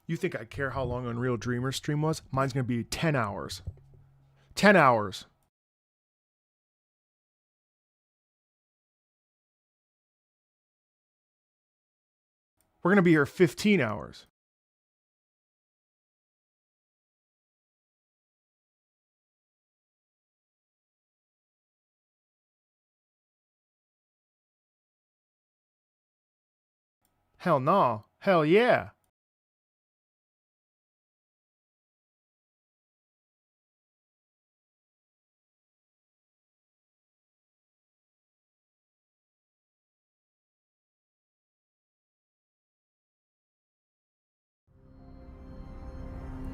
You think I care how long Unreal Dreamer's stream was? Mine's going to be 10 hours. 10 hours. We're going to be here 15 hours. Hell no. Hell yeah.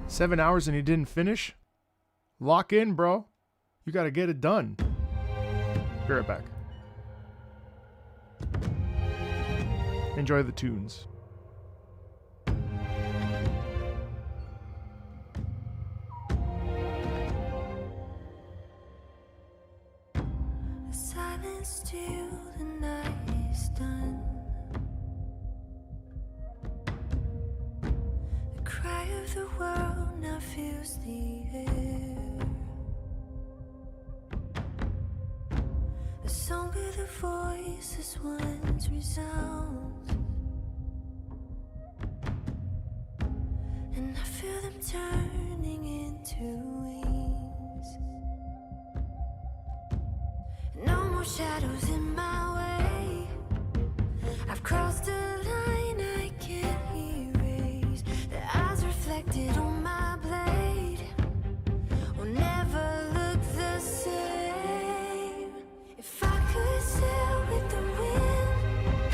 $7 hours and you didn't finish? Lock in, bro. You got to get it done. Be right back. Enjoy the tunes. The silence till the night is done. The cry of the world now fills the air. The song of the voices once resounds, and I feel them turning into wings. No more shadows in my way. I've crossed a line I can't erase. The eyes reflected on my blade will never look the same. If I could sail with the wind,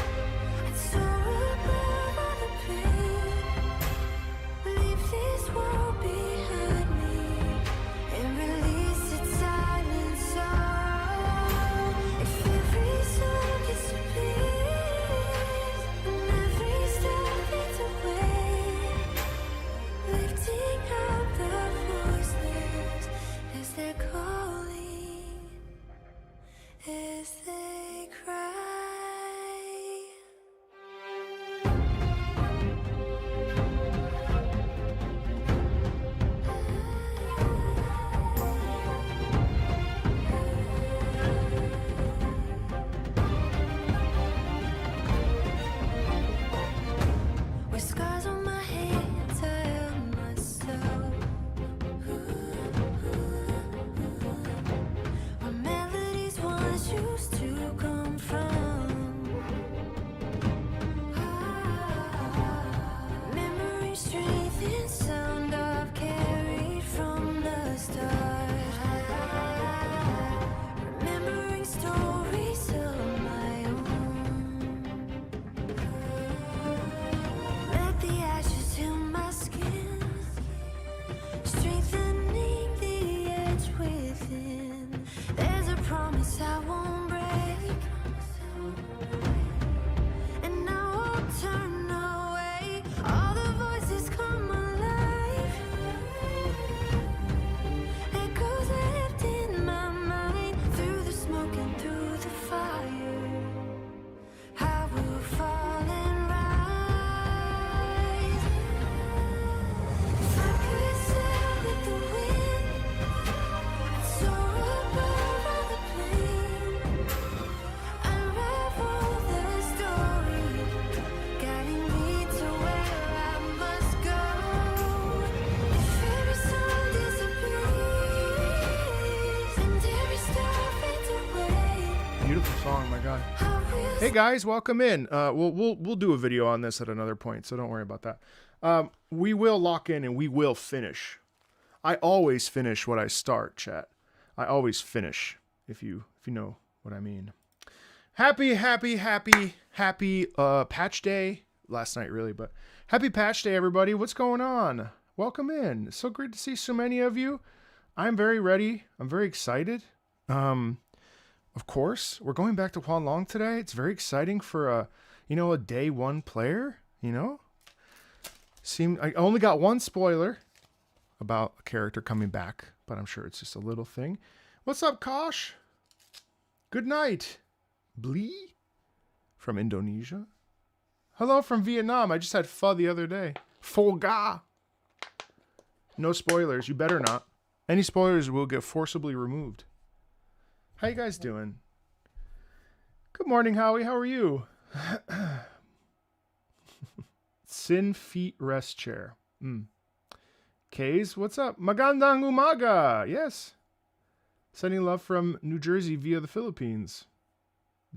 I'd soar above all the pain. Leave this world behind me and release its silent sorrow. If every soul disappears and every star fades away, lifting up the voiceless as they're calling, as they cry. With scars on my hands, I held myself. Where melodies once used to come from. Memory, strength, and sound I've carried from the start. Remembering stories of my own. Let the ashes heal my skin, strengthening the edge within. There's a promise I won't break, and I won't turn away. All the voices come alive, echoes left in my mind. Through the smoke and through the fire, I will fall and rise. If I could sail with the wind, I'd soar above all the pain. Unravel the story, guiding me to where I must go. If every song disappears and every star fades away, Beautiful song, my God. I will Hey guys, welcome in. We'll do a video on this at another point, so don't worry about that. We will lock in and we will finish. I always finish what I start, chat. I always finish, if you know what I mean. Happy patch day. Last night, really, but happy patch day, everybody. What's going on? Welcome in. It's so great to see so many of you. I'm very ready. I'm very excited. Of course, we're going back to Huanglong today. It's very exciting for a day one player, I only got one spoiler about a character coming back, but I'm sure it's just a little thing. What's up, Kosh? Good night. Blee from Indonesia. Hello from Vietnam. I just had pho the other day. Folga. No spoilers. You better not. Any spoilers will get forcibly removed. How you guys doing? Good morning, Howie. How are you? Sin Feet Rest Chair. Kays, what's up? Magandang umaga. Yes. Sending love from New Jersey via the Philippines.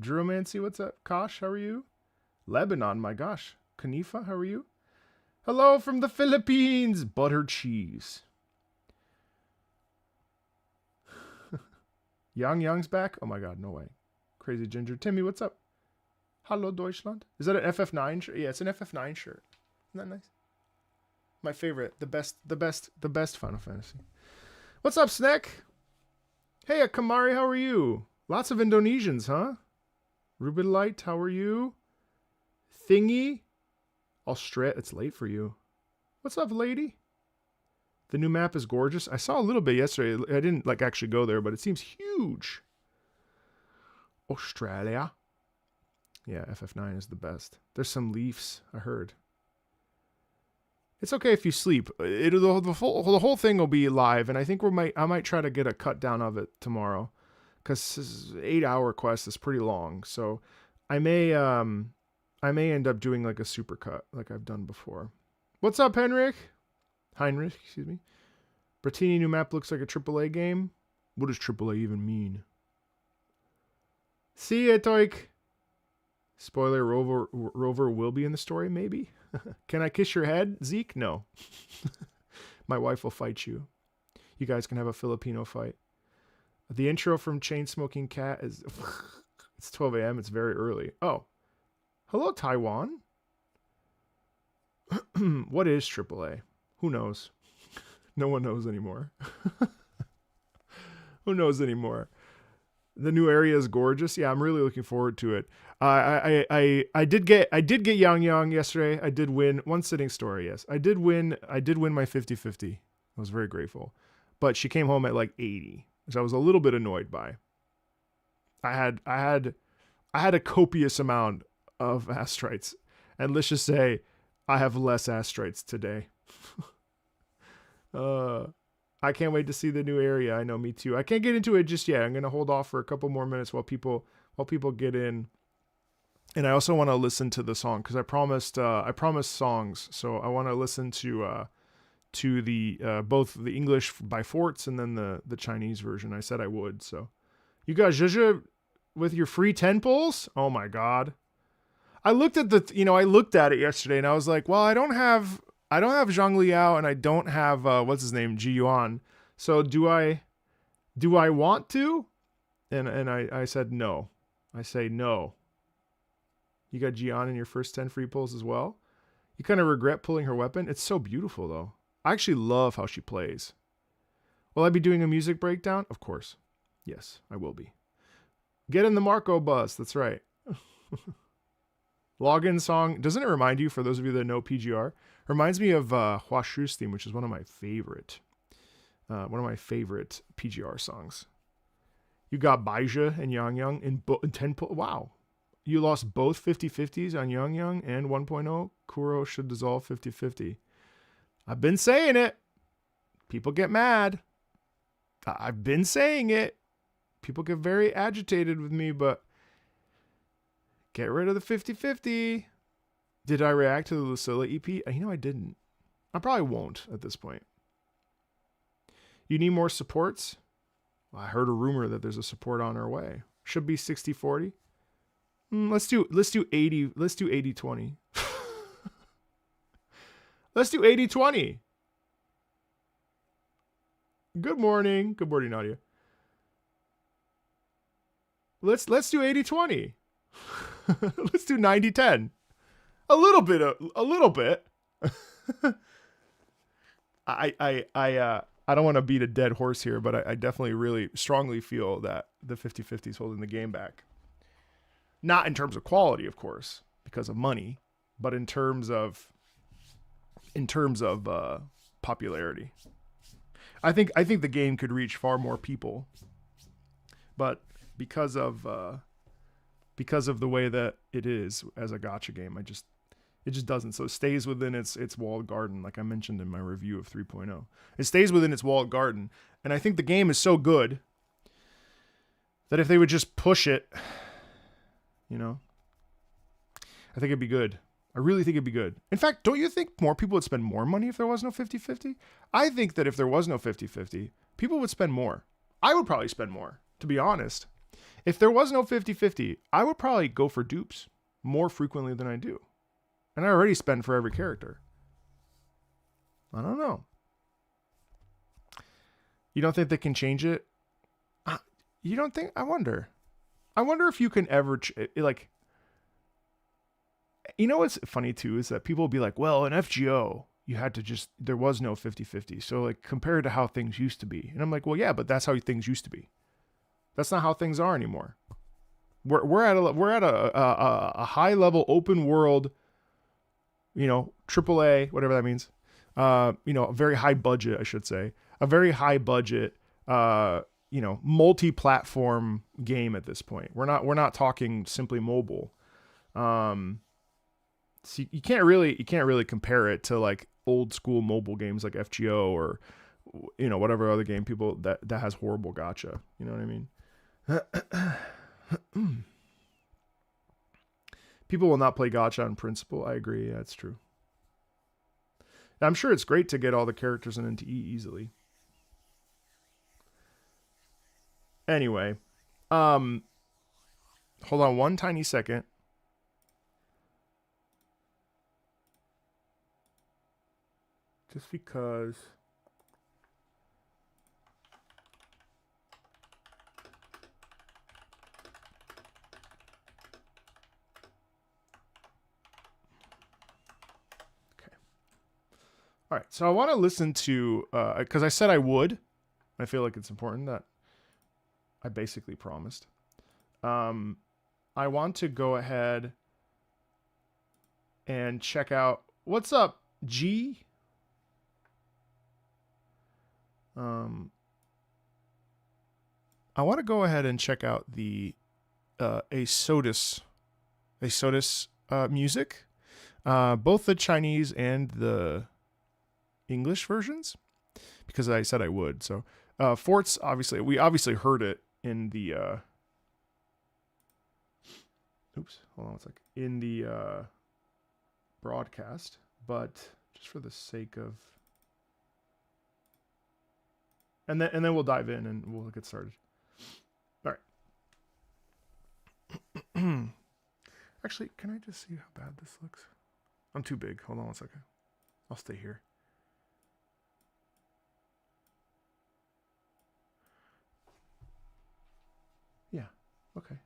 Druromancy, what's up? Kosh, how are you? Lebanon, my gosh. Kanifa, how are you? Hello from the Philippines. Butter cheese. Young's back? Oh my god, no way. Crazy Ginger. Timmy, what's up? Hello, Deutschland. Is that an FF9 shirt? Yeah, it's an FF9 shirt. Isn't that nice? My favorite. The best Final Fantasy. What's up, Snack? Hey, Kamari, how are you? Lots of Indonesians, huh? Rubinlight, how are you? Thingy? It's late for you. What's up, lady? The new map is gorgeous. I saw a little bit yesterday. I didn't actually go there, but it seems huge. Australia. Yeah, FF9 is the best. There's some leafs, I heard. It's okay if you sleep. The whole thing will be live, and I think I might try to get a cut down of it tomorrow, because 8-hour quest is pretty long. So I may end up doing like a super cut, like I've done before. What's up, Heinrich? Excuse me. Bertini new map looks like a AAA game. What does AAA even mean? See ya, Toik. Spoiler: Rover will be in the story, maybe. Can I kiss your head, Zeke? No. My wife will fight you. You guys can have a Filipino fight. The intro from Chainsmoking Cat is... It's 12 a.m. It's very early. Oh. Hello, Taiwan. What is AAA? Who knows? No one knows anymore. Who knows anymore? The new area is gorgeous. Yeah, I'm really looking forward to it. I did get Yang yesterday. I did win one sitting story. Yes, I did win my 50-50. I was very grateful, but she came home at like 80, which I was a little bit annoyed by. I had a copious amount of astrites, and let's just say I have less astrites today. I can't wait to see the new area. I know, me too. I can't get into it just yet. I'm gonna hold off for a couple more minutes while people get in. And I also want to listen to the song because I promised songs. So I want to listen to the both the English by Forts and then the Chinese version. I said I would. So you got Zhuzh with your free 10 pulls? Oh my god. I looked at it yesterday and I was like, well, I don't have Zhang Liao and I don't have what's his name, Ji Yuan. So do I want to? And I said no. I say no. You got Jian in your first 10 free pulls as well. You kind of regret pulling her weapon. It's so beautiful though. I actually love how she plays. Will I be doing a music breakdown? Of course. Yes, I will be. Get in the Marco bus. That's right. Login song. Doesn't it remind you, for those of you that know PGR, reminds me of Hua Shu's theme, which is one of my favorite PGR songs. You got Baizha and Yang in 10 pull. Wow. You lost both 50-50s on Yang and 1.0. Kuro should dissolve 50-50. I've been saying it. People get mad. I've been saying it. People get very agitated with me, but get rid of the 50-50. Did I react to the Lucilla EP? I didn't. I probably won't at this point. You need more supports? Well, I heard a rumor that there's a support on our way. Should be 60-40. Let's do 80. Let's do 80-20. Let's do 80-20. Good morning. Good morning, Nadia. Let's do 80-20. Let's do 90-10. A little bit. I don't want to beat a dead horse here, but I definitely really strongly feel that the 50-50 is holding the game back. Not in terms of quality, of course, because of money, but in terms of popularity. I think the game could reach far more people, but because of the way that it is as a gacha game, It just doesn't. So it stays within its walled garden, like I mentioned in my review of 3.0. It stays within its walled garden. And I think the game is so good that if they would just push it, you know, I think it'd be good. I really think it'd be good. In fact, don't you think more people would spend more money if there was no 50-50? I think that if there was no 50-50, people would spend more. I would probably spend more, to be honest. If there was no 50-50, I would probably go for dupes more frequently than I do. And I already spend for every character. I don't know. You don't think they can change it? You don't think? I wonder. I wonder if you can ever, like, you know what's funny too is that people will be like, well, in FGO, you had to just, there was no 50-50. So like compared to how things used to be. And I'm like, well, yeah, but that's how things used to be. That's not how things are anymore. We're at a high level open world, you know, AAA, whatever that means. You know, a very high budget, I should say, a very high budget, you know, multi-platform game at this point. We're not talking simply mobile. So you can't really compare it to like old school mobile games like FGO or, you know, whatever other game people that has horrible gacha. You know what I mean? People will not play gacha on principle. I agree. Yeah, that's true. I'm sure it's great to get all the characters in into E easily. Anyway, hold on one tiny second. Just because. Okay. All right. So I want to listen to, because I said I would. I feel like it's important that I basically promised. I want to go ahead and check out. What's up, G? I want to go ahead and check out the ASOTUS music, both the Chinese and the English versions, because I said I would. So Forts, obviously, we obviously heard it in the in the broadcast, but just for the sake of. And then we'll dive in and we'll get started. All right. Actually, can I just see how bad this looks? I'm too big. Hold on one second. I'll stay here. Yeah. Okay.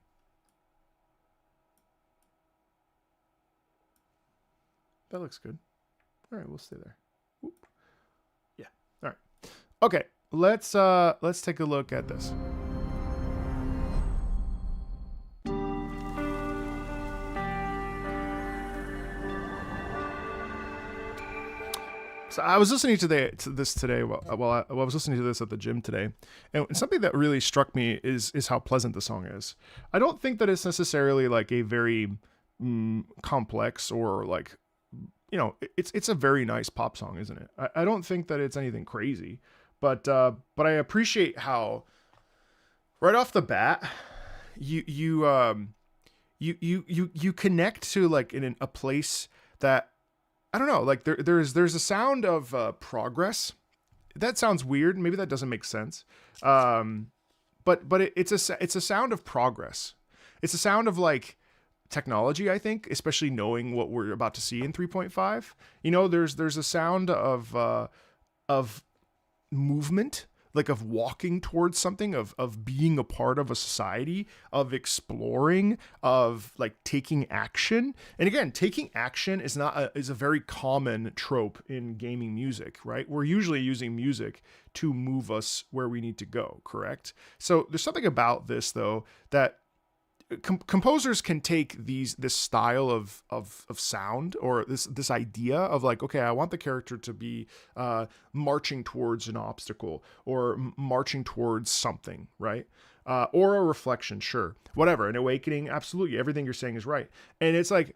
That looks good. All right, we'll stay there. Whoop. Yeah. All right. Okay. Let's take a look at this. So I was listening to this today while I was listening to this at the gym today, and something that really struck me is how pleasant the song is. I don't think that it's necessarily like a very complex or like, you know, it's a very nice pop song, isn't it? I don't think that it's anything crazy. But I appreciate how right off the bat you connect to like in a place that I don't know, like there's a sound of progress. That sounds weird. Maybe that doesn't make sense. But it's a sound of progress. It's a sound of like technology, I think, especially knowing what we're about to see in 3.5. You know, there's a sound of movement, like of walking towards something, of being a part of a society, of exploring, of like taking action. And again, taking action is a very common trope in gaming music, right? We're usually using music to move us where we need to go, correct? So there's something about this though that composers can take this style of sound or this idea of like, okay, I want the character to be marching towards an obstacle or marching towards something, right? Or a reflection, sure, whatever, an awakening, absolutely, everything you're saying is right. And it's like,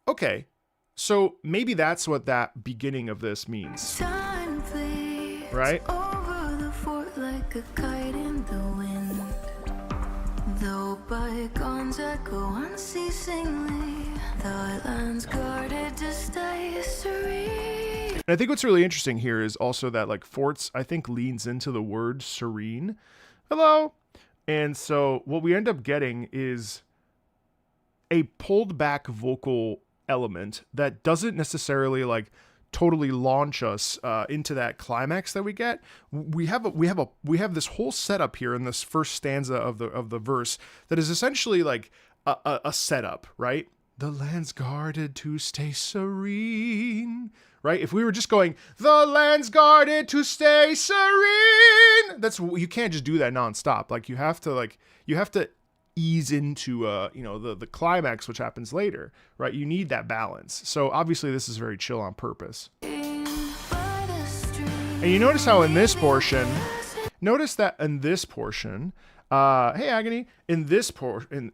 okay, So maybe that's what that beginning of this means, Time flees right? over the fort like a kite in the wind. Though bygones echo unceasingly, the land's guarded to stay serene. And I think what's really interesting here is also that like forts, I think, leans into the word serene. Hello. And so what we end up getting is a pulled back vocal element that doesn't necessarily like totally launch us into that climax that we get. We have this whole setup here in this first stanza of the verse that is essentially like a setup, right? The land's guarded to stay serene, right? If we were just going, the land's guarded to stay serene, you can't just do that nonstop. Like you have to ease into the climax, which happens later, right? You need that balance. So obviously this is very chill on purpose. And you notice how in this portion, hey Agony, in this portion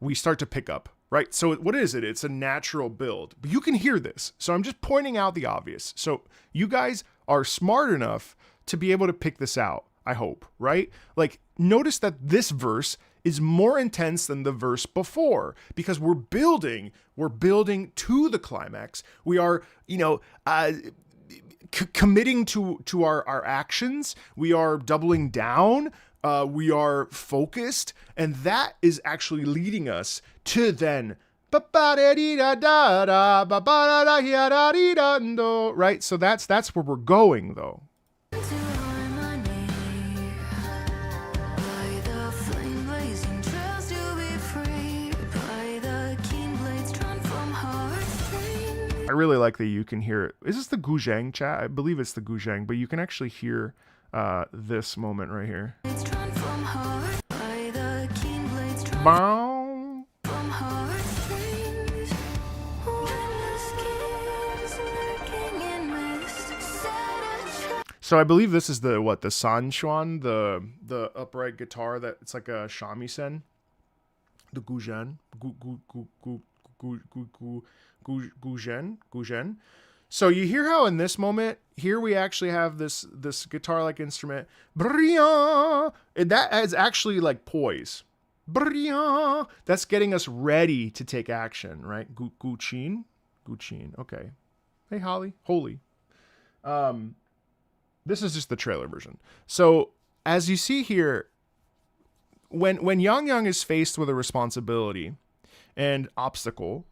we start to pick up, right? So what is it? It's a natural build, but you can hear this. So I'm just pointing out the obvious. So you guys are smart enough to be able to pick this out, I hope, right? Like, notice that this verse is more intense than the verse before because we're building to the climax. We are, committing to our actions. We are doubling down. We are focused, and that is actually leading us to then, right? So that's where we're going, though. I really like that you can hear it. Is this the Guzheng chat? I believe it's the Guzheng, but you can actually hear this moment right here. Bow. So I believe this is the Sanchuan, the upright guitar that it's like a shamisen. The Guzheng. Guzheng. So you hear how in this moment here we actually have this guitar-like instrument. And that is actually like poise. That's getting us ready to take action, right? Guchin. Okay. Hey Holy. This is just the trailer version. So as you see here, when Yang Yang is faced with a responsibility and obstacles,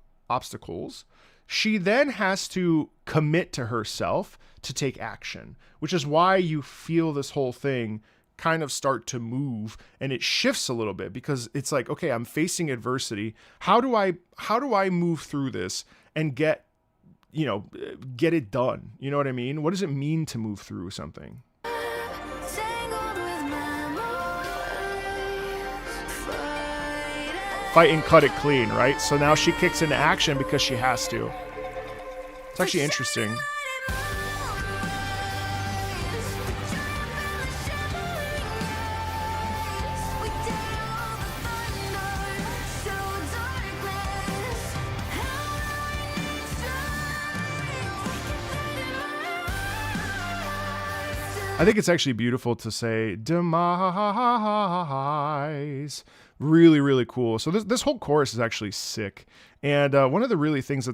she then has to commit to herself to take action, which is why you feel this whole thing kind of start to move, and it shifts a little bit because it's like, okay, I'm facing adversity. How do I move through this and get it done? You know what I mean? What does it mean to move through something? Fight and cut it clean, right? So now she kicks into action because she has to. It's actually interesting. I think it's actually beautiful to say demise. Really, really cool. So this whole chorus is actually sick. And one of the things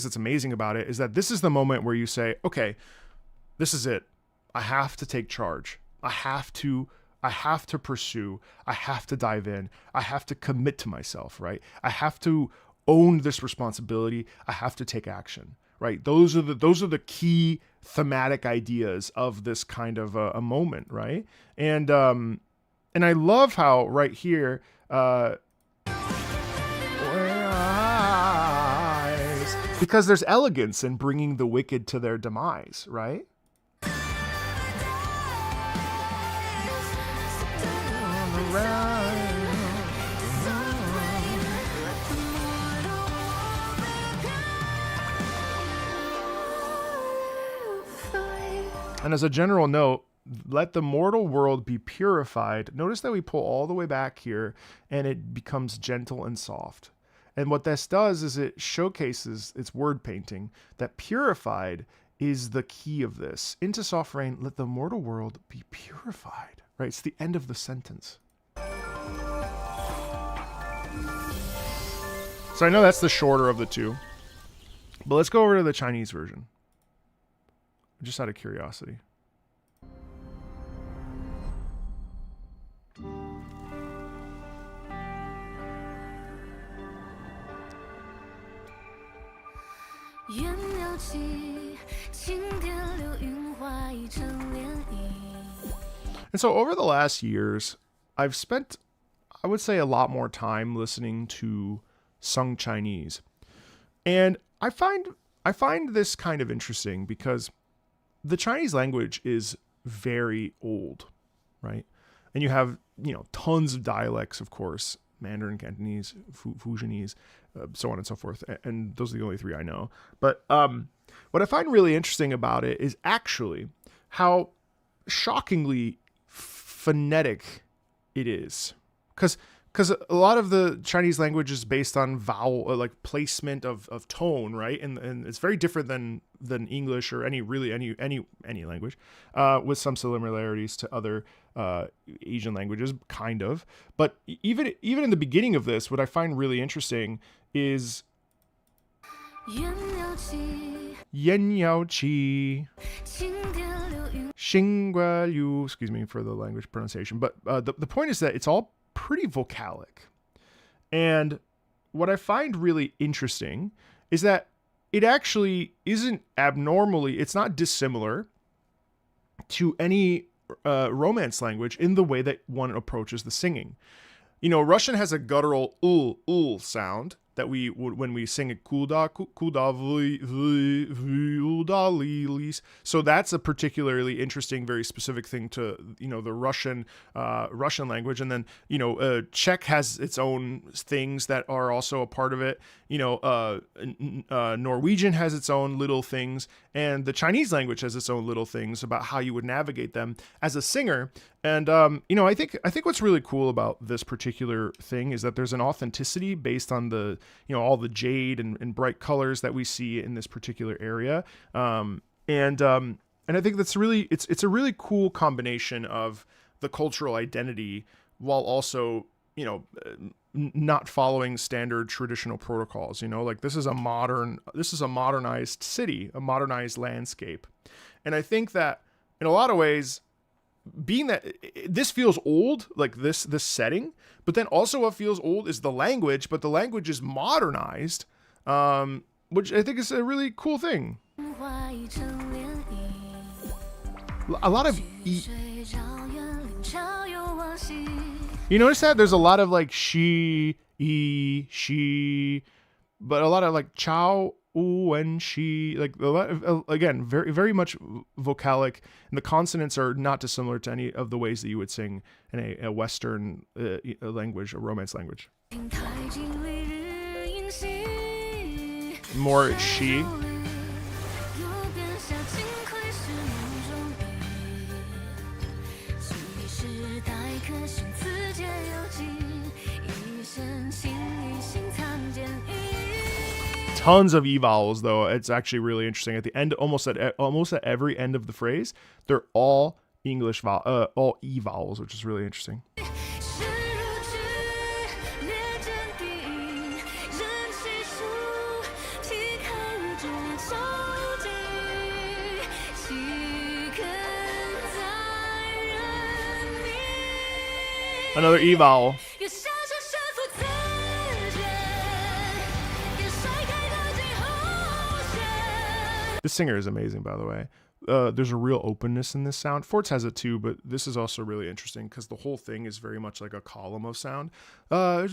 that's amazing about it is that this is the moment where you say, okay, this is it. I have to take charge. I have to pursue. I have to dive in. I have to commit to myself, right? I have to own this responsibility. I have to take action, right? Those are the key thematic ideas of this kind of a moment, right? And I love how right here, because there's elegance in bringing the wicked to their demise, right? And as a general note, let the mortal world be purified. Notice that we pull all the way back here and it becomes gentle and soft. And what this does is it showcases its word painting that purified is the key of this. Into soft rain, let the mortal world be purified. Right? It's the end of the sentence. So I know that's the shorter of the two. But let's go over to the Chinese version. Just out of curiosity. And so over the last years, I've spent, I would say, a lot more time listening to sung Chinese. And I find this kind of interesting because the Chinese language is very old, right? And you have, tons of dialects, of course, Mandarin, Cantonese, Fujianese, so on and so forth. And those are the only three I know. But what I find really interesting about it is actually how shockingly phonetic it is. Because a lot of the Chinese language is based on vowel, like placement of tone, right? And it's very different than English or any language, with some similarities to other Asian languages, kind of. But even in the beginning of this, what I find really interesting is Yan Yao Qi, Xing Gua Liu, excuse me for the language pronunciation. But the point is that it's all pretty vocalic. And what I find really interesting is that it actually isn't abnormally, it's not dissimilar to any Romance language in the way that one approaches the singing. Russian has a guttural ul sound that we would when we sing it kuda lilis. So that's a particularly interesting, very specific thing to the Russian language. And then Czech has its own things that are also a part of it. Norwegian has its own little things, and the Chinese language has its own little things about how you would navigate them as a singer. And I think what's really cool about this particular thing is that there's an authenticity based on the all the jade and bright colors that we see in this particular area. And I think that's really it's a really cool combination of the cultural identity while also not following standard traditional protocols. Like this is a modernized city, a modernized landscape. And I think that in a lot of ways, being that this feels old, like this setting, but then also what feels old is the language, but the language is modernized, which I think is a really cool thing. A lot of you notice that there's a lot of like she, but a lot of like chow, and she, like a lot of, again, very, very much vocalic, and the consonants are not dissimilar to any of the ways that you would sing in a Western language, a Romance language. More she. Tons of e vowels, though. It's actually really interesting. At the end, almost at every end of the phrase, they're all English all e vowels, which is really interesting. Another e vowel. The singer is amazing, by the way. There's a real openness in this sound. Forts has it too, but this is also really interesting because the whole thing is very much like a column of sound. It's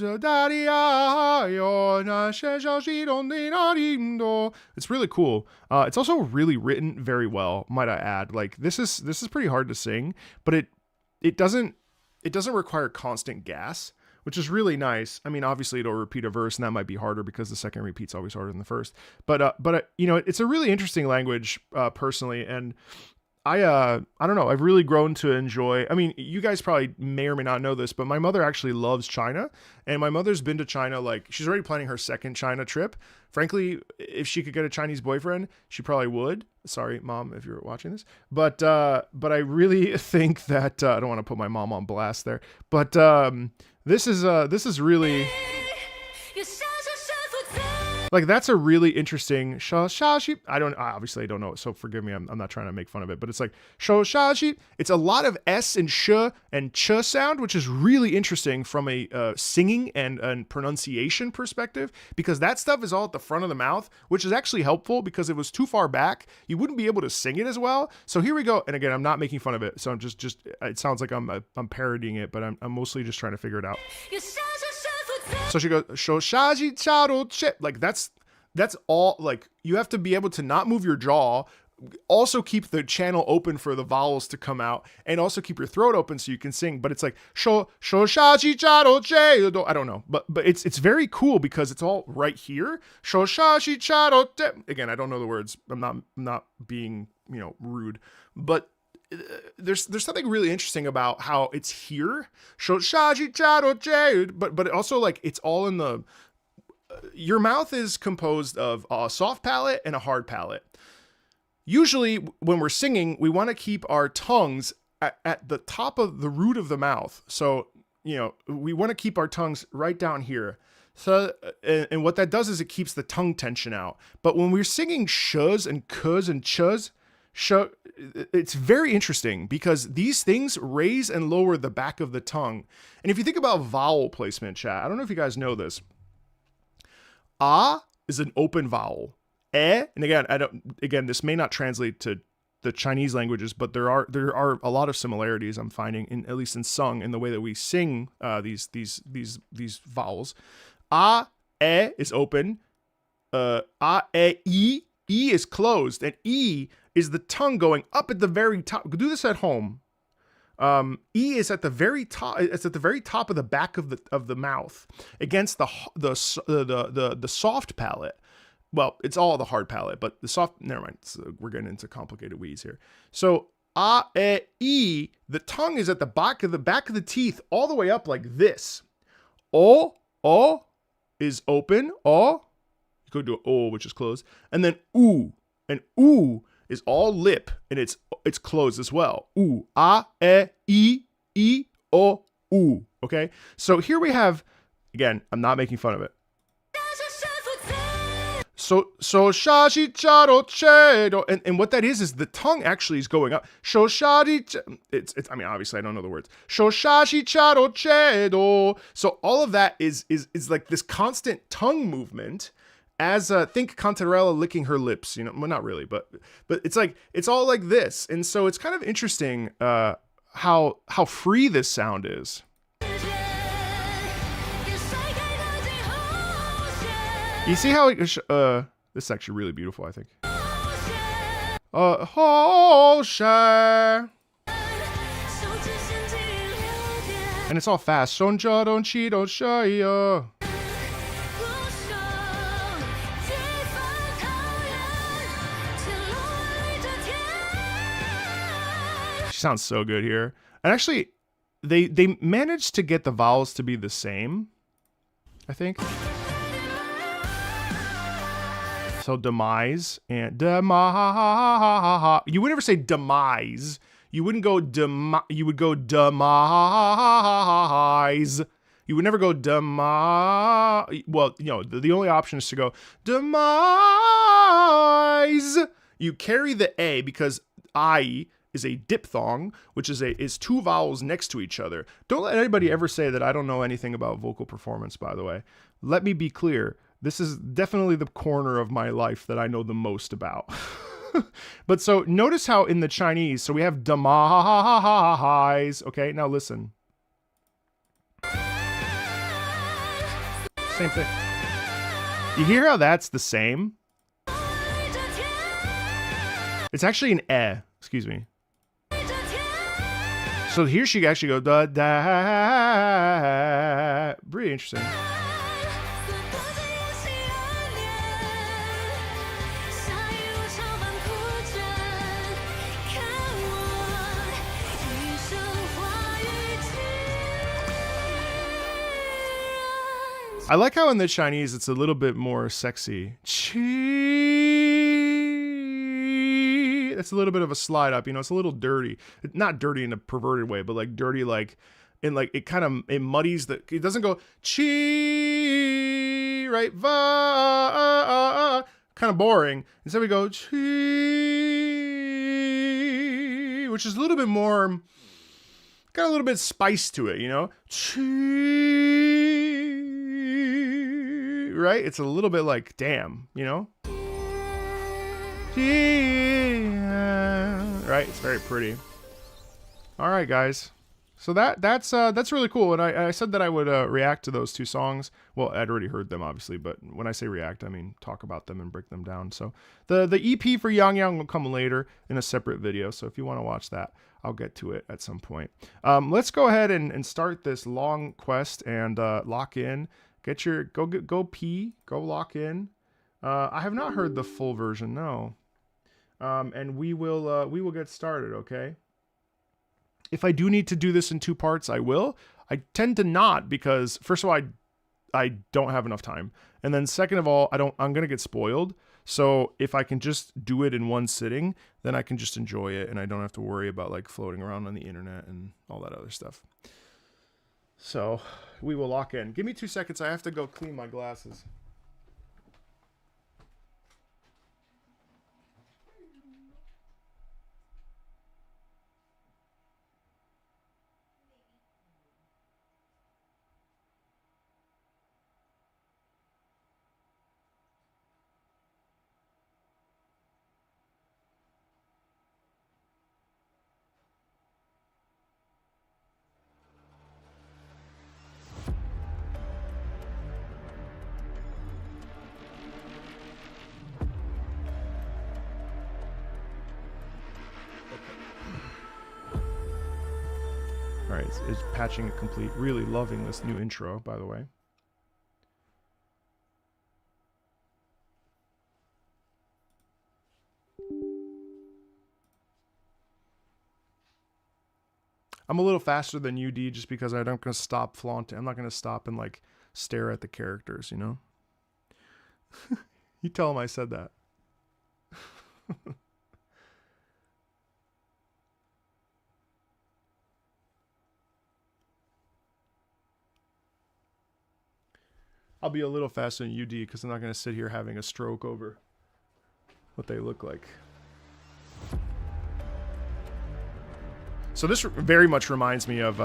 really cool. It's also really written very well, might I add. Like this is pretty hard to sing, but it doesn't require constant gas, which is really nice. I mean, obviously it'll repeat a verse, and that might be harder because the second repeat's always harder than the first. But it's a really interesting language, personally, and I don't know. I've really grown to enjoy. I mean, you guys probably may or may not know this, but my mother actually loves China, and my mother's been to China. Like, she's already planning her second China trip. Frankly, if she could get a Chinese boyfriend, she probably would. Sorry, Mom, if you're watching this. But I really think that I don't want to put my mom on blast there. But this is really. Like, that's a really interesting shoshi. Obviously I don't know it, so forgive me. I'm not trying to make fun of it, but it's like shoshi. It's a lot of S and sh and ch sound, which is really interesting from a singing and pronunciation perspective, because that stuff is all at the front of the mouth, which is actually helpful because if it was too far back, you wouldn't be able to sing it as well. So here we go. And again, I'm not making fun of it. So I'm just it sounds like I'm parodying it, but I'm mostly just trying to figure it out. So she goes, Shoshaji charo che. Like, that's all. Like, you have to be able to not move your jaw, also keep the channel open for the vowels to come out, and also keep your throat open so you can sing. But it's like Shoshaji charo che. I don't know, but it's very cool because it's all right here. Shoshaji charo che. Again, I don't know the words. I'm not being rude, but there's something really interesting about how it's here. But also, like, it's all in the. Your mouth is composed of a soft palate and a hard palate. Usually, when we're singing, we want to keep our tongues at the top of the root of the mouth. So, we want to keep our tongues right down here. So, and what that does is it keeps the tongue tension out. But when we're singing shuz and kuz and chuz, it's very interesting because these things raise and lower the back of the tongue. And if you think about vowel placement, chat, I don't know if you guys know this. Ah is an open vowel. And again, this may not translate to the Chinese languages, but there are a lot of similarities I'm finding at least in sung, in the way that we sing these vowels. Is open. E is closed, and E is the tongue going up at the very top. Do this at home. E is at the very top. It's at the very top of the back of the mouth against the soft palate. Well, it's all the hard palate, but the soft. Never mind. We're getting into complicated weeds here. So E, the tongue is at the back of the teeth, all the way up like this. O is open. O, you go to O, which is closed, and then oo, and oo is all lip, and it's closed as well. Oo, e, o, oo. Okay, so here we have, again, I'm not making fun of it. So shashi charo chedo, and what that is the tongue actually is going up. Shoshadi, it's. I mean, obviously I don't know the words. Shoshashi charo chedo. So all of that is like this constant tongue movement. As think Cantarella licking her lips, well, not really, but it's like it's all like this, and so it's kind of interesting how free this sound is. You see how this is actually really beautiful, I think. And it's all fast. Sonja don chi don shaya. Sounds so good here. And actually they managed to get the vowels to be the same, I think. So demise and demise. You would never say demise. You wouldn't go you would go demise. You would never go demise. Well, the only option is to go demise. You carry the A because I is a diphthong, which is two vowels next to each other. Don't let anybody ever say that I don't know anything about vocal performance, by the way. Let me be clear. This is definitely the corner of my life that I know the most about. But so notice how in the Chinese, so we have demise. Okay, now listen. Same thing. You hear how that's the same? It's actually an eh. Excuse me. So here she actually go da da. Pretty interesting. I like how in the Chinese it's a little bit more sexy. Chi. It's a little bit of a slide up, you know, it's a little dirty. Not dirty in a perverted way, but like dirty, like in like it kind of it muddies the. It doesn't go chi, right? Va, kind of boring. Instead we go chi, which is a little bit more. Got a little bit of spice to it, you know? Right? It's a little bit like, damn, you know? Right? It's very pretty. All right, guys. So that's really cool. And I said that I would react to those two songs. Well, I'd already heard them, obviously, but when I say react, I mean talk about them and break them down. So the EP for Yang Yang will come later in a separate video. So if you want to watch that, I'll get to it at some point. Let's go ahead and start this long quest and lock in. Get your go pee, go lock in. I have not heard the full version, no. And we will get started, okay? If I do need to do this in 2 parts, I will. I tend to not because first of all, I don't have enough time, and then second of all, I'm gonna get spoiled. So if I can just do it in one sitting, then I can just enjoy it and I don't have to worry about like floating around on the internet and all that other stuff. So we will lock in. Give me 2 seconds. I have to go clean my glasses. All right, it's patching it complete. Really loving this new intro, by the way. I'm a little faster than UD just because I'm not going to stop flaunting. I'm not going to stop and like stare at the characters, you know? You tell them I said that. I'll be a little faster than UD because I'm not going to sit here having a stroke over what they look like. So this very much reminds me of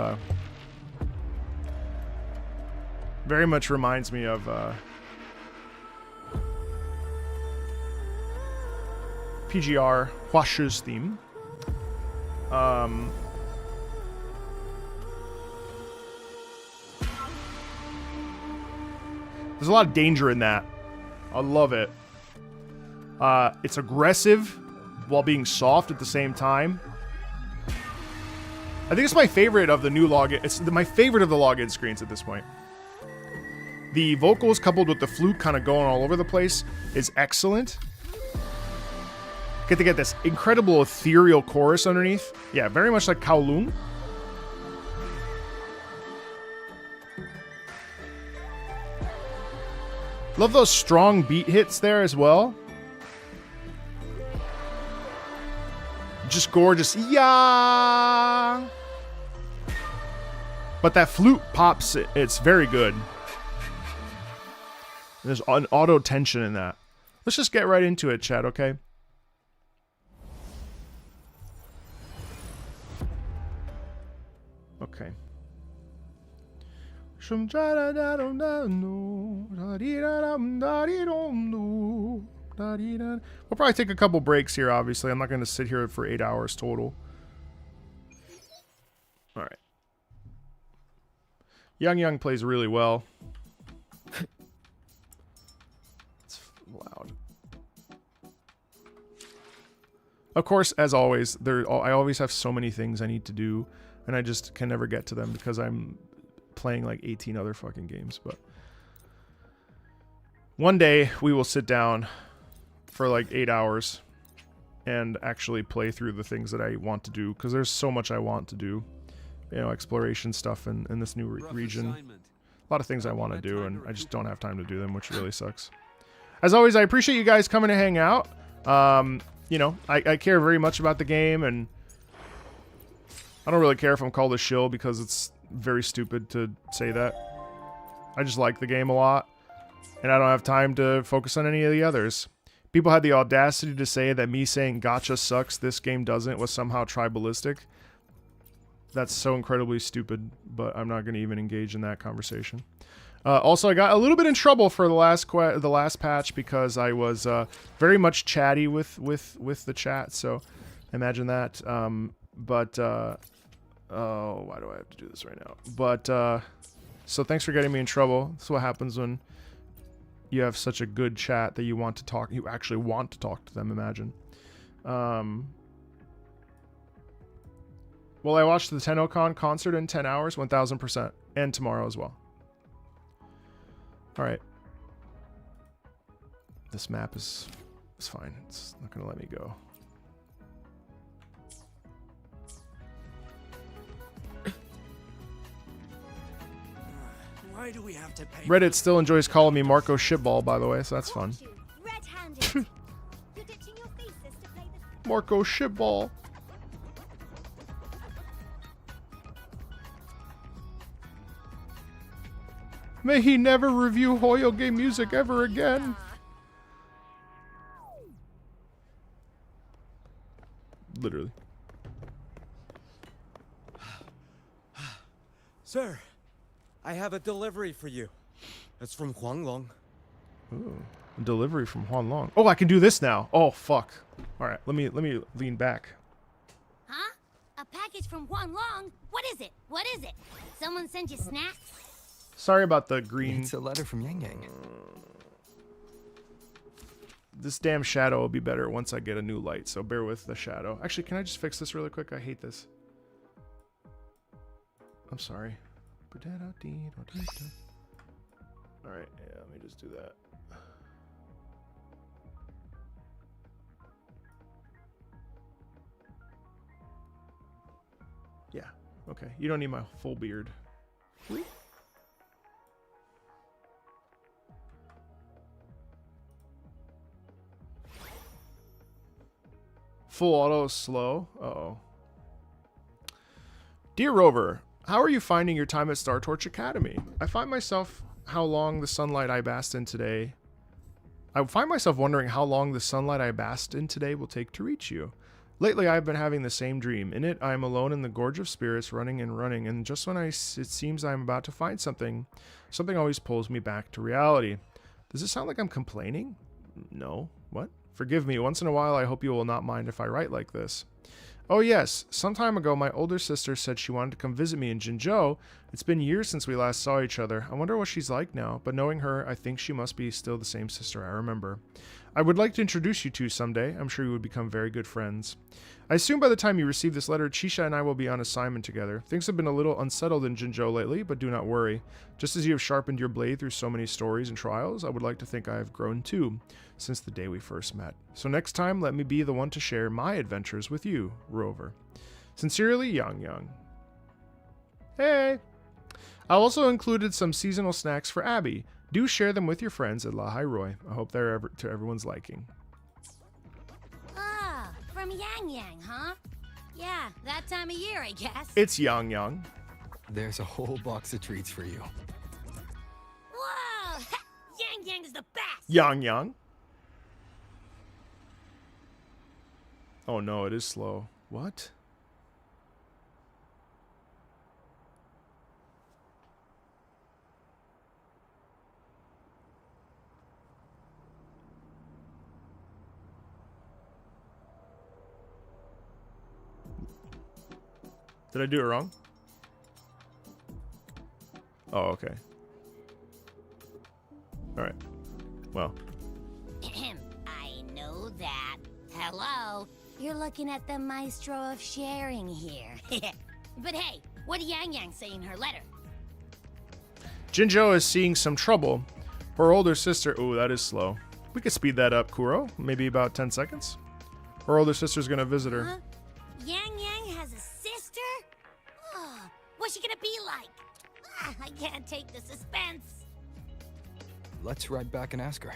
PGR Huashu's theme. There's a lot of danger in that. I love it. It's aggressive while being soft at the same time. I think it's my favorite of the new login. It's my favorite of the login screens at this point. The vocals coupled with the flute kind of going all over the place is excellent. Get to get this incredible ethereal chorus underneath. Yeah, very much like Kowloon. Love those strong beat hits there as well. Just gorgeous. Yeah. But that flute pops, it's very good. There's an auto tension in that. Let's just get right into it, chat, okay? Okay. We'll probably take a couple breaks here, obviously. I'm not going to sit here for 8 hours total. Alright. Yang Yang plays really well. It's loud. Of course, as always, I always have so many things I need to do, and I just can never get to them because I'm playing like 18 other fucking games. But one day we will sit down for like 8 hours and actually play through the things that I want to do, because there's so much I want to do, you know, exploration stuff in this new region. A lot of things I want to do, and I just don't have time to do them, which really sucks. As always, I appreciate you guys coming to hang out. You know, I care very much about the game, and I don't really care if I'm called a shill because it's very stupid to say that. I just like the game a lot, and I don't have time to focus on any of the others. People had the audacity to say that me saying gotcha sucks, this game doesn't, was somehow tribalistic. That's so incredibly stupid, but I'm not going to even engage in that conversation. Also, I got a little bit in trouble for the last patch because I was very much chatty with the chat, so imagine that. Oh, why do I have to do this right now? But so thanks for getting me in trouble. That's what happens when you have such a good chat that you want to talk. You actually want to talk to them. Imagine. Well, I watched the TennoCon concert in 10 hours, 1,000%, and tomorrow as well. All right. This map is fine. It's not gonna let me go. Why do we have to pay? Reddit still enjoys calling me Marcomeatball, by the way, so that's fun. Marcomeatball. May he never review Hoyo game music ever again. Literally. Sir, I have a delivery for you. It's from Huanglong. Ooh, a delivery from Huanglong. Oh, I can do this now. Oh, fuck. All right, let me lean back. Huh? A package from Huanglong? What is it? What is it? Someone sent you snacks? Sorry about the green. It's a letter from Yang Yang. This damn shadow will be better once I get a new light, so bear with the shadow. Actually, can I just fix this really quick? I hate this. I'm sorry. Alright, yeah, let me just do that. Yeah, okay. You don't need my full beard. Full auto is slow. Uh-oh. Dear Rover, how are you finding your time at Star Torch Academy? I find myself how long the sunlight I basked in today. I find myself wondering how long the sunlight I basked in today will take to reach you. Lately, I've been having the same dream. In it, I am alone in the gorge of spirits, running and running, and just when it seems I'm about to find something, something always pulls me back to reality. Does it sound like I'm complaining? No. What? Forgive me. Once in a while, I hope you will not mind if I write like this. Oh yes, some time ago my older sister said she wanted to come visit me in Jinzhou. It's been years since we last saw each other. I wonder what she's like now, but knowing her, I think she must be still the same sister I remember. I would like to introduce you two someday. I'm sure you would become very good friends. I assume by the time you receive this letter, Chisha and I will be on assignment together. Things have been a little unsettled in Jinzhou lately, but do not worry. Just as you have sharpened your blade through so many stories and trials, I would like to think I have grown too, since the day we first met. So next time, let me be the one to share my adventures with you, Rover. Sincerely, Yang Yang. Hey! I also included some seasonal snacks for Abby. Do share them with your friends at La Hai Roi. I hope they're to everyone's liking. Ah, from Yang Yang, huh? Yeah, that time of year, I guess. It's Yang Yang. There's a whole box of treats for you. Whoa! Yang Yang is the best! Yang Yang. Oh no, it is slow. What? Did I do it wrong? Oh, okay. Alright. Well. I know that. Hello? You're looking at the maestro of sharing here. But hey, what did Yang Yang say in her letter? Jinzhou is seeing some trouble. Her older sister... Ooh, that is slow. We could speed that up, Kuro. Maybe about 10 seconds. Her older sister's gonna visit her. Huh? Yang Yang has a sister? Oh, what's she gonna be like? I can't take the suspense. Let's ride back and ask her.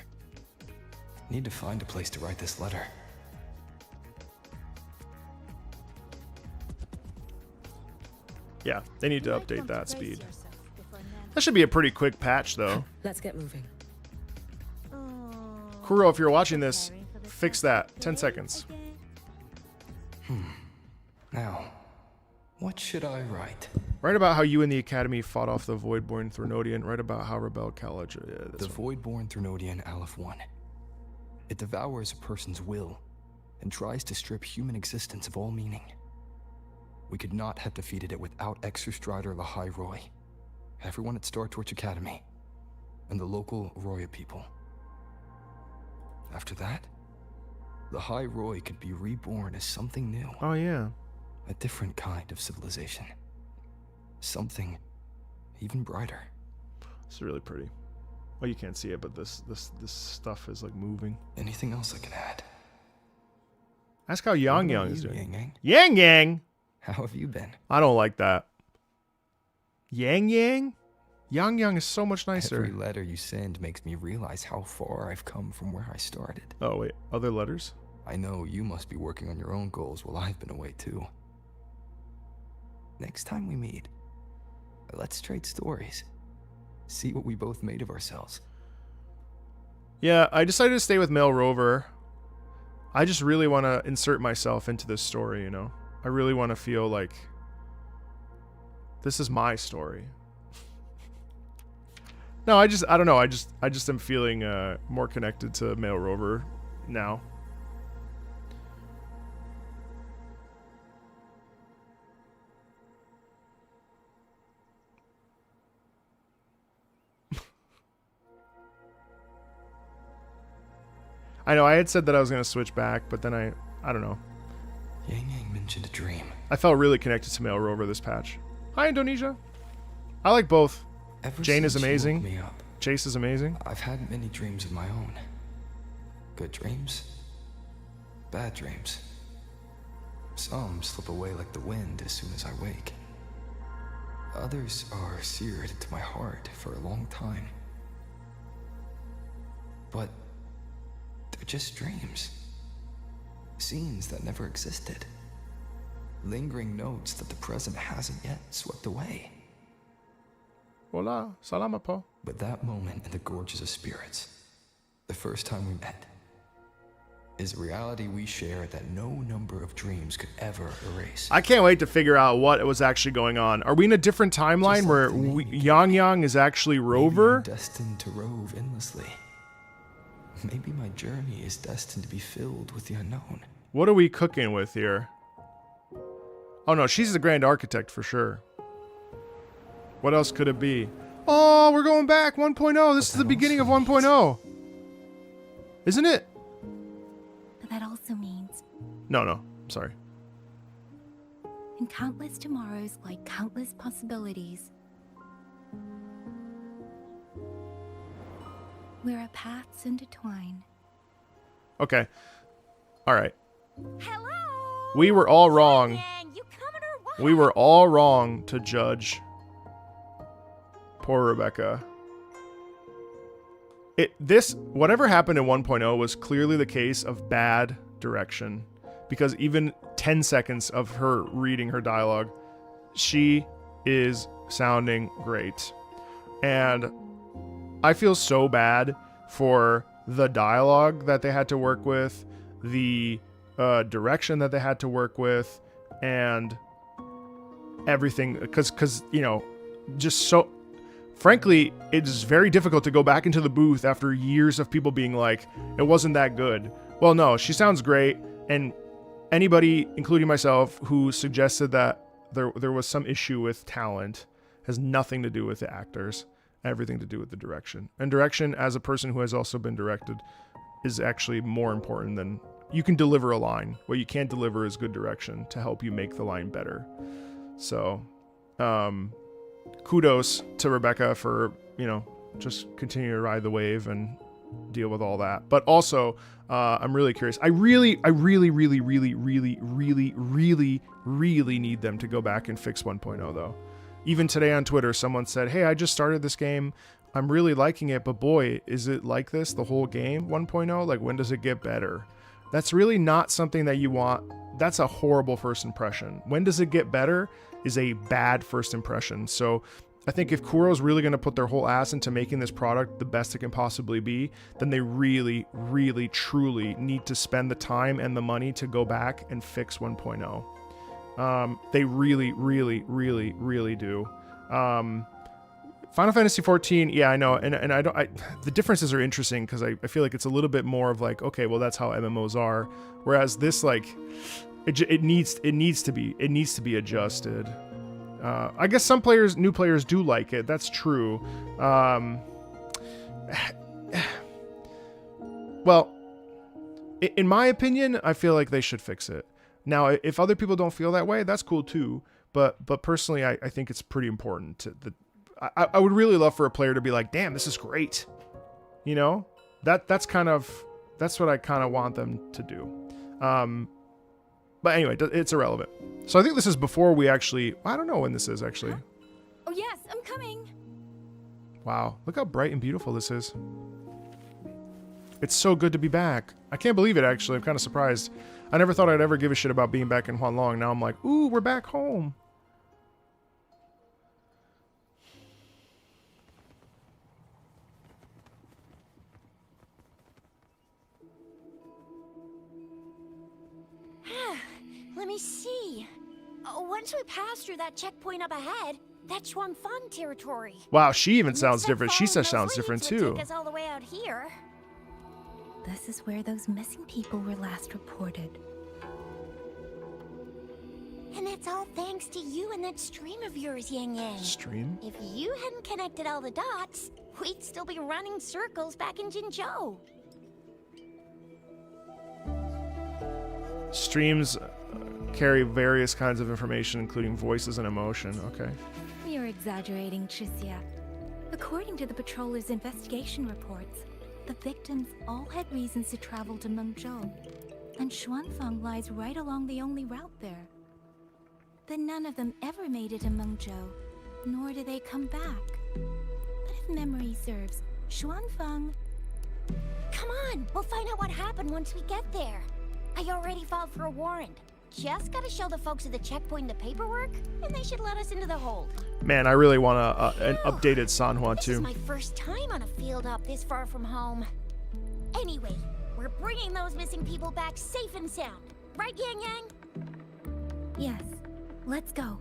Need to find a place to write this letter. Yeah, they need to update that speed. That should be a pretty quick patch, though. Let's get moving. Kuro, if you're watching this, fix that. 10 seconds. Now, what should I write? Write about how you and the Academy fought off the Voidborn Threnodian. Write about how Rebel College. Yeah, The Voidborn Threnodian Aleph 1. It devours a person's will and tries to strip human existence of all meaning. We could not have defeated it without Exostrider Lahai Roy, everyone at Star Torch Academy, and the local Roya people. After that, Lahai Roy could be reborn as something new. Oh, yeah. A different kind of civilization. Something even brighter. It's really pretty. Well, you can't see it, but this stuff is like moving. Anything else I can add? Ask how Yang What about Yang is you, doing. Yang Yang? Yang Yang! How have you been? I don't like that. Yang Yang? Yang Yang is so much nicer. Every letter you send makes me realize how far I've come from where I started. Oh, wait. Other letters? I know you must be working on your own goals while I've been away too. Next time we meet, let's trade stories. See what we both made of ourselves. Yeah, I decided to stay with Male Rover. I just really want to insert myself into this story, you know? I really want to feel like this is my story. No, I don't know. I just am feeling more connected to Male Rover now. I know I had said that I was going to switch back, but then I don't know. Yang Yang mentioned a dream. I felt really connected to Male Rover this patch. Hi, Indonesia. I like both. Ever Jane is since you woke amazing. me up, Chase is amazing. I've had many dreams of my own. Good dreams, bad dreams. Some slip away like the wind as soon as I wake. Others are seared into my heart for a long time. But they're just dreams. Scenes that never existed. Lingering notes that the present hasn't yet swept away. Hola, salama po. But that moment in the Gorges of Spirits, the first time we met, is a reality we share that no number of dreams could ever erase. I can't wait to figure out what was actually going on. Are we in a different timeline where Yang Yang is actually Rover? Maybe I'm destined to rove endlessly. Maybe my journey is destined to be filled with the unknown. What are we cooking with here? Oh no, she's the Grand Architect for sure. What else could it be? Oh, we're going back 1.0. This is the beginning of 1.0. Isn't it? But that also means No, I'm sorry. in countless tomorrows like countless possibilities, where our paths intertwine. Okay. All right. Hello. We were all wrong. Yang, you coming or what? We were all wrong to judge poor Rebecca. Whatever happened in 1.0 was clearly the case of bad direction, because even 10 seconds of her reading her dialogue, she is sounding great. And I feel so bad for the dialogue that they had to work with, the direction that they had to work with, and everything, because you know, just so frankly, it's very difficult to go back into the booth after years of people being like, it wasn't that good. Well, no, she sounds great, and anybody, including myself, who suggested that there was some issue with talent has nothing to do with the actors, everything to do with the direction. And direction, as a person who has also been directed, is actually more important than... You can deliver a line. What you can't deliver is good direction to help you make the line better. So, kudos to Rebecca for, you know, just continue to ride the wave and deal with all that. But also, I'm really curious. I really need them to go back and fix 1.0 though. even today on Twitter, someone said, hey, I just started this game. I'm really liking it, but boy, is it like this the whole game 1.0? Like, when does it get better? That's really not something that you want. That's a horrible first impression. When does it get better is a bad first impression. So I think if Kuro's really going to put their whole ass into making this product the best it can possibly be, then they really, really, truly need to spend the time and the money to go back and fix 1.0. They really, really, really, really do. Final Fantasy 14, yeah, I know, and the differences are interesting because I feel like it's a little bit more of like, okay, well, that's how MMOs are, whereas this, like, it needs to be adjusted. I guess some new players do like it. That's true. Well, in my opinion, I feel like they should fix it. Now, if other people don't feel that way, that's cool too. But personally, I think it's pretty important I would really love for a player to be like, damn, this is great. You know, that's what I kind of want them to do. But anyway, it's irrelevant. So I think this is before we actually, I don't know when this is actually. Huh? Oh yes, I'm coming. Wow, look how bright and beautiful this is. It's so good to be back. I can't believe it, actually. I'm kind of surprised. I never thought I'd ever give a shit about being back in Huanglong. Now I'm like, ooh, we're back home. Let me see. Once we pass through that checkpoint up ahead, that's Xuanfang territory. Wow, she even sounds different. She sounds different too. Take us all the way out here. This is where those missing people were last reported. And that's all thanks to you and that stream of yours, Yang Yang. Stream? If you hadn't connected all the dots, we'd still be running circles back in Jinzhou. Streams carry various kinds of information, including voices and emotion. Okay. You're exaggerating, Tricia. According to the patroller's investigation reports, the victims all had reasons to travel to Mengzhou, and Xuanfang lies right along the only route there. But none of them ever made it to Mengzhou, nor do they come back. But if memory serves, Xuanfang... Come on, we'll find out what happened once we get there. I already filed for a warrant. Just gotta show the folks at the checkpoint the paperwork, and they should let us into the hold. Man, I really want an updated Sanhua This too. is my first time on a field up this far from home. Anyway, we're bringing those missing people back safe and sound. Right, Yang Yang? Yes, let's go.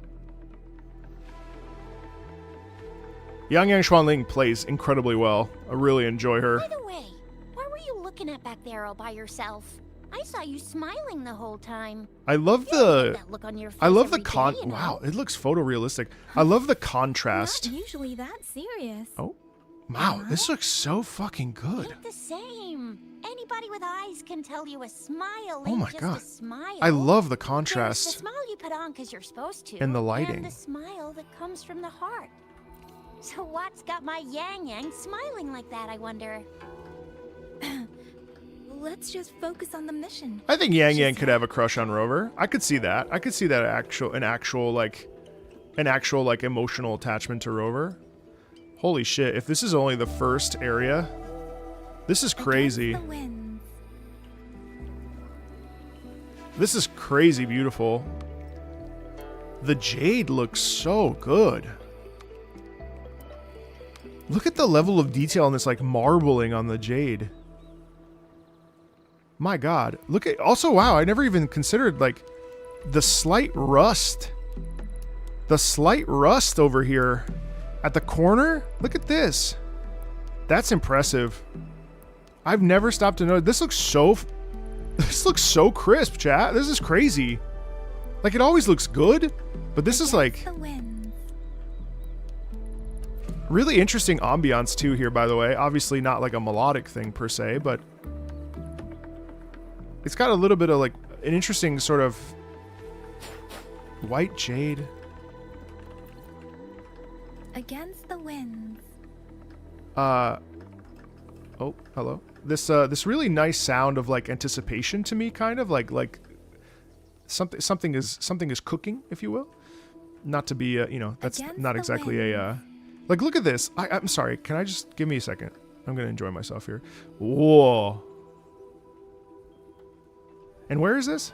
Yang Yang Xuanling plays incredibly well. I really enjoy her. By the way, what were you looking at back there all by yourself? I saw you smiling the whole time. I love You don't the get that look on your face I love the every day, you know. wow, it looks photorealistic. I love the contrast. Not usually that serious. Oh. Wow, this looks so fucking good. Ain't the same. Anybody with eyes can tell you a smile Oh ain't my just god. a smile. I love the There's the contrast smile you put on because you're supposed to. and the lighting. And the smile that comes from the heart. So what's got my Yang Yang smiling like that, I wonder? Let's just focus on the mission. I think Yang Yang could have a crush on Rover. I could see that. I could see that an actual like emotional attachment to Rover. Holy shit, if this is only the first area, this is crazy. Against the winds. This is crazy beautiful. The jade looks so good. Look at the level of detail on this, like, marbling on the jade. My god. Look at... Also, wow, I never even considered, like, the slight rust. The slight rust over here at the corner. Look at this. That's impressive. I've never stopped to notice. This looks so... This looks so crisp, chat. This is crazy. Like, it always looks good, but this is, like... The winds. Really interesting ambiance too here, by the way. Obviously not like a melodic thing per se, but it's got a little bit of like an interesting sort of white jade. Against the winds. Oh, hello. This really nice sound of like anticipation to me, kind of like something is cooking, if you will. not to be, you know, that's Against not the exactly a, like, look at this. I'm sorry. Can I just, give me a second? I'm going to enjoy myself here. Whoa. And where is this?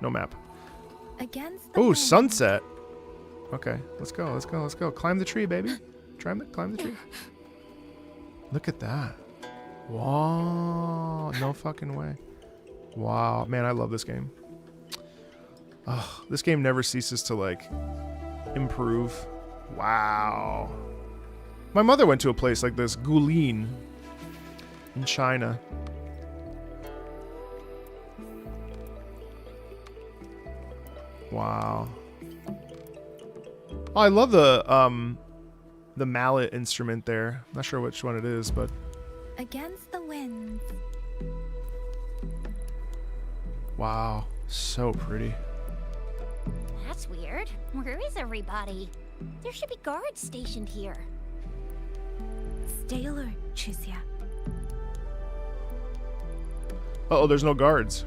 No map. Against the Oh, wind. sunset. Okay, let's go, let's go, let's go. Climb the tree, baby. Climb the tree. Look at that. Wow. No fucking way. Wow. Man, I love this game. Oh, this game never ceases to, like, improve. Wow. My mother went to a place like this, Gulin, in China. Wow. Oh, I love the mallet instrument there. Not sure which one it is, but Against the winds. wow, so pretty. That's weird. Where is everybody? There should be guards stationed here. Stay alert, Chisia. Uh-oh, there's no guards.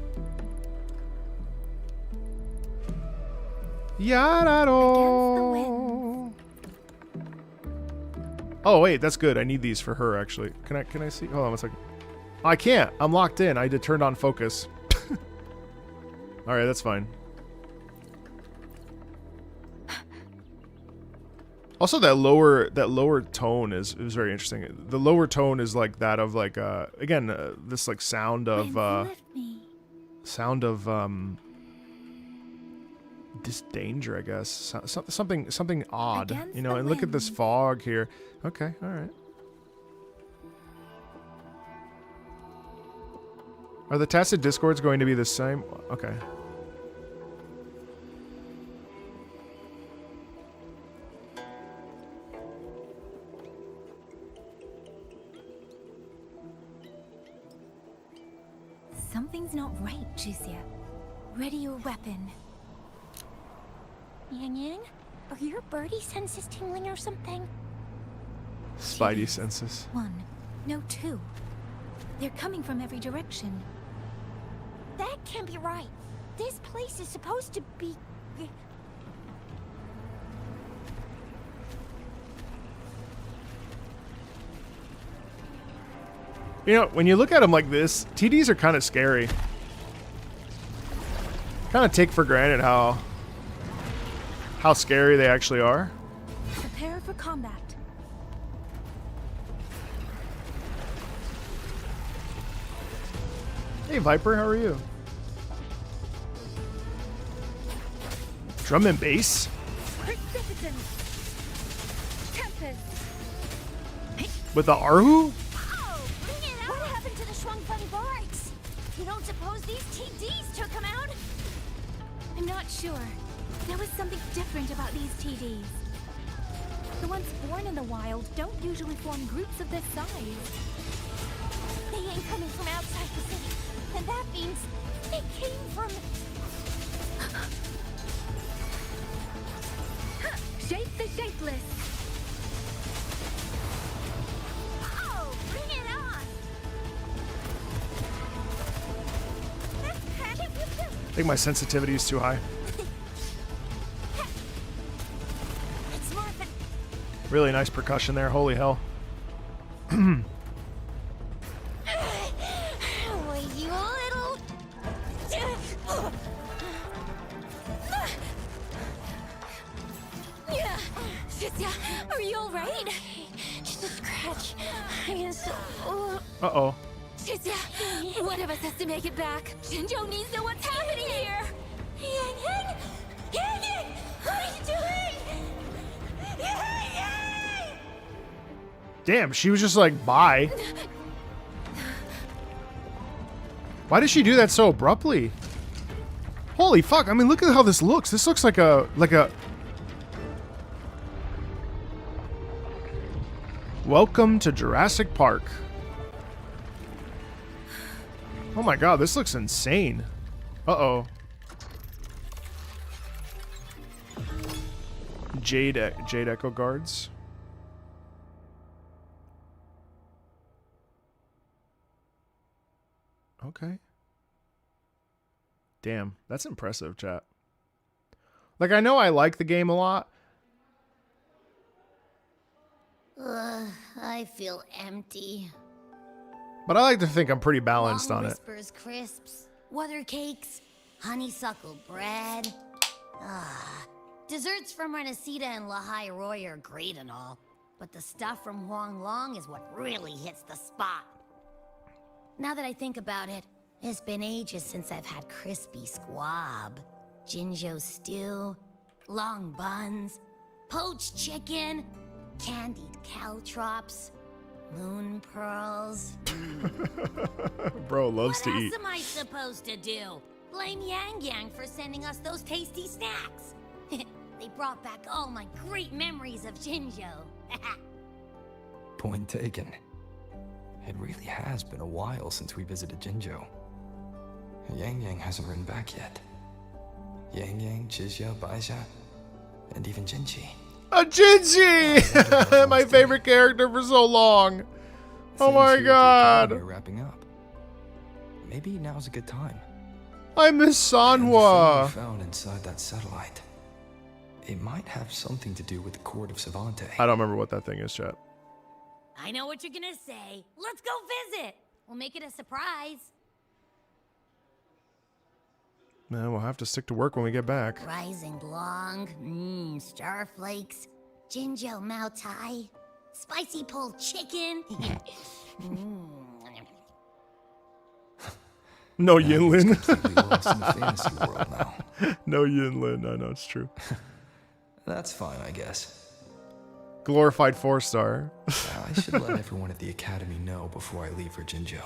Yarado. Oh wait, that's good. I need these for her actually. Can I see? Hold on one second. I can't. I'm locked in. I did turned on focus. All right, that's fine. Also, that lower tone is very interesting. The lower tone is like that of like again this like sound of Lift me. this danger, I guess. Something odd, Against you know. the And look at this wind. fog here. Okay, all right. Are the Tacit Discords going to be the same? Okay. Something's not right, Chisia. Ready your weapon. Yang Yang? Are your birdie senses tingling or something? Spidey senses. One. No, two. They're coming from every direction. That can't be right. This place is supposed to be... You know, when you look at them like this, TDs are kind of scary. Kind of take for granted how scary they actually are. Prepare for combat. Hey Viper, how are you? Drum and bass? Persistence. Tempest. With the Arhu? Oh, bring it out! What happened to the Shuangfeng barracks? You don't suppose these TDs took them out? I'm not sure. There was something different about these TDs. The ones born in the wild don't usually form groups of this size. They ain't coming from outside the city. And that means they came from... Shape the shapeless. Oh, bring it on! I think my sensitivity is too high. It's morphin'. Really nice percussion there, holy hell. Oh, you little... Chisia, are you alright? Just a scratch. I am so... Uh-oh. Chisia, one of us has to make it back. Shinjo needs to know what's happening here. Yang Yang! Yang Yang! What are you doing? Yang Yang! Damn, she was just like, bye. Why did she do that so abruptly? Holy fuck, I mean, look at how this looks. This looks like a... Welcome to Jurassic Park. Oh my god, this looks insane. Uh-oh. Jade Echo Guards. Okay. Damn, that's impressive, chat. Like, I know I like the game a lot. I feel empty. But I like to think I'm pretty balanced Long on it. Whispers crisps, weather cakes, honeysuckle bread. Desserts from Renacita and Lahai Roy are great and all, but the stuff from Huang Long is what really hits the spot. Now that I think about it, it's been ages since I've had crispy squab, Jinzhou stew, long buns, poached chicken, candied caltrops, moon pearls. Bro loves to What eat. else am I supposed to do? Blame Yang Yang for sending us those tasty snacks. They brought back all my great memories of Jinzhou. Point taken. It really has been a while since we visited Jinzhou. Yang Yang hasn't written back yet. Yang Yang, Jizya, Baixia, and even Jinchi. A Jinji! My favorite character for so long. Oh my god. We're wrapping up. Maybe now's a good time. I miss And the thing we Sanhua. found inside that satellite. It might have something to do with the court of Savante. I don't remember what that thing is, chat. I know what you're gonna say. Let's go visit. We'll make it a surprise. Man, we'll have to stick to work when we get back. Rising Long, starflakes, Jinzhou Mao Tai, spicy pulled chicken. No Yinlin. Completely lost in the fantasy world now. No Yinlin. I know it's true. That's fine, I guess. Glorified 4-star. I should let everyone at the academy know before I leave for Jinzhou.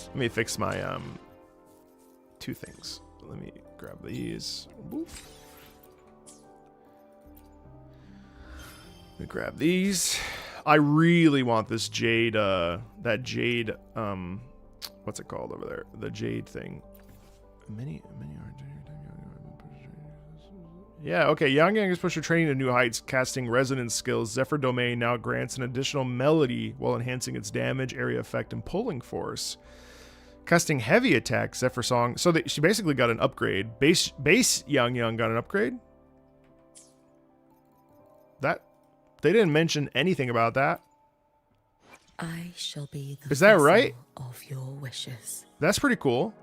Let me fix my two things. Let me grab these. Oof. Let me grab these. I really want this jade that jade what's it called over there? The jade thing. Yeah, okay. Yang Yang has pushed her training to new heights, casting resonance skills. Zephyr Domain now grants an additional melody while enhancing its damage, area effect, and pulling force. Casting heavy attack, Zephyr Song. So she basically got an upgrade. Base Yang Yang got an upgrade. That they didn't mention anything about that. I shall be the Is that vessel right? of your wishes. That's pretty cool.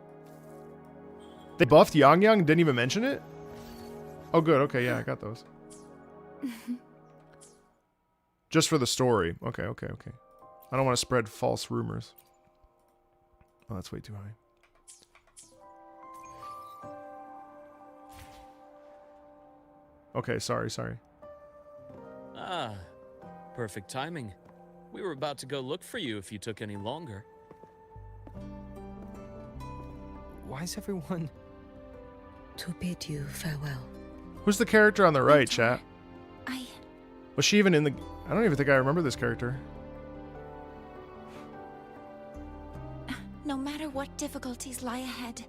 They buffed Yang Yang, didn't even mention it? Oh, good. Okay, yeah, I got those. Just for the story. Okay. I don't want to spread false rumors. Oh, that's way too high. Okay, sorry. Ah, perfect timing. We were about to go look for you if you took any longer. Why is everyone... To bid you farewell. Who's the character on the right, chat? I... Was she even in the... I don't even think I remember this character. No matter what difficulties lie ahead,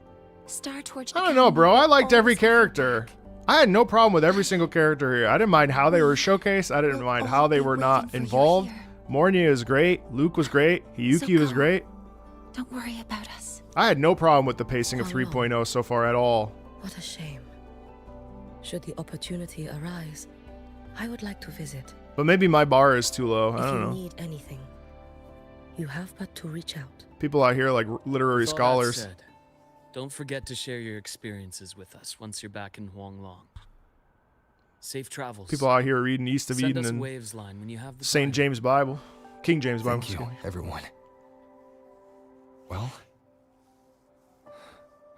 Star Torch... I don't know, bro. I liked every always has your character. back. I had no problem with every single character here. I didn't mind how they were showcased. I didn't We'll mind all how they be were waiting not for you involved. here. Mornia is great. Luke was great. Hiyuki was go. great. Don't worry about us. I had no problem with the pacing of Oh, no. 3.0 so far at all. What a shame. Should the opportunity arise, I would like to visit. But maybe my bar is too low. I If don't you know. need anything, you have but to reach out. People out here like literary With all that scholars. said, don't forget to share your experiences with us once you're back in Huanglong. Safe travels. People out here reading East of Send Eden us a and waves line when you have the St. time. James Bible. King James Bible. Thank you, excuse me. everyone. Well,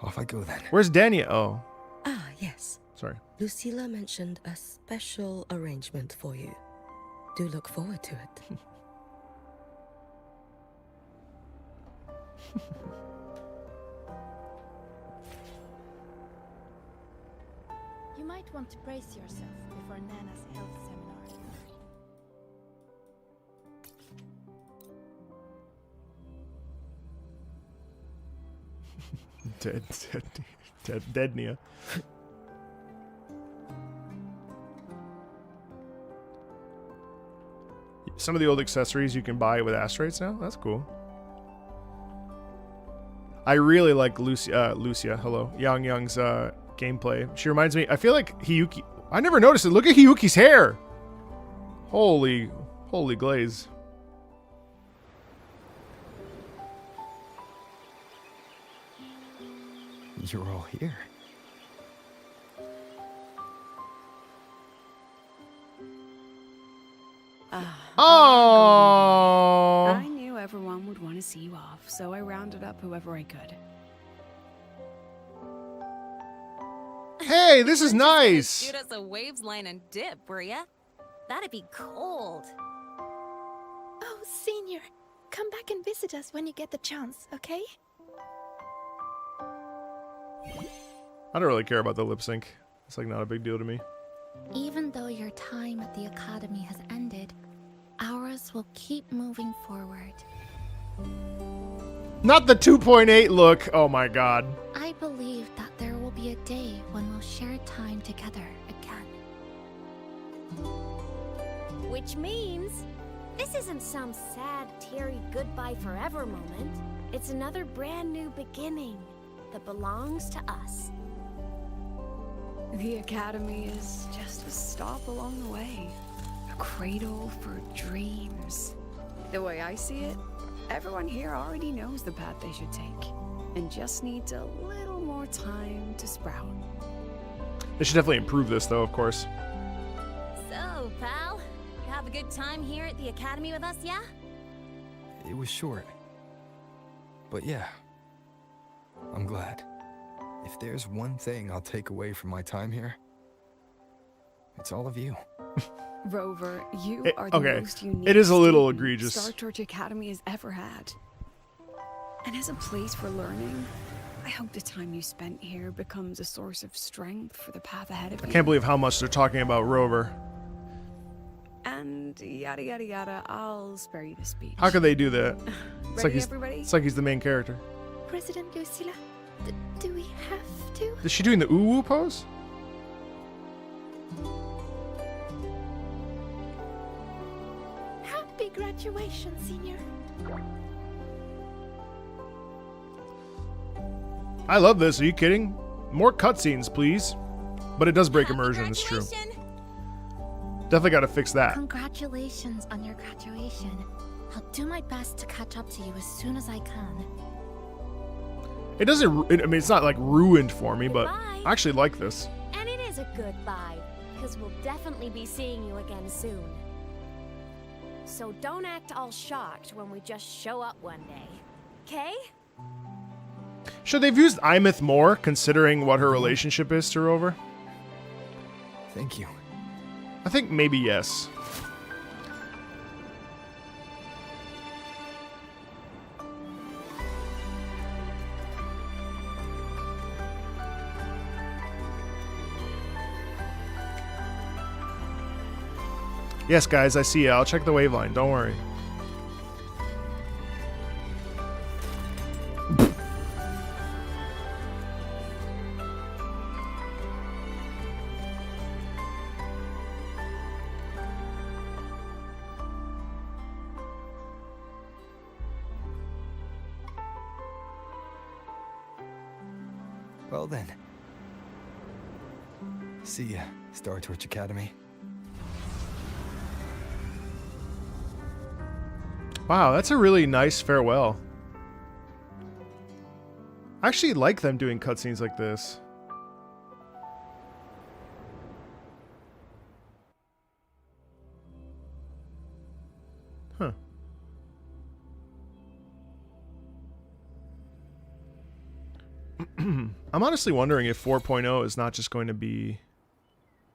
off I go then. Where's Dania? Oh, Ah, yes. sorry. Lucilla mentioned a special arrangement for you. Do look forward to it. You might want to brace yourself before Nana's health seminar. Dead Nia. Some of the old accessories you can buy with asteroids now. That's cool. I really like Lucia, hello, Yang Young's gameplay. She reminds me, I feel like Hiyuki. I never noticed it. Look at Hiyuki's hair. Holy glaze. You're all here. Oh. I knew everyone would want to see you off, so I rounded up whoever I could. Hey, this is nice. Shoot us a waves line and dip, were ya? That'd be cold. Oh, Senior, come back and visit us when you get the chance, okay? I don't really care about the lip sync. It's like not a big deal to me. Even though your time at the Academy has ended, ours will keep moving forward. Not the 2.8 look. Oh my god. I believe that there will be a day when we'll share time together again. Which means this isn't some sad, teary goodbye forever moment. It's another brand new beginning that belongs to us. The Academy is just a stop along the way. A cradle for dreams. The way I see it, everyone here already knows the path they should take, and just needs a little more time to sprout. They should definitely improve this though, of course. So, pal, you have a good time here at the Academy with us, yeah? It was short. But yeah, I'm glad. If there's one thing I'll take away from my time here, it's all of you. Rover, you are the okay. most unique It is a little student egregious. Star Church Academy has ever had. And as a place for learning, I hope the time you spent here becomes a source of strength for the path ahead of you. I can't believe how much they're talking about Rover. And yada yada yada, I'll spare you the speech. How could they do that? It's Ready, like everybody? it's like he's the main character. President Lucilla, do we have to? Is she doing the ooh-woo pose? Happy graduation, Senior. I love this. Are you kidding? More cutscenes, please. But it does break immersion, it's true. Definitely got to fix that. Congratulations on your graduation. I'll do my best to catch up to you as soon as I can. It doesn't. I mean, it's not like ruined for me, but Goodbye. I actually like this. And it is a goodbye, because we'll definitely be seeing you again soon. So don't act all shocked when we just show up one day, okay? Should they've used Imeth more, considering what her relationship is to Rover? Thank you. I think maybe yes. Yes, guys, I see you. I'll check the waveline. Don't worry. Well then. See ya, Star Torch Academy. Wow, that's a really nice farewell. I actually like them doing cutscenes like this. Huh. I'm honestly wondering if 4.0 is not just going to be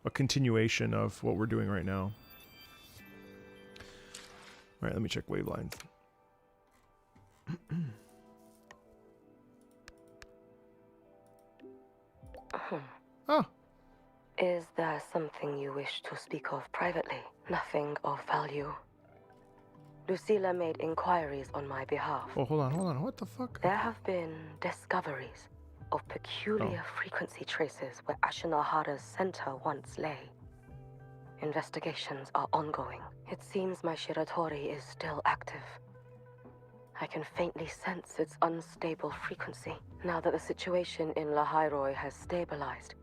a continuation of what we're doing right now. All right, let me check wavelines. Oh. Is there something you wish to speak of privately? Nothing of value. Lucilla made inquiries on my behalf. Oh, hold on. What the fuck? There have been discoveries of peculiar frequency traces where Ashinahara's center once lay. Investigations are ongoing. It seems my Shiratori is still active. I can faintly sense its unstable frequency. Now that the situation in Lahairoi has stabilized,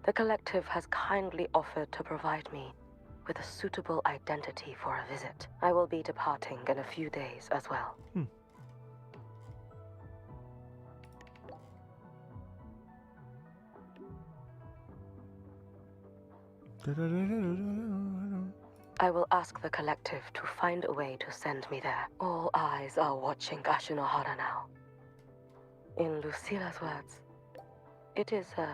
the collective has kindly offered to provide me with a suitable identity for a visit. I will be departing in a few days as well. I will ask the collective to find a way to send me there. All eyes are watching Ashinohara now. In Lucila's words, it is a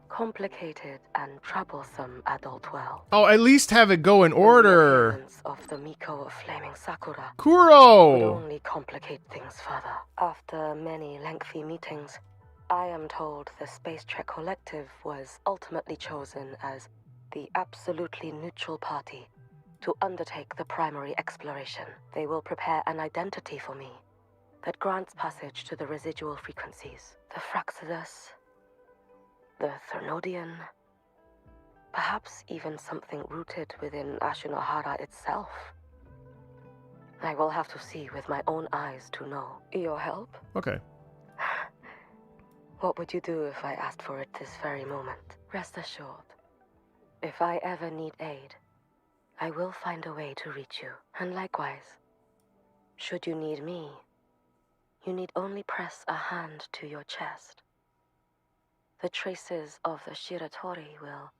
complicated and troublesome adult world. Oh, at least have it go in order. The appearance of the Miko of Flaming Sakura would Kuro! only complicate things further. After many lengthy meetings, I am told the Space Trek Collective was ultimately chosen as the absolutely neutral party to undertake the primary exploration. They will prepare an identity for me that grants passage to the residual frequencies. The Fraxidus, the Thernodian, perhaps even something rooted within Ashinohara itself. I will have to see with my own eyes to know. Your help? Okay. What would you do if I asked for it this very moment? Rest assured, if I ever need aid, I will find a way to reach you. And likewise, should you need me, you need only press a hand to your chest. The traces of the Shiratori will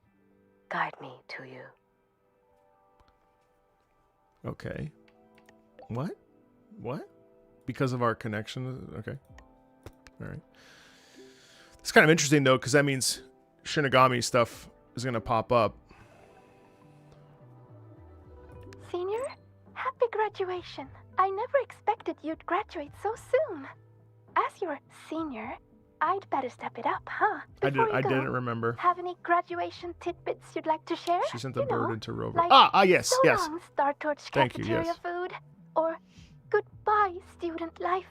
guide me to you. Okay. What? What? Because of our connection? Okay. All right. It's kind of interesting, though, because that means Shinigami stuff is going to pop up. Senior, happy graduation. I never expected you'd graduate so soon. As your senior, I'd better step it up, huh? I Before you go, didn't remember. Have any graduation tidbits you'd like to share? She sent the bird into Rover. Like, Yes, so yes. long, Star Torch Thank you, cafeteria yes. food, or goodbye, student life.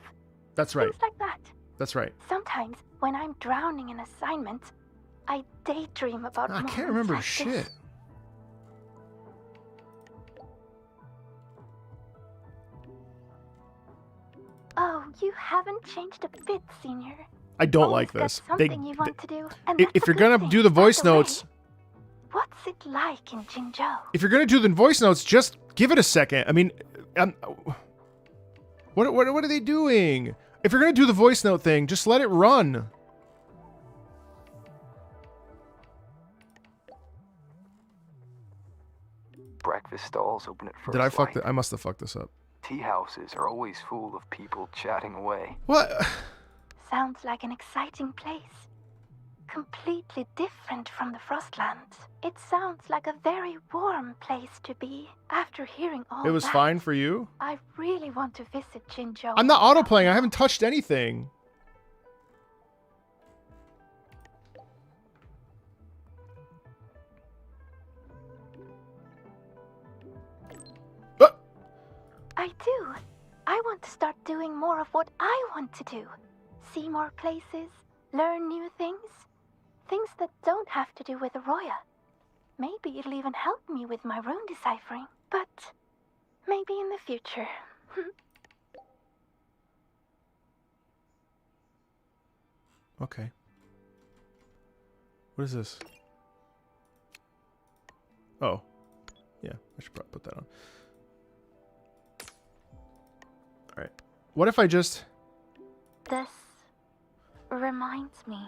That's right. Things like that. That's right. Sometimes, when I'm drowning in assignments, I daydream about I moments can't remember like shit. This. Oh, you haven't changed a bit, Senior. I don't Always like got this. Something you want to do, and If that's you're a going good to thing, do the by voice way. notes, What's it like in Jinzhou? if you're going to do the voice notes, just give it a second. I mean, what are they doing? If you're going to do the voice note thing, just let it run. Breakfast stalls open at first Did I fuck light. that? I must have fucked this up. Tea houses are always full of people chatting away. What? Sounds like an exciting place. Completely different from the Frostlands. It sounds like a very warm place to be. After hearing all It was that, fine for you? I really want to visit Jinzhou. I'm not autoplaying. I haven't touched anything. I do. I want to start doing more of what I want to do. See more places, learn new things. Things that don't have to do with Arroya. Maybe it'll even help me with my rune deciphering. But maybe in the future. Okay. What is this? Oh. Yeah, I should probably put that on. Alright. What if I just... This reminds me.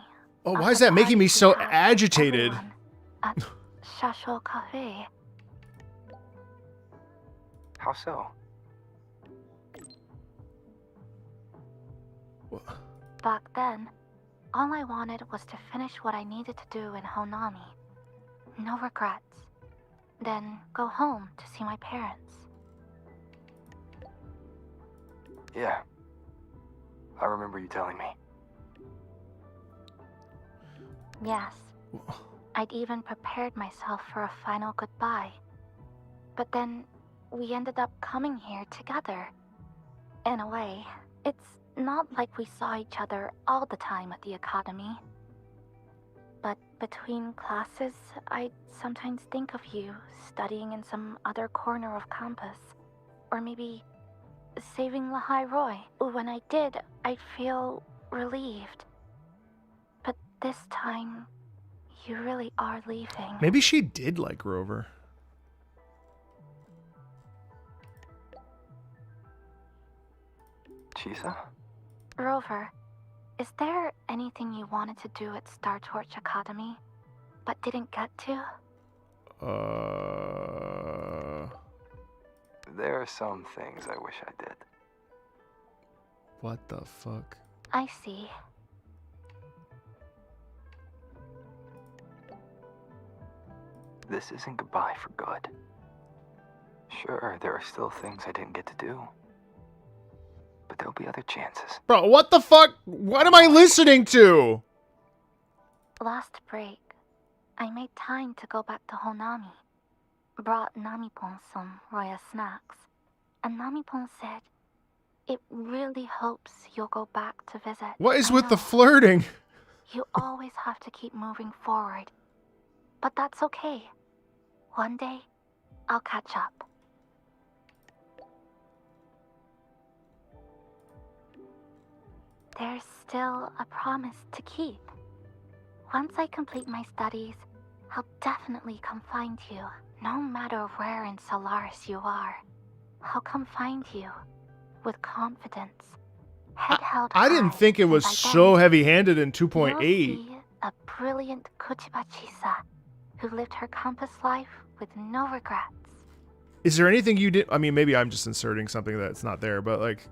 Oh, of why is the that making me party so we had with agitated? everyone At Shasho Cafe. How so? Back then, all I wanted was to finish what I needed to do in Honami. No regrets. Then go home to see my parents. Yeah. I remember you telling me. Yes. I'd even prepared myself for a final goodbye. But then, we ended up coming here together. In a way, it's not like we saw each other all the time at the academy. But between classes, I'd sometimes think of you studying in some other corner of campus. Or maybe saving Lahai Roy. When I did, I'd feel relieved. But this time, you really are leaving. Maybe she did like Rover. Chisa? Rover, is there anything you wanted to do at Star Torch Academy, but didn't get to? There are some things I wish I did. What the fuck? I see. This isn't goodbye for good. Sure, there are still things I didn't get to do. But there'll be other chances. Bro, what the fuck? What am I listening to? Last break, I made time to go back to Honami. Brought Namipon some royal snacks. And Namipon said, it really hopes you'll go back to visit. What is I with the know. flirting? You always have to keep moving forward. But that's okay. One day, I'll catch up. There's still a promise to keep. Once I complete my studies, I'll definitely come find you. No matter where in Solaris you are, I'll come find you with confidence. Head held I didn't high, think it and was by so then, heavy-handed in you'll 2.8. see a brilliant Kuchiba Chisa who lived her campus life with no regrets. Is there anything you did? I mean, maybe I'm just inserting something that's not there, but like,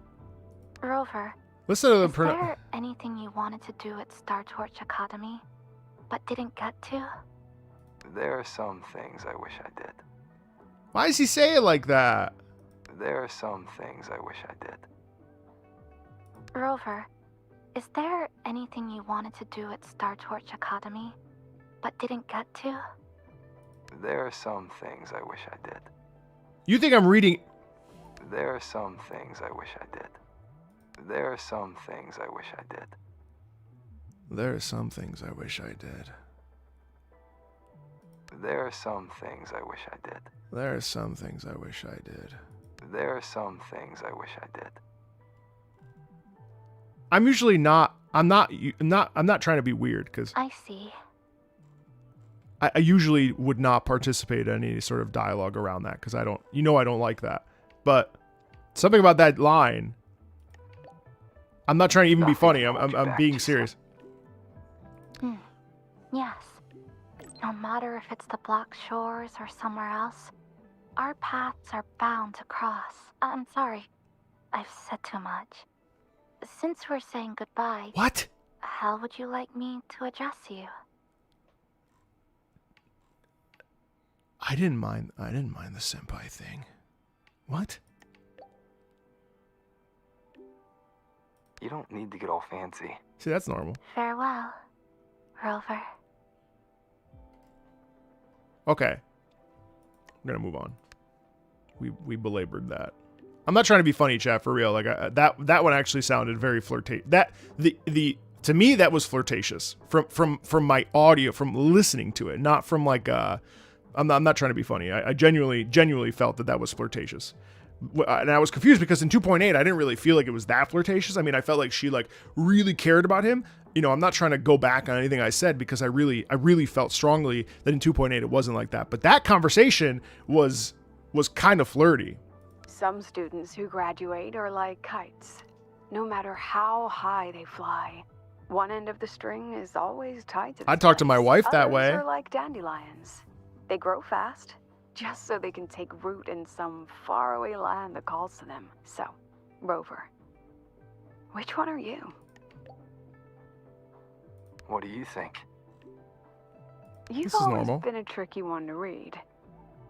Rover, listen to the is there anything you wanted to do at Star Torch Academy, but didn't get to? There are some things I wish I did. Why does he say it like that? There are some things I wish I did. Rover, is there anything you wanted to do at Star Torch Academy, but didn't get to? There are some things I wish I did. You think I'm reading? There are some things I wish I did. There are some things I wish I did. There are some things I wish I did. There are some things I wish I did. There are some things I wish I did. There are some things I wish I did. I'm usually not. I'm not trying to be weird because I see. I usually would not participate in any sort of dialogue around that because I don't. I don't like that. But something about that line. I'm not trying to even be funny. I'm being serious. Yes. No matter if it's the Black Shores or somewhere else, our paths are bound to cross. I'm sorry. I've said too much. Since we're saying goodbye... What? How would you like me to address you? I didn't mind the senpai thing. What? You don't need to get all fancy. See, that's normal. Farewell, Rover. Okay. I'm gonna move on. We belabored that. I'm not trying to be funny, chat, for real. Like that one actually sounded very flirtatious. To me that was flirtatious from my audio, from listening to it, not from like I'm not trying to be funny. I genuinely felt that was flirtatious. And I was confused because in 2.8 I didn't really feel like it was that flirtatious. I mean, I felt like she like really cared about him. I'm not trying to go back on anything I said because I really felt strongly that in 2.8 it wasn't like that. But that conversation was kind of flirty. Some students who graduate are like kites. No matter how high they fly, one end of the string is always tied to the I talk to my wife that Others way. are like dandelions. They grow fast, just so they can take root in some faraway land that calls to them. So, Rover, which one are you? What do you think? You've This is always normal. been a tricky one to read.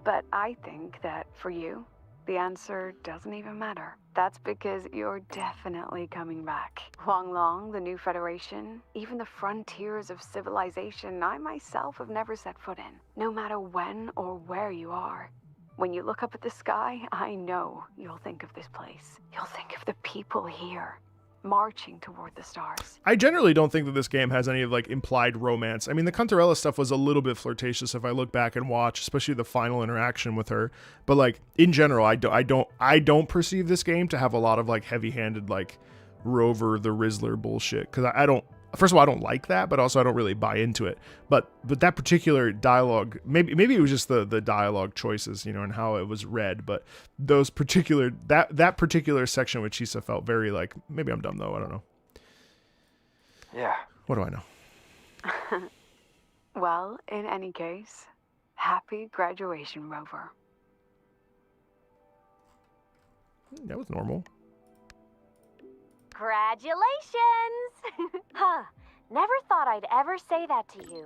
But I think that for you, the answer doesn't even matter. That's because you're definitely coming back. Long, the new Federation, even the frontiers of civilization I myself have never set foot in. No matter when or where you are. When you look up at the sky, I know you'll think of this place. You'll think of the people here. marching toward the stars. I generally don't think that this game has any of like implied romance. I mean, the Cuntarella stuff was a little bit flirtatious if I look back and watch, especially the final interaction with her. But like in general, I don't perceive this game to have a lot of like heavy-handed like Rover the Rizzler bullshit, because I don't. First of all, I don't like that, but also I don't really buy into it. But that particular dialogue, maybe it was just the dialogue choices, you know, and how it was read. But those particular that particular section with Chisa felt very like, maybe I'm dumb though. I don't know. Yeah. What do I know? Well, in any case, happy graduation, Rover. That was normal. Congratulations! Huh. Never thought I'd ever say that to you.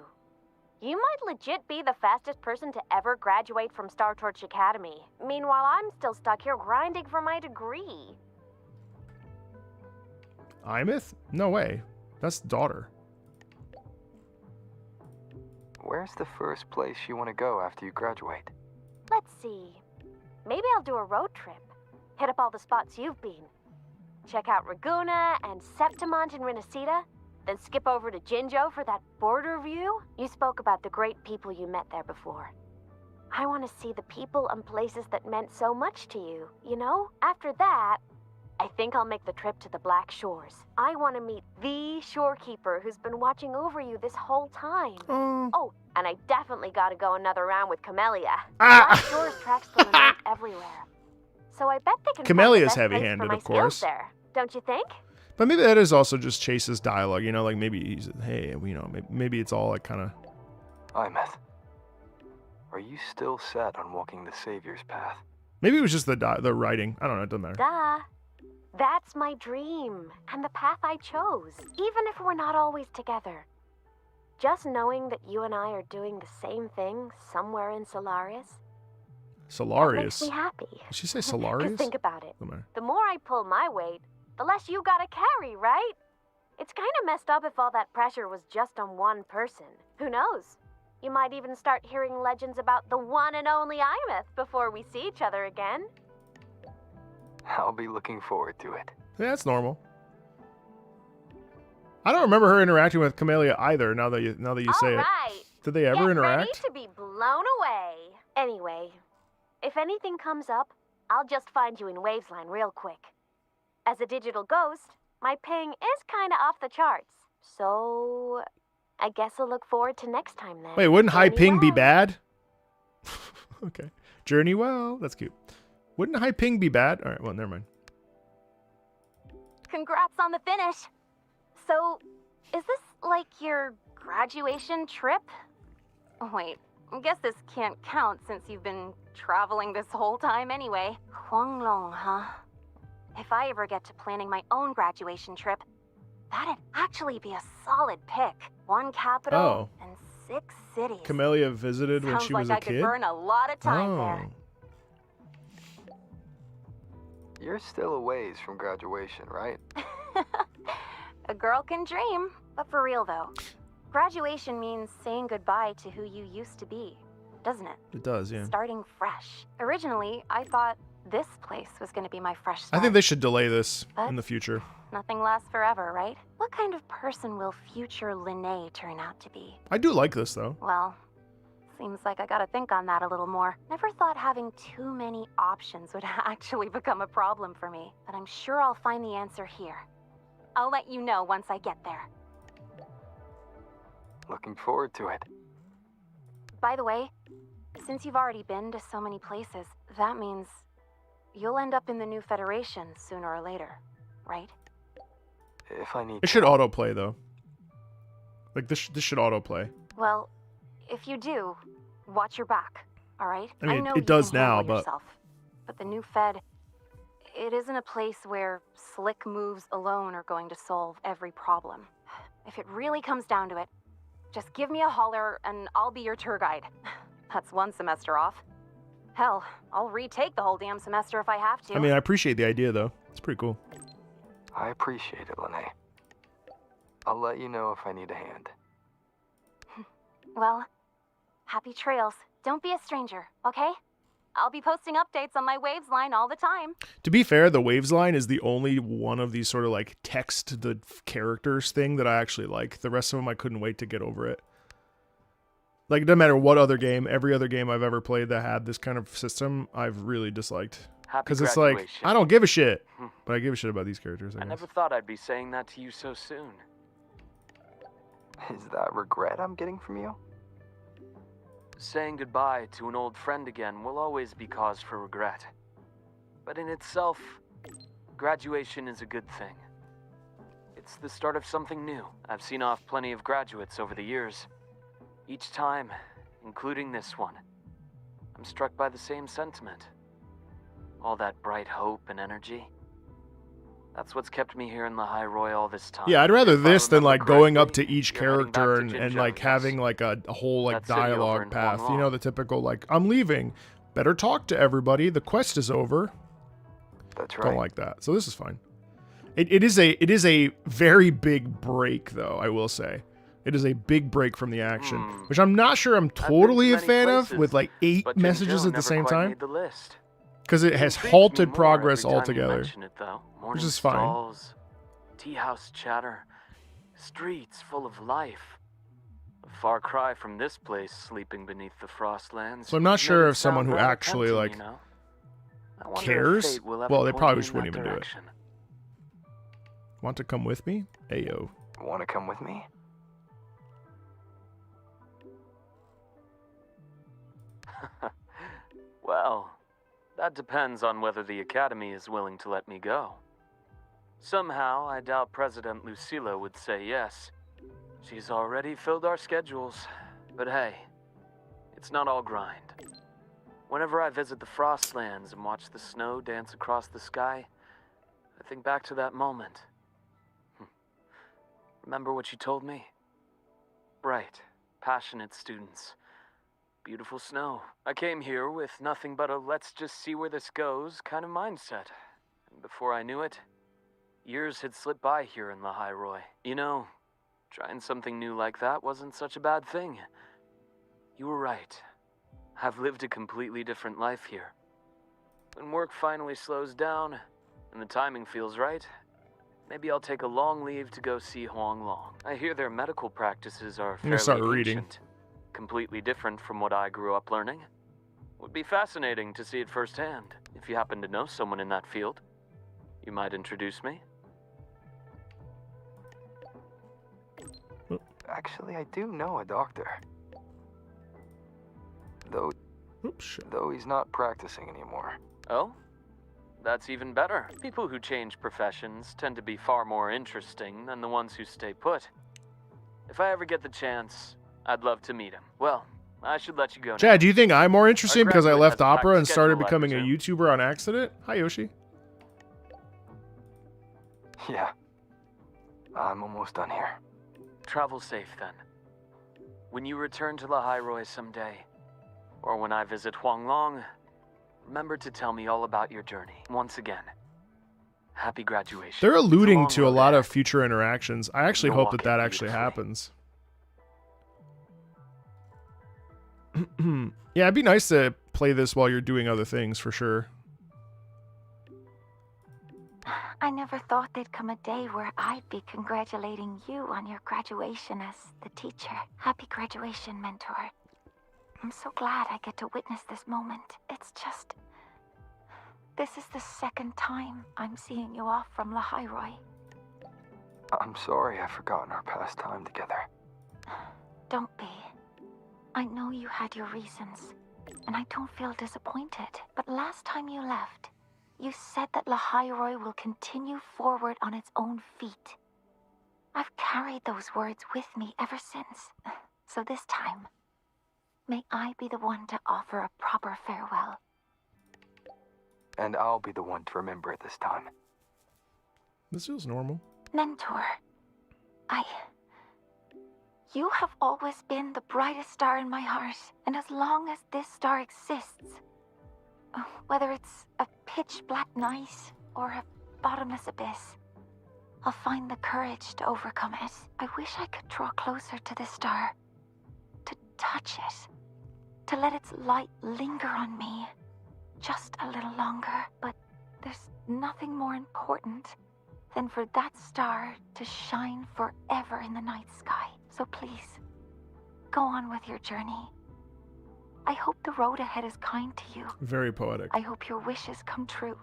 You might legit be the fastest person to ever graduate from Star Torch Academy. Meanwhile, I'm still stuck here grinding for my degree. Imeth? No way. That's daughter. Where's the first place you want to go after you graduate? Let's see. Maybe I'll do a road trip. Hit up all the spots you've been. Check out Raguna and Septimont and Renacita, then skip over to Jinjo for that border view. You spoke about the great people you met there before. I want to see the people and places that meant so much to you, you know? After that, I think I'll make the trip to the Black Shores. I want to meet the shorekeeper who's been watching over you this whole time. Oh, and I definitely got to go another round with Camellia. Black Shores tracks the lament everywhere. So I bet they can Camellia's find the best place heavy-handed, for my of course. skills there, don't you think? But maybe that is also just Chase's dialogue, you know, like maybe he's, hey, you know, maybe it's all like kind of. Imeth, are you still set on walking the Savior's path? Maybe it was just the writing. I don't know. It doesn't matter. Duh. That's my dream, and the path I chose, even if we're not always together. Just knowing that you and I are doing the same thing somewhere in Solaris. Solarius. That makes me happy. Did she say 'Cause Solarius? think about it. Doesn't matter. The more I pull my weight, the less you gotta carry, right? It's kind of messed up if all that pressure was just on one person. Who knows? You might even start hearing legends about the one and only Imeth before we see each other again. I'll be looking forward to it. Yeah, that's normal. I don't remember her interacting with Camellia either. Now that you say it, did they ever interact? Ready to be blown away. Anyway, if anything comes up, I'll just find you in Wavesline real quick. As a digital ghost, my ping is kind of off the charts. So, I guess I'll look forward to next time then. Wait, wouldn't high Journey ping be well. bad? Okay. Journey well. That's cute. Wouldn't high ping be bad? All right, well, never mind. Congrats on the finish. So, is this like your graduation trip? Oh, wait, I guess this can't count since you've been traveling this whole time anyway. Huanglong, huh? If I ever get to planning my own graduation trip, that'd actually be a solid pick. One capital and 6 cities. Camellia visited when she was a Sounds like I kid? could burn a lot of time there. You're still a ways from graduation, right? A girl can dream. But for real though, graduation means saying goodbye to who you used to be, doesn't it? It does, yeah. Starting fresh. Originally, I thought this place was going to be my fresh start. I think they should delay this But- in the future. Nothing lasts forever, right? What kind of person will future Linnae turn out to be? I do like this, though. Well, seems like I gotta think on that a little more. Never thought having too many options would actually become a problem for me, but I'm sure I'll find the answer here. I'll let you know once I get there. Looking forward to it. By the way, since you've already been to so many places, that means you'll end up in the new Federation sooner or later, right? If I need It should autoplay, though. Like, this should autoplay. Well, if you do, watch your back, all right? I mean, know it you does can now, handle but- yourself, but the new Fed, it isn't a place where slick moves alone are going to solve every problem. If it really comes down to it, just give me a holler and I'll be your tour guide. That's one semester off. Hell, I'll retake the whole damn semester if I have to. I mean, I appreciate the idea, though. It's pretty cool. I appreciate it, Linnae. I'll let you know if I need a hand. Well, happy trails. Don't be a stranger, okay? I'll be posting updates on my Waves line all the time. To be fair, the Waves line is the only one of these sort of like text the characters thing that I actually like. The rest of them, I couldn't wait to get over it. Like, it doesn't matter what other game, every other game I've ever played that had this kind of system, I've really disliked. Because it's like, I don't give a shit. But I give a shit about these characters, I guess. never thought I'd be saying that to you so soon. Is that regret I'm getting from you? Saying goodbye to an old friend again will always be cause for regret. But in itself, graduation is a good thing. It's the start of something new. I've seen off plenty of graduates over the years. Each time, including this one, I'm struck by the same sentiment. All that bright hope and energy. That's what's kept me here in the High Roy all this time. Yeah, I'd rather this than like going up to correctly, each you're heading back character to and Jinzhou, like yes. having like a whole like That city over dialogue in path. You know, Huanglong. the typical like, I'm leaving. Better talk to everybody. The quest is over. That's Don't like that. So this is fine. It is a very big break, though, I will say. It is a big break from the action, which I'm not sure I'm totally a many fan of, places, with like 8 but messages Jinzhou at the never same quite time. made the list. Because it has intrigues me halted more progress every time you altogether. mention it, though. Which Morning is fine. stalls, tea house chatter, streets full of life. A far cry from this place, sleeping beneath the frostlands. So I'm not Made sure it if someone sound who rather actually tempting, like you know? I wonder if cares. fate will ever Well, they point probably me just in wouldn't that even do it. direction. Want to come with me? Ayo. Want to come with me? Well, that depends on whether the Academy is willing to let me go. Somehow, I doubt President Lucilla would say yes. She's already filled our schedules. But hey, it's not all grind. Whenever I visit the Frostlands and watch the snow dance across the sky, I think back to that moment. Remember what you told me? Bright, passionate students. Beautiful snow. I came here with nothing but a let's just see where this goes kind of mindset. And before I knew it, years had slipped by here in the High Roy. You know, trying something new like that wasn't such a bad thing. You were right. I've lived a completely different life here. When work finally slows down and the timing feels right, maybe I'll take a long leave to go see Huanglong. I hear their medical practices are I'm gonna start fairly reading. ancient, completely different from what I grew up learning. Would be fascinating to see it firsthand. If you happen to know someone in that field, you might introduce me. Actually, I do know a doctor. Though he's not practicing anymore. Oh? That's even better. People who change professions tend to be far more interesting than the ones who stay put. If I ever get the chance, I'd love to meet him. Well, I should let you go now. Chad, do you think I'm more interesting because I graduate left has a packed opera and started schedule, I becoming a presume. YouTuber on accident? Hi, Yoshi. Yeah. I'm almost done here. Travel safe then. When you return to the High Roy someday, or when I visit Huanglong, remember to tell me all about your journey. Once again, happy graduation. They're It's a alluding long to a road lot ahead. of future interactions. I actually You'll hope walk that it that actually beautifully. happens. Yeah, it'd be nice to play this while you're doing other things for sure. I never thought there'd come a day where I'd be congratulating you on your graduation as the teacher. Happy graduation, mentor. I'm so glad I get to witness this moment. It's just... This is the second time I'm seeing you off from La High Roy. I'm sorry I've forgotten our past time together. Don't be. I know you had your reasons, and I don't feel disappointed. But last time you left, you said that La High Roy will continue forward on its own feet. I've carried those words with me ever since. So this time, may I be the one to offer a proper farewell. And I'll be the one to remember it this time. This feels normal. Mentor, You have always been the brightest star in my heart, and as long as this star exists, whether it's a pitch black night or a bottomless abyss, I'll find the courage to overcome it. I wish I could draw closer to this star, to touch it, to let its light linger on me, just a little longer, but there's nothing more important than for that star to shine forever in the night sky. So please, go on with your journey. I hope the road ahead is kind to you. Very poetic. I hope your wishes come true.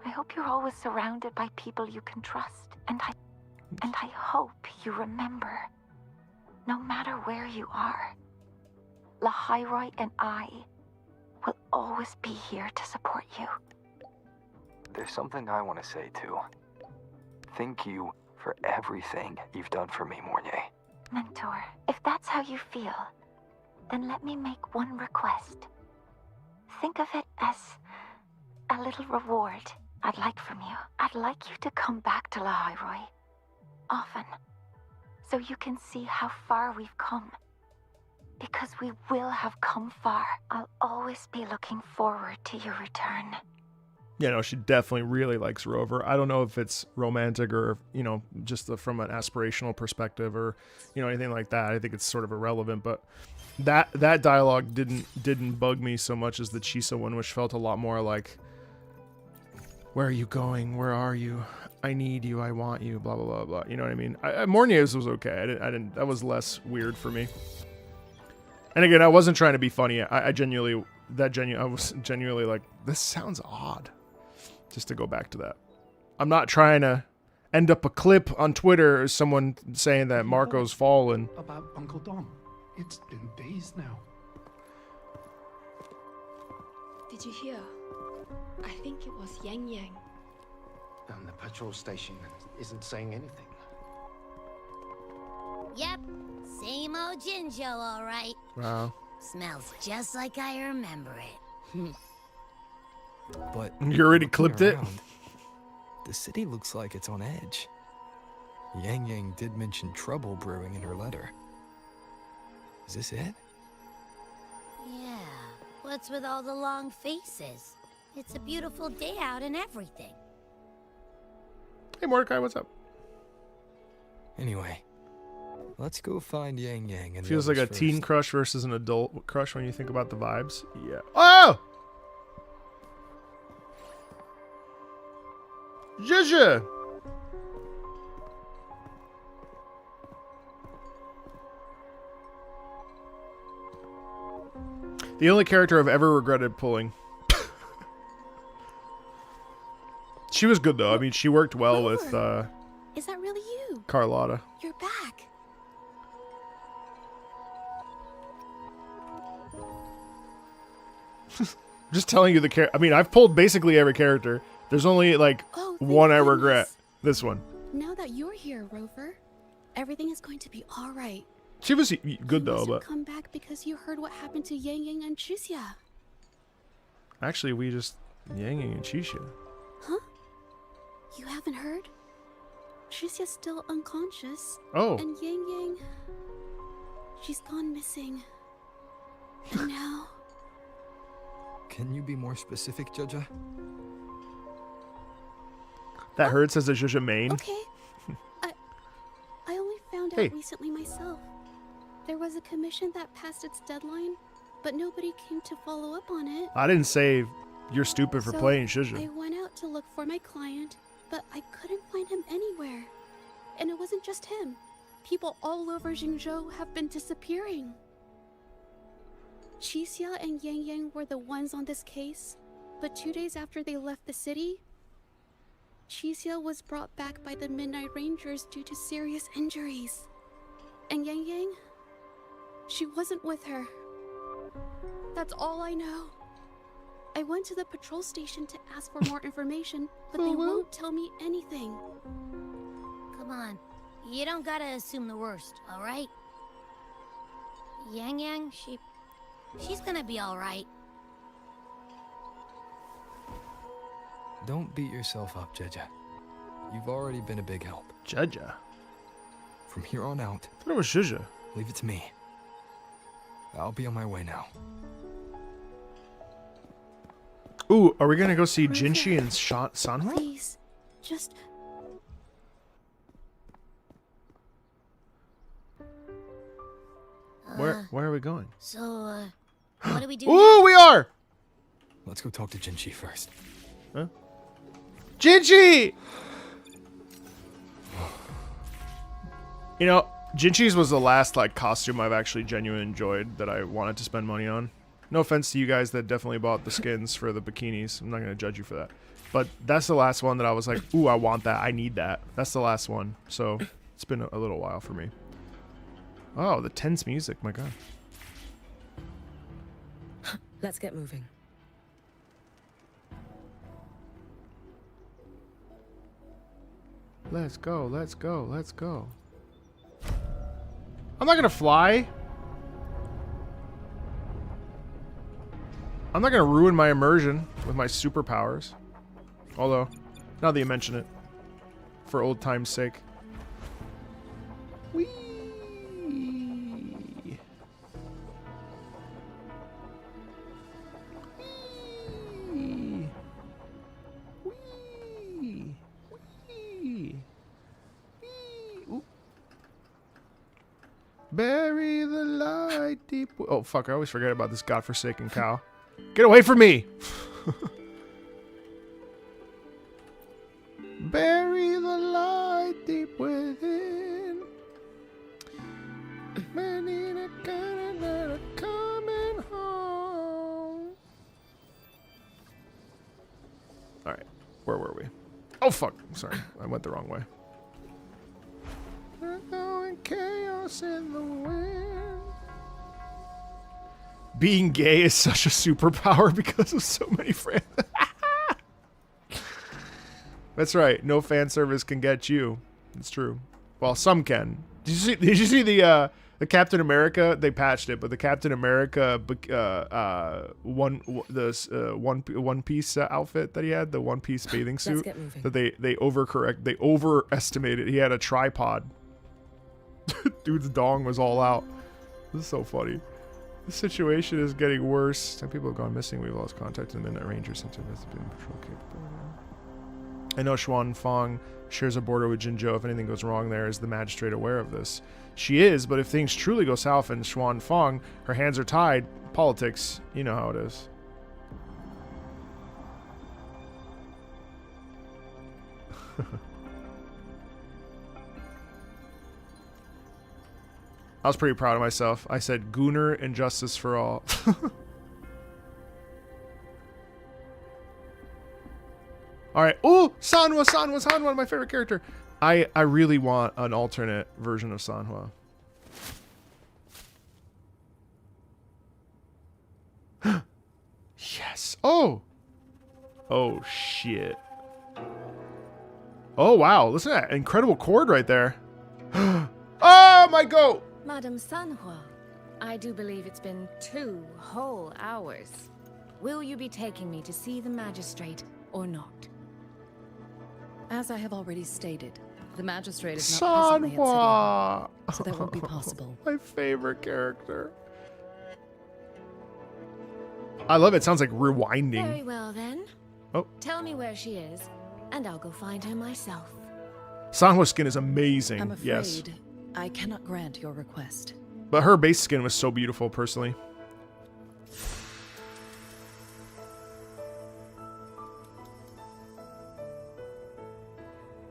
I hope you're always surrounded by people you can trust. And I hope you remember, no matter where you are, Lahairoi and I will always be here to support you. There's something I want to say too. Thank you for everything you've done for me, Mornay. Mentor, if that's how you feel, then let me make one request. Think of it as a little reward I'd like from you. I'd like you to come back to Lahairoi often, so you can see how far we've come. Because we will have come far. I'll always be looking forward to your return. You know, she definitely really likes Rover. I don't know if it's romantic or, you know, just from an aspirational perspective or, you know, anything like that. I think it's sort of irrelevant, but that dialogue didn't bug me so much as the Chisa one, which felt a lot more like, where are you going? Where are you? I need you. I want you. Blah, blah, blah, blah. You know what I mean? Mornier's was okay. I didn't, that was less weird for me. And again, I wasn't trying to be funny. I was genuinely like, this sounds odd. Just to go back to that. I'm not trying to end up a clip on Twitter as someone saying that Marco's fallen. About Uncle Dom. It's been days now. Did you hear? I think it was Yang Yang. And the patrol station isn't saying anything. Yep, same old Jinjo, all right. Wow. Smells just like I remember it. But you already clipped it? The city looks like it's on edge. Yang Yang did mention trouble brewing in her letter. Is this it? Yeah, what's with all the long faces? It's a beautiful day out and everything. Hey Mordecai, what's up? Anyway, let's go find Yang Yang. And Feels like a first. teen crush versus an adult crush when you think about the vibes. Yeah. Oh! Zhuzh! The only character I've ever regretted pulling. She was good though. I mean, she worked well with Is that really you? Carlotta. You're back. Just telling you the character. I mean, I've pulled basically every character. There's only like one I regret. This one. Now that you're here, Rover, everything is going to be all right. She was good though, You but come back because you heard what happened to Yang Yang and Chisia. actually we just Yang and Chisha. Huh? You haven't heard? Chisia's still unconscious. Oh. And Yang Yang, she's gone missing. And now. Can you be more specific, Jaja? That hurts as a Zhuzh main. Okay. I only found out recently myself. There was a commission that passed its deadline, but nobody came to follow up on it. I didn't say you're stupid for playing Zhuzh. I went out to look for my client, but I couldn't find him anywhere. And it wasn't just him. People all over Jingzhou have been disappearing. Chisia and Yang Yang were the ones on this case, but 2 days after they left the city, Chisia was brought back by the Midnight Rangers due to serious injuries. And Yang Yang, she wasn't with her. That's all I know. I went to the patrol station to ask for more information, but they won't tell me anything. Come on, you don't gotta assume the worst, all right? Yang Yang, she's gonna be all right. Don't beat yourself up, Jaja. You've already been a big help. Jaja? From here on out, I thought it was Zhuzh. Leave it to me. I'll be on my way now. Ooh, are we gonna go see Jinshi and Sanhua? Please, just... Where are we going? So, what do we do Ooh, now? we are! Let's go talk to Jinchi first. Huh? Jinchi! You know, Jinchi's was the last like costume I've actually genuinely enjoyed that I wanted to spend money on. No offense to you guys that definitely bought the skins for the bikinis. I'm not going to judge you for that. But that's the last one that I was like, ooh, I want that. I need that. That's the last one. So it's been a little while for me. Oh, the tense music. My God. Let's get moving. Let's go. Let's go. Let's go. I'm not going to fly. I'm not going to ruin my immersion with my superpowers. Although, now that you mention it, for old time's sake. Whee! Whee! Whee! Whee! Ooh. Bury the light deep. Oh, fuck, I always forget about this godforsaken cow. Get away from me! Bury the light deep within. Many that are coming home. Alright, where were we? Oh, fuck. Sorry, I went the wrong way. Chaos in the wind. Being gay is such a superpower because of so many friends. That's right. No fan service can get you. It's true. Well, some can. Did you see the Captain America? They patched it, but the Captain America one piece outfit that he had, the one piece bathing suit that they overestimated. He had a tripod. Dude's dong was all out. This is so funny. The situation is getting worse. 10 people have gone missing. We've lost contact with the Midnight Ranger since it has been patrol capable. I know Xuan Fang shares a border with Jinzhou. If anything goes wrong there, is the magistrate aware of this? She is, but if things truly go south in Xuan Fang, her hands are tied. Politics, you know how it is. I was pretty proud of myself. I said Gunnar and justice for all. Alright. Oh, Sanhua, my favorite character. I really want an alternate version of Sanhua. Yes. Oh. Oh, shit. Oh, wow. Listen to that incredible chord right there. Oh, my goat. Madame Sanhua, I do believe it's been 2 whole hours. Will you be taking me to see the magistrate or not? As I have already stated, the magistrate is not presently at City Hall, so that won't be possible. My favorite character. I love it. It sounds like rewinding. Very well then. Oh. Tell me where she is, and I'll go find her myself. Sanhua's skin is amazing. I'm afraid yes. I cannot grant your request. But her base skin was so beautiful, personally.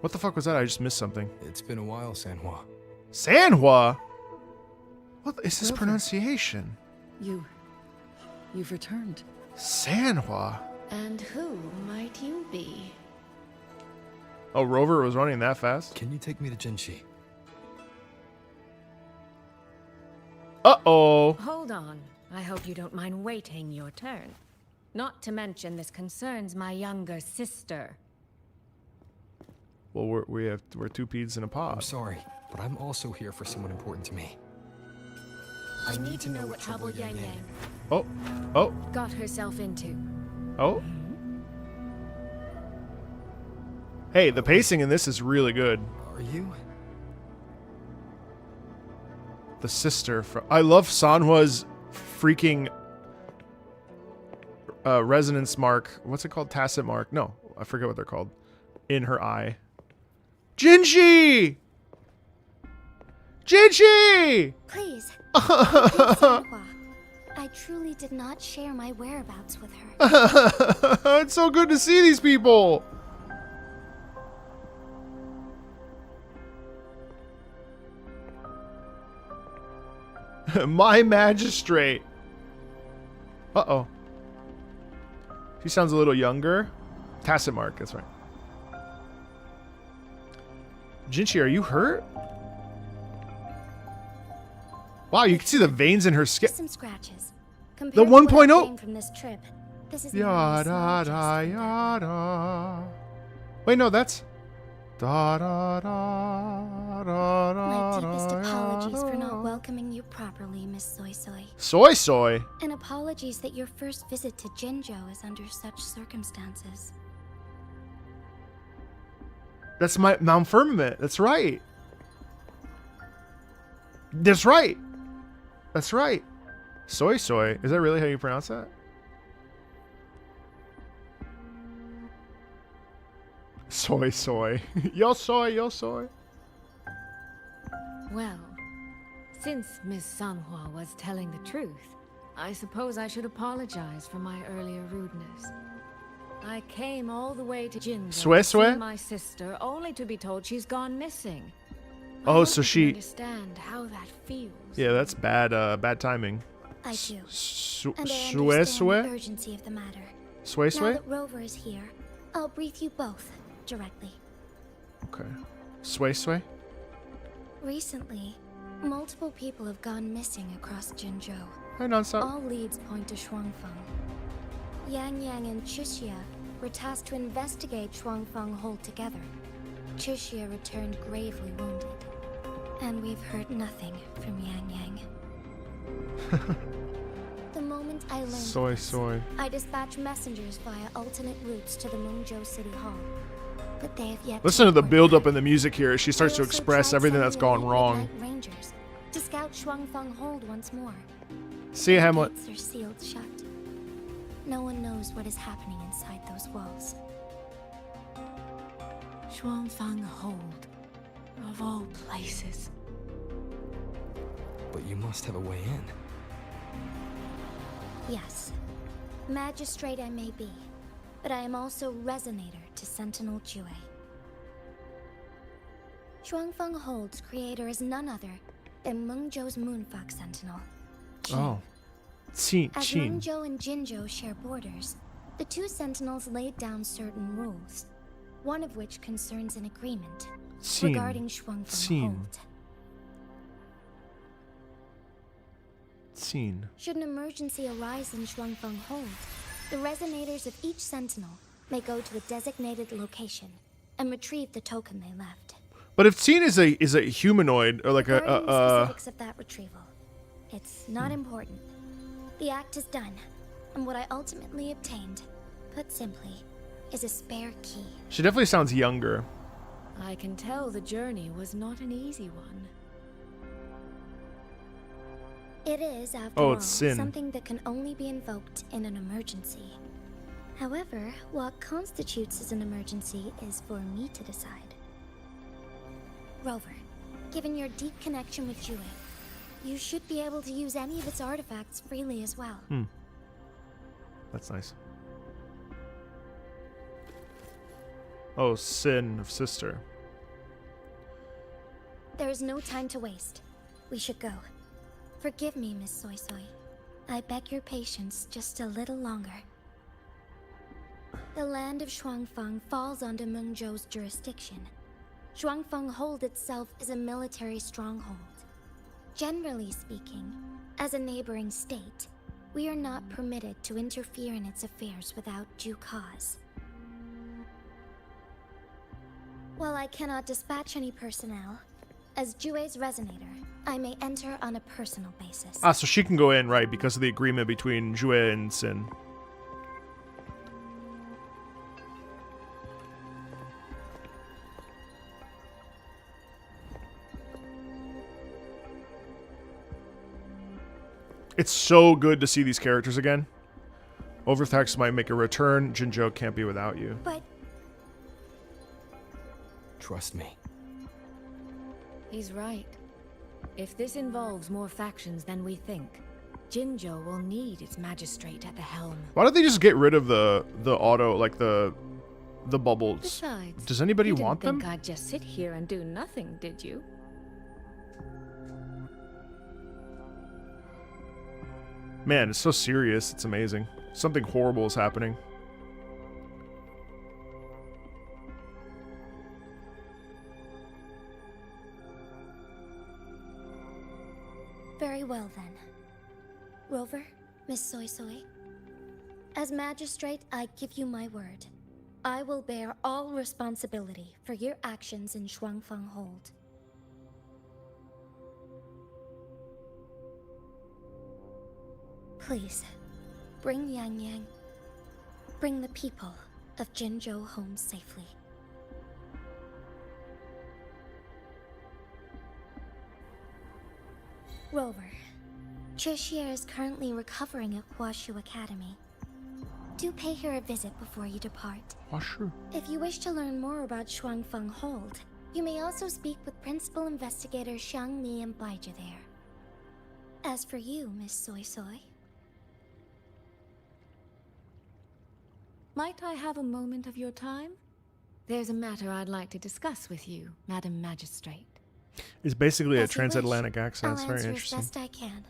What the fuck was that? I just missed something. It's been a while, Sanhua. Sanhua? What is this pronunciation? You've returned. Sanhua? And who might you be? Oh, Rover was running that fast? Can you take me to Jinchi? Uh-oh. Hold on. I hope you don't mind waiting your turn. Not to mention this concerns my younger sister. Well, we're 2 peas in a pod. I'm sorry, but I'm also here for someone important to me. I need to know what trouble Yang Yang Oh. got herself into. Oh. Hey, the pacing in this is really good. Are you? The sister from... I love Sanhua's freaking resonance mark. What's it called? Tacit mark. No, I forget what they're called. In her eye. Jinchi! Jinchi! Please. Sanhua. I truly did not share my whereabouts with her. It's so good to see these people. My magistrate. Uh-oh. She sounds a little younger. Tacit mark, that's right. Jinchi, are you hurt? Wow, you can see the veins in her skin. Some scratches. The Compared to what I 1.0. gained from this trip, this is Yada da yada. Wait, no, that's da da da da da. My deepest apologies for not welcoming you properly, Miss Soy Soy. Soy Soy. And apologies that your first visit to Jinzhou is under such circumstances. That's my Mount Firmament. That's right. That's right. That's right. Soy Soy. Is that really how you pronounce that? Soy Soy. Yo soy, yo soy. Well, since Miss Sanhua was telling the truth, I suppose I should apologize for my earlier rudeness. I came all the way to Jinzhou Swe to see Swe? my sister, only to be told she's gone missing. Oh, so she. Understand how that feels. Yeah, that's bad. Bad timing. I do. And I Swe understand the Swe. urgency of the matter. Sway Now Sway. that Rover is here, I'll brief you both directly. Okay. Sway Sway. Recently, multiple people have gone missing across Jinzhou. Hey, nonstop. All leads point to Shuangfeng. Yang Yang and Chixia were tasked to investigate Shuangfeng Hold together. Chixia returned gravely wounded, and we've heard nothing from Yang Yang. The moment I learned Soy this, Soy. I dispatched messengers via alternate routes to the Mengzhou City Hall, but they have yet Listen to the report build back. up in the music here as she starts to I also express tried everything that's sending gone in wrong. Midnight Rangers to scout Shuangfeng Hold once more. See you, Hamlet. The gates are sealed shut. No one knows what is happening inside those walls. Shuangfeng Hold, of all places. But you must have a way in. Yes. Magistrate I may be, but I am also Resonator to Sentinel Jue. Shuangfeng Hold's creator is none other than Mengzhou's Moonfuck Sentinel. Oh. Qin. As Qin. Mengzhou and Jinzhou share borders, the two Sentinels laid down certain rules, one of which concerns an agreement Qin. regarding Shuangfeng Qin. Hold. Qin. Should an emergency arise in Shuangfeng Hold, the resonators of each Sentinel may go to a designated location and retrieve the token they left. But if Qin is a humanoid or like Regarding the a specifics of that retrieval, it's not important. The act is done, and what I ultimately obtained, put simply, is a spare key. she definitely sounds younger. I can tell the journey was not an easy one. It is, after Oh, all, it's Sin. something that can only be invoked in an emergency. However, what constitutes as an emergency is for me to decide. Rover, given your deep connection with Jue, you should be able to use any of its artifacts freely as well. That's nice. Oh, Sin of sister. There is no time to waste. We should go. Forgive me, Miss Soy Soy. I beg your patience just a little longer. The land of Shuangfeng falls under Mengzhou's jurisdiction. Shuangfeng Hold itself is a military stronghold. Generally speaking, as a neighboring state, we are not permitted to interfere in its affairs without due cause. While I cannot dispatch any personnel, as Jue's Resonator, I may enter on a personal basis. Ah, so she can go in, right, because of the agreement between Jue and Sin. It's so good to see these characters again. Overthax might make a return. Jinzhou can't be without you. But Trust me. He's right. If this involves more factions than we think, Jinzhou will need its magistrate at the helm. Why don't they just get rid of the auto, like the bubbles? Besides, Does anybody you didn't want them? think I'd just sit here and do nothing, did you? Man, it's so serious. It's amazing. Something horrible is happening. Very well then. Rover, Miss Soy Soy. As magistrate, I give you my word. I will bear all responsibility for your actions in Shuangfang Hold. Please, bring Yang Yang. Bring the people of Jinzhou home safely. Rover, Trishia is currently recovering at Huashu Academy. Do pay her a visit before you depart. Huashu. If you wish to learn more about Shuangfeng Hold, you may also speak with Principal Investigator Xiang Li and Baija there. As for you, Miss Soy Soy... Might I have a moment of your time? There's a matter I'd like to discuss with you, Madam Magistrate. It's basically a As you wish. transatlantic accent. I'll It's very answer as interesting. best I can.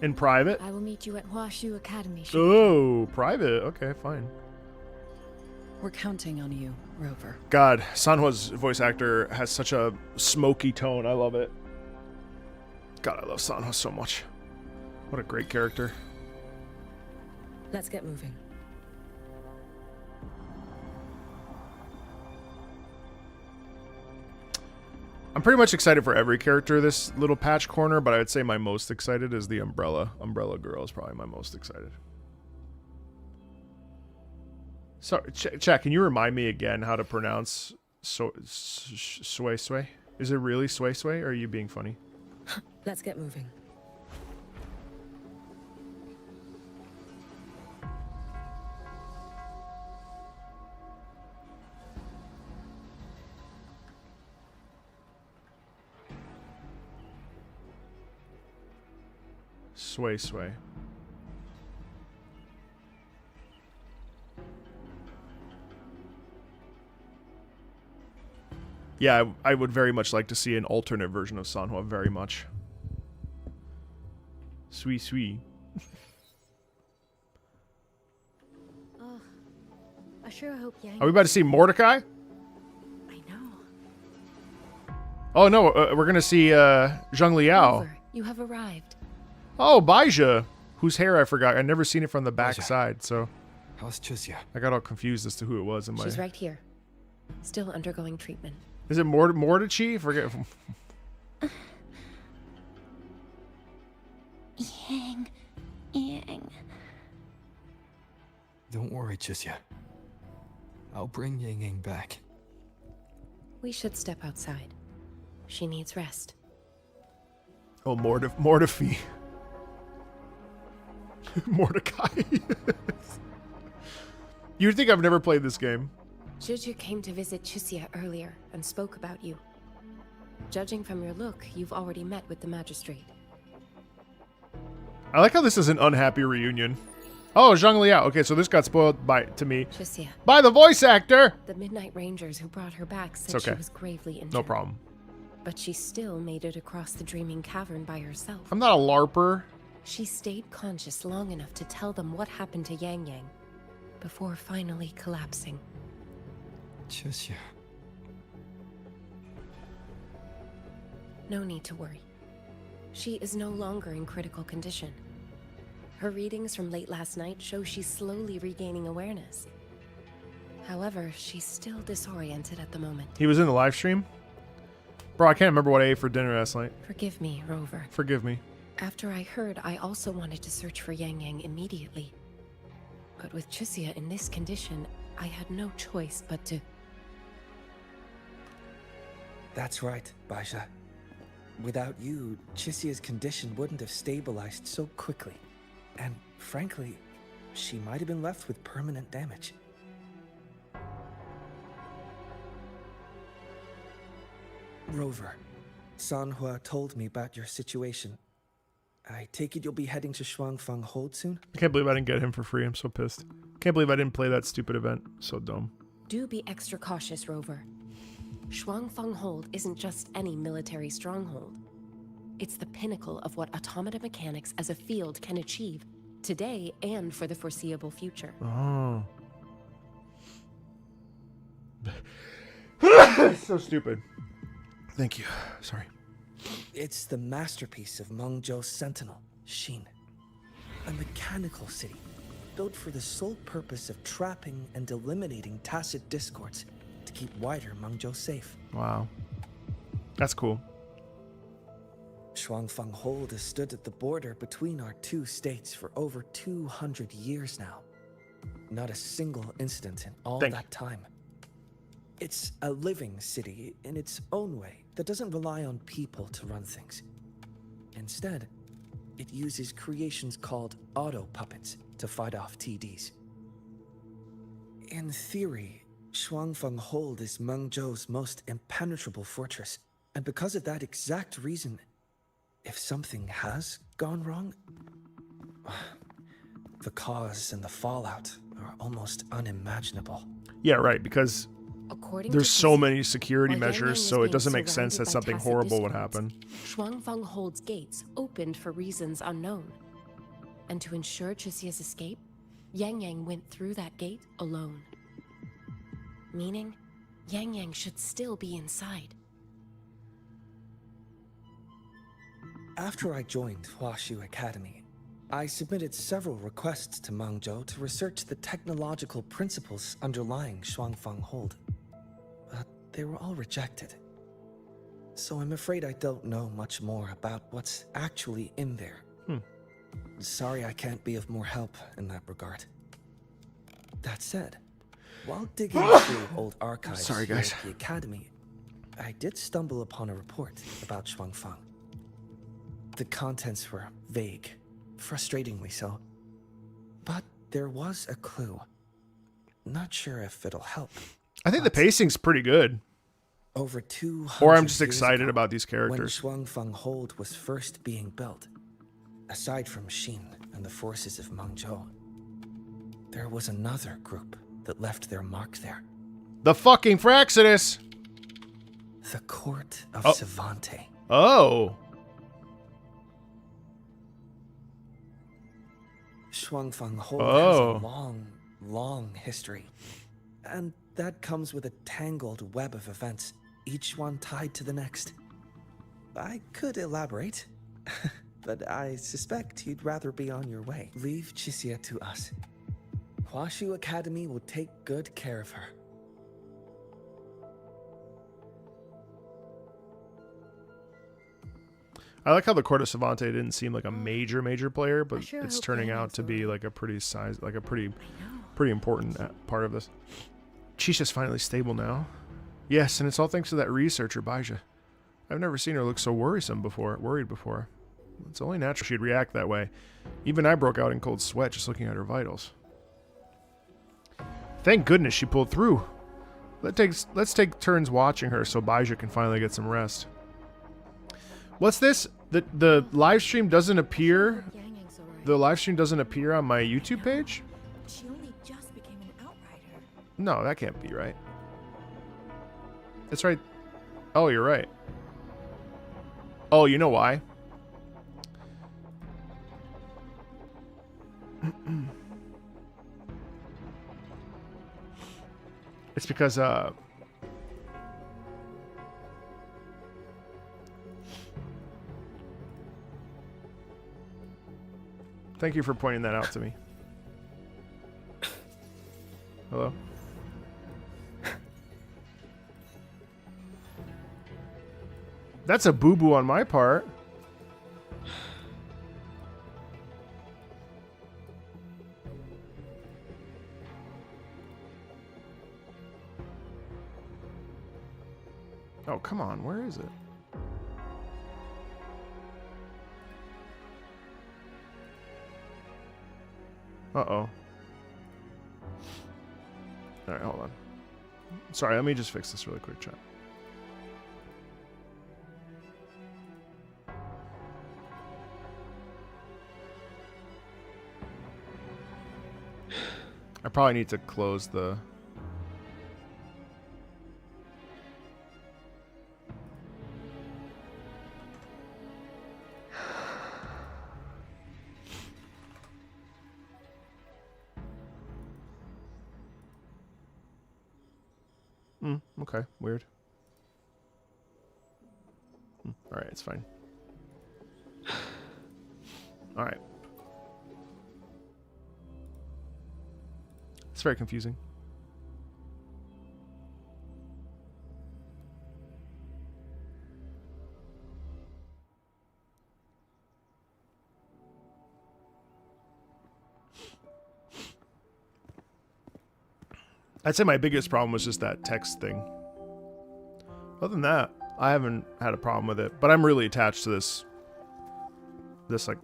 In private? I will meet you at Huashu Academy. Oh, private. Okay, fine. We're counting on you, Rover. God, Sanhua's voice actor has such a smoky tone. I love it. God, I love Sanhua so much. What a great character. Let's get moving. I'm pretty much excited for every character this little patch corner, but I would say my most excited is the Umbrella. Umbrella Girl is probably my most excited. So, Chat, can you remind me again how to pronounce Sway Sway? Is it really Sway Sway, or are you being funny? Let's get moving. Sway Sway. Yeah, I would very much like to see an alternate version of Sanhua, very much. Sweet, sweet. Oh, I sure hope Yang... Are we about to see Mordecai? I know. Oh no, we're gonna see Zheng Liao. Rover, you have arrived. Oh, Baija, whose hair I forgot. I'd never seen it from the back side, so... How's Chusya? I got all confused as to who it was in my... She's right here. Still undergoing treatment. Is it Mordichi? Forget... Yang. Don't worry, Chusya. I'll bring Yang Yang back. We should step outside. She needs rest. Oh, Mortifi. Mordecai. You'd think I've never played this game. Juju came to visit Chusya earlier and spoke about you. Judging from your look, you've already met with the magistrate. I like how this is an unhappy reunion. Oh, Zheng Liao. Okay, so this got spoiled to me. Chusya. By the voice actor! The Midnight Rangers who brought her back said It's okay. she was gravely injured. No problem. But she still made it across the Dreaming Cavern by herself. I'm not a LARPer. She stayed conscious long enough to tell them what happened to Yang Yang, before finally collapsing. Chusya. No need to worry. She is no longer in critical condition. Her readings from late last night show she's slowly regaining awareness. However, she's still disoriented at the moment. He was in the live stream? Bro, I can't remember what I ate for dinner last night. Forgive me, Rover. Forgive me. After I heard, I also wanted to search for Yang Yang immediately. But with Chusya in this condition, I had no choice but to... That's right, Baija. Without you, Chusya's condition wouldn't have stabilized so quickly. And frankly, she might have been left with permanent damage. Rover, Sanhua told me about your situation. I take it you'll be heading to Shuangfang Hold soon? I can't believe I didn't get him for free. I'm so pissed. Can't believe I didn't play that stupid event. So dumb. Do be extra cautious, Rover. Shuangfang Hold isn't just any military stronghold. It's the pinnacle of what automata mechanics as a field can achieve, today and for the foreseeable future. Oh. So stupid. Thank you. Sorry. It's the masterpiece of Mengzhou's sentinel, Xin. A mechanical city, built for the sole purpose of trapping and eliminating tacit discords to keep wider Mengzhou safe. Wow. That's cool. Shuangfang Hold has stood at the border between our two states for over 200 years now. Not a single incident in all that time. It's a living city in its own way that doesn't rely on people to run things. Instead, it uses creations called auto-puppets to fight off TDs. In theory, Shuangfang Hold is Mengzhou's most impenetrable fortress, and because of that exact reason, if something has gone wrong, the cause and the fallout are almost unimaginable. Yeah, right, because there's so many security measures, so it doesn't make sense that something horrible would happen. Shuangfang Hold's gates opened for reasons unknown. And to ensure Chisia's escape, Yang Yang went through that gate alone. Meaning, Yang Yang should still be inside. After I joined Huaxu Academy, I submitted several requests to Mengzhou to research the technological principles underlying Shuangfang Hold. But they were all rejected. So I'm afraid I don't know much more about what's actually in there. Sorry I can't be of more help in that regard. That said, while digging through old archives Sorry, guys. here at the Academy, I did stumble upon a report about Shuangfang. The contents were vague, frustratingly so. But there was a clue. Not sure if it'll help. I think the pacing's pretty good. Over 200 Or I'm just years excited ago, about these characters. When Shuangfang Hold was first being built, aside from Xin and the forces of Mengzhou, there was another group that left their mark there. The fucking Fraxidus! The Court of Savante. Oh. Shuangfang Hold has a long history. And that comes with a tangled web of events, each one tied to the next. I could elaborate, but I suspect you'd rather be on your way. Leave Chisia to us. Huaxu Academy will take good care of her. I like how the Court of Savante didn't seem like a major player, but it's turning out to be like a pretty important part of this. Chisha's finally stable now. Yes, and it's all thanks to that researcher, Baija. I've never seen her look so worried before. It's only natural she'd react that way. Even I broke out in cold sweat just looking at her vitals. Thank goodness she pulled through. Let's take turns watching her so Baija can finally get some rest. What's this? The live stream doesn't appear. The live stream doesn't appear on my YouTube page? She only just became an outrider. No, that can't be right. It's right. Oh, you're right. Oh, you know why? It's because thank you for pointing that out to me. Hello? That's a boo-boo on my part. Oh, come on. Where is it? Uh-oh. Alright, hold on. Sorry, let me just fix this really quick, chat. I probably need to close the... Okay, weird. Alright, it's fine. Alright. It's very confusing. I'd say my biggest problem was just that text thing. Other than that, I haven't had a problem with it, but I'm really attached to this like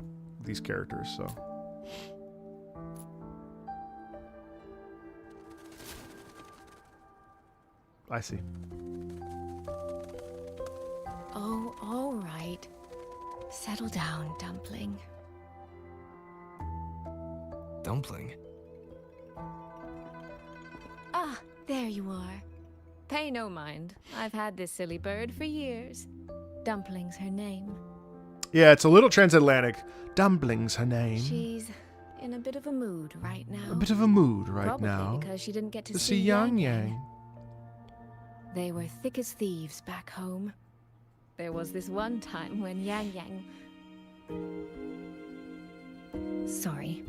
these characters, so. I see. Oh, all right. Settle down, Dumpling. Dumpling? Ah, there you are. Pay no mind. I've had this silly bird for years. Dumpling's her name. Yeah, it's a little transatlantic. Dumpling's her name. She's in a bit of a mood right now. A bit of a mood right Probably now. because she didn't get to see Yang Yang. Yang. They were thick as thieves back home. There was this one time when Yang Yang... Sorry.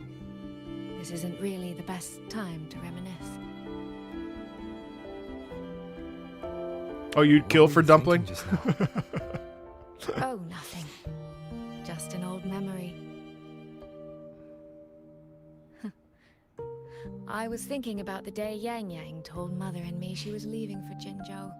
This isn't really the best time to reminisce. Oh, you'd kill for Dumpling? Oh, nothing. Just an old memory. I was thinking about the day Yang Yang told Mother and me she was leaving for Jinzhou.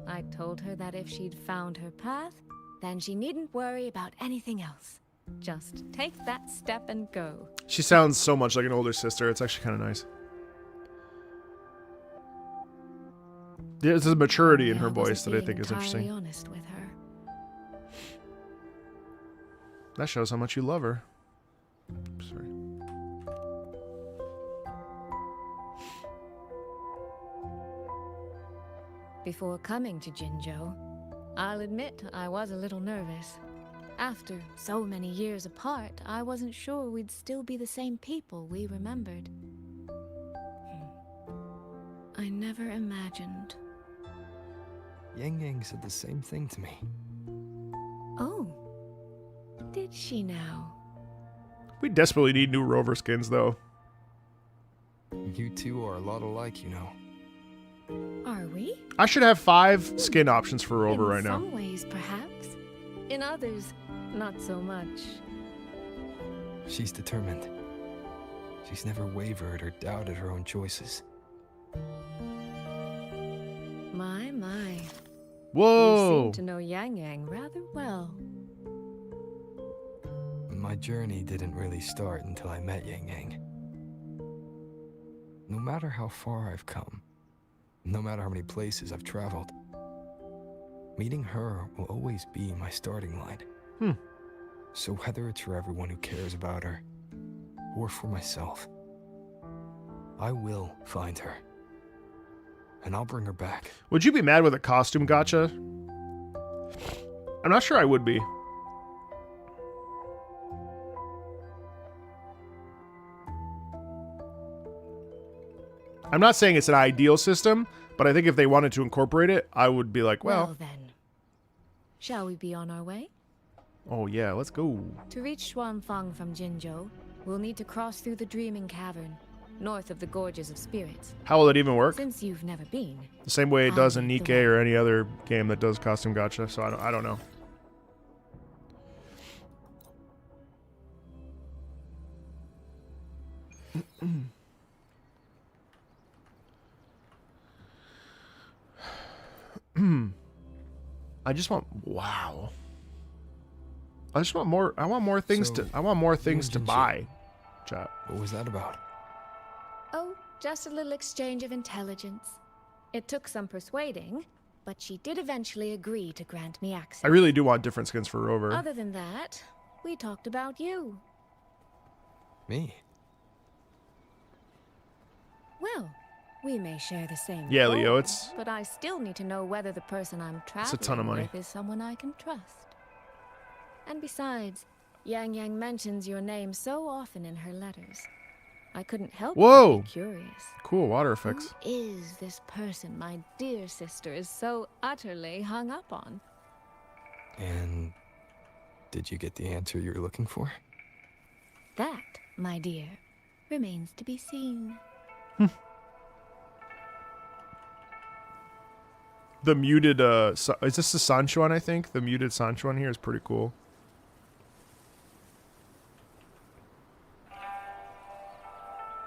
I told her that if she'd found her path, then she needn't worry about anything else. Just take that step and go. She sounds so much like an older sister. It's actually kind of nice. There's a maturity in her voice that I think is interesting. Honest with her. That shows how much you love her. Sorry. Before coming to Jinzhou, I'll admit I was a little nervous. After so many years apart, I wasn't sure we'd still be the same people we remembered. I never imagined. Yang Yang said the same thing to me. Oh, did she now? We desperately need new Rover skins, though. You two are a lot alike, you know. Are we? I should have 5 skin options for Rover right now. In some ways, perhaps. In others, not so much. She's determined. She's never wavered or doubted her own choices. My. Whoa! You seem to know Yang Yang rather well. My journey didn't really start until I met Yang Yang. No matter how far I've come, no matter how many places I've traveled, meeting her will always be my starting line. So whether it's for everyone who cares about her, or for myself, I will find her. And I'll bring her back. Would you be mad with a costume gacha? I'm not sure I would be. I'm not saying it's an ideal system, but I think if they wanted to incorporate it, I would be like, well then. Shall we be on our way? Oh yeah, let's go. To reach Xuanfang from Jinzhou, we'll need to cross through the Dreaming Cavern, north of the Gorges of Spirits. How will it even work? Since you've never been. The same way it does in lead the Nikkei or any other game that does costume gacha, so I don't know. I just want I just want more. I want more things to buy. Chat. What was that about? Oh, just a little exchange of intelligence. It took some persuading, but she did eventually agree to grant me access. I really do want different skins for Rover. Other than that, we talked about you. Me? Well, we may share the same Yeah, Leo, goal, it's- but I still need to know whether the person I'm traveling a ton of money. with is someone I can trust. And besides, Yang Yang mentions your name so often in her letters. I couldn't help Whoa! but be curious. Cool water effects. Who is this person my dear sister is so utterly hung up on? And did you get the answer you were looking for? That, my dear, remains to be seen. The muted, is this the Sanchuan, I think? The muted Sanchuan here is pretty cool.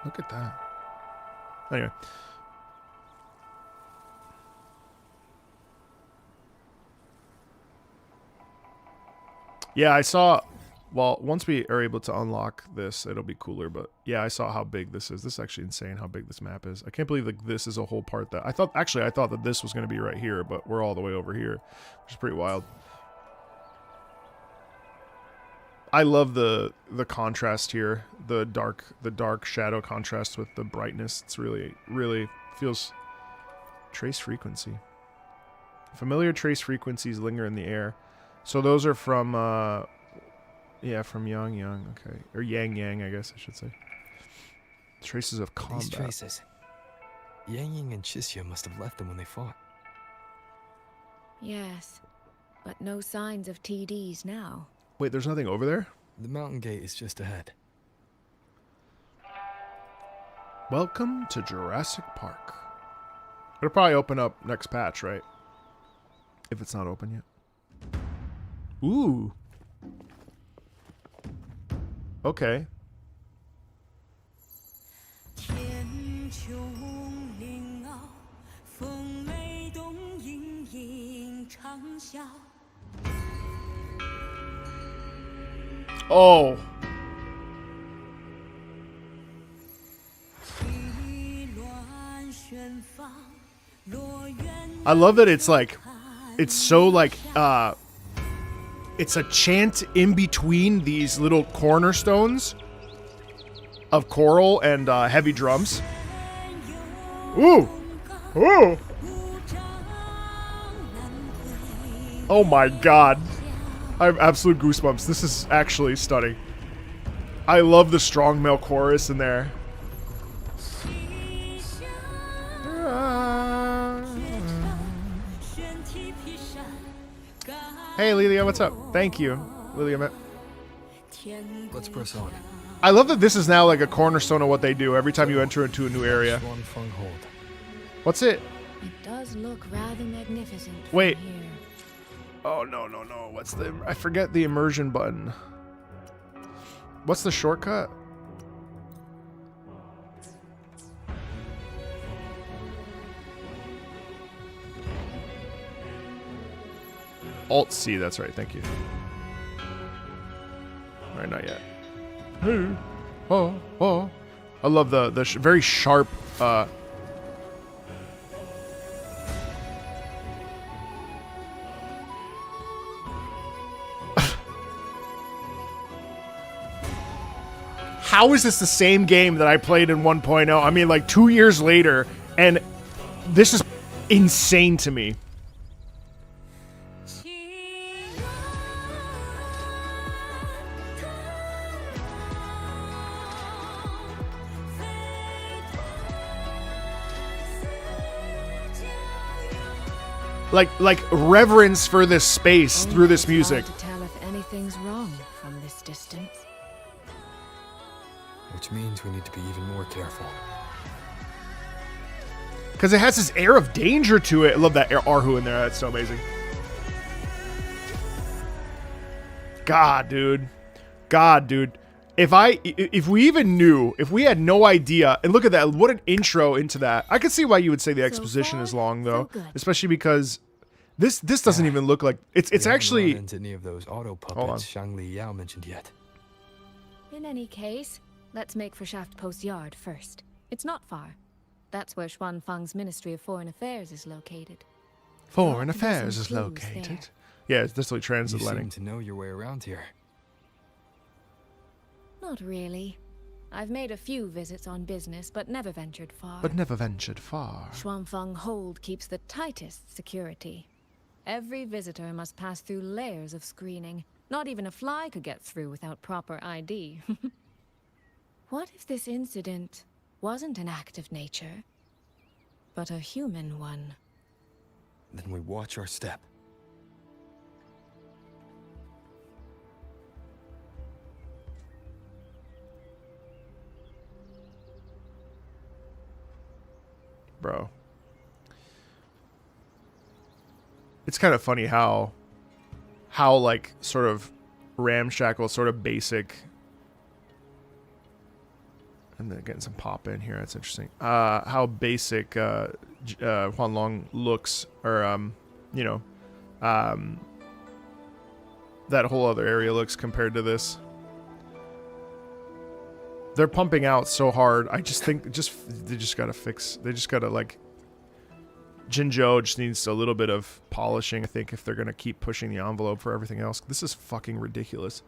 Look at that. Anyway. Yeah, I saw... Well, once we are able to unlock this, it'll be cooler. But yeah, I saw how big this is. This is actually insane how big this map is. I can't believe like this is a whole part that... I thought that this was going to be right here, but we're all the way over here, which is pretty wild. I love the contrast here, the dark shadow contrast with the brightness. It's really feels... Trace frequency. Familiar trace frequencies linger in the air. So those are from, yeah, from Yang, okay. Or Yang, I guess I should say. Traces of combat. These traces. Yang and Chixia must have left them when they fought. Yes, but no signs of TDs now. Wait, there's nothing over there? The mountain gate is just ahead. Welcome to Jurassic Park. It'll probably open up next patch, right? If it's not open yet. Ooh. Okay. Oh. I love that it's like, it's so like, it's a chant in between these little cornerstones of choral and heavy drums. Ooh! Ooh! Oh my god. I have absolute goosebumps. This is actually stunning. I love the strong male chorus in there. Hey, Lilia, what's up? Thank you, Lilia. Let's press on. I love that this is now like a cornerstone of what they do every time you enter into a new area. What's it? It does look rather magnificent. Wait. From here. Oh, no. What's the... I forget the immersion button. What's the shortcut? Alt-C, that's right. Thank you. All right, not yet. Hey. Oh. I love the very sharp... How is this the same game that I played in 1.0? I mean, like 2 years later, and this is insane to me. Like reverence for this space through this music. Hard to tell if anything's wrong from this distance. Which means we need to be even more careful. Because it has this air of danger to it. I love that Arhu in there. That's so amazing. God, dude. If we even knew, if we had no idea, and look at that, what an intro into that. I could see why you would say the exposition is long, though, especially because this doesn't even look like it's actually. Into any of those auto puppets Shangli Yao mentioned yet? In any case, let's make for Shaft Post Yard first. It's not far. That's where Xuanfang's Ministry of Foreign Affairs is located. Foreign Affairs is located. Yeah, it's definitely transatlantic. You seem to know your way around here. Not really. I've made a few visits on business, but never ventured far. Xuanfeng Hold keeps the tightest security. Every visitor must pass through layers of screening. Not even a fly could get through without proper ID. What if this incident wasn't an act of nature, but a human one? Then we watch our step. Bro. It's kind of funny how like sort of ramshackle, sort of basic. And then getting some pop in here. That's interesting. How basic Huanglong looks, or you know, that whole other area looks compared to this. They're pumping out so hard. I just think they just gotta fix. They just gotta like. Jinzhou just needs a little bit of polishing, I think, if they're gonna keep pushing the envelope for everything else. This is fucking ridiculous.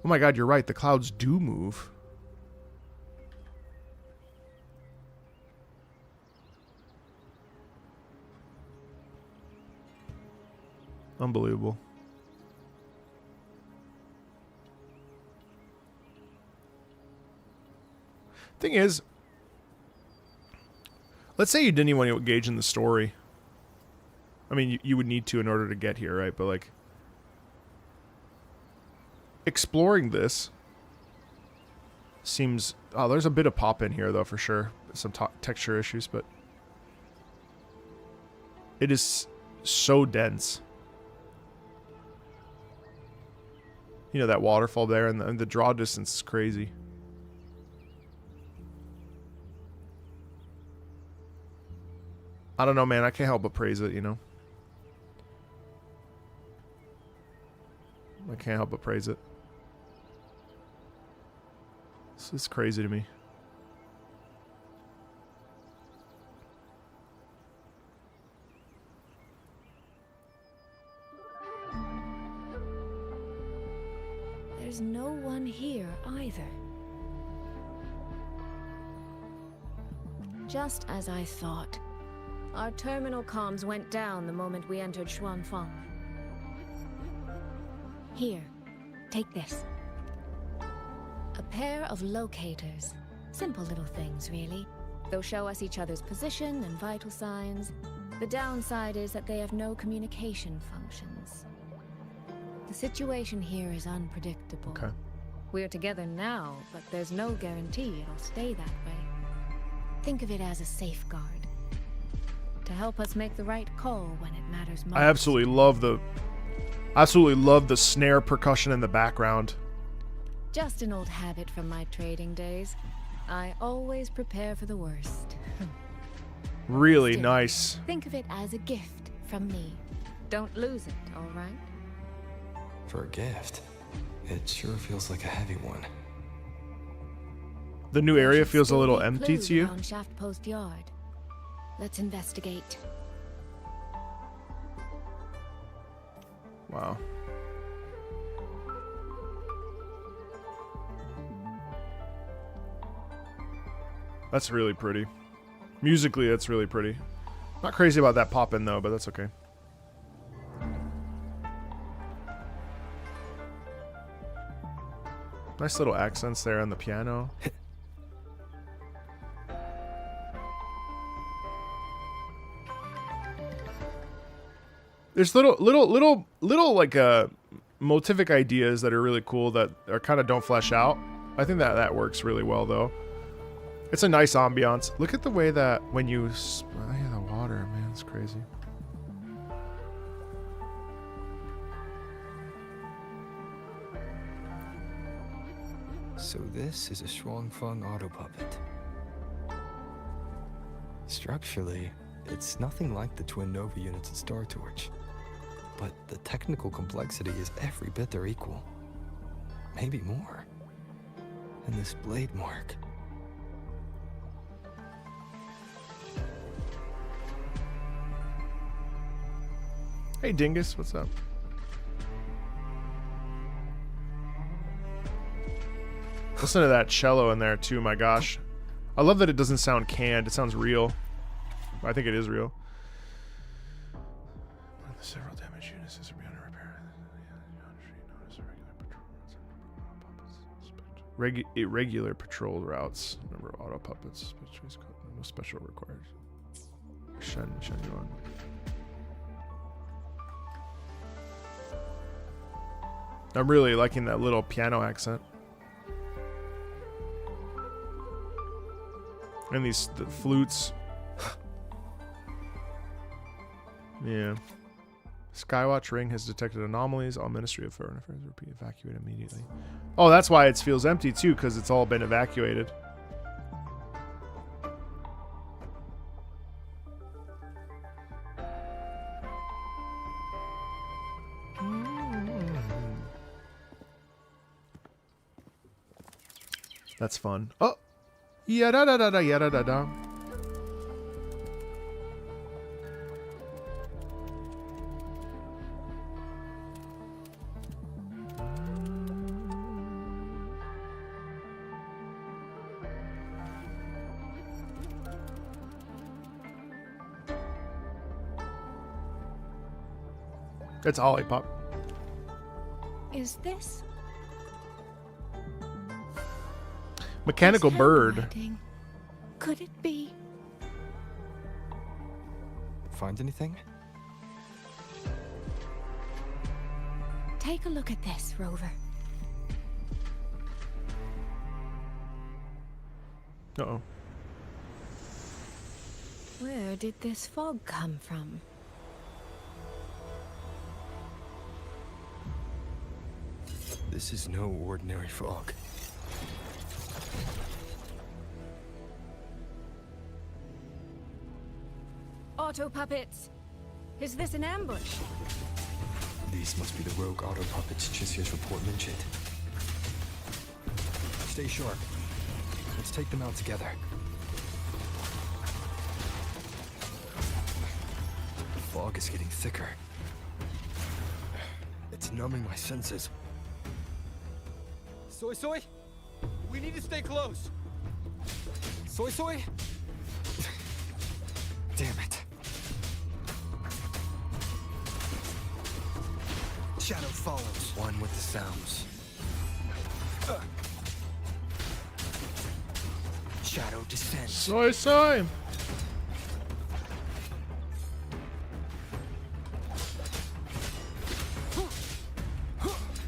Oh my god, you're right. The clouds do move. Unbelievable. Thing is, let's say you didn't even want to engage in the story. I mean, you would need to in order to get here, right? But like, exploring this seems... Oh, there's a bit of pop in here, though, for sure. Some texture issues, but... It is so dense. You know, that waterfall there, and the draw distance is crazy. I don't know, man. I can't help but praise it, you know? I can't help but praise it. It's crazy to me. There's no one here either. Just as I thought. Our terminal comms went down the moment we entered Xuanfeng. Here, take this. A pair of locators. Simple little things, really. They'll show us each other's position and vital signs. The downside is that they have no communication functions. The situation here is unpredictable. Okay. We're together now, but there's no guarantee it'll stay that way. Think of it as a safeguard. To help us make the right call when it matters most. I absolutely love the snare percussion in the background. Just an old habit from my trading days. I always prepare for the worst. Really Still, nice. Think of it as a gift from me. Don't lose it, all right? For a gift, it sure feels like a heavy one. The new area feels a little empty to you? On Shaft Post Yard. Let's investigate. Wow. That's really pretty. Musically, that's really pretty. Not crazy about that pop-in, though, but that's okay. Nice little accents there on the piano. There's little like motivic ideas that are really cool that are kind of don't flesh out. I think that works really well though. It's a nice ambiance. Look at the way that when you yeah, the water, man, it's crazy. So this is a Xuanfeng auto puppet. Structurally, it's nothing like the twin Nova units at Star Torch. But the technical complexity is every bit their equal. Maybe more. And this blade mark. Hey Dingus, what's up? Listen to that cello in there too, my gosh. I love that it doesn't sound canned. It sounds real. I think it is real. Several damaged units is beyond repair. Irregular patrol routes. Number of auto puppets. No special required. Shen Yuan. I'm really liking that little piano accent. And the flutes. Yeah. Skywatch ring has detected anomalies. All Ministry of Foreign Affairs will be evacuated immediately. Oh, that's why it feels empty too, because it's all been evacuated. That's fun. Oh! Yada da da da yada da da. It's Olipop. Is this Mechanical bird? handwriting? Could it be? Find anything? Take a look at this, Rover. Uh-oh. Where did this fog come from? This is no ordinary fog. Auto puppets! Is this an ambush? These must be the rogue auto puppets Chisia's report mentioned. Stay sharp. Let's take them out together. The fog is getting thicker. It's numbing my senses. Soy Soy? We need to stay close. Soy Soy? Damn it. Shadow follows. One with the sounds. Shadow descends. Soy.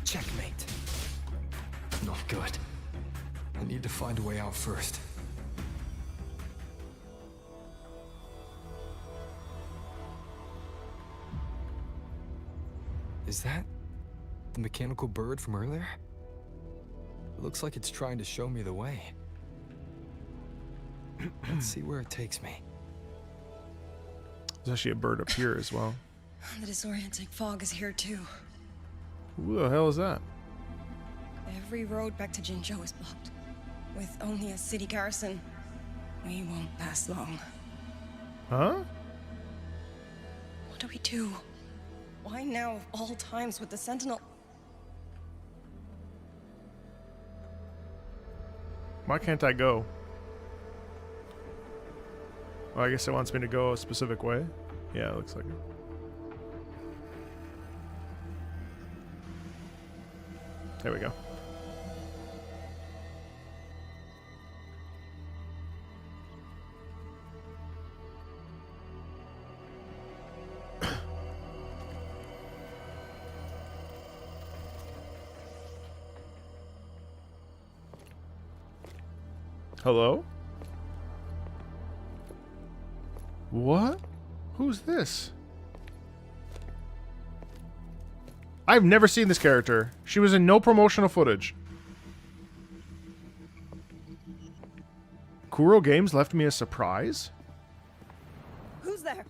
Checkmate. Not good. I need to find a way out first. Is that the mechanical bird from earlier? It looks like it's trying to show me the way. Let's see where it takes me. There's actually a bird up here as well. The disorienting fog is here too. Who the hell is that? Every road back to Jinzhou is blocked. With only a city garrison, we won't last long. Huh? What do we do? Why now of all times with the Sentinel? Why can't I go? Oh, I guess it wants me to go a specific way. Yeah, it looks like it. There we go. Hello? What? Who's this? I've never seen this character. She was in no promotional footage. Kuro Games left me a surprise? Who's there?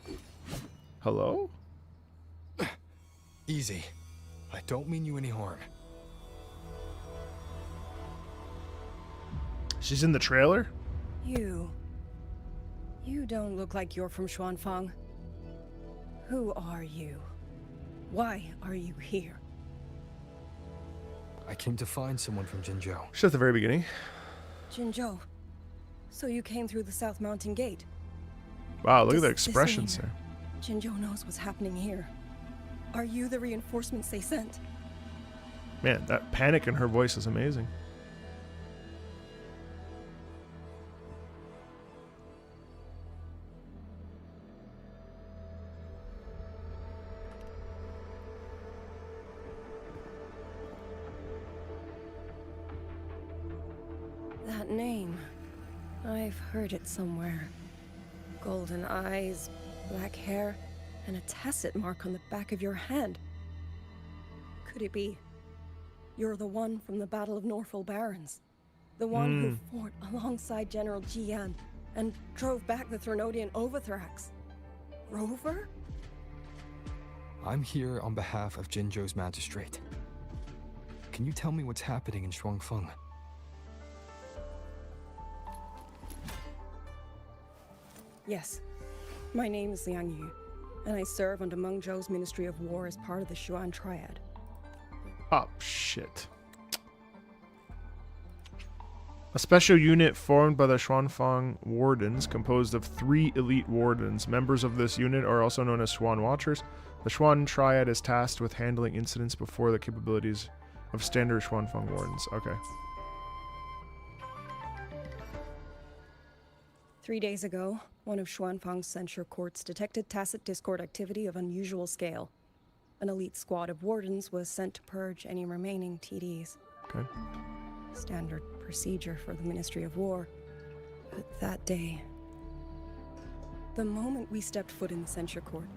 Hello? Easy. I don't mean you any harm. She's in the trailer? You don't look like you're from Xuanfang. Who are you? Why are you here? I came to find someone from Jinzhou. Just at the very beginning. Jinzhou. So you came through the South Mountain Gate. Wow, look at Does the this expressions mean there. Jinzhou knows what's happening here. Are you the reinforcements they sent? Man, that panic in her voice is amazing. That name. I've heard it somewhere. Golden eyes, black hair, and a tacit mark on the back of your hand. Could it be? You're the one from the Battle of Norfolk Barrens. The one who fought alongside General Jian and drove back the Threnodian Overthrax. Rover? I'm here on behalf of Jinzhou's magistrate. Can you tell me what's happening in Shuangfeng? Yes. My name is Liang Yu, and I serve under Meng Zhou's Ministry of War as part of the Xuan Triad. Oh, shit. A special unit formed by the Xuanfang Wardens, composed of 3 elite wardens. Members of this unit are also known as Xuan Watchers. The Xuan Triad is tasked with handling incidents before the capabilities of standard Xuanfang Wardens. Okay. 3 days ago, one of Xuanfang's censure courts detected tacit discord activity of unusual scale. An elite squad of wardens was sent to purge any remaining TDs. Okay. Standard procedure for the Ministry of War. But that day, the moment we stepped foot in the censure court,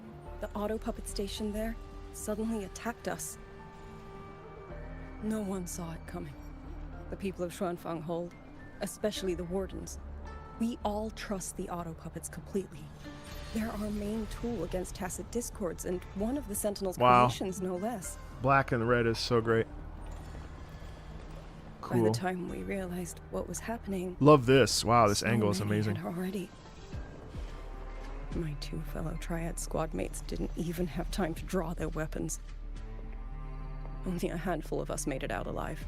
the auto puppet station there suddenly attacked us. No one saw it coming. The people of Xuanfang hold, especially the wardens. We all trust the auto puppets completely. They're our main tool against tacit discords, and one of the Sentinel's creations, no less. Black and red is so great. Cool. By the time we realized what was happening, Love this. Wow, this so angle is many amazing. had already. My 2 fellow Triad squad mates didn't even have time to draw their weapons. Only a handful of us made it out alive.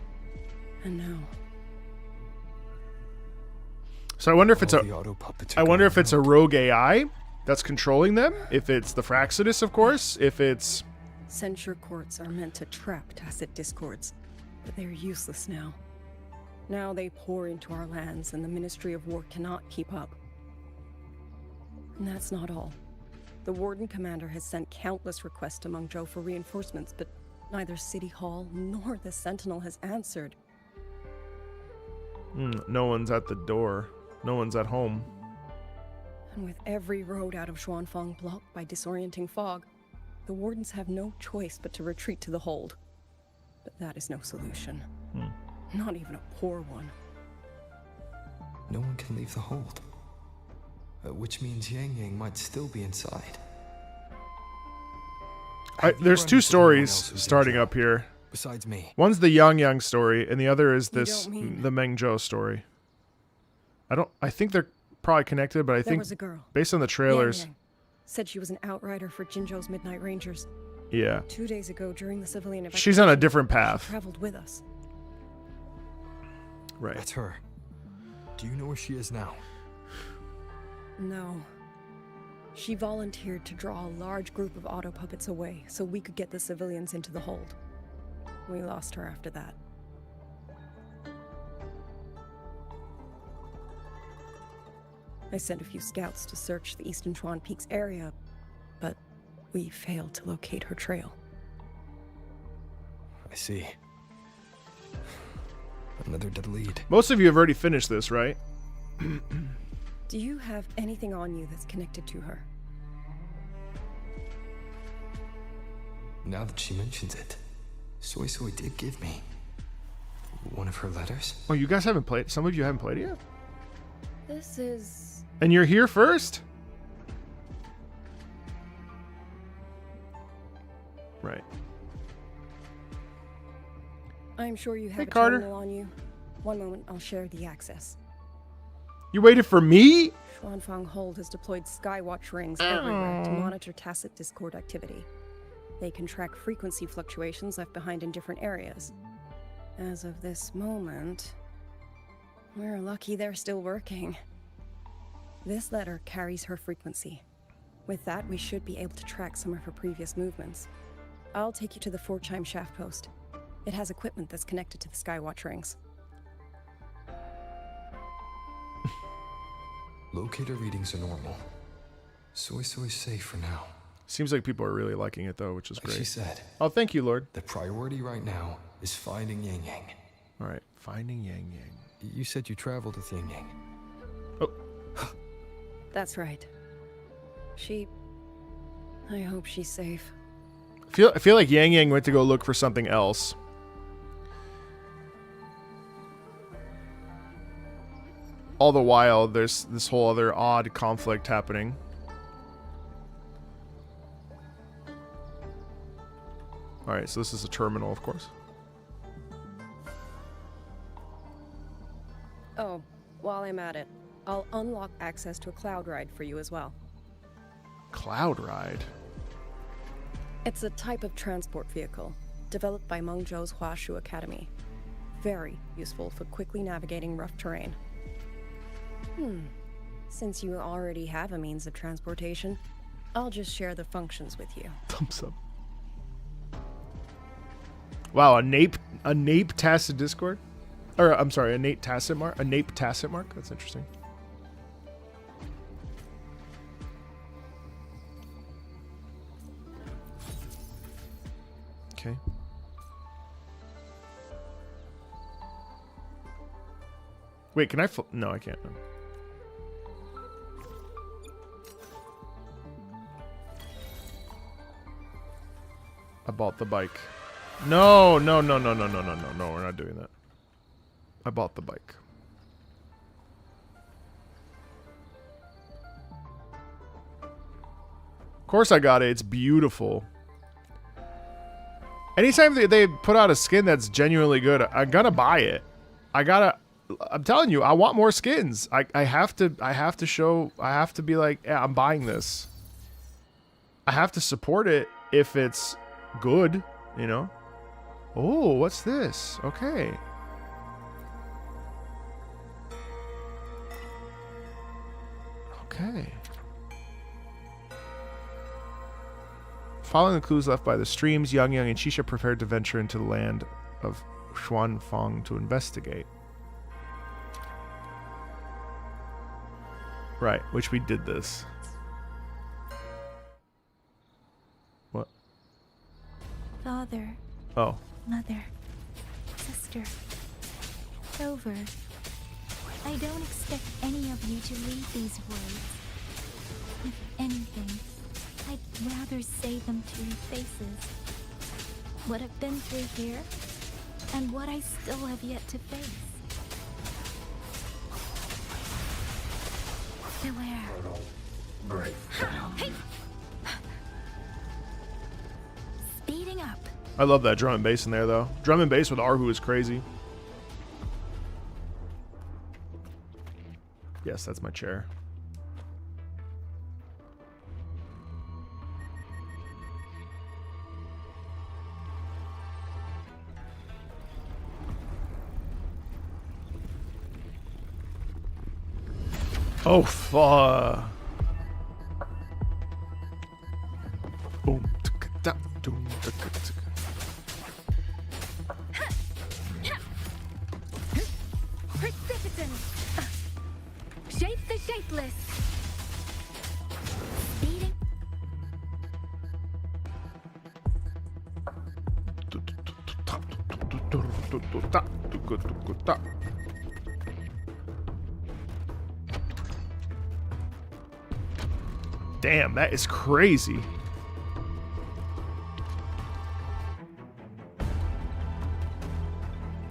And now. So I wonder if it's a rogue AI that's controlling them. If it's the Fraxidus, of course. If it's Censure courts are meant to trap tacit discords, but they're useless now. Now they pour into our lands, and the Ministry of War cannot keep up. And that's not all. The Warden Commander has sent countless requests to Mengzhou for reinforcements, but neither City Hall nor the Sentinel has answered. no one's at the door. No one's at home. And with every road out of Xuanfang blocked by disorienting fog, the Wardens have no choice but to retreat to the hold. But that is no solution. Not even a poor one. No one can leave the hold. Which means Yang Yang might still be inside. There's 2 stories starting up here. Besides me. One's the Yang story, and the other is this the Mengzhou story. I think they're probably connected, but I There think was a girl. based on the trailers. Yang Yang. Said she was an outrider for Jinzhou's Midnight Rangers. Yeah. 2 days ago, during the civilian evacuation, She's on a different path. She traveled with us. Right. That's her. Do you know where she is now? No. She volunteered to draw a large group of auto puppets away so we could get the civilians into the hold. We lost her after that. I sent a few scouts to search the Eastern Chuan Peaks area, but we failed to locate her trail. I see. Another dead lead. Most of you have already finished this, right? Do you have anything on you that's connected to her? Now that she mentions it, Soy Soy did give me one of her letters. Oh, you guys haven't played? Some of you haven't played it yet? This is... And you're here first? Right. I'm sure you have a Carter. terminal on you. One moment, I'll share the access. You waited for me? Xuanfang Hold has deployed Skywatch rings everywhere to monitor tacit discord activity. They can track frequency fluctuations left behind in different areas. As of this moment, we're lucky they're still working. This letter carries her frequency. With that, we should be able to track some of her previous movements. I'll take you to the 4-chime shaft post. It has equipment that's connected to the Skywatch rings. Locator readings are normal. Soy safe for now. Seems like people are really liking it though, which is Like great. she said. Oh, thank you, Lord. The priority right now is finding Yang Yang. All right, finding Yang Yang. You said you traveled with Yang Yang. Oh. That's right. I hope she's safe. I feel like Yang Yang went to go look for something else. All the while, there's this whole other odd conflict happening. Alright, so this is a terminal, of course. Oh, while I'm at it, I'll unlock access to a cloud ride for you as well. Cloud ride? It's a type of transport vehicle, developed by Mengzhou's Huashu Academy. Very useful for quickly navigating rough terrain. Since you already have a means of transportation, I'll just share the functions with you. Thumbs up. Wow, a nape tacit Discord? Or, I'm sorry, a nape tacit mark? A nape tacit mark? That's interesting. Okay. Wait, can I no, I can't. No. I bought the bike. No, we're not doing that. I bought the bike. Of course I got it. It's beautiful. Anytime they put out a skin that's genuinely good, I'm gonna buy it. I'm telling you, I want more skins. I have to be like, yeah, I'm buying this. I have to support it if it's good, you know? Oh, what's this? Okay. Okay. Following the clues left by the streams, Yang Yang and Shisha prepared to venture into the land of Xuanfang to investigate. Right, which we did this. What? Father. Oh. Mother. Sister. Rover. I don't expect any of you to read these words. If anything, I'd rather say them to your faces. What I've been through here, and what I still have yet to face. Beware. Hey! Speeding up. I love that drum and bass in there, though. Drum and bass with Arhu is crazy. Yes, that's my chair. Oh, fuck. Boom. Precipitant! Shape the shapeless! Speeding. Damn, that is crazy.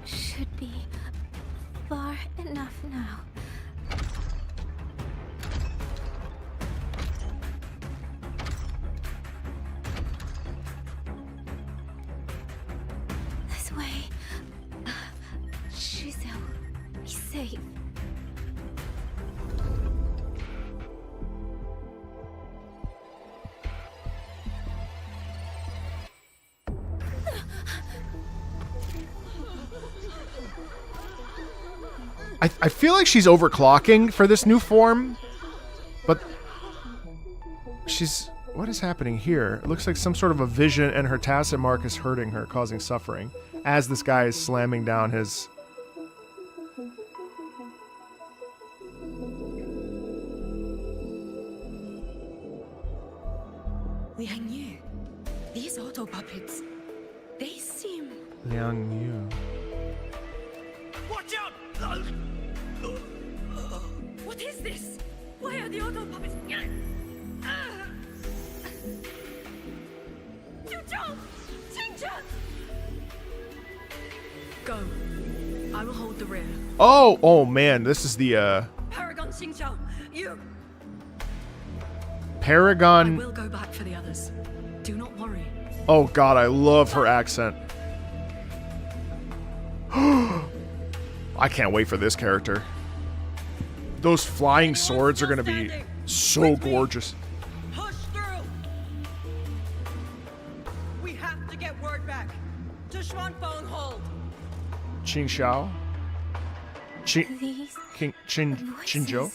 Should be far enough now. This way. Shizu, be safe. I feel like she's overclocking for this new form, but she's... What is happening here? It looks like some sort of a vision, and her tacit mark is hurting her, causing suffering, as this guy is slamming down his... Liang Yu, these auto puppets, they seem... Liang Yu. Watch out! What is this? Why are the auto puppets... Go. I will hold the rear. Oh man, this is the Paragon Xingqiao, you... Paragon... I will go back for the others. Do not worry. Oh god, I love her accent. I can't wait for this character. Those flying swords are gonna be so gorgeous. Push through. We have to get word back to Xuanfeng Hold. Qin Xiao? Qinzhou?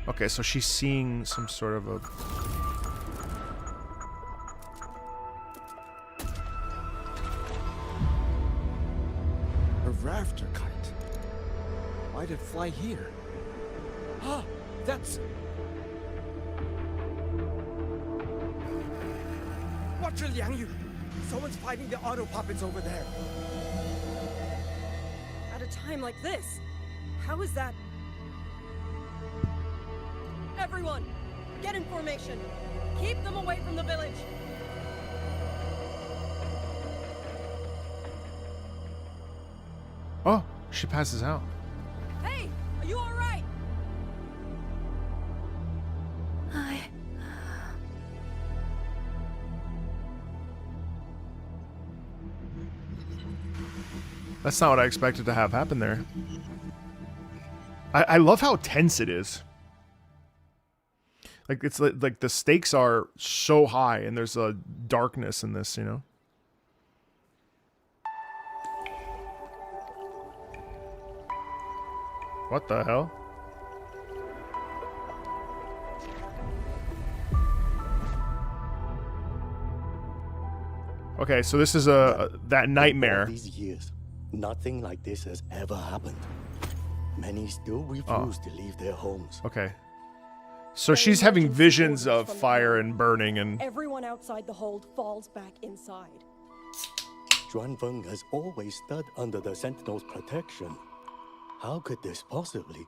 Okay, so she's seeing some sort of a... A rafter kite. Why'd it fly here? Ah, that's... Watch your Liang Yu! Someone's fighting the auto puppets over there. At a time like this, how is that? Everyone, get in formation. Keep them away from the village. Oh, she passes out. Hey, are you all right? That's not what I expected to have happen there. I love how tense it is. Like, it's like the stakes are so high, and there's a darkness in this, you know? What the hell? Okay, so this is that nightmare. All these years, nothing like this has ever happened. Many still refuse to leave their homes. Okay. So she's having visions of fire and burning and... Everyone outside the hold falls back inside. Xuanfeng has always stood under the Sentinel's protection. How could this possibly?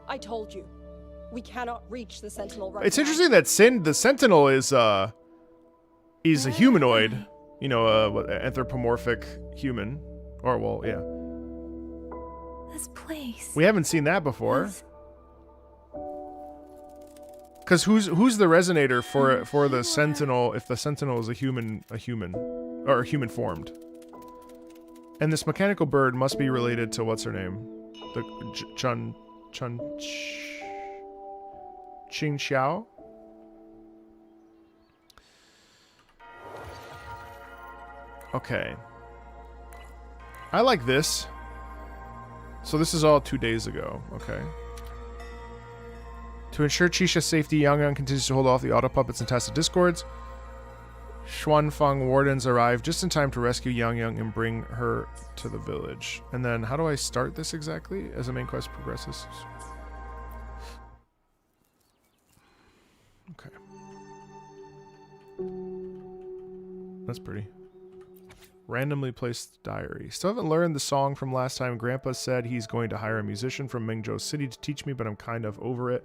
I told you, we cannot reach the Sentinel right It's now. interesting that the Sentinel is a humanoid. You know, anthropomorphic human. Or, well, yeah. This place. We haven't seen that before. Because who's the resonator for the Sentinel if the Sentinel is a human or human formed? And this mechanical bird must be related to what's her name, the Qin Xiao. Okay. I like this. So this is all 2 days ago. Okay. To ensure Chisha's safety, Yang Yang continues to hold off the auto puppets and tacit discords. Xuanfeng wardens arrive just in time to rescue Yang Yang and bring her to the village. And then, how do I start this exactly as the main quest progresses? Okay. That's pretty. Randomly placed diary. Still haven't learned the song from last time. Grandpa said he's going to hire a musician from Mingzhou City to teach me, but I'm kind of over it.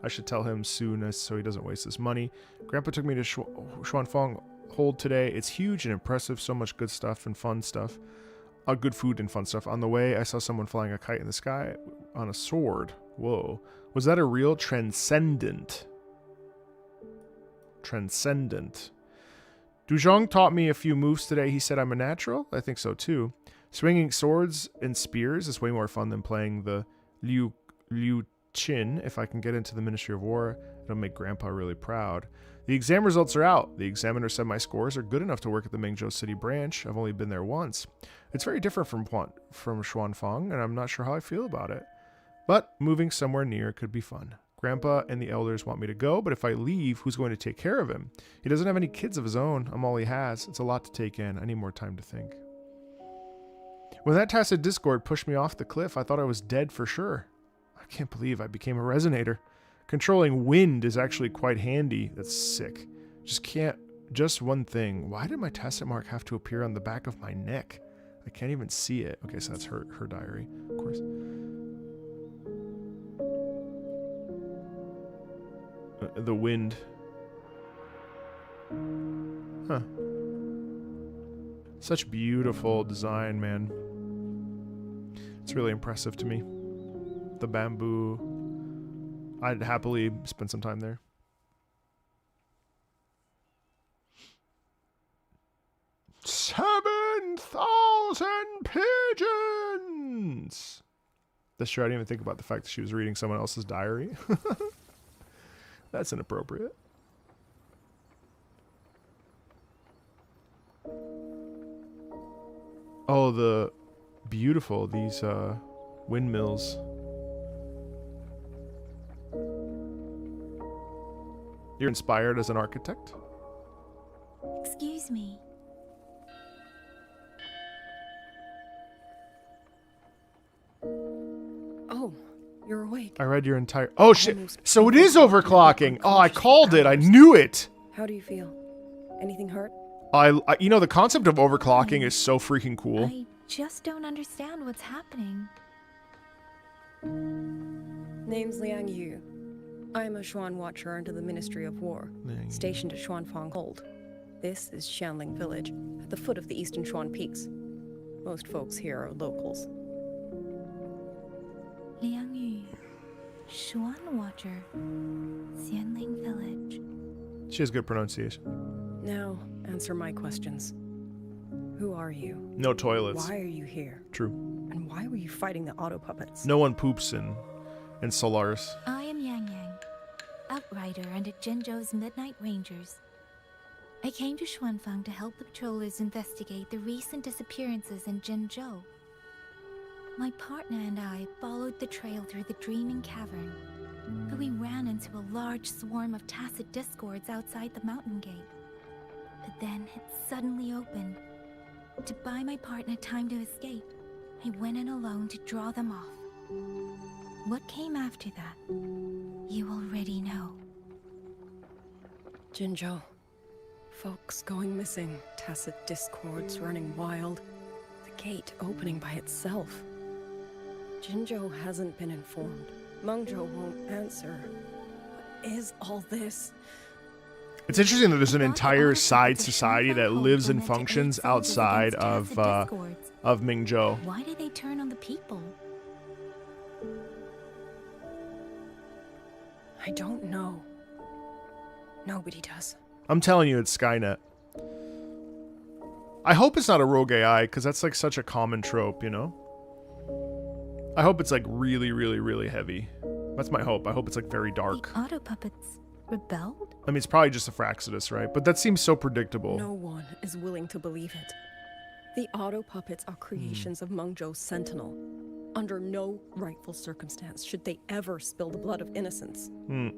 I should tell him soon so he doesn't waste his money. Grandpa took me to Xuanfeng Hold today. It's huge and impressive. So much good stuff and fun stuff. Good food and fun stuff. On the way, I saw someone flying a kite in the sky on a sword. Whoa. Was that a real transcendent? Transcendent. Duzhong taught me a few moves today. He said I'm a natural. I think so too. Swinging swords and spears is way more fun than playing the Liu Qin if I can get into the Ministry of War It'll make Grandpa really proud. The exam results are out. The examiner said my scores are good enough to work at the Mingzhou City branch. I've only been there once. It's very different from Xuanfang, and I'm not sure how I feel about it. But moving somewhere near could be fun. Grandpa and the elders want me to go, but if I leave, who's going to take care of him? He doesn't have any kids of his own. I'm all he has. It's a lot to take in. I need more time to think. When that tacit discord pushed me off the cliff, I thought I was dead for sure. I can't believe I became a resonator. Controlling wind is actually quite handy. That's sick. Just one thing. Why did my tacit mark have to appear on the back of my neck? I can't even see it. Okay, so that's her diary, of course. The wind. Huh. Such beautiful design, man. It's really impressive to me. The bamboo. I'd happily spend some time there. $7,000 pigeons! That's true. I didn't even think about the fact that she was reading someone else's diary. That's inappropriate. Oh, the beautiful, these windmills. You're inspired as an architect? Excuse me. Oh, you're awake. I read your entire... Oh, shit. So it is overclocking. Oh, I called it. I knew it. How do you feel? Anything hurt? I you know, the concept of overclocking is so freaking cool. I just don't understand what's happening. Name's Liang Yu. I'm a Xuan Watcher under the Ministry of War, stationed at Xuanfang Hold. This is Xianling Village, at the foot of the Eastern Xuan Peaks. Most folks here are locals. Liang Yu, Xuan Watcher, Xianling Village. She has good pronunciation. Now, answer my questions. Who are you? No toilets. Why are you here? True. And why were you fighting the auto puppets? No one poops in Solaris. I am Yang Yang, Outrider under Jinzhou's Midnight Rangers. I came to Xuanfang to help the patrollers investigate the recent disappearances in Jinzhou. My partner and I followed the trail through the Dreaming Cavern, but we ran into a large swarm of tacit discords outside the mountain gate. But then it suddenly opened. To buy my partner time to escape, I went in alone to draw them off. What came after that, you already know. Jinzhou. Folks going missing, tacit discords running wild, the gate opening by itself. Jinzhou hasn't been informed. Mengzhou won't answer. What is all this? It's interesting that there's an entire side society that lives and functions outside of Mingzhou. Why did they turn on the people? I don't know. Nobody does. I'm telling you, it's Skynet. I hope it's not a rogue AI, because that's like such a common trope, you know? I hope it's like really, really, really heavy. That's my hope. I hope it's like very dark. The auto puppets rebelled? I mean, it's probably just a Fraxidus, right? But that seems so predictable. No one is willing to believe it. The auto puppets are creations of Mengzhou's Sentinel. Under no rightful circumstance should they ever spill the blood of innocents. And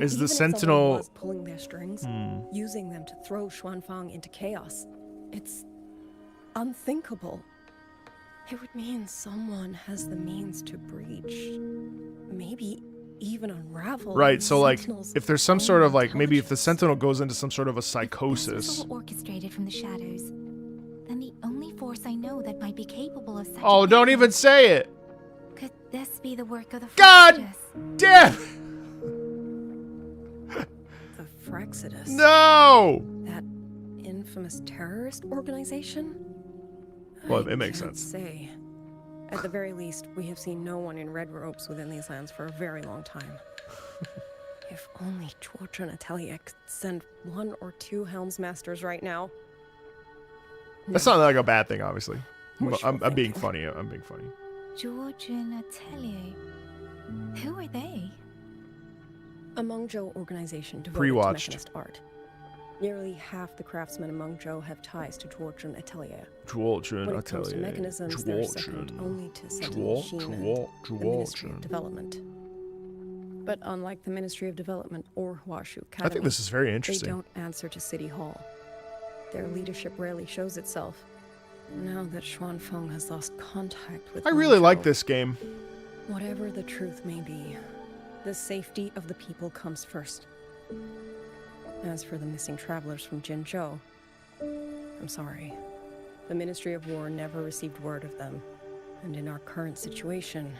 is the even if Sentinel someone was pulling their strings, using them to throw Xuanfang into chaos? It's unthinkable. It would mean someone has the means to breach, maybe even unravel. Right, so like, Sentinel's if there's some sort of like, maybe if the Sentinel goes into some sort of a psychosis. If this was all orchestrated from the shadows, then the only force I know that might be capable of such Oh, don't even say it! Could this be the work of the God damn! The Fraxidus. No! That infamous terrorist organization? Well, it makes I can't sense. say. At the very least, we have seen no one in red robes within these lands for a very long time. If only George and Natalia could send 1 or 2 Helmsmasters right now. That's not like a bad thing, obviously. Wishful I'm being funny. I'm being funny. George and Atelier. Who are they? A Mengzhou organization devoted to Pre-watched. mechanist art. Nearly half the craftsmen in Mengzhou have ties to Zhuozhen Atelier. Zhuozhen When it comes to Atelier. mechanisms, they're second only to Sentinel Machine and the Ministry of Development. But unlike the Ministry of Development or Huashu Academy, I think this is very interesting. They don't answer to City Hall. Their leadership rarely shows itself. Now that Xuanfeng has lost contact with I really Mengzhou, like this game. Whatever the truth may be, the safety of the people comes first. As for the missing travelers from Jinzhou, I'm sorry. The Ministry of War never received word of them. And in our current situation,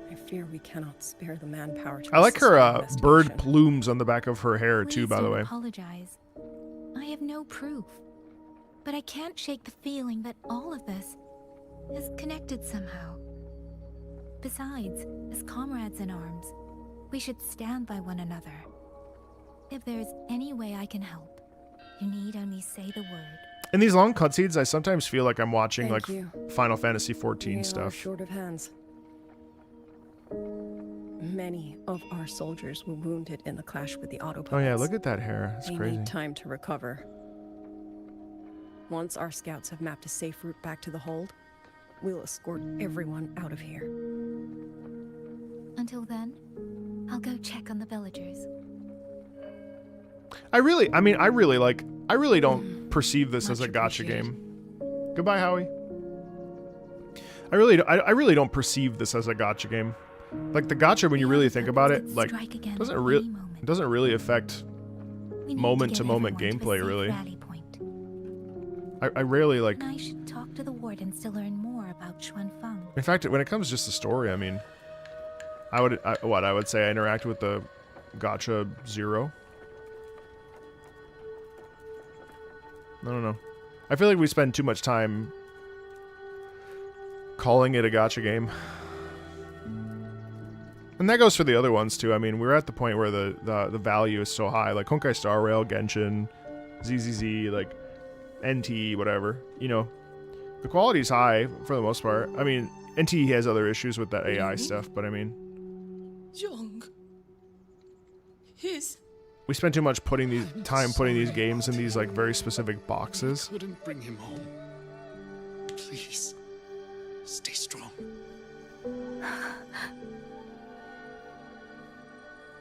I fear we cannot spare the manpower to I like assist her the investigation. bird plumes on the back of her hair too, Please by the don't way. apologize. I have no proof. But I can't shake the feeling that all of this is connected somehow. Besides, as comrades in arms, we should stand by one another. If there's any way I can help, you need only say the word. In these long cutscenes, I sometimes feel like I'm watching Thank like you. Final Fantasy We XIV are stuff. short of hands. Many of our soldiers were wounded in the clash with the autobots. Oh yeah, look at that hair. That's They crazy. need time to recover. Once our scouts have mapped a safe route back to the hold, we'll escort everyone out of here. Until then, I'll go check on the villagers. I really don't perceive this as a gacha game. Goodbye, Howie. I really don't perceive this as a gacha game. Like the gacha, when you really think about it, like doesn't really affect moment to moment gameplay, really. I rarely like. And I should talk to the wardens to learn more about Xuanfeng. In fact, when it comes just to story, I mean, I would say I interact with the gacha 0. I don't know. I feel like we spend too much time calling it a gacha game. And that goes for the other ones too. I mean, we're at the point where the value is so high. Like Honkai Star Rail, Genshin, ZZZ, like NT, whatever. You know, the quality's high for the most part. I mean, NT has other issues with that AI stuff, but I mean, Young. His. we spend too much putting these games in these like very specific boxes. Couldn't bring him home. Please, stay strong.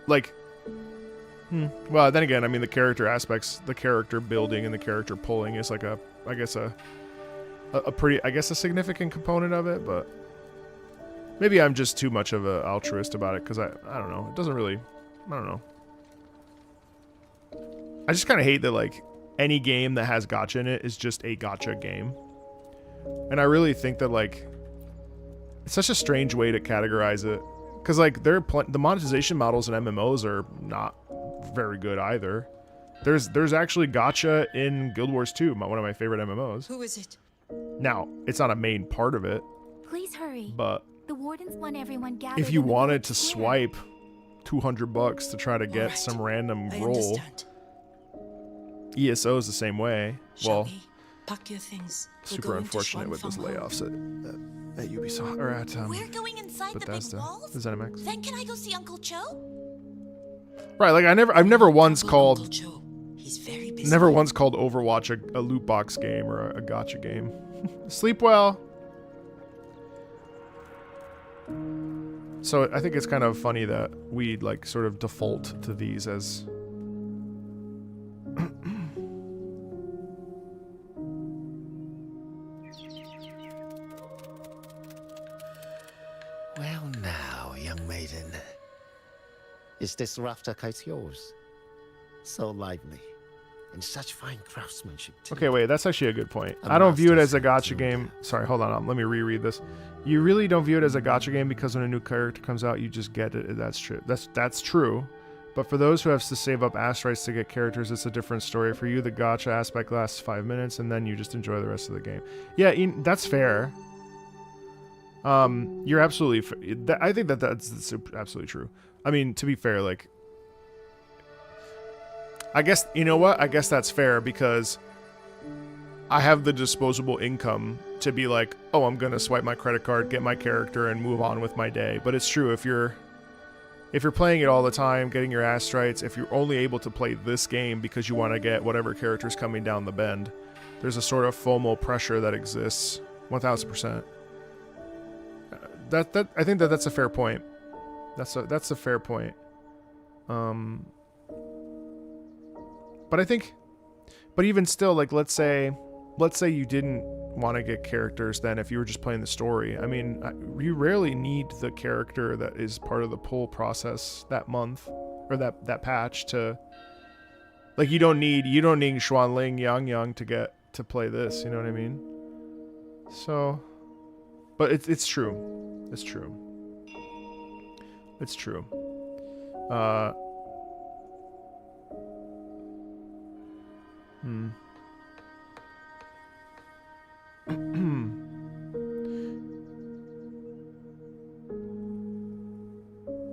Like, well, then again, I mean, the character aspects, the character building and the character pulling is like a pretty, I guess, a significant component of it, but maybe I'm just too much of an altruist about it, because I don't know, it doesn't really, I don't know. I just kind of hate that, like, any game that has gacha in it is just a gacha game. And I really think that, like, it's such a strange way to categorize it. Because, like, the monetization models in MMOs are not very good either. There's actually gacha in Guild Wars 2, one of my favorite MMOs. Who is it? Now, it's not a main part of it. Please hurry. But The wardens want everyone gathered. if you in the wanted to village square. swipe $200 to try to get some random roll, ESO is the same way. Well, Pack your things. We're super going to unfortunate with this Xuanfeng Hall. layoffs at Ubisoft or at We're going inside Bethesda. the big walls? The ZeniMax. Then can I go see Uncle Cho? Right, like I've never once called He's very busy. never once called Overwatch a loot box game or a gacha game. Sleep well. So I think it's kind of funny that we like sort of default to these as Well now, young maiden. Is this rafter kite yours? So lively. And such fine craftsmanship too. Okay, wait, that's actually a good point. A I don't view it master's as a gacha game. Sorry, hold on. Let me reread this. You really don't view it as a gacha game because when a new character comes out, you just get it. That's true. That's true. But for those who have to save up asteroids to get characters, it's a different story. For you, the gacha aspect lasts 5 minutes, and then you just enjoy the rest of the game. Yeah, that's fair. You're absolutely. I think that's absolutely true. I mean, to be fair, like, I guess you know what? I guess that's fair because I have the disposable income to be like, oh, I'm gonna swipe my credit card, get my character, and move on with my day. But it's true if if you're playing it all the time, getting your ass strikes, if you're only able to play this game because you want to get whatever character's coming down the bend, there's a sort of FOMO pressure that exists 1000%. I think that's a fair point. That's a fair point. But even still, like, let's say you didn't want to get characters then if you were just playing the story. I mean, you rarely need the character that is part of the pull process that month or that patch to, like, you don't need Xuanling Yang to get to play this, you know what I mean? So, but it's true. It's true. It's true.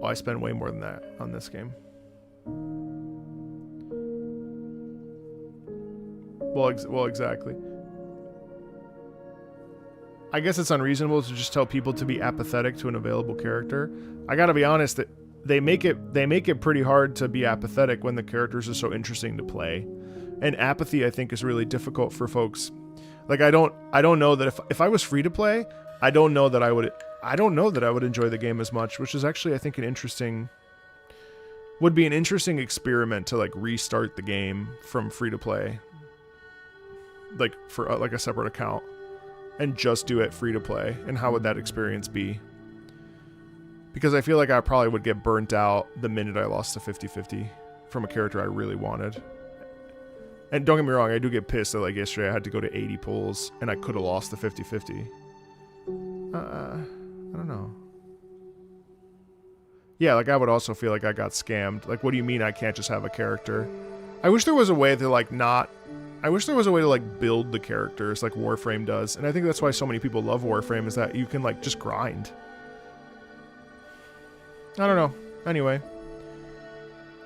Oh, I spend way more than that on this game. Well, exactly. I guess it's unreasonable to just tell people to be apathetic to an available character. I gotta be honest, that they make it pretty hard to be apathetic when the characters are so interesting to play. And apathy, I think, is really difficult for folks. Like, I don't know that if I was free to play, I don't know that I would enjoy the game as much, which is actually, I think, would be an interesting experiment to, like, restart the game from free to play, like, for like a separate account, and just do it free to play. And how would that experience be? Because I feel like I probably would get burnt out the minute I lost to 50-50 from a character I really wanted. And don't get me wrong, I do get pissed that, like, yesterday I had to go to 80 pulls and I could have lost the 50-50. I don't know. Yeah, like, I would also feel like I got scammed. Like, what do you mean I can't just have a character? I wish there was a way to, like, build the characters like Warframe does. And I think that's why so many people love Warframe, is that you can, like, just grind. I don't know. Anyway.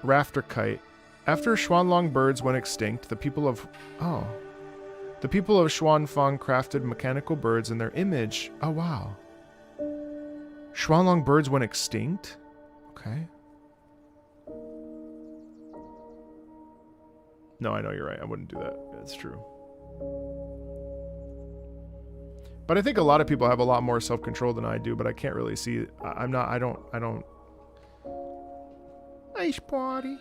Rafter Kite. After Xuanlong birds went extinct, the people of Xuanfang crafted mechanical birds in their image. Oh, wow. Xuanlong birds went extinct? Okay. No, I know you're right. I wouldn't do that. It's true. But I think a lot of people have a lot more self-control than I do, but I can't really see. I don't. Nice party.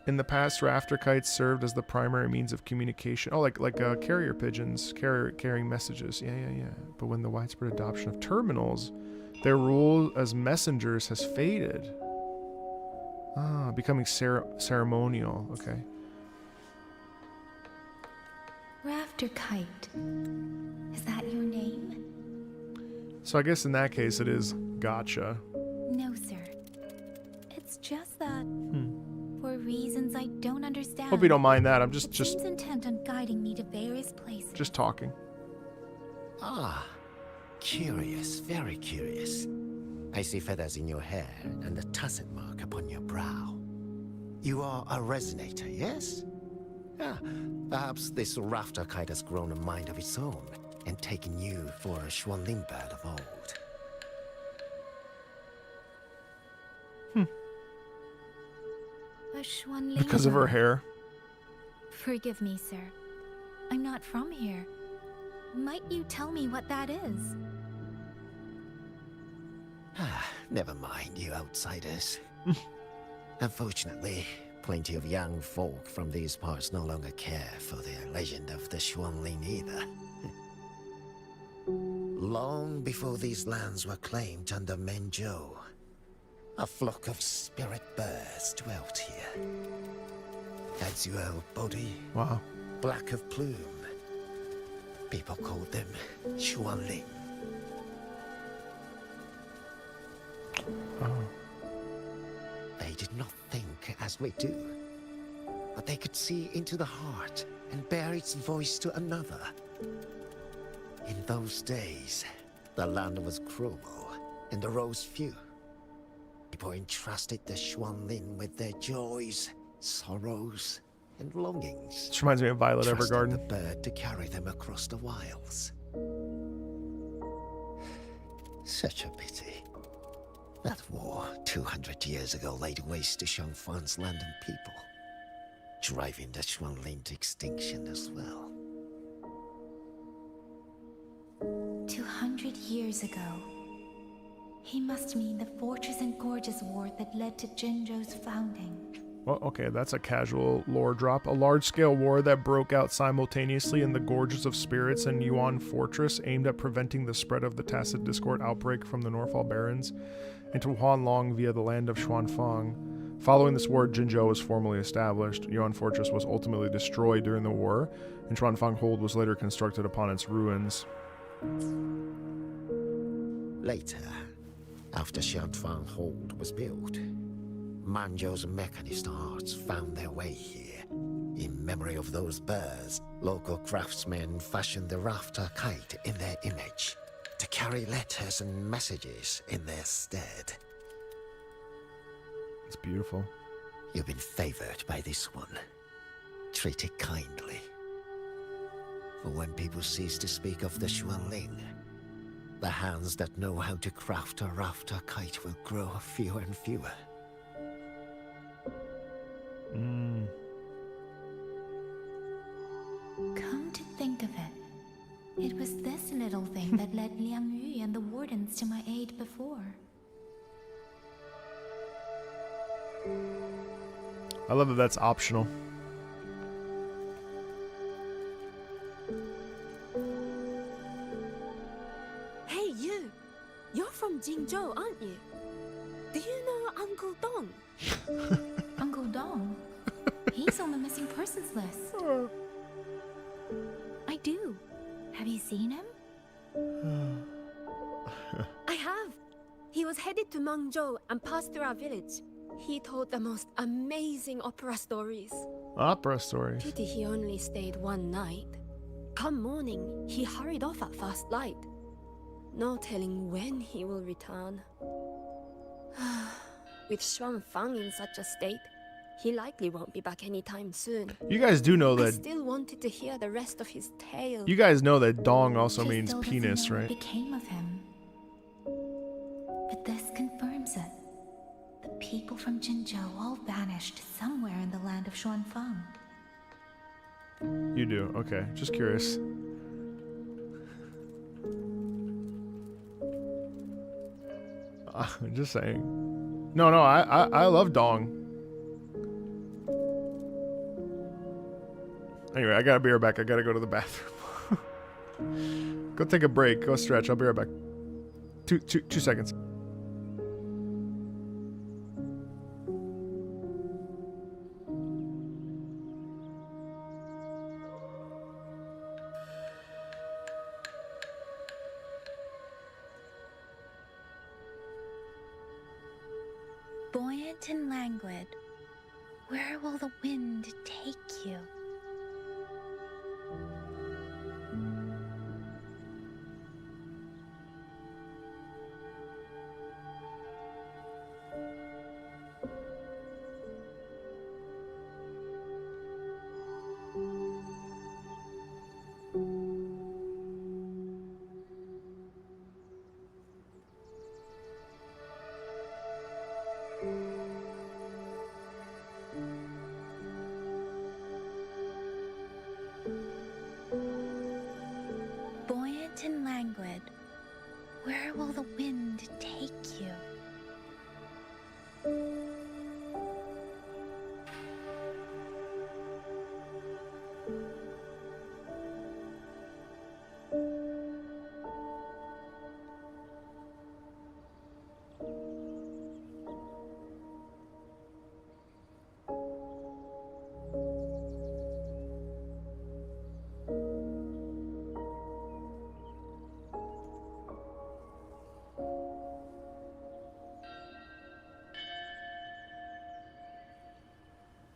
In the past, rafter kites served as the primary means of communication. Oh, like carrier pigeons carrying messages. Yeah. But when the widespread adoption of terminals, their role as messengers has faded. Becoming ceremonial. Okay. Rafter Kite. Is that your name? So I guess in that case it is gotcha. No, sir. It's just that, for reasons I don't understand. Hope you don't mind that. I'm It seems intent on guiding me to various places. Just talking. Ah, curious, very curious. I see feathers in your hair and a tusset mark upon your brow. You are a resonator, yes? Ah, perhaps this rafter kite has grown a mind of its own and taken you for a Xuanling bird of old. A Xuanling Because of her bird. hair. Forgive me, sir. I'm not from here. Might you tell me what that is? Ah, never mind, you outsiders. Unfortunately, plenty of young folk from these parts no longer care for the legend of the Xuanling either. Long before these lands were claimed under Menzhou, a flock of spirit birds dwelt here. Azure body, wow, black of plume. People called them Xuanling. They did not think as we do, but they could see into the heart and bear its voice to another. In those days, the land was cruel and the roads few. People entrusted the Xuanling with their joys, sorrows, and longings. This reminds me of Violet Trusted Evergarden. the bird to carry them across the wilds. Such a pity. That war 200 years ago laid waste to Xiangfan's land and people, driving the Xuanling to extinction as well. 200 years ago. He must mean the Fortress and Gorges War that led to Jinzhou's founding. Well, okay, that's a casual lore drop. A large-scale war that broke out simultaneously in the Gorges of Spirits and Yuan Fortress, aimed at preventing the spread of the Tacit Discord outbreak from the Northall Barrens into Huanlong via the land of Xuanfang. Following this war, Jinzhou was formally established. Yuan Fortress was ultimately destroyed during the war, and Xuanfang Hold was later constructed upon its ruins. Later, after Xianfang Hold was built, Manzhou's mechanist arts found their way here. In memory of those birds, local craftsmen fashioned the rafter kite in their image to carry letters and messages in their stead. It's beautiful. You've been favored by this one. Treat it kindly. For when people cease to speak of the Xuanling, the hands that know how to craft a rafter kite will grow fewer and fewer. Come to think of it, it was this little thing that led Liang Yu and the wardens to my aid before. I love that that's optional. Hey, you! You're from Jinzhou, aren't you? Do you know Uncle Dong? Uncle Dong? He's on the missing persons list. I do. Have you seen him? I have. He was headed to Mengzhou and passed through our village. He told the most amazing opera stories. Opera stories. Pity he only stayed one night. Come morning, he hurried off at first light. No telling when he will return. With Xuanfang in such a state, he likely won't be back anytime soon. You guys do know I that. still wanted to hear the rest of his tale. You guys know that dong also She means still doesn't penis, know right? what became of him. But this confirms it. The people from Jinzhou all vanished somewhere in the land of Xuanfang. You do. Okay, just curious. Just saying. No, I love dong. Anyway, I gotta be right back. I gotta go to the bathroom. Go take a break. Go stretch. I'll be right back. Two seconds. Buoyant and languid, where will the wind take you? Buoyant and languid, where will the wind take you?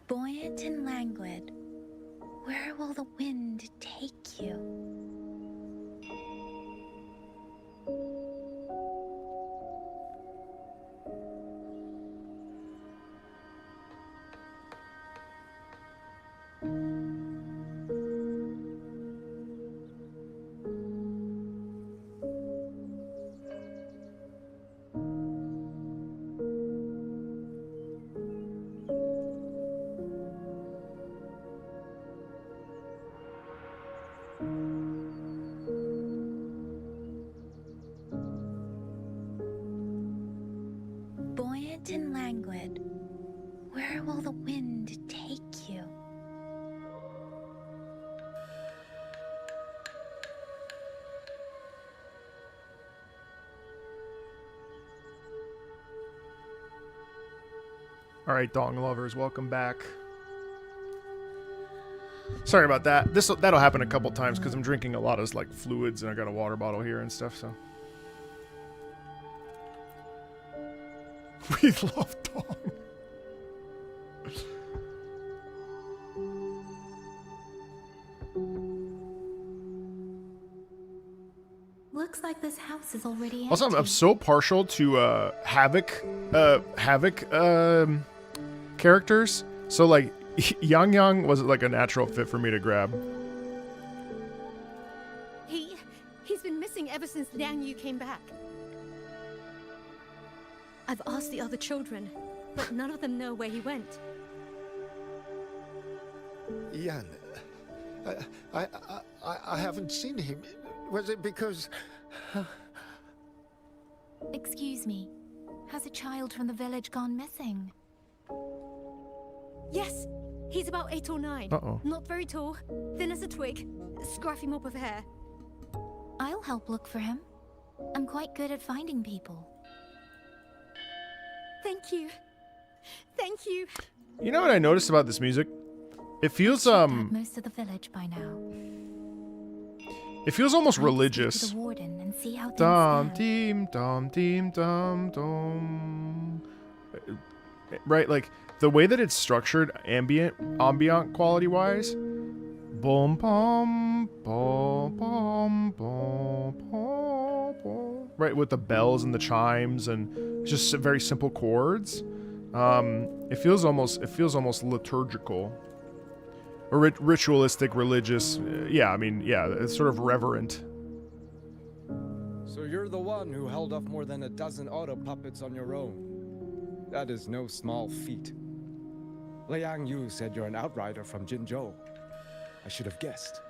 Buoyant and languid, where will the wind take you? silent and languid. Where will the wind take you? All right, Dong lovers, welcome back. Sorry about that. That'll happen a couple times because I'm drinking a lot of like fluids and I got a water bottle here and stuff. So we love Dong. Looks like this house is already empty. Also, I'm so partial to Havoc characters. So like Yang Yang was like a natural fit for me to grab. He's been missing ever since Liang Yu came back. I've asked the other children, but none of them know where he went. Yan, I haven't seen him. Was it because... Excuse me. Has a child from the village gone missing? Yes, he's about 8 or 9. Uh-oh. Not very tall, thin as a twig, scruffy mop of hair. I'll help look for him. I'm quite good at finding people. Thank you. Thank you. You know what I noticed about this music? It feels Most of the village by now. It feels almost I'll speak to religious. the warden and see how things Dum stand. deem dum deem dum dum. Right, like the way that it's structured, ambient quality wise. Boom bum bum bum bum bum bum. Right, with the bells and the chimes and just very simple chords. It feels almost liturgical. Or ritualistic, religious. Yeah, I mean, yeah, it's sort of reverent. So you're the one who held off more than a dozen auto puppets on your own. That is no small feat. Liang Yu said you're an outrider from Jinzhou. I should have guessed.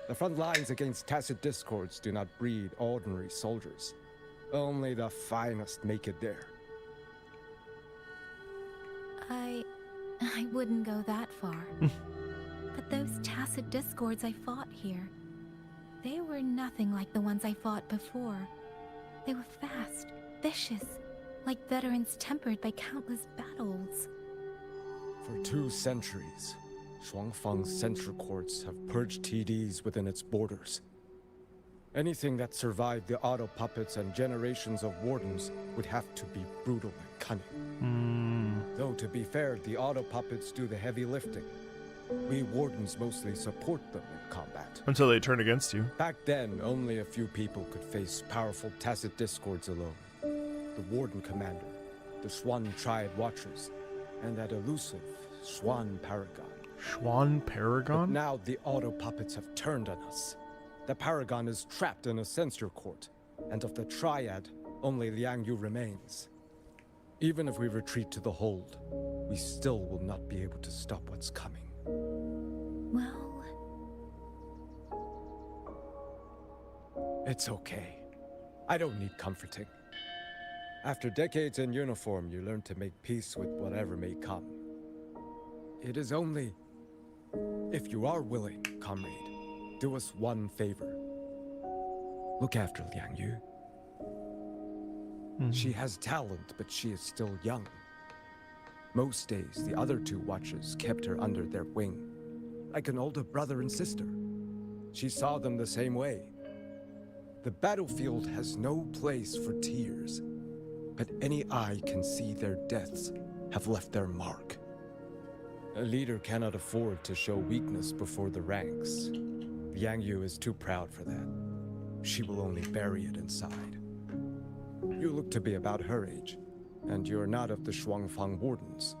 The front lines against tacit discords do not breed ordinary soldiers. Only the finest make it there. I wouldn't go that far. But those tacit discords I fought here, they were nothing like the ones I fought before. They were fast, vicious, like veterans tempered by countless battles. For 2 centuries, Shuangfang's central courts have purged TDs within its borders. Anything that survived the auto puppets and generations of wardens would have to be brutal and cunning. Though to be fair, the auto puppets do the heavy lifting. We wardens mostly support them in combat. Until they turn against you. Back then, only a few people could face powerful tacit discords alone. The warden commander, the Swan Triad Watchers, and that elusive Swan Paragon. Swan Paragon? But now the auto puppets have turned on us. The Paragon is trapped in a censure court, and of the Triad, only Liang Yu remains. Even if we retreat to the hold, we still will not be able to stop what's coming. Well... It's okay. I don't need comforting. After decades in uniform, you learn to make peace with whatever may come. It is only... if you are willing, comrade, do us one favor. Look after Liang Yu. She has talent, but she is still young. Most days, the other 2 watchers kept her under their wing, like an older brother and sister. She saw them the same way. The battlefield has no place for tears, but any eye can see their deaths have left their mark. A leader cannot afford to show weakness before the ranks. Liang Yu is too proud for that. She will only bury it inside. You look to be about her age, and you're not of the Shuangfang Wardens.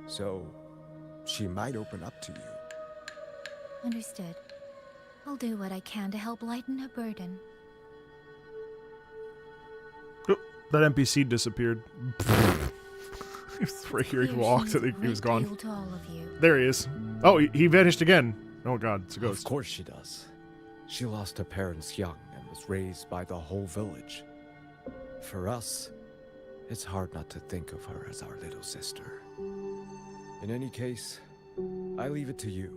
So, she might open up to you. Understood. I'll do what I can to help lighten her burden. Oh, that NPC disappeared. It's right here. He walked. I think he was gone. To all of you. There he is. Oh, he vanished again. Oh god, it's a ghost. Of course she does. She lost her parents young and was raised by the whole village. For us, It's hard not to think of her as our little sister. In any case, I leave it to you.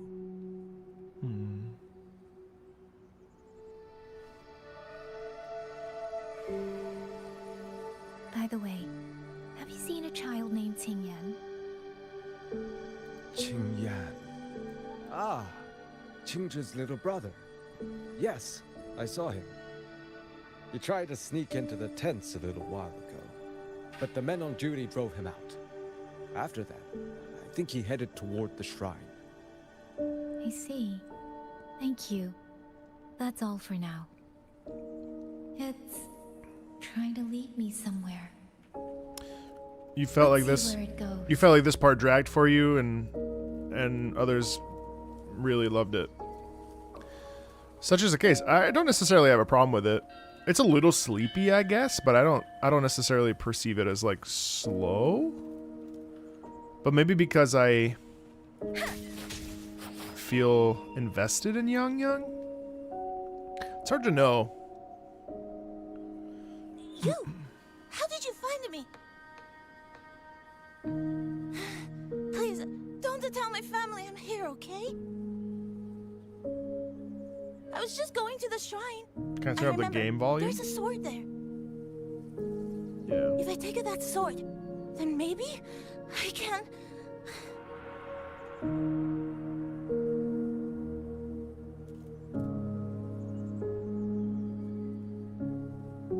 By the way, have you seen a child named Qingyan? Qingyan. Ah, Qingzhi's little brother. Yes, I saw him. He tried to sneak into the tents a little while ago, but the men on duty drove him out. After that, I think he headed toward the shrine. I see. Thank you. That's all for now. It's trying to lead me somewhere. You felt Let's like see this. where it goes. You felt like this part dragged for you, and others really loved it. Such is the case. I don't necessarily have a problem with it. It's a little sleepy, I guess, but I don't necessarily perceive it as like slow. But maybe because I feel invested in Yang Yang. It's hard to know. You! How did you find me? Please, don't tell my family I'm here, okay? I was just going to the shrine. Can I turn up the game volume? There's a sword there. Yeah. If I take that sword, then maybe I can...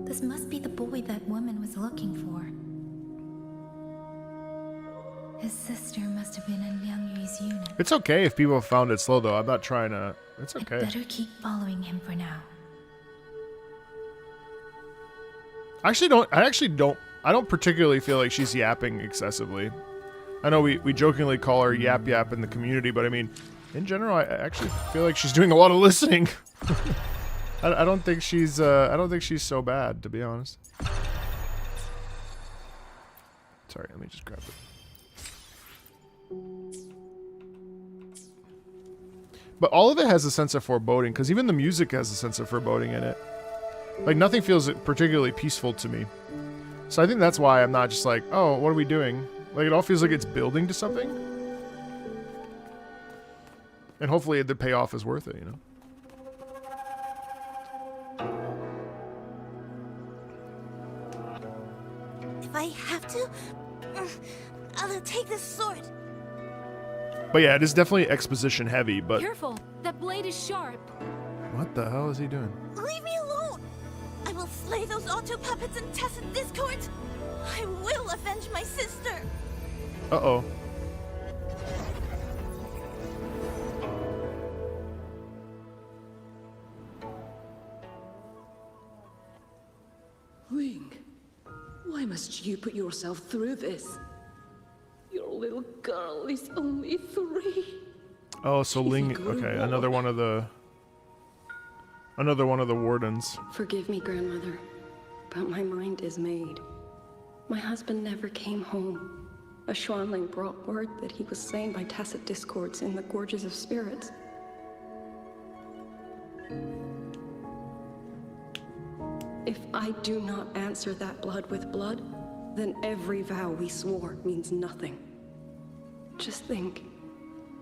This must be the boy that woman was looking for. His sister must have been in Liang Yu's unit. It's okay if people found it slow, though. I'm not trying to... It's okay. I'd better keep following him for now. I don't particularly feel like she's yapping excessively. I know we jokingly call her Yap Yap in the community, but I mean, in general, I actually feel like she's doing a lot of listening. I don't think she's so bad, to be honest. Sorry, let me just grab it. But all of it has a sense of foreboding, because even the music has a sense of foreboding in it. Like, nothing feels particularly peaceful to me. So I think that's why I'm not just like, oh, what are we doing? Like, it all feels like it's building to something. And hopefully the payoff is worth it, you know? If I have to, I'll take this sword. But yeah, it is definitely exposition heavy, but... Careful! That blade is sharp! What the hell is he doing? Leave me alone! I will slay those auto puppets and tacit discords! I will avenge my sister! Uh-oh. Ling, why must you put yourself through this? Your little girl is only 3. Oh, so Ling... Okay, another one of the wardens. Forgive me, grandmother, but my mind is made. My husband never came home. A Xuanling brought word that he was slain by tacit discords in the Gorges of Spirits. If I do not answer that blood with blood, then every vow we swore means nothing. Just think,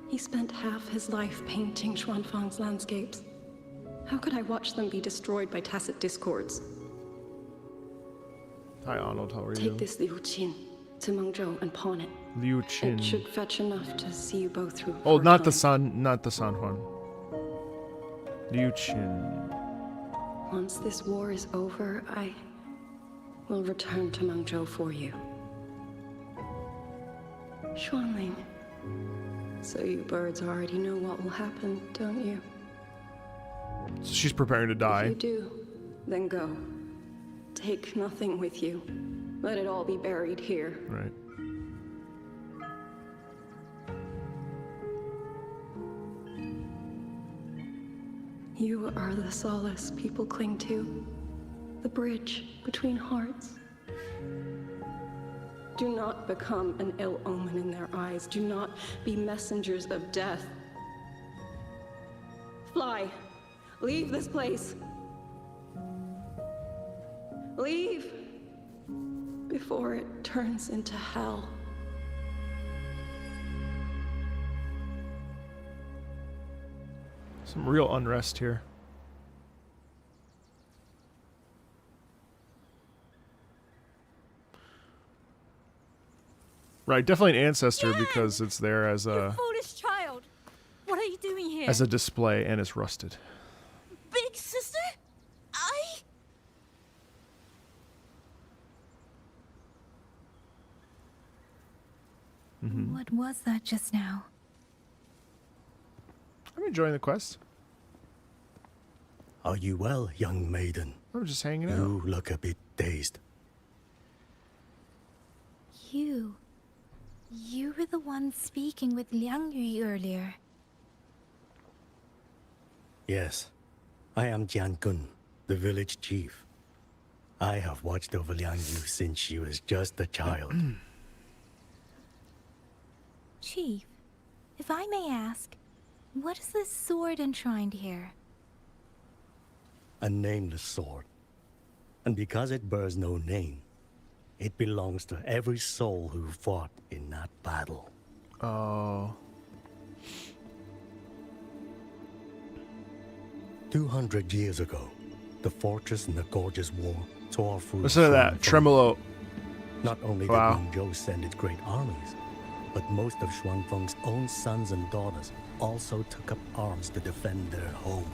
he spent half his life painting Xuanfang's landscapes. How could I watch them be destroyed by tacit discords? Hi, Arnold. How are you? Take this Liu Qin to Mengzhou and pawn it. Liu Qin. It should fetch enough to see you both through. Oh, not the San Juan. Liu Qin. Once this war is over, I will return to Mengzhou for you. Xuanling. So you birds already know what will happen, don't you? So she's preparing to die. If you do, then go. Take nothing with you. Let it all be buried here. Right. You are the solace people cling to. The bridge between hearts. Do not become an ill omen in their eyes. Do not be messengers of death. Fly. Leave this place. Leave. before it turns into hell. Some real unrest here. Right, definitely an ancestor because it's there as a Foolish child. What are you doing here? as a display and it's rusted. Big sister? What was that just now? I'm enjoying the quest. Are you well, young maiden? I'm just hanging out. You look a bit dazed. You were the one speaking with Liang Yu earlier. Yes, I am Jian Gun, the village chief. I have watched over Liang Yu since she was just a child. Chief, if I may ask, what is this sword enshrined here? A nameless sword. And because it bears no name, it belongs to every soul who fought in that battle. Oh. 200 years ago, the fortress in the Gorgeous War tore through. Listen to that tremolo. Not only did Mengzhou send its great armies, but most of Xuanfeng's own sons and daughters also took up arms to defend their home.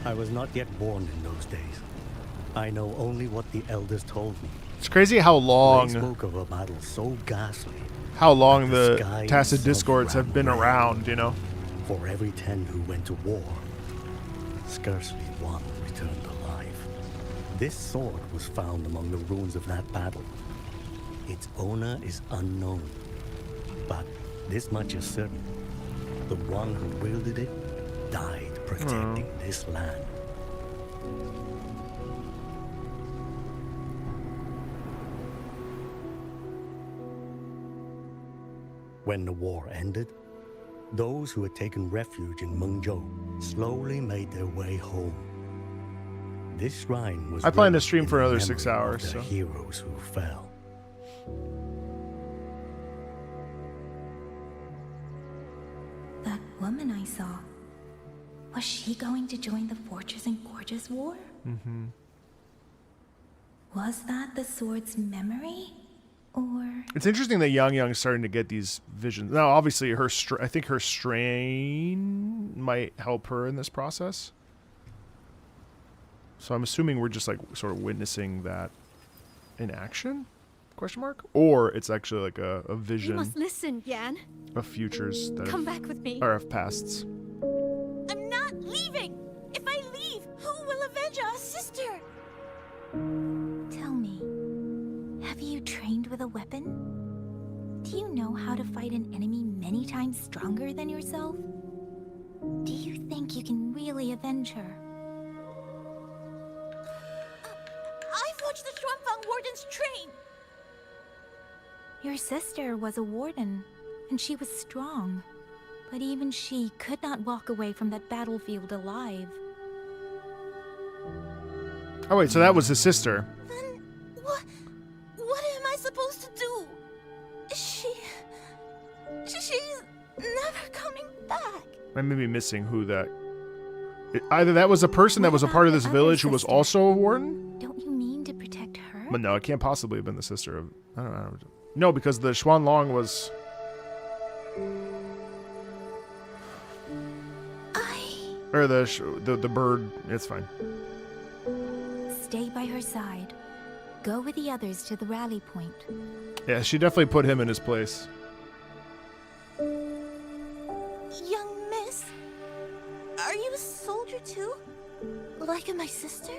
I was not yet born in those days. I know only what the elders told me. It's crazy how long They spoke of a battle so ghastly. How long that the sky Tacit itself Discords have ran been red. around, you know. For every 10 who went to war, scarcely one returned alive. This sword was found among the ruins of that battle. Its owner is unknown, but this much is certain. The one who wielded it died protecting this land. When the war ended, those who had taken refuge in Mengzhou slowly made their way home. This shrine was I plan to raised stream in for the another memory 6 of hours, the so. heroes who fell. That woman I saw, was she going to join the Fortress and Gorgeous War? Mm-hmm. Was that the sword's memory? Or... It's interesting that Yang's starting to get these visions. Now, obviously, I think her strain might help her in this process. So I'm assuming we're just like sort of witnessing that in action? Question mark? Or it's actually like a You vision must listen, Yan. of futures that Come back with me. or of pasts. I'm not leaving! If I leave, who will avenge our sister? Tell me, have you trained with a weapon? Do you know how to fight an enemy many times stronger than yourself? Do you think you can really avenge her? I've watched the Xuanfang wardens train! Your sister was a warden, and she was strong. But even she could not walk away from that battlefield alive. Oh wait, so that was his sister. Then what am I supposed to do? She's never coming back. I may be missing who that. Either that was a person that was a part of this village who was also a warden. Don't you mean to protect her? But no, it can't possibly have been the sister of. I don't know. No, because the Xuanlong was. Or the bird. It's fine. Stay by her side. Go with the others to the rally point. Yeah, she definitely put him in his place. Young miss, are you a soldier too? Like my sister?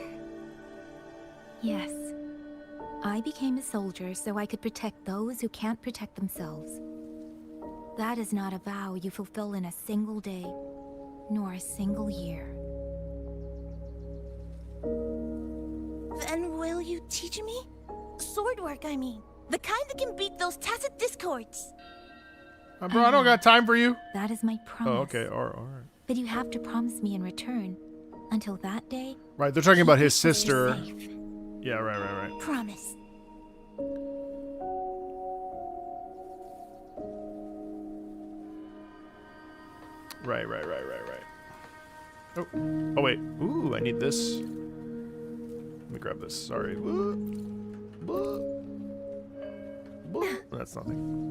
Yes. I became a soldier so I could protect those who can't protect themselves. That is not a vow you fulfill in a single day, nor a single year. Then will you teach me? Sword work, I mean. The kind that can beat those tacit discords. Bro, I don't got time for you. That is my promise. Oh, okay. All right. But you have to promise me in return Until that day... Right, they're talking about his keep us sister. safe. Yeah, right. Promise. Right. Oh wait. Ooh, I need this. Let me grab this. Sorry. That's nothing.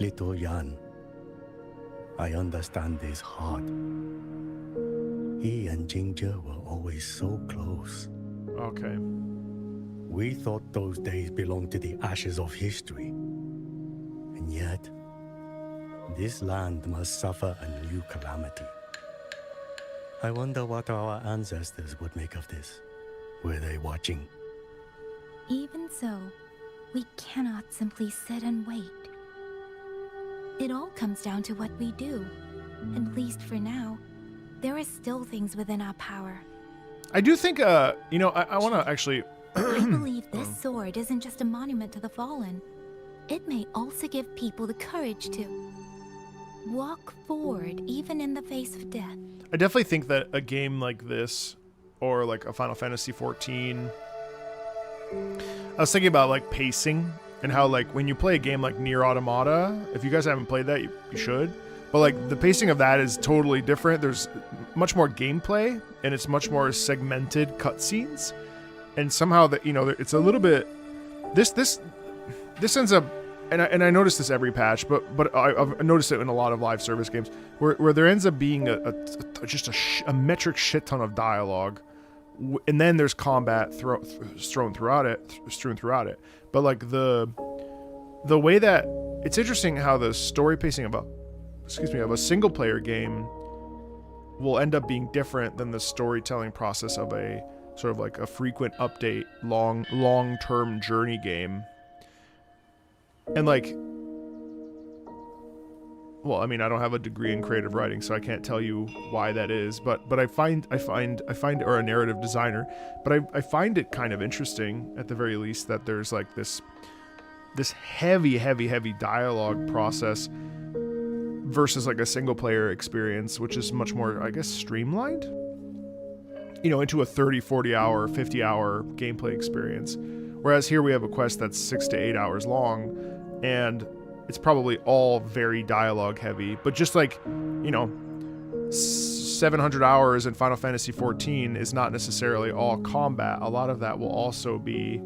Little Yan, I understand his heart. He and Ginger were always so close. Okay. We thought those days belonged to the ashes of history. And yet, this land must suffer a new calamity. I wonder what our ancestors would make of this. Were they watching? Even so, we cannot simply sit and wait. It all comes down to what we do. At least for now, there are still things within our power. I do think, I want to actually... I believe this sword isn't just a monument to the fallen. It may also give people the courage to walk forward, even in the face of death. I definitely think that a game like this, or like a Final Fantasy XIV, I was thinking about like pacing and how like when you play a game like Nier Automata, if you guys haven't played that, you should. But like the pacing of that is totally different. There's much more gameplay and it's much more segmented cutscenes. And somehow that, it's a little bit, this ends up, and I notice this every patch, but I've noticed it in a lot of live service games where there ends up being just a metric shit ton of dialogue, and then there's combat strewn throughout it. But like the way that it's interesting how the story pacing of a single player game will end up being different than the storytelling process of a sort of like a frequent update, long-term journey game. And like, well, I mean, I don't have a degree in creative writing, so I can't tell you why that is, but I find, or a narrative designer, but I find it kind of interesting at the very least that there's like this heavy dialogue process versus like a single player experience, which is much more, I guess, streamlined, into a 30, 40 hour, 50 hour gameplay experience. Whereas here we have a quest that's 6 to 8 hours long, and it's probably all very dialogue heavy, but just like, 700 hours in Final Fantasy XIV is not necessarily all combat. A lot of that will also be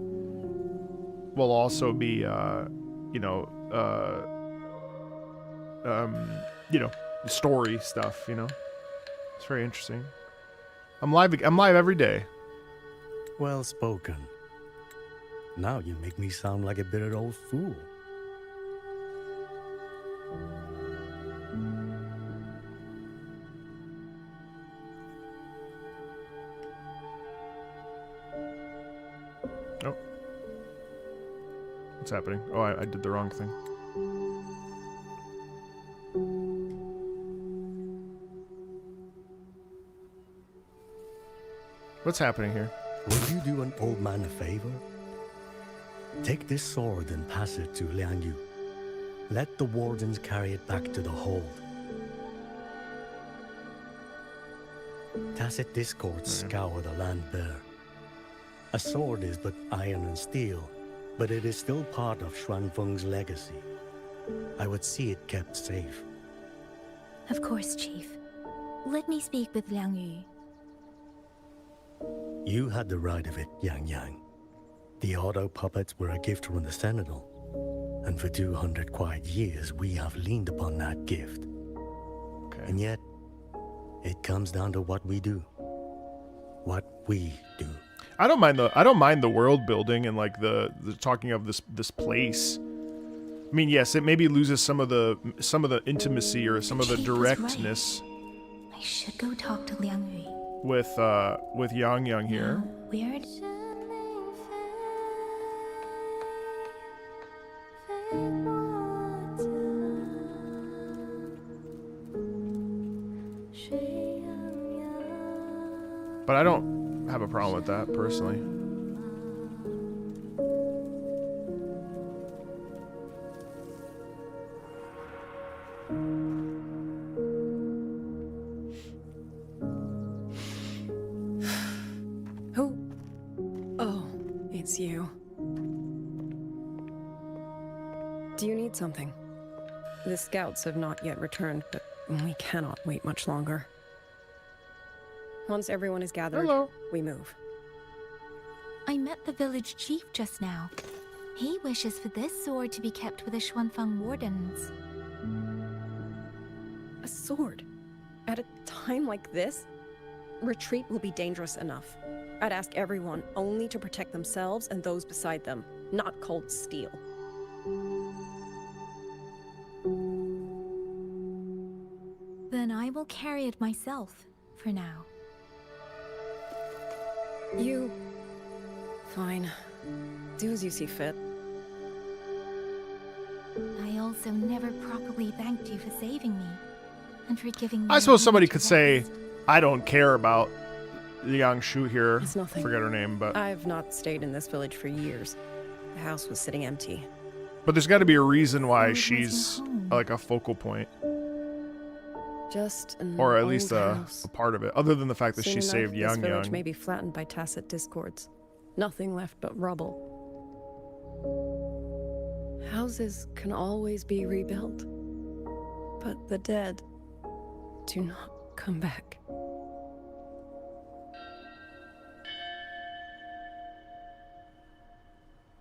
story stuff, It's very interesting. I'm live every day. Well spoken. Now you make me sound like a bitter old fool. Oh. What's happening? Oh, I did the wrong thing. What's happening here? Would you do an old man a favor? Take this sword and pass it to Liang Yu. Let the wardens carry it back to the hold. Tacit discords scour the land bare. A sword is but iron and steel, but it is still part of Xuanfeng's legacy. I would see it kept safe. Of course, Chief. Let me speak with Liang Yu. You had the right of it, Yang Yang. The auto puppets were a gift from the Sentinel, and for 200 quiet years we have leaned upon that gift. Okay. And yet, it comes down to what we do. What we do. I don't mind the world building and like the talking of this place. I mean, yes, it maybe loses some of the intimacy or some of the directness. I should go talk to Liang Yu. With Yang Yang here. Weird. But I don't have a problem with that personally. it's you. Do you need something? The scouts have not yet returned, but we cannot wait much longer. Once everyone is gathered, we move. I met the village chief just now. He wishes for this sword to be kept with the Xuanfang wardens. A sword? At a time like this? Retreat will be dangerous enough. I'd ask everyone only to protect themselves and those beside them, not cold steel. Then I will carry it myself, for now. You... Fine. Do as you see fit. I also never properly thanked you for saving me, and for giving me... I suppose somebody could say, I don't care about the young Shu here. It's nothing. Forget her name, but... I've not stayed in this village for years. The house was sitting empty. But there's got to be a reason why she's like a focal point. Just an or at least old a part of it, other than the fact that Soon she enough, saved this Yang village Yang. may be flattened by tacit discords. Nothing left but rubble. Houses can always be rebuilt, but the dead do not come back.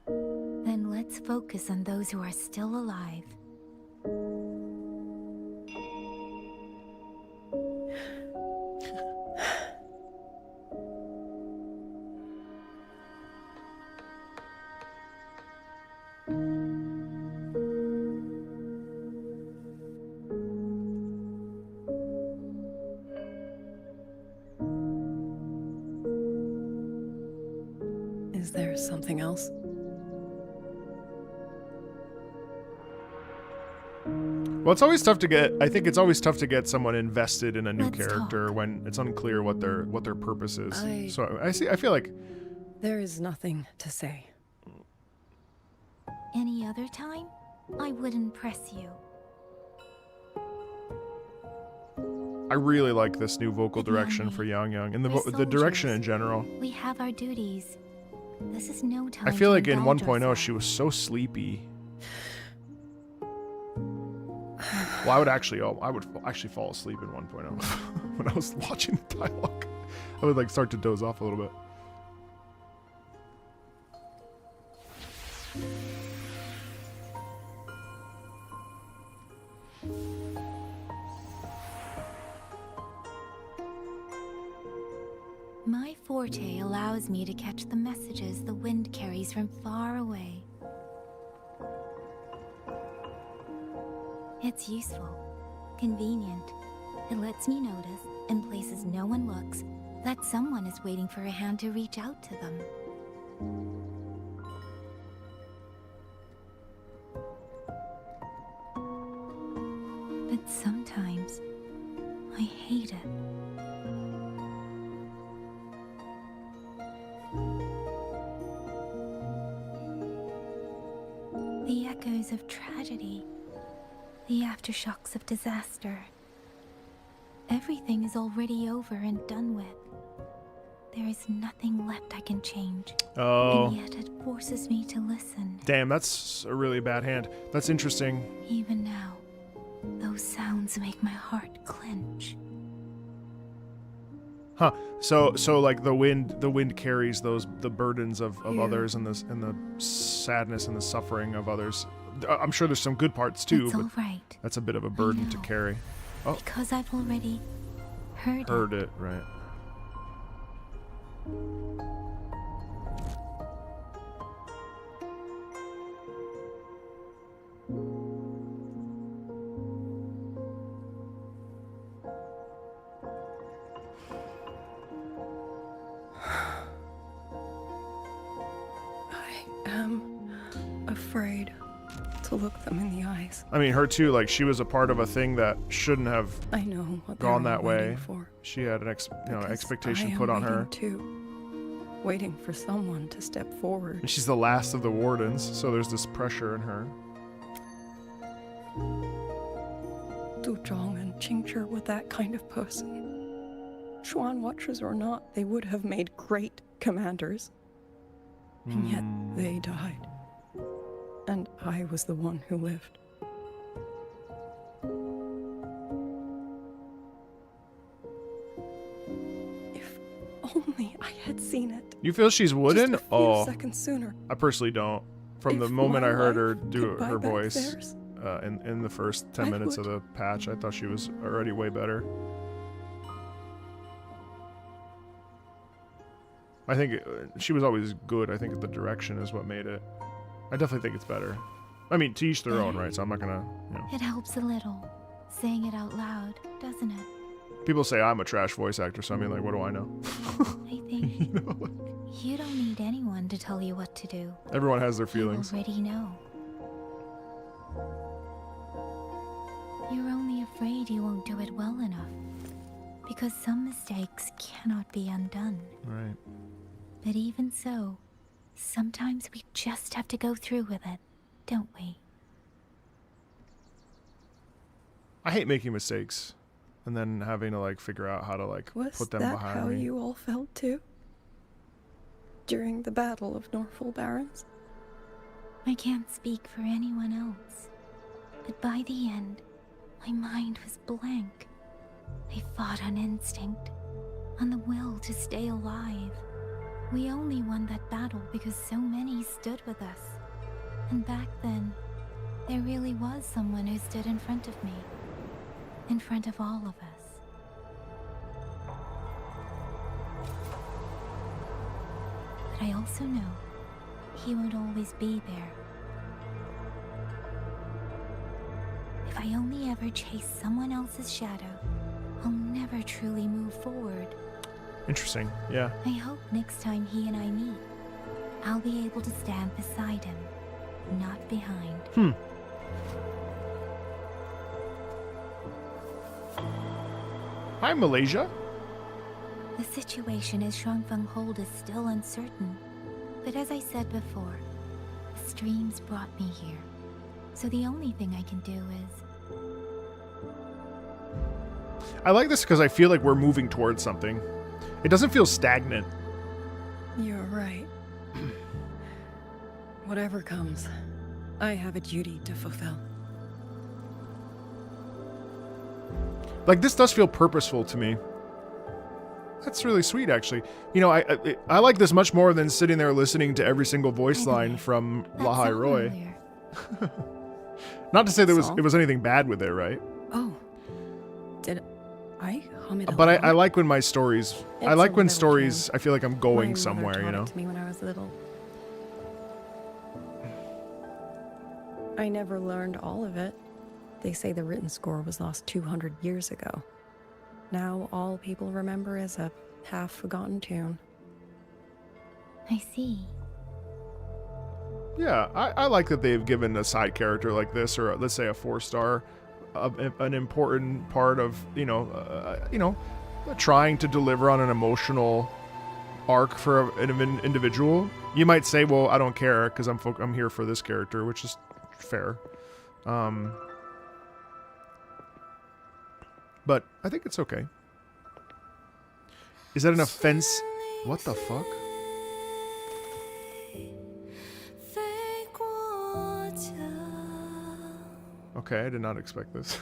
Then let's focus on those who are still alive. Is there something else? Well, it's always tough to get. I think it's always tough to get someone invested in a new character when it's unclear what their purpose is. So I feel like there is nothing to say. Any other time, I wouldn't press you. I really like this new vocal direction for Yang Yang and the direction in general. We have our duties. This is no time. I feel to like in indulge 1.0 ourselves. she was so sleepy. Well, I would actually fall asleep in 1.0 when I was watching the dialogue. I would like start to doze off a little bit. My forte allows me to catch the messages the wind carries from far away. It's useful, convenient. It lets me notice, in places no one looks, that someone is waiting for a hand to reach out to them. But sometimes, I hate it. The echoes of tragedy, the aftershocks of disaster. Everything is already over and done with. There is nothing left I can change. Oh. And yet it forces me to listen. Damn, that's a really bad hand. That's interesting. Even now, those sounds make my heart clench. Huh. So like the wind carries the burdens of others and the sadness and the suffering of others. I'm sure there's some good parts too, It's but all right. that's a bit of a burden to carry. Oh, Because I've already heard it, right. I am afraid to look them in the eyes. I mean, her too. Like she was a part of a thing that shouldn't have I know what gone they're that all waiting way. for. She had an expectation I am put on her. waiting too, waiting for someone to step forward. And she's the last of the wardens, so there's this pressure in her. Du Zhong and Qingzhi were that kind of person. Xuan Watchers or not, they would have made great commanders. And yet they died. And I was the one who lived. If only I had seen it. You feel she's wooden? Just a few seconds sooner. I personally don't. From the moment I heard her do her voice in the first 10 minutes of the patch, I thought she was already way better. I think she was always good. I think the direction is what made it. I definitely think it's better. I mean, to each their own, right? So I'm not gonna, you know. It helps a little, saying it out loud, doesn't it? People say I'm a trash voice actor, so I mean, like, what do I know? I think you don't need anyone to tell you what to do. Everyone has their feelings. You already know. You're only afraid you won't do it well enough, because some mistakes cannot be undone. Right. But even so, sometimes we just have to go through with it, don't we? I hate making mistakes and then having to like figure out how to like put them behind me. Was that how you all felt too? During the Battle of Norfolk Barrens? I can't speak for anyone else, but by the end, my mind was blank. I fought on instinct, on the will to stay alive. We only won that battle because so many stood with us. And back then, there really was someone who stood in front of me. In front of all of us. But I also know he won't always be there. If I only ever chase someone else's shadow, I'll never truly move forward. Interesting, yeah. I hope next time he and I meet, I'll be able to stand beside him, not behind. Hi, Malaysia. The situation as Shuangfeng Hold is still uncertain, but as I said before, the streams brought me here, so the only thing I can do is... I like this because I feel like we're moving towards something. It doesn't feel stagnant. You're right. Whatever comes, I have a duty to fulfill. Like, this does feel purposeful to me. That's really sweet, actually. You know, I like this much more than sitting there listening to every single voice line from Lahai Roy. Not to say there was anything bad with it, right? Oh. Did I hum it But along? I like when my stories... I It's like a when little stories... tune. I feel like I'm going My mother somewhere, taught you know? it to me when I was little. I never learned all of it. They say the written score was lost 200 years ago. Now all people remember is a half-forgotten tune. I see. Yeah, I like that they've given a side character like this, or let's say a 4-star, an important part of, trying to deliver on an emotional arc for an individual. You might say, well, I don't care because I'm here for this character, which is fair. But I think it's okay. Is that an offense? What the fuck? Okay, I did not expect this.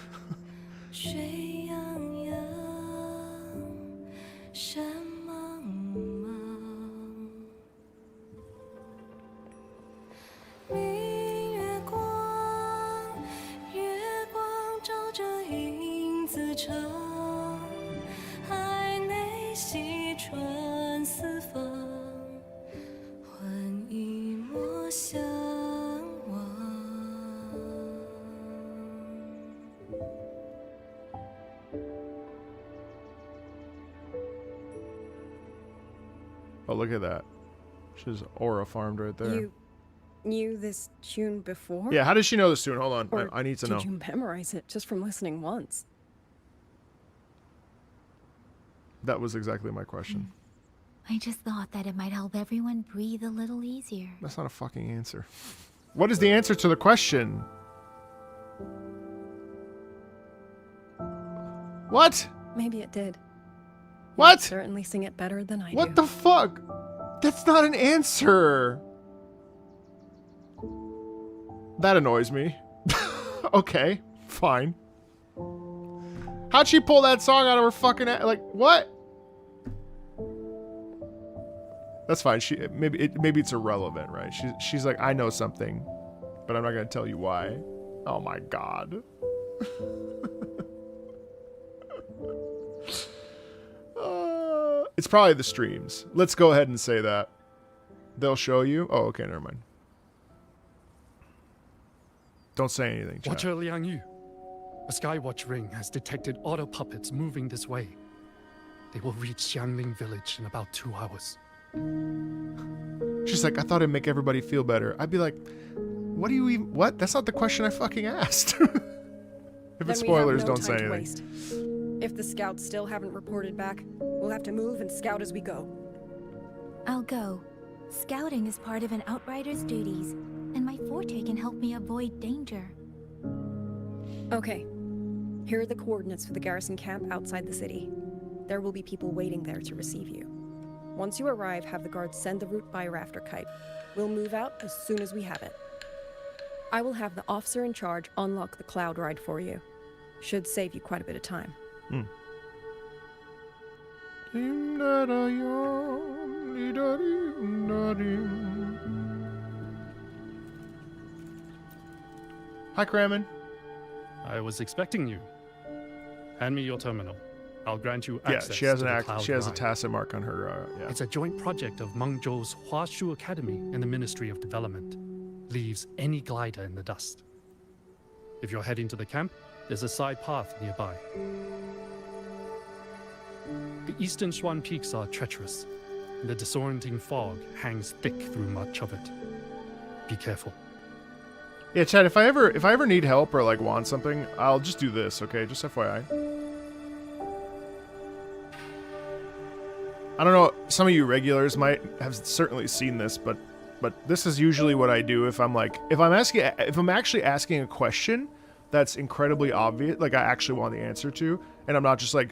Oh, look at that. She's aura farmed right there. You knew this tune before? Yeah, how does she know this tune? Hold on. Or I need to know. did you memorize it just from listening once? That was exactly my question. I just thought that it might help everyone breathe a little easier. That's not a fucking answer. What is the answer to the question? What? Maybe it did. What? You certainly sing it better than I do. What the fuck? That's not an answer. That annoys me. Okay, fine. How'd she pull that song out of her fucking like what? That's fine. Maybe it's irrelevant, right? She's like, I know something, but I'm not gonna tell you why. Oh my god. It's probably the streams. Let's go ahead and say that. They'll show you. Oh, okay, never mind. Don't say anything, chat. Watcher Liang Yu. A Skywatch ring has detected auto puppets moving this way. They will reach Xiangling village in about 2 hours. She's like, I thought it'd make everybody feel better. I'd be like, what do you even... What? That's not the question I fucking asked. If it's spoilers, don't say anything. If the scouts still haven't reported back, we'll have to move and scout as we go. I'll go. Scouting is part of an outrider's duties, and my forte can help me avoid danger. Okay. Here are the coordinates for the garrison camp outside the city. There will be people waiting there to receive you. Once you arrive, have the guards send the route by rafter kite. We'll move out as soon as we have it. I will have the officer in charge unlock the cloud ride for you. Should save you quite a bit of time. Hi, Kramen. I was expecting you. Hand me your terminal. I'll grant you access. Yeah, she has to the she has a Cloud tacit mark on her. Yeah. It's a joint project of Mengzhou's Huashu Academy and the Ministry of Development. Leaves any glider in the dust. If you're heading to the camp, there's a side path nearby. The eastern Xuan peaks are treacherous, and the disorienting fog hangs thick through much of it. Be careful. Yeah, Chad, if I ever need help or like want something, I'll just do this, okay? Just FYI. I don't know, some of you regulars might have certainly seen this, but this is usually what I do if I'm actually asking a question that's incredibly obvious, like I actually want the answer to, and I'm not just like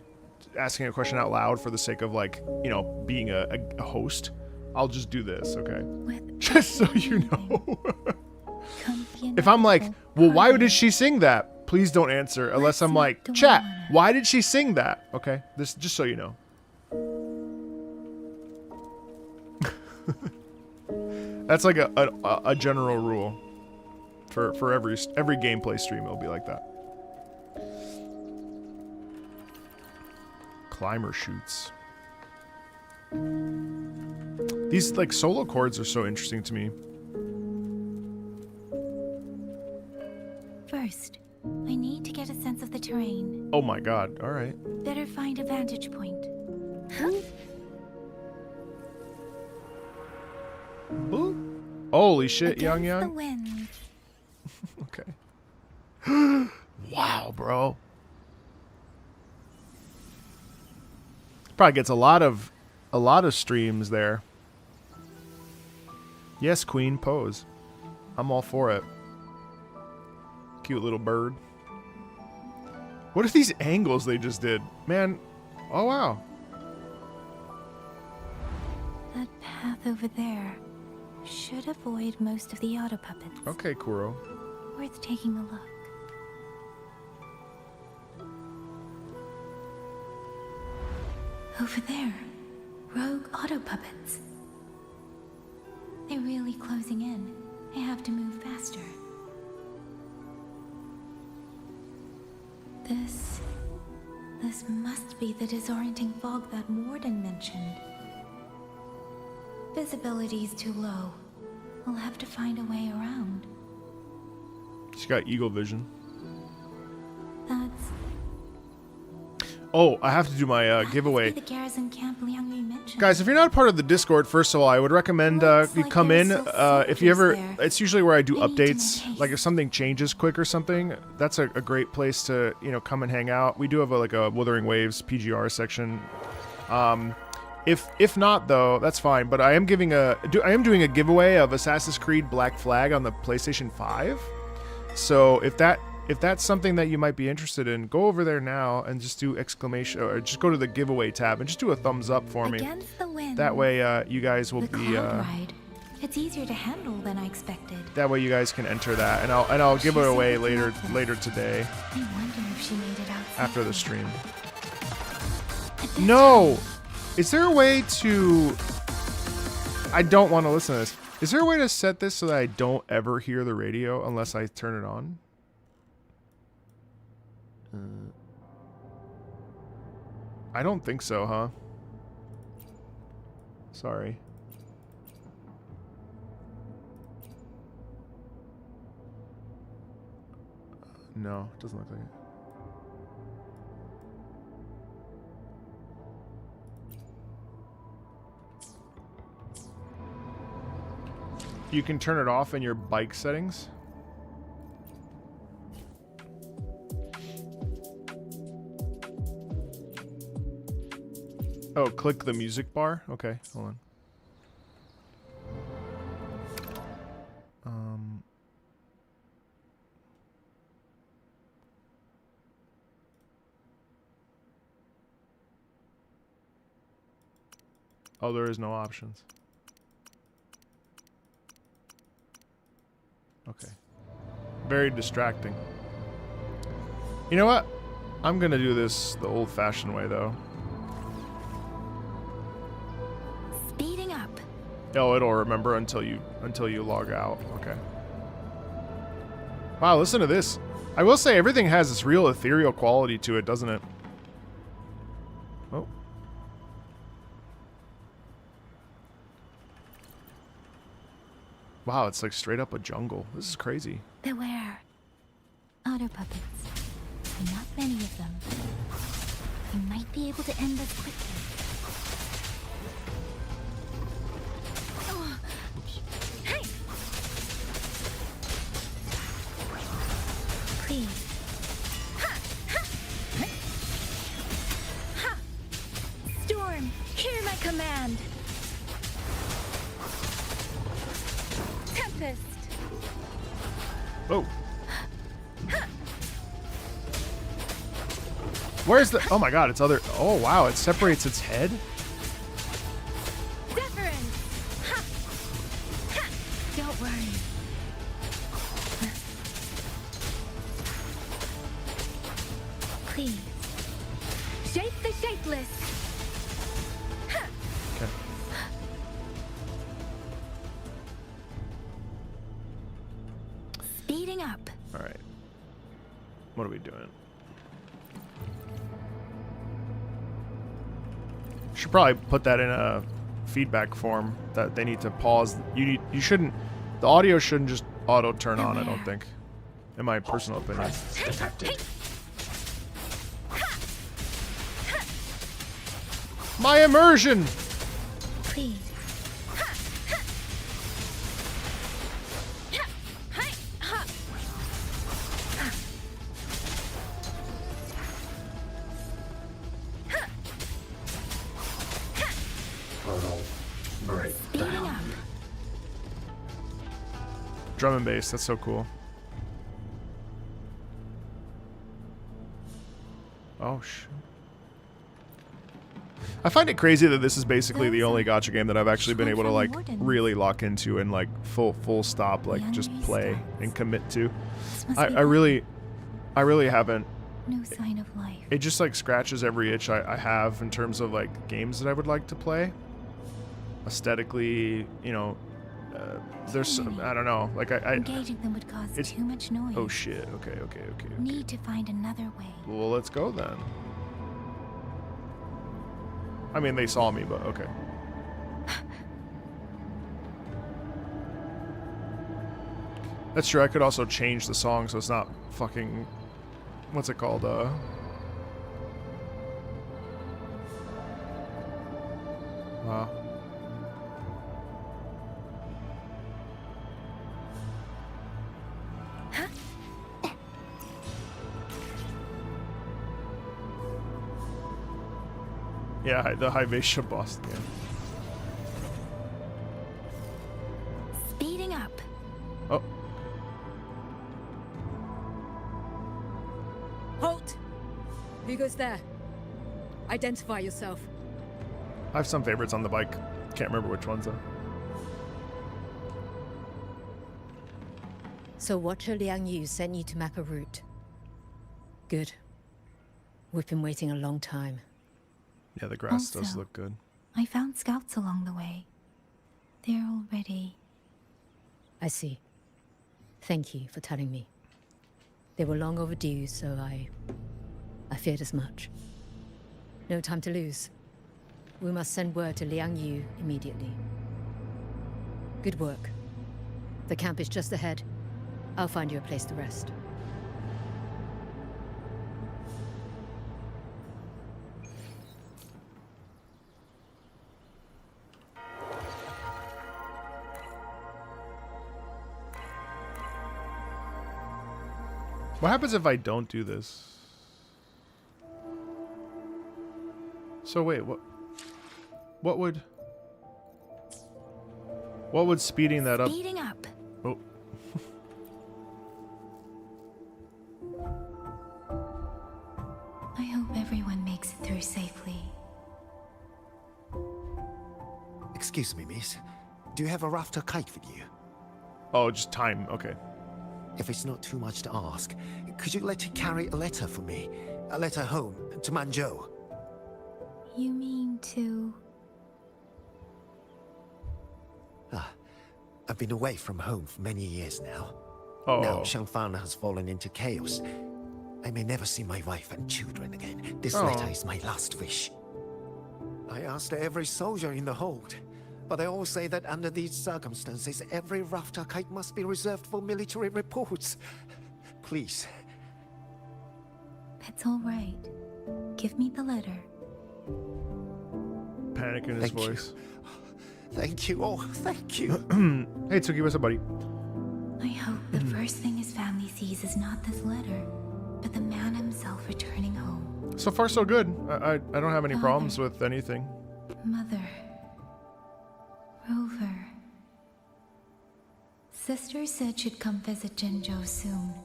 asking a question out loud for the sake of like, you know, being a host. I'll just do this, okay? Just so you know. If I'm like, well, why did she sing that? Please don't answer unless I'm like, chat, why did she sing that? Okay, this just so you know. That's like a general rule for every gameplay stream. It'll be like that. Climber shoots. These like solo chords are so interesting to me. First, I need to get a sense of the terrain. Oh my god! All right. Better find a vantage point. Holy shit, Young. Okay. Wow, bro. Probably gets a lot of streams there. Yes, Queen, pose. I'm all for it. Cute little bird. What are these angles they just did? Man, oh wow. That path over there should avoid most of the auto puppets. Okay, Kuro. Worth taking a look. Over there, rogue auto puppets. They're really closing in. I have to move faster. This must be the disorienting fog that Warden mentioned. Visibility's too low. I'll have to find a way around. She's got eagle vision. That's... Oh, I have to do my giveaway. The garrison camp Liang Yu mentioned. Guys, if you're not part of the Discord, first of all, I would recommend you come in. If you ever, it's usually where I do updates. Like if something changes quick or something, that's a great place to, you know, come and hang out. We do have like a Wuthering Waves PGR section. If not though, that's fine. But I am doing a giveaway of Assassin's Creed Black Flag on the PlayStation 5. So if that's something that you might be interested in, go over there now and just do exclamation, or just go to the giveaway tab and just do a thumbs up for me. Against the wind, that way, you guys will be It's easier to handle than I expected. That way you guys can enter that, and I'll give it away later today. I wonder if she made it out after the stream. No! Is there a way to... I don't want to listen to this. Is there a way to set this so that I don't ever hear the radio unless I turn it on? I don't think so, huh? Sorry. No, it doesn't look like it. You can turn it off in your bike settings. Oh, click the music bar? Okay, hold on. Oh, there is no options. Okay. Very distracting. You know what? I'm gonna do this the old-fashioned way, though. Speeding up. Oh, it'll remember until you log out. Okay. Wow, listen to this. I will say everything has this real ethereal quality to it, doesn't it? Oh. Wow, it's like straight up a jungle. This is crazy. Beware. Otter puppets. Not many of them. You might be able to end this quickly. Oh. Hey! Please. Ha! Ha! Ha! Storm, hear my command. Tempest. Oh. Where's the... Oh my god, it's other... Oh wow, it separates its head? Deference. Ha! Ha! Don't worry. Please. Shape the shapeless. Ha! Okay. Speeding up. Alright. What are we doing? Should probably put that in a feedback form that they need to pause. You shouldn't... The audio shouldn't just auto turn on, I don't think. In my personal opinion. My immersion! Please. Drum and bass, that's so cool. Oh, shit. I find it crazy that this is basically the only gacha game that I've actually been able to, like, really lock into and, like, full stop, like, just play and commit to. I really haven't. No sign of life. It just, like, scratches every itch I have in terms of, like, games that I would like to play. Aesthetically, you know, there's some, I don't know, like engaging them would cause too much noise. Oh shit, okay. Need to find another way. Well, let's go then. I mean, they saw me, but okay. That's true, I could also change the song so it's not fucking, what's it called, wow. Yeah, the Hyvatia boss again. Speeding up. Oh. Halt! Who goes there? Identify yourself. I have some favorites on the bike. Can't remember which ones though. So Watcher Liang Yu sent you to map a route. Good. We've been waiting a long time. Yeah, the grass does Also, look good. I found scouts along the way. They're already... I see. Thank you for telling me. They were long overdue, so I feared as much. No time to lose. We must send word to Liang Yu immediately. Good work. The camp is just ahead. I'll find you a place to rest. What happens if I don't do this? So wait, what would speeding that up? Speeding up. Oh. I hope everyone makes it through safely. Excuse me, miss. Do you have a rafter kite with you? Oh, just time. Okay. If it's not too much to ask, could you let it carry a letter for me? A letter home, to Manzhou. You mean to... I've been away from home for many years now. Oh. Now Shangfang has fallen into chaos. I may never see my wife and children again. This Oh. letter is my last wish. I asked every soldier in the hold, but they all say that under these circumstances, every rafter kite must be reserved for military reports. Please. It's all right. Give me the letter. Panic in his voice. Thank you. Oh, thank you. Hey, Tsuki, what's up, buddy? I hope the first thing his family sees is not this letter, but the man himself returning home. So far, so good. I don't have any problems with anything. Mother. Rover. Sister said she'd come visit Jinzhou soon.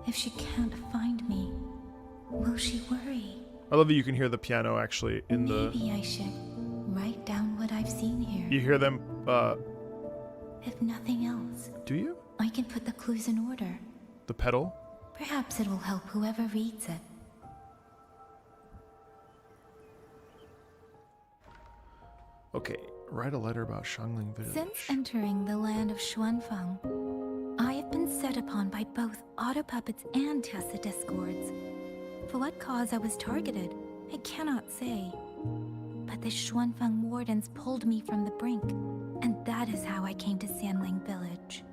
If she can't find me, will she worry? I love that you can hear the piano actually in the... Maybe I should write down what I've seen here. You hear them, If nothing else, do you? I can put the clues in order. The pedal? Perhaps it will help whoever reads it. Okay, write a letter about Shangling Village. Since entering the land of Xuanfang, I have been set upon by both auto puppets and Tessa discords. For what cause I was targeted, I cannot say. But the Xuanfang wardens pulled me from the brink, and that is how I came to Sanling Village.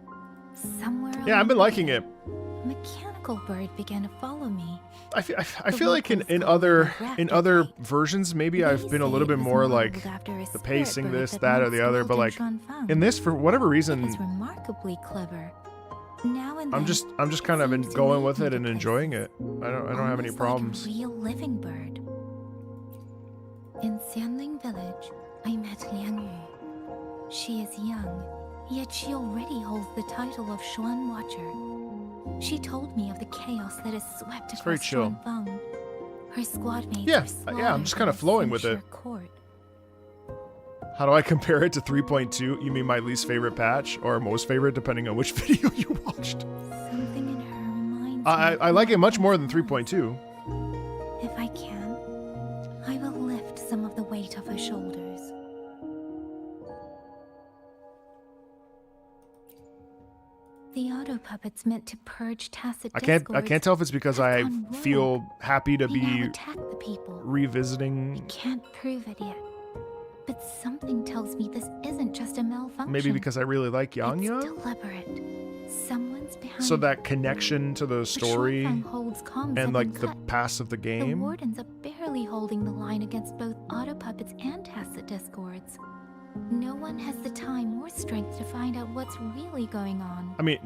Somewhere Yeah, I've been liking it. a mechanical bird began to follow me. I feel like in other versions maybe I've been a little bit more like the pacing, this, that, or the other, but like in this, for whatever reason, It's remarkably clever. Now and then, I'm just kind of going with it and enjoying it. I don't have any almost problems. Like a real living bird. In Sanling Village, I met Liang Yu. She is young, yet she already holds the title of Xuan Watcher. She told me of the chaos that has swept It's very across chill. Xuanfang. Her squad mates Yeah, are slaughtered I'm just kind of in flowing with it. Simsher Court. How do I compare it to 3.2? You mean my least favorite patch or most favorite, depending on which video you watched? Something in her reminds I like it much more than 3.2. If I can, I will lift some of the weight off her shoulders. The auto puppets meant to purge tacit I can't discords tell if it's because I gone rogue. feel happy to They be now attack the people. revisiting. Can't prove it yet, but something tells me this isn't just a malfunction. Maybe because I really like Yang It's Yang. deliberate. Someone's behind. So that connection to the story Xuanfang holds comms have and like been the cut. past of the The game. wardens are barely holding the line against both auto puppets and tacit discords. No one has the time or strength to find out what's really going on. I mean,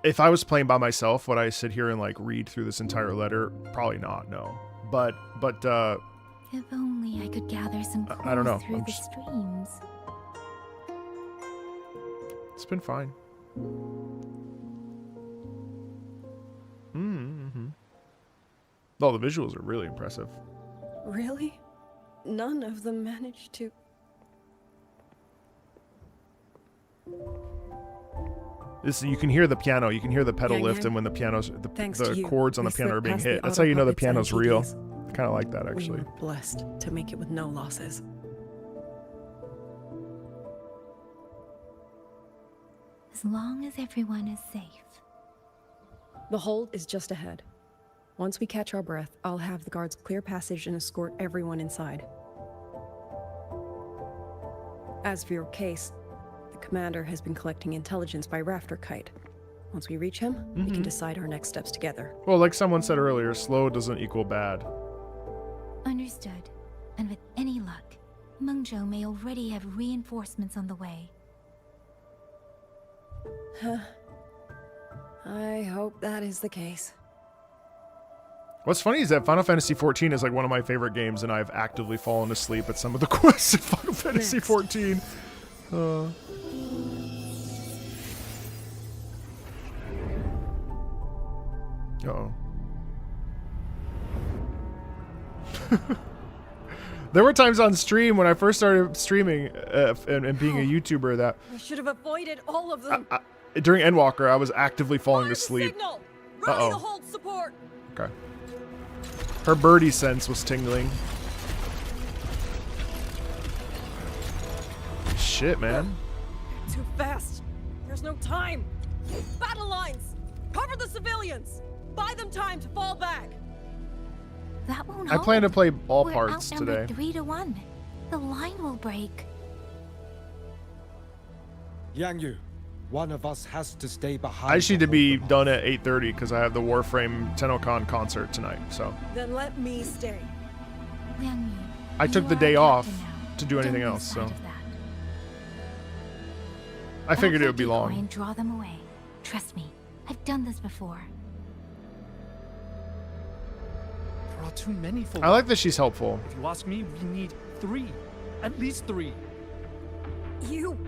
if I was playing by myself, would I sit here and like read through this entire letter? Probably not, no. But If only I could gather some clues I don't know. through I'm the just- streams. it's been fine. Mm-hmm. Oh, the visuals are really impressive. Really? None of them managed to... This, you can hear the piano. You can hear the pedal lift, and when the piano's the chords on the piano are being hit. That's how you know the piano's real. Kind of like that, actually. We were blessed to make it with no losses. As long as everyone is safe. The hold is just ahead. Once we catch our breath, I'll have the guards clear passage and escort everyone inside. As for your case, the commander has been collecting intelligence by rafter kite. Once we reach him, we can decide our next steps together. Well, like someone said earlier, slow doesn't equal bad. Understood. And with any luck, Mengzhou may already have reinforcements on the way. I hope that is the case. What's funny is that Final Fantasy XIV is like one of my favorite games, and I've actively fallen asleep at some of the quests in Final Fantasy XIV. Uh-oh. There were times on stream when I first started streaming and being a YouTuber that I should have avoided all of them. during Endwalker I was actively falling asleep. Rally the hold support. Okay. Her birdie sense was tingling. Shit, man. Too fast. There's no time. Battle lines. Cover the civilians. Buy them time to fall back. That won't I plan to play all We're parts today. 3-1. The line will break. Yang Yu, one of us has to stay behind. I just need to be done at 8:30 because I have the Warframe TennoCon concert tonight. So Then let me stay. Liang Yu, I took the day off to do anything else. So I figured it would be long. And draw them away. Trust me, I've done this before. There are too many for I like that she's helpful. If you ask me, we need 3. At least 3. You!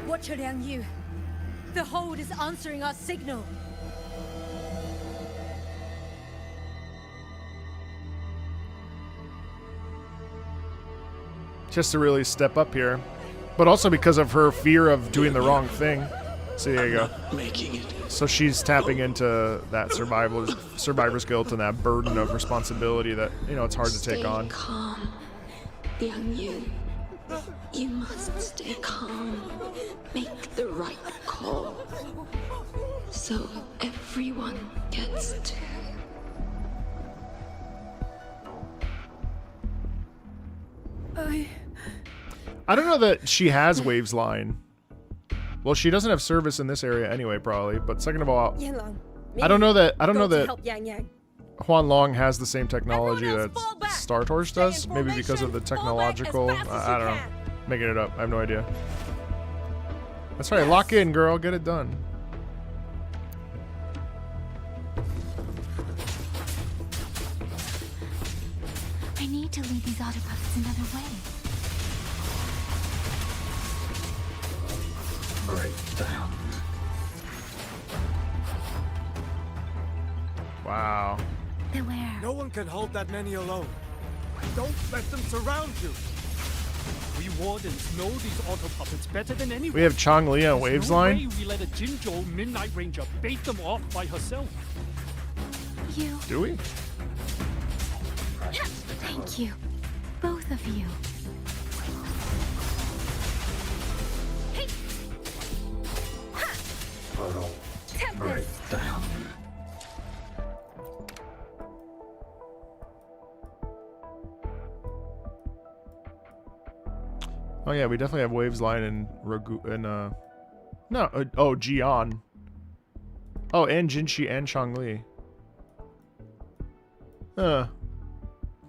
Watch her, Liang Yu. The hold is answering our signal. Just to really step up here, but also because of her fear of doing the wrong thing. So there you go. Making it. So she's tapping into that survivor's guilt and that burden of responsibility that, you know, it's hard to take on. Calm, Liang Yu. You must stay calm. Make the right call. So everyone gets to. I don't know that she has Waves line. Well, she doesn't have service in this area anyway, probably. But second of all, I don't know that Huan Long has the same technology that Star Torch does. Maybe because of the technological. I don't know. Making it up. I have no idea. That's right. Lock in, girl. Get it done. I need to lead these autopuppets another way. Break down. Wow. Beware. No one can hold that many alone. Don't let them surround you. We wardens know these auto puppets better than anyone. We have Changli on Waves no line. way we let a Jinzhou Midnight Ranger bait them off by herself. You. Do we? Thank you. Both of you. Portal. Break down. Oh yeah, we definitely have Waves line and no, oh Jian. Oh, and Jinshi and Changli.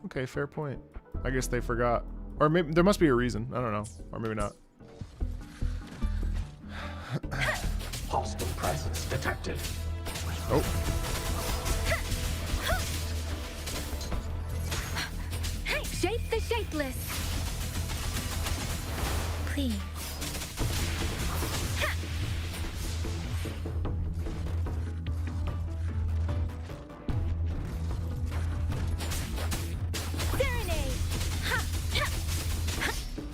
Okay, fair point. I guess they forgot, or maybe there must be a reason. I don't know, or maybe not. Hostile presence detected. Oh. Shape the shapeless. Please.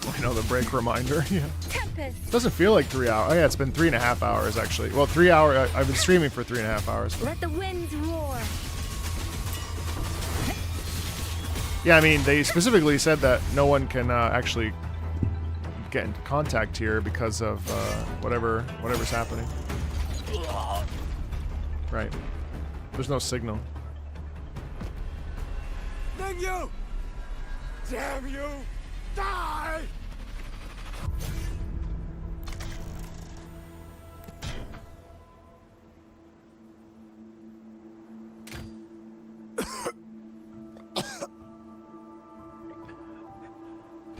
I know the break reminder. Yeah. Tempest. Tempest. Doesn't feel like 3 hours. Oh yeah, it's been 3.5 hours actually. Well, 3 hours. I've been streaming for 3.5 hours. Let the winds roar. Yeah, I mean, they specifically said that no one can actually get into contact here because of whatever's happening. Right. There's no signal. Then you! Damn you! Die!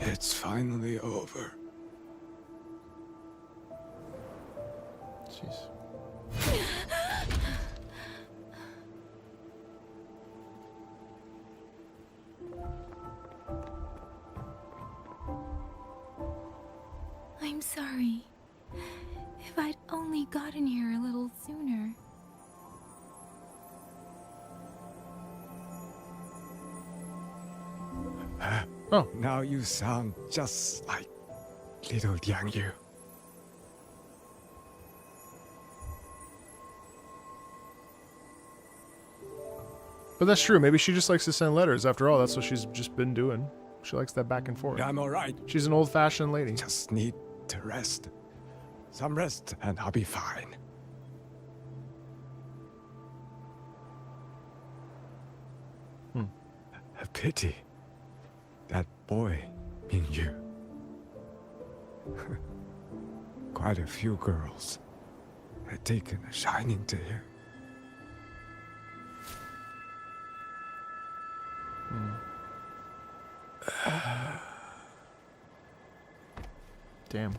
It's finally over. Jeez. I'm sorry. If I'd only gotten here a little sooner. Oh. Now you sound just like little Yang Yu. But that's true. Maybe she just likes to send letters. After all, that's what she's just been doing. She likes that back and forth. I'm alright. She's an old-fashioned lady. Just need to rest. Some rest and I'll be fine. A pity. That boy, Mingyu. Quite a few girls had taken a shining to him. Damn.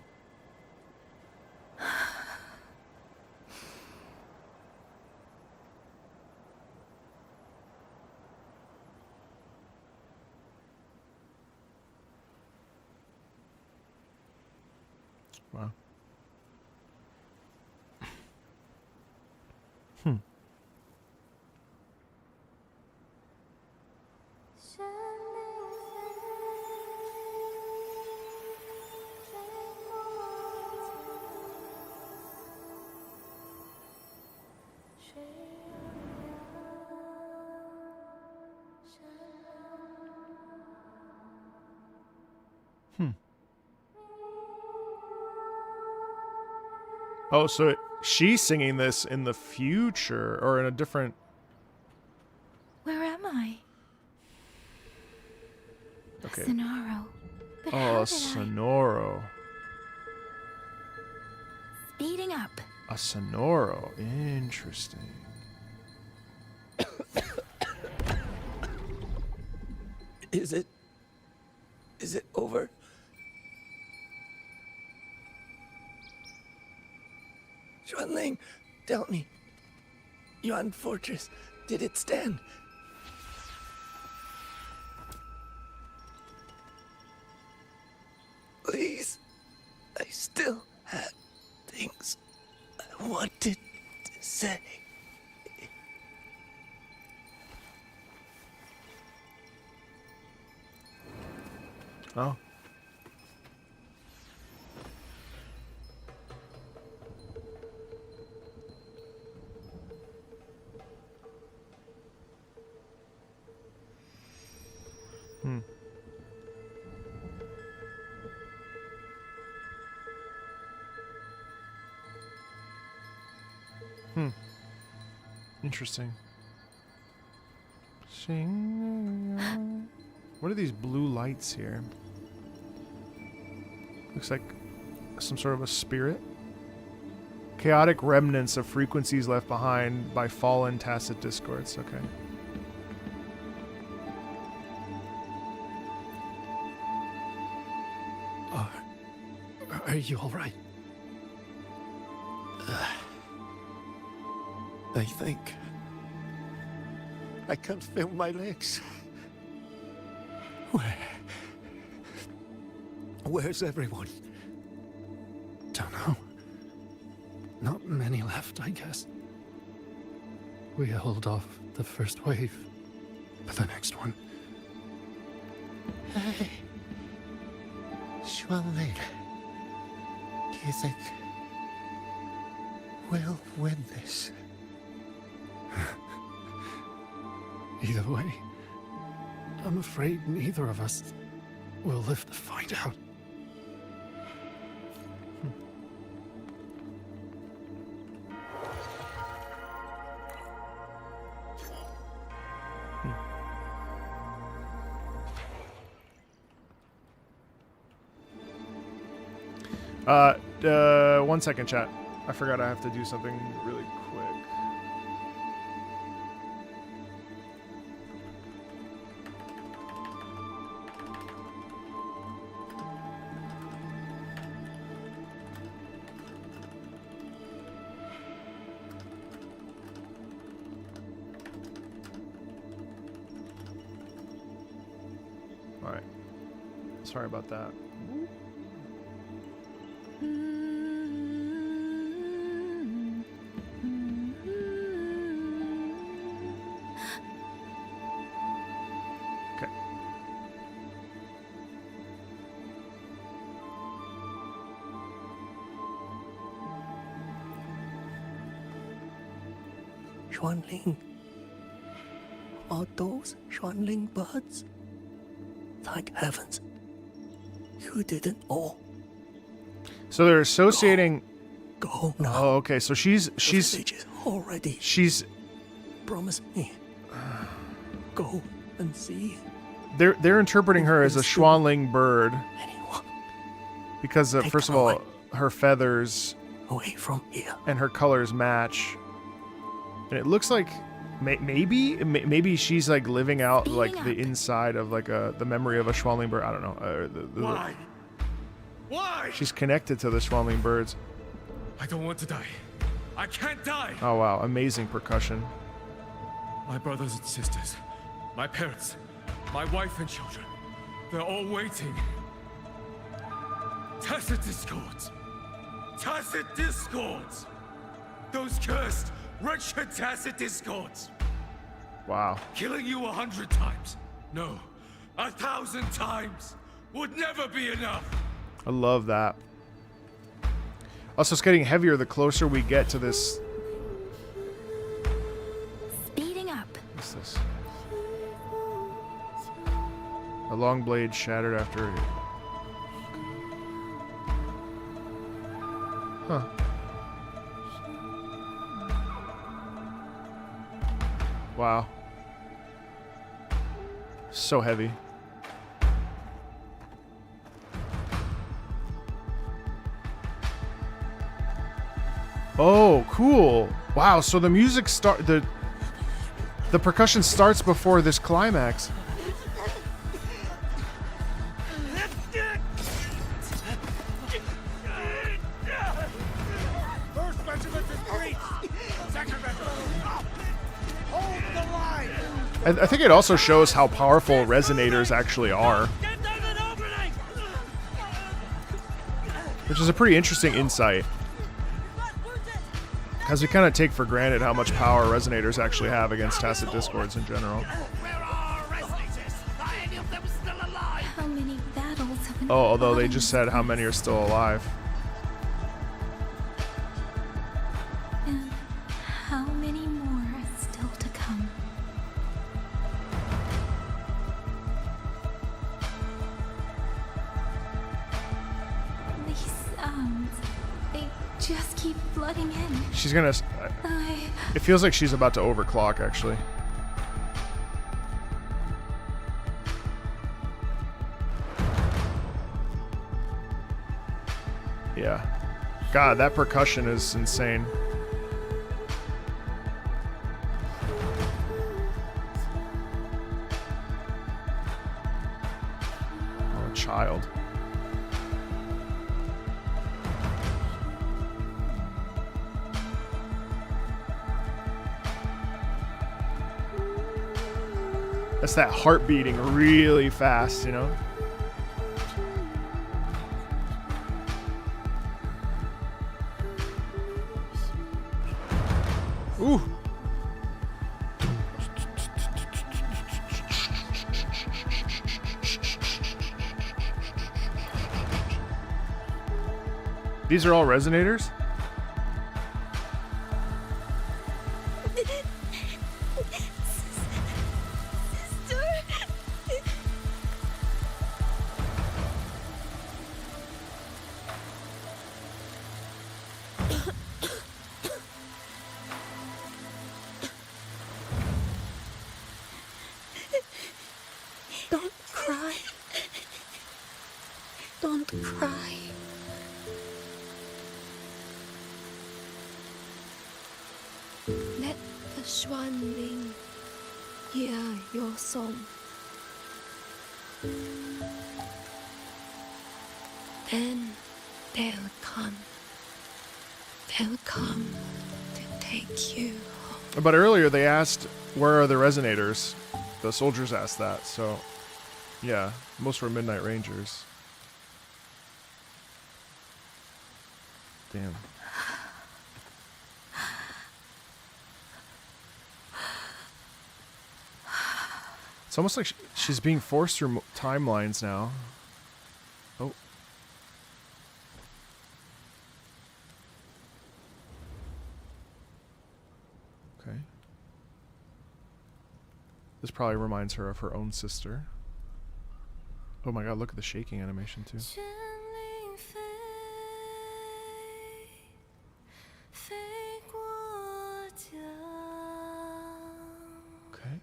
Wow. Oh, so she's singing this in the future, or in a different... Where am I? Okay. Sonoro. But Oh, how a did Sonoro. Speeding up. A Sonoro. Interesting. Is it over? Xuanling, tell me. Yuan Fortress, did it stand? Please, I still had things I wanted to say. Oh. Interesting. What are these blue lights here? Looks like some sort of a spirit. Chaotic remnants of frequencies left behind by fallen tacit discords. Okay. Are you alright? I think I can't feel my legs. Where's everyone? Don't know. Not many left, I guess. We held off the first wave, but the next one... Hey, Xuanling. you think we'll win this? Either way, I'm afraid neither of us will live to find out. One second, chat. I forgot I have to do something really quick. All right. Sorry about that. Xuanling. Are those Xuanling birds? Thank heavens. You didn't know. So they're associating. Go now. Oh, okay. So she's already. She's. Promise me. Go and see. They're interpreting her as a Xuanling bird. Because first of all, her feathers. Away from here. And her colors match. And it looks like maybe she's like living out like the inside of like the memory of a Xuanling bird. I don't know. Why? She's connected to the Xuanling birds. I don't want to die. I can't die. Oh wow, amazing percussion. My brothers and sisters, my parents, my wife and children, they're all waiting. Tacit discords. Tacit discords. Those cursed, wretched tacit discords. Wow. Killing you 100 times. No, 1,000 times would never be enough. I love that. Also, it's getting heavier the closer we get to this. Speeding up. What's this? A long blade shattered after. Huh. Wow. So heavy. Oh, cool. Wow, so the music the percussion starts before this climax. First regiment is breached. Second regiment. Hold the line. I think it also shows how powerful resonators actually are. Which is a pretty interesting insight. Because we kind of take for granted how much power resonators actually have against tacit discords in general. How many battles have been Oh, although they just said how many are still alive. And how many more are still to come? These sounds, they just keep flooding in. She's gonna. It feels like she's about to overclock, actually. Yeah. God, that percussion is insane. Oh, child. That's that heart beating really fast, you know? Ooh. These are all resonators? Don't cry. Don't cry. Let the Swanling hear your song. Then they'll come. They'll come to take you home. But earlier they asked, where are the resonators? The soldiers asked that, so yeah, most were Midnight Rangers. Damn. It's almost like she's being forced through timelines now. Oh. Okay. This probably reminds her of her own sister. Oh my god, look at the shaking animation too. Okay.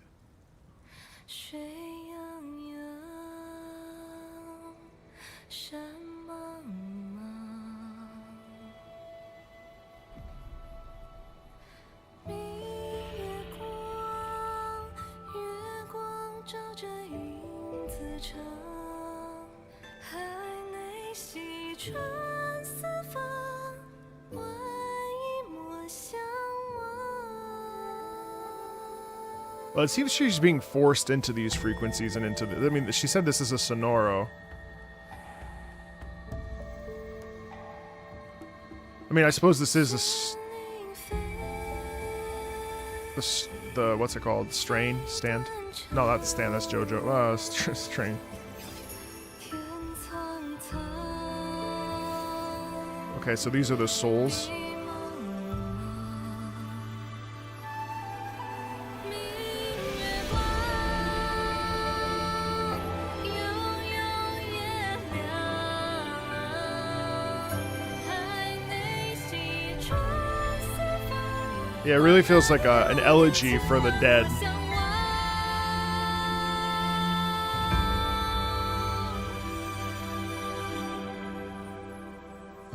Well, it seems she's being forced into these frequencies and into the... I mean, she said this is a sonoro. I mean, I suppose this is the what's it called? Strain? Stand? No, not the stand, that's JoJo. Strain. Okay, so these are the souls. Yeah, it really feels like an elegy for the dead.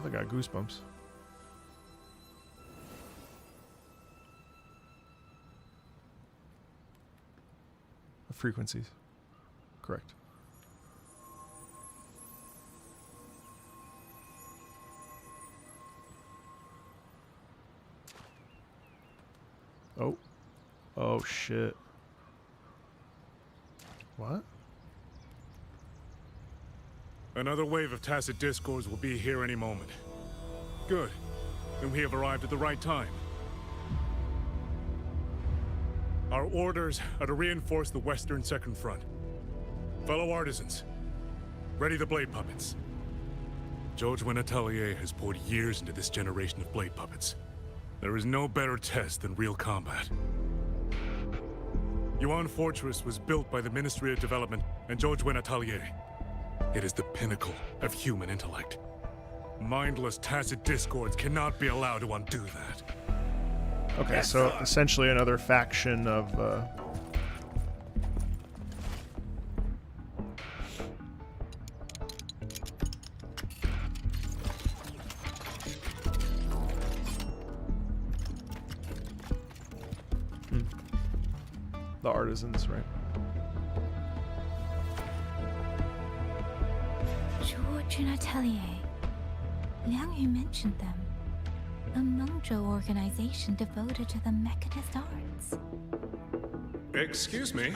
I got goosebumps. Frequencies. Correct. Oh. Oh, shit. What? Another wave of tacit discords will be here any moment. Good. Then we have arrived at the right time. Our orders are to reinforce the Western Second Front. Fellow artisans, ready the blade puppets. George Atelier has poured years into this generation of blade puppets. There is no better test than real combat. Yuan Fortress was built by the Ministry of Development and George Atelier. It is the pinnacle of human intellect. Mindless tacit discords cannot be allowed to undo that. Okay, Yes, so sir. essentially another faction of the artisans, right? George and Atelier. Liang Yu mentioned them. A Mengzhou organization devoted to the mechanist arts. Excuse me?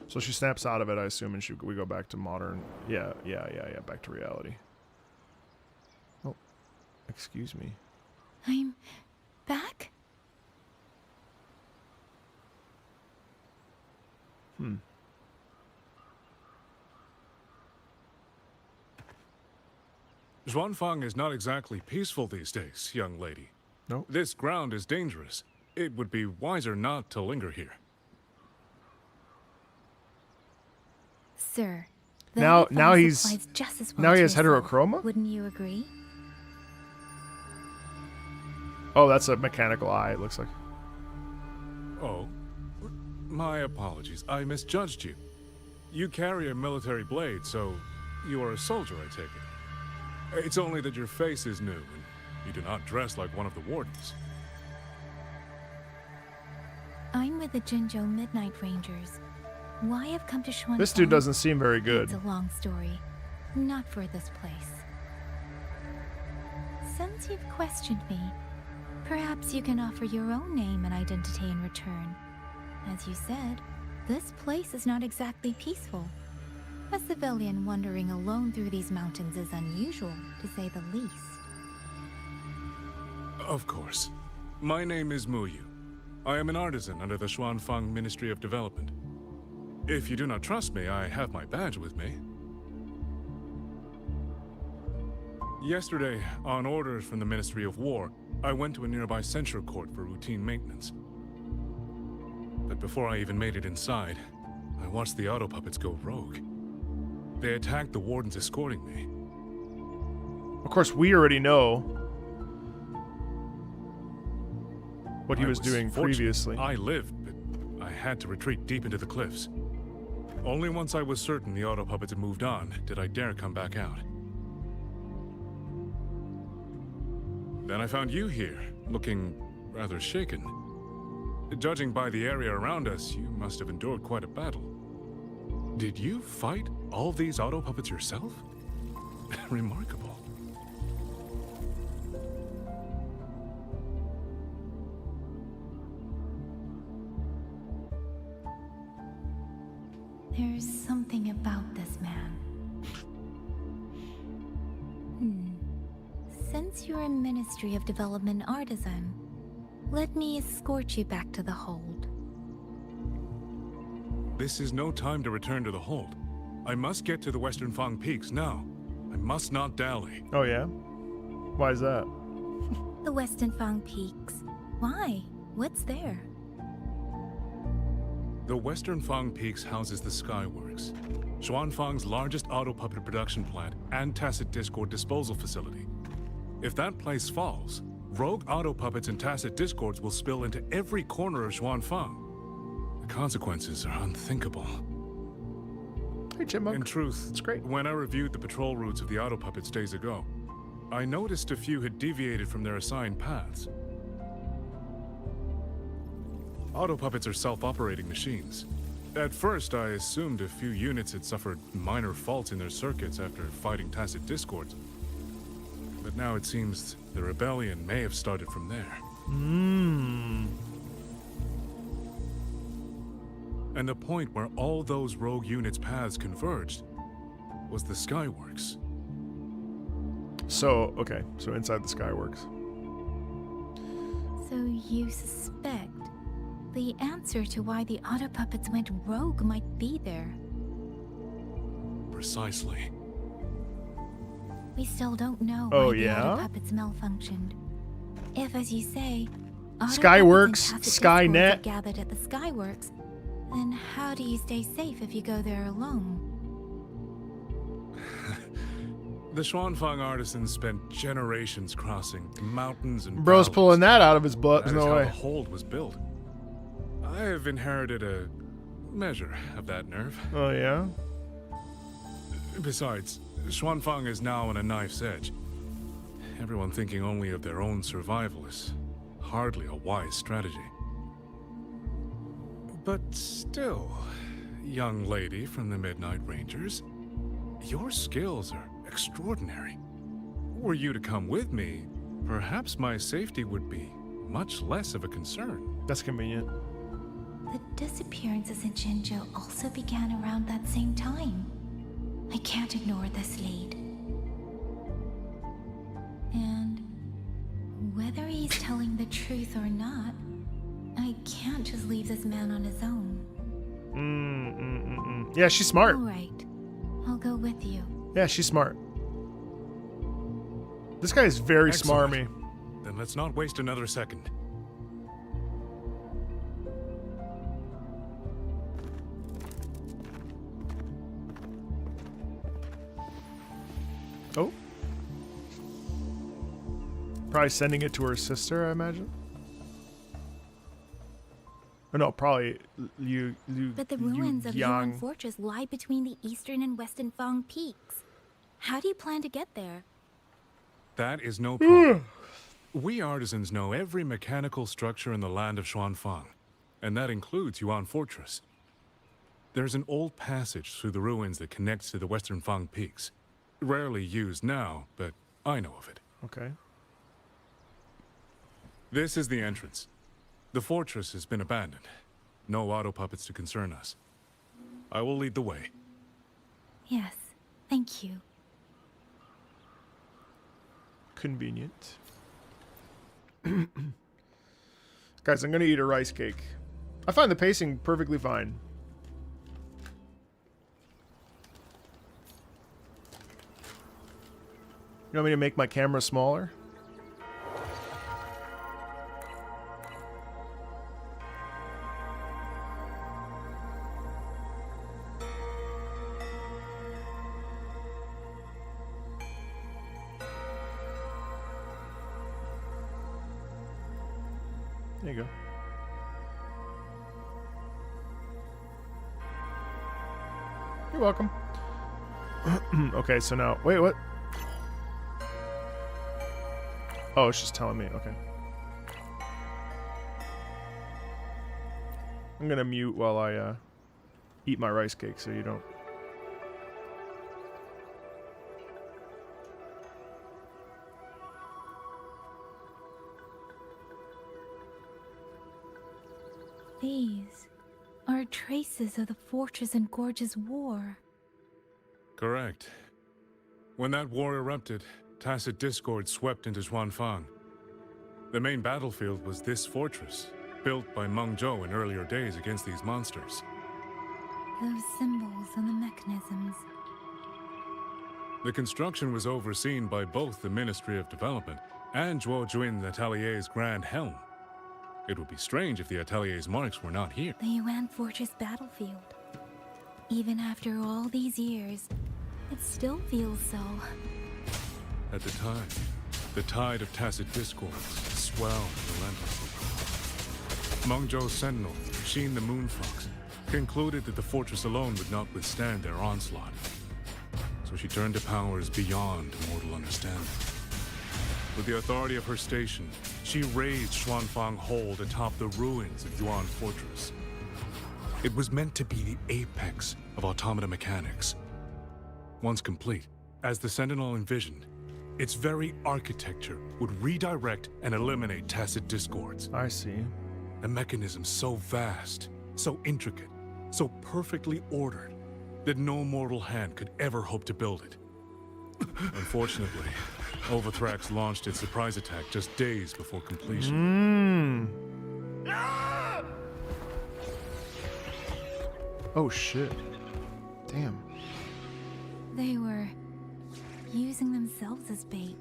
So she snaps out of it, I assume, and we go back to modern. Yeah, back to reality. Oh, excuse me. I'm back? Xuanfang is not exactly peaceful these days, young lady. No. This ground is dangerous. It would be wiser not to linger here. Sir, Now that he's applies just as well now he to has yourself. heterochroma? Wouldn't you agree? Oh, that's a mechanical eye, it looks like. Oh, my apologies. I misjudged you. You carry a military blade, so you are a soldier, I take it. It's only that your face is new, and you do not dress like one of the wardens. I'm with the Jinzhou Midnight Rangers. Why I've come to Xuanfang? This dude doesn't seem very good. It's a long story. Not for this place. Since you've questioned me, perhaps you can offer your own name and identity in return. As you said, this place is not exactly peaceful. A civilian wandering alone through these mountains is unusual, to say the least. Of course. My name is Muyu. I am an artisan under the Xuanfang Ministry of Development. If you do not trust me, I have my badge with me. Yesterday, on orders from the Ministry of War, I went to a nearby censure court for routine maintenance. But before I even made it inside, I watched the auto puppets go rogue. They attacked the wardens escorting me. Of course, we already know what he was doing fortunate. previously. I lived, but I had to retreat deep into the cliffs. Only once I was certain the auto puppets had moved on did I dare come back out. Then I found you here, looking rather shaken. Judging by the area around us, you must have endured quite a battle. Did you fight all these auto puppets yourself? Remarkable. There's something about this man. Since you're a Ministry of Development artisan, let me escort you back to the hold. This is no time to return to the hold. I must get to the Western Fang Peaks now. I must not dally. Oh yeah? Why is that? The Western Fang Peaks. Why? What's there? The Western Fang Peaks houses the Skyworks, Xuanfang's largest auto puppet production plant and tacit discord disposal facility. If that place falls, rogue auto puppets and tacit discords will spill into every corner of Xuanfang. The consequences are unthinkable. Hey, Chipmunk. In truth, it's great. When I reviewed the patrol routes of the auto puppets days ago, I noticed a few had deviated from their assigned paths. Auto puppets are self-operating machines. At first, I assumed a few units had suffered minor faults in their circuits after fighting tacit discords. But now it seems the rebellion may have started from there. And the point where all those rogue units' paths converged was the Skyworks. So, okay, so inside the Skyworks. So you suspect the answer to why the auto puppets went rogue might be there. Precisely. We still don't know Oh, why the yeah? auto puppets malfunctioned. If, as you say, auto Skyworks, puppets and tacit Skynet. discords are gathered at the Skyworks, then how do you stay safe if you go there alone? The Xuanfang artisans spent generations crossing mountains and Bro's valleys. pulling that out of his butt. That There's is no how way. the hold was built. I have inherited a measure of that nerve. Oh, yeah? Besides, Xuanfang is now on a knife's edge. Everyone thinking only of their own survival is hardly a wise strategy. But still, young lady from the Midnight Rangers, your skills are extraordinary. Were you to come with me, perhaps my safety would be much less of a concern. That's convenient. The disappearances in Jinzhou also began around that same time. I can't ignore this lead. And whether he's telling the truth or not, I can't just leave this man on his own. Yeah, she's smart. All right, I'll go with you. Yeah, she's smart. This guy is very Excellent. smarmy. Then let's not waste another second. Oh. Probably sending it to her sister, I imagine. Or no, probably But the ruins of Yuan Fortress lie between the eastern and western Fang peaks. How do you plan to get there? That is no problem. We artisans know every mechanical structure in the land of Xuanfang, and that includes Yuan Fortress. There's an old passage through the ruins that connects to the western Fang peaks. Rarely used now, but I know of it. Okay. This is the entrance. The fortress has been abandoned. No auto puppets to concern us. I will lead the way. Yes, thank you. Convenient. Guys, I'm gonna eat a rice cake. I find the pacing perfectly fine. You want me to make my camera smaller? There you go. You're welcome. Okay, so now, wait, what? Oh, it's just telling me, okay. I'm gonna mute while I eat my rice cake so you don't. These are traces of the Fortress and Gorge's war. Correct. When that war erupted, tacit discord swept into Xuanfang. The main battlefield was this fortress, built by Meng Zhou in earlier days against these monsters. Those symbols and the mechanisms. The construction was overseen by both the Ministry of Development and Zhuo Jun's Atelier's Grand Helm. It would be strange if the Atelier's marks were not here. The Yuan Fortress battlefield. Even after all these years, it still feels so. At the time, the tide of tacit discord swelled relentlessly. Meng Zhou's sentinel, Xin the Moonfox, concluded that the fortress alone would not withstand their onslaught. So she turned to powers beyond mortal understanding. With the authority of her station, she raised Xuanfang Hold atop the ruins of Yuan Fortress. It was meant to be the apex of automata mechanics. Once complete, as the Sentinel envisioned, its very architecture would redirect and eliminate tacit discords. I see. A mechanism so vast, so intricate, so perfectly ordered, that no mortal hand could ever hope to build it. Unfortunately, Overthrax launched its surprise attack just days before completion. Oh shit. Damn. They were using themselves as bait,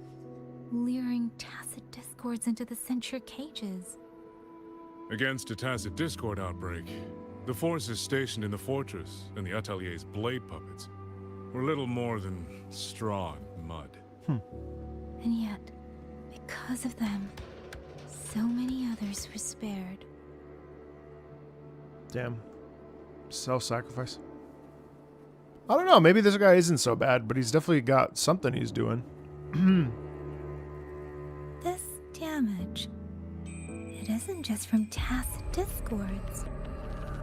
luring tacit discords into the censure cages. Against a tacit discord outbreak, the forces stationed in the fortress and the Atelier's blade puppets were little more than straw and mud. And yet, because of them, so many others were spared. Damn. Self-sacrifice. I don't know, maybe this guy isn't so bad, but he's definitely got something he's doing. This damage, it isn't just from tacit discords.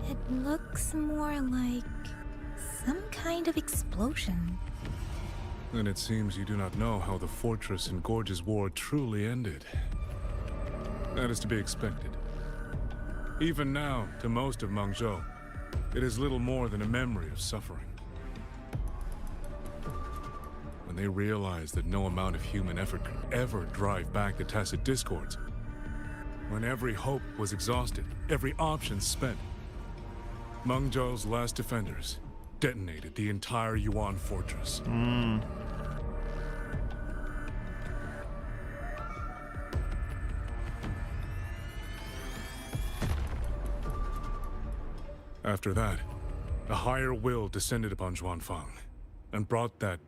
It looks more like some kind of explosion. Then it seems you do not know how the Fortress and Gorge's war truly ended. That is to be expected. Even now, to most of Meng Zhou, it is little more than a memory of suffering. When they realized that no amount of human effort could ever drive back the tacit discords, when every hope was exhausted, every option spent, Meng Zhou's last defenders detonated the entire Yuan Fortress. After that, a higher will descended upon Xuanfang and brought that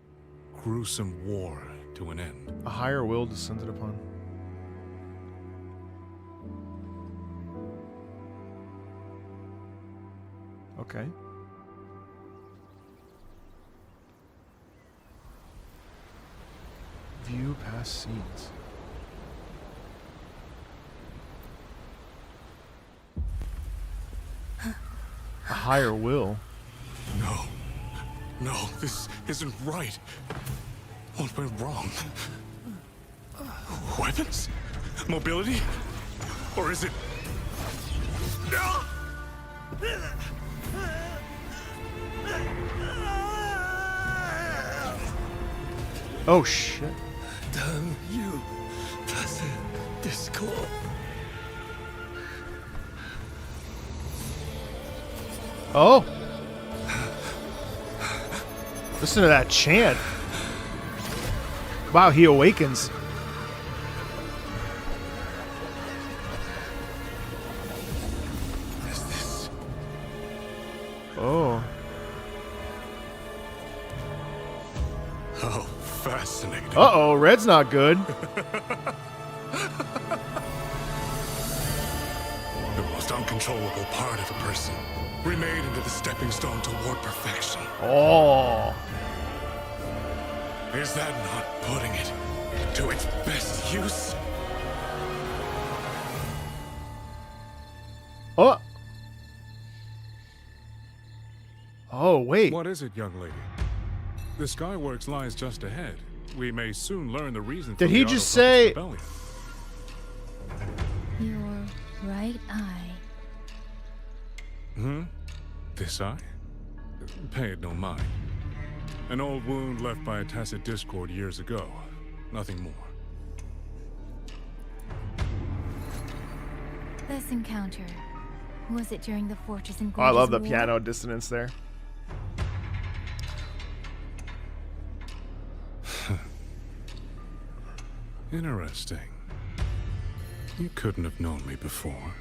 gruesome war to an end. A higher will descended upon. Okay. View past scenes. A higher will. No. No, this isn't right. What went wrong? Weapons? Mobility? Or is it... Oh shit. Damn you, tacit discord. Oh. Listen to that chant. Wow, he awakens. What is this? Oh. Oh, fascinating. Uh-oh, red's not good. The most uncontrollable part of a person, remade into the stepping stone toward perfection. Oh. Is that not putting it to its best use? Oh. Oh, wait. What is it, young lady? The Skyworks lies just ahead. We may soon learn the reason for Did the he Auto just Puppet's say... rebellion. Your right eye. This eye? Pay it no mind. An old wound left by a tacit discord years ago. Nothing more. This encounter, was it during the Fortress and Oh, I love the War? piano dissonance there. Interesting. You couldn't have known me before.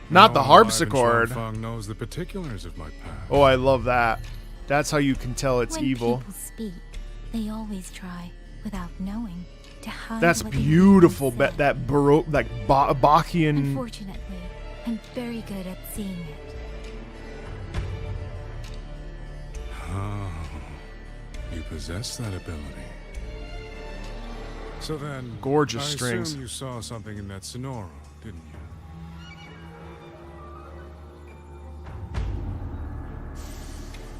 Not the No, harpsichord. Xuanfang knows the particulars of my past. Oh, I love that. That's how you can tell it's when evil. People speak, they always try, without knowing, to hide That's what they beautiful. really say. That Baroque, like Bachian. Unfortunately, I'm very good at seeing it. Oh, you possess that ability. So then, Gorgeous I strings. assume you saw something in that sonoro, didn't you?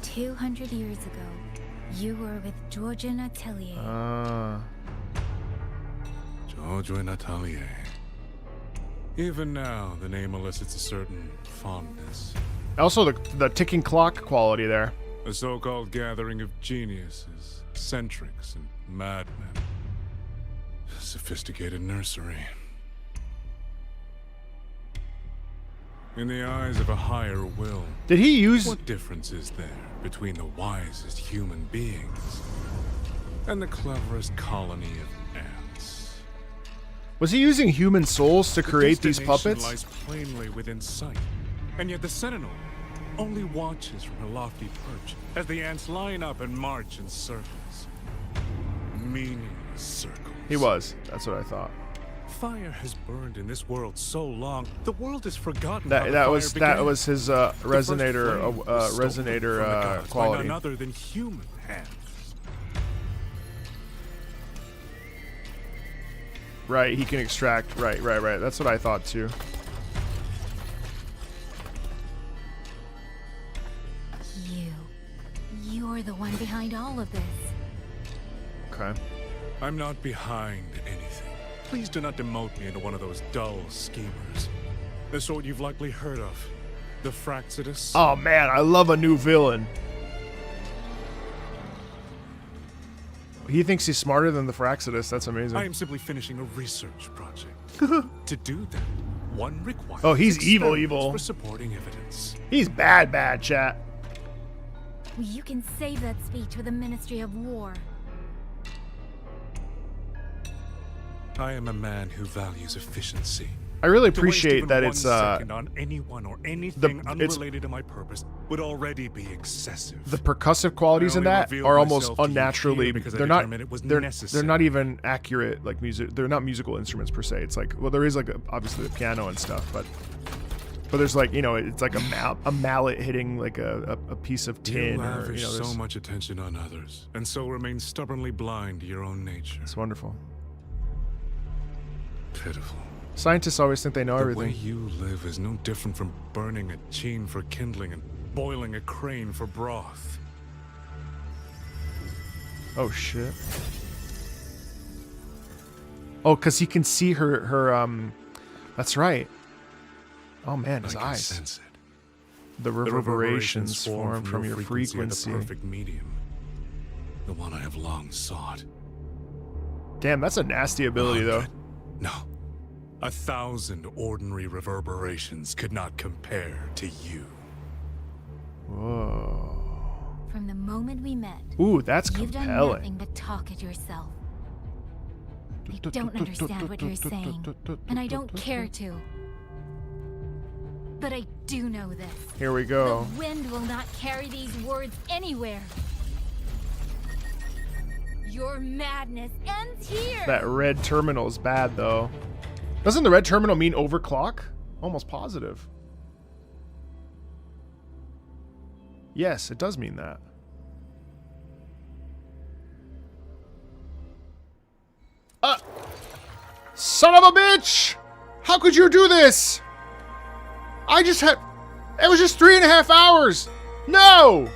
200 years ago, you were with Georgian Atelier. George Natelier. Even now, the name elicits a certain fondness. Also, the ticking clock quality there. A so-called gathering of geniuses, eccentrics, and madmen. Sophisticated nursery. In the eyes of a higher will, Did he use... what difference is there between the wisest human beings and the cleverest colony of ants? Was he using human souls to create these Destination puppets? lies plainly within sight, and yet the Sentinel only watches from her lofty perch as the ants line up and march in circles. Meaningless circles. He was. That's what I thought. Fire has burned in this world so long, the world has forgotten how the That fire was began. his The first resonator flame was stolen from the gods by quality. none other than human hands. Right, he can extract. Right. That's what I thought too. You're the one behind all of this. Okay. I'm not behind anything. Please do not demote me into one of those dull schemers. The sort you've likely heard of. The Fraxidus. Oh man, I love a new villain. He thinks he's smarter than the Fraxidus. That's amazing. I am simply finishing a research project. To do that, one requires Oh, he's evil, experiments evil. for supporting evidence. He's bad, chat. You can save that speech for the Ministry of War. I am a man who values efficiency I really To waste appreciate even that 1 it's second on anyone or anything it's- unrelated to my purpose would already be excessive. the percussive qualities in I only that revealed are almost myself to you unnaturally. here because I They're not. determined it was They're necessary. not even accurate like music. They're not musical instruments per se. It's like, well, there is like obviously the piano and stuff, but there's like, you know, it's like a mallet hitting like a piece of tin. You or, lavish you know, so there's- much attention on others, and so remain stubbornly blind to your own nature. It's wonderful. Pitiful. Scientists always think they know The everything. way you live is no different from burning a chain for kindling and boiling a crane for broth. Oh shit. Oh, because he can see her. That's right. Oh man, his I can eyes. sense it. The reverberations form from your frequency. The perfect medium. The one I have long sought. Damn, that's a nasty ability though. No. 1,000 ordinary reverberations could not compare to you. Whoa. From the moment we met, Ooh, that's you've done compelling. nothing but talk at yourself. I don't understand what you're saying, and I don't care to. But I do know this. Here we go. The wind will not carry these words anywhere. Your madness ends here. That red terminal is bad though. Doesn't the red terminal mean overclock? Almost positive. Yes, it does mean that. Son of a bitch! How could you do this? I just had... It was just 3.5 hours! No!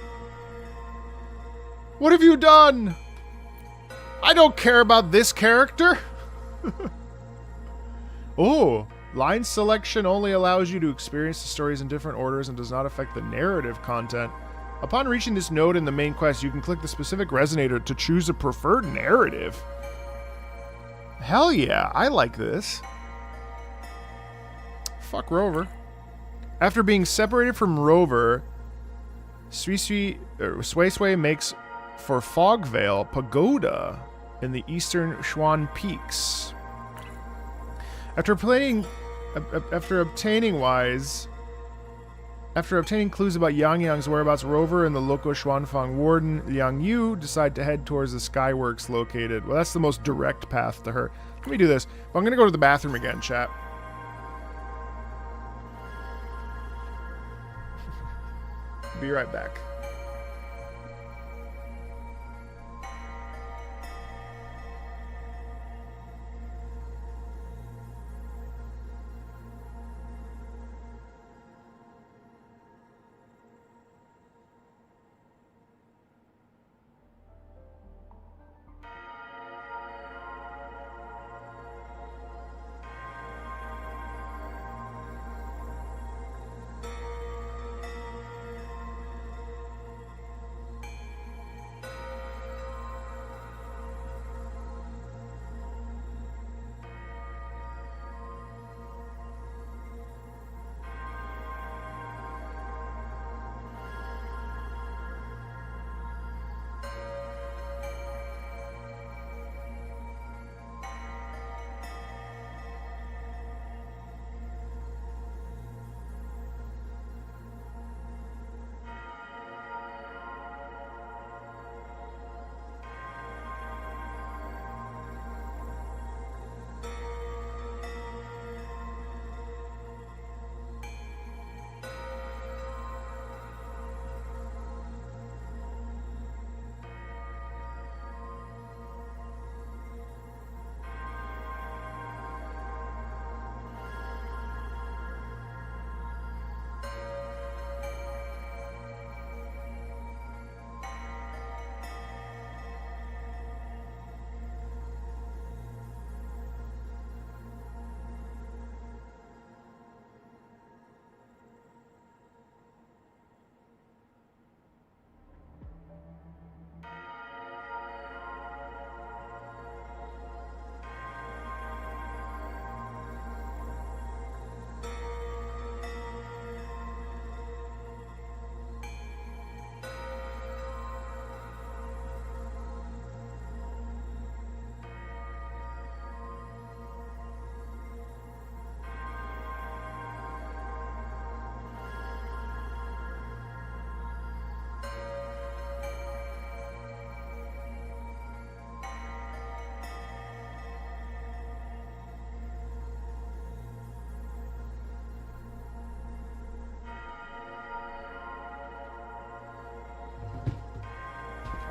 What have you done? I don't care about this character. Oh, line selection only allows you to experience the stories in different orders and does not affect the narrative content. Upon reaching this node in the main quest, you can click the specific resonator to choose a preferred narrative. Hell yeah, I like this. Fuck Rover. After being separated from Rover, Sway Sway makes for Fogvale Pagoda in the eastern Xuan Peaks. After obtaining clues about Yang Yang's whereabouts, Rover and the local Xuanfang warden Yang Yu decide to head towards the Skyworks located. Well, that's the most direct path to her. Let me do this. Well, I'm gonna go to the bathroom again, chat. Be right back.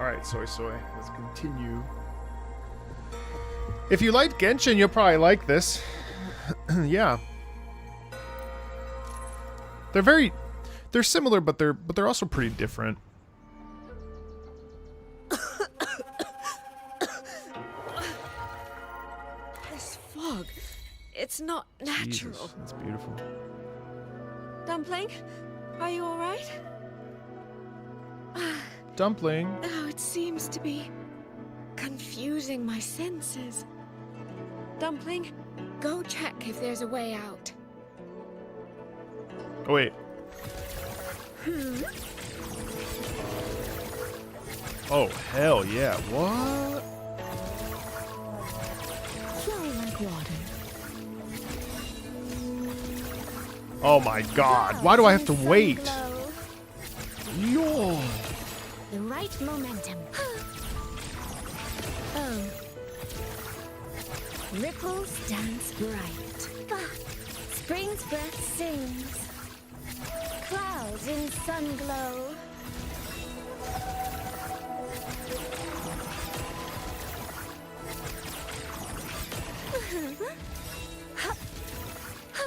Alright, soy. Let's continue. If you liked Genshin, you'll probably like this. Yeah. They're similar, but they're also pretty different. This fog, it's not natural. Jesus, that's beautiful. Dumpling, are you all right? Dumpling. Oh, it seems to be confusing my senses. Dumpling, go check if there's a way out. Oh, wait. Oh, hell yeah. What? Flow like water. Oh my god. Why do I have to wait? Yo. The right momentum. Oh. Ripples dance bright. Spring's breath sings. Clouds in sun glow.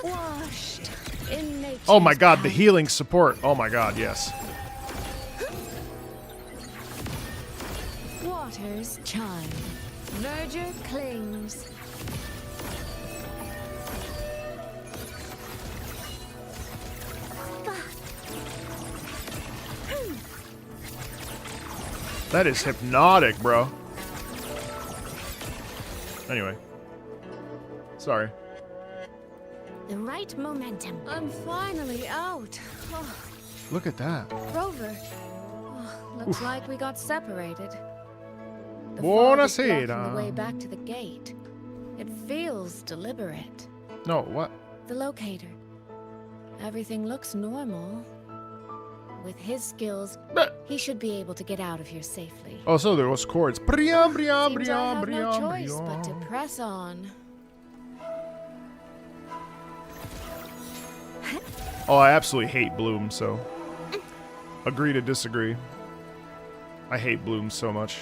Washed in nature's Oh my god, the path. healing support. Oh my god, yes. Waters chime. Verdure clings. That is hypnotic, bro. Anyway. Sorry. The right momentum. I'm finally out. Oh, Look at that. Rover. Oh, looks like we got separated. The fog is blocking the way Buonasera. back to the gate. It feels deliberate. No, what? The locator. Everything looks normal. With his skills, he should be able to get out of here safely. Oh, so there was chords. Briam, briam, Seems I briam, have no briam, choice but to briam. press on. Oh, I absolutely hate Bloom, so agree to disagree. I hate Bloom so much.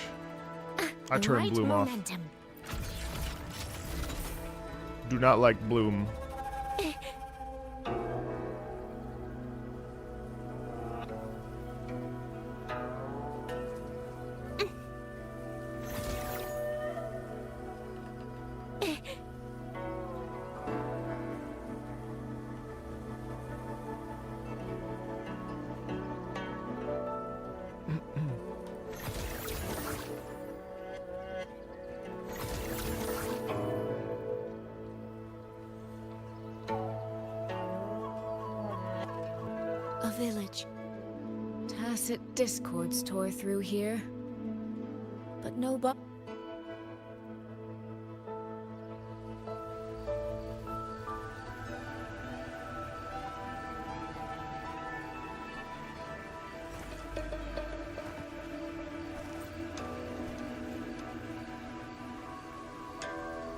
I The turn right Bloom off. momentum. Do not like Bloom. A village. Tacit discords tore through here. But no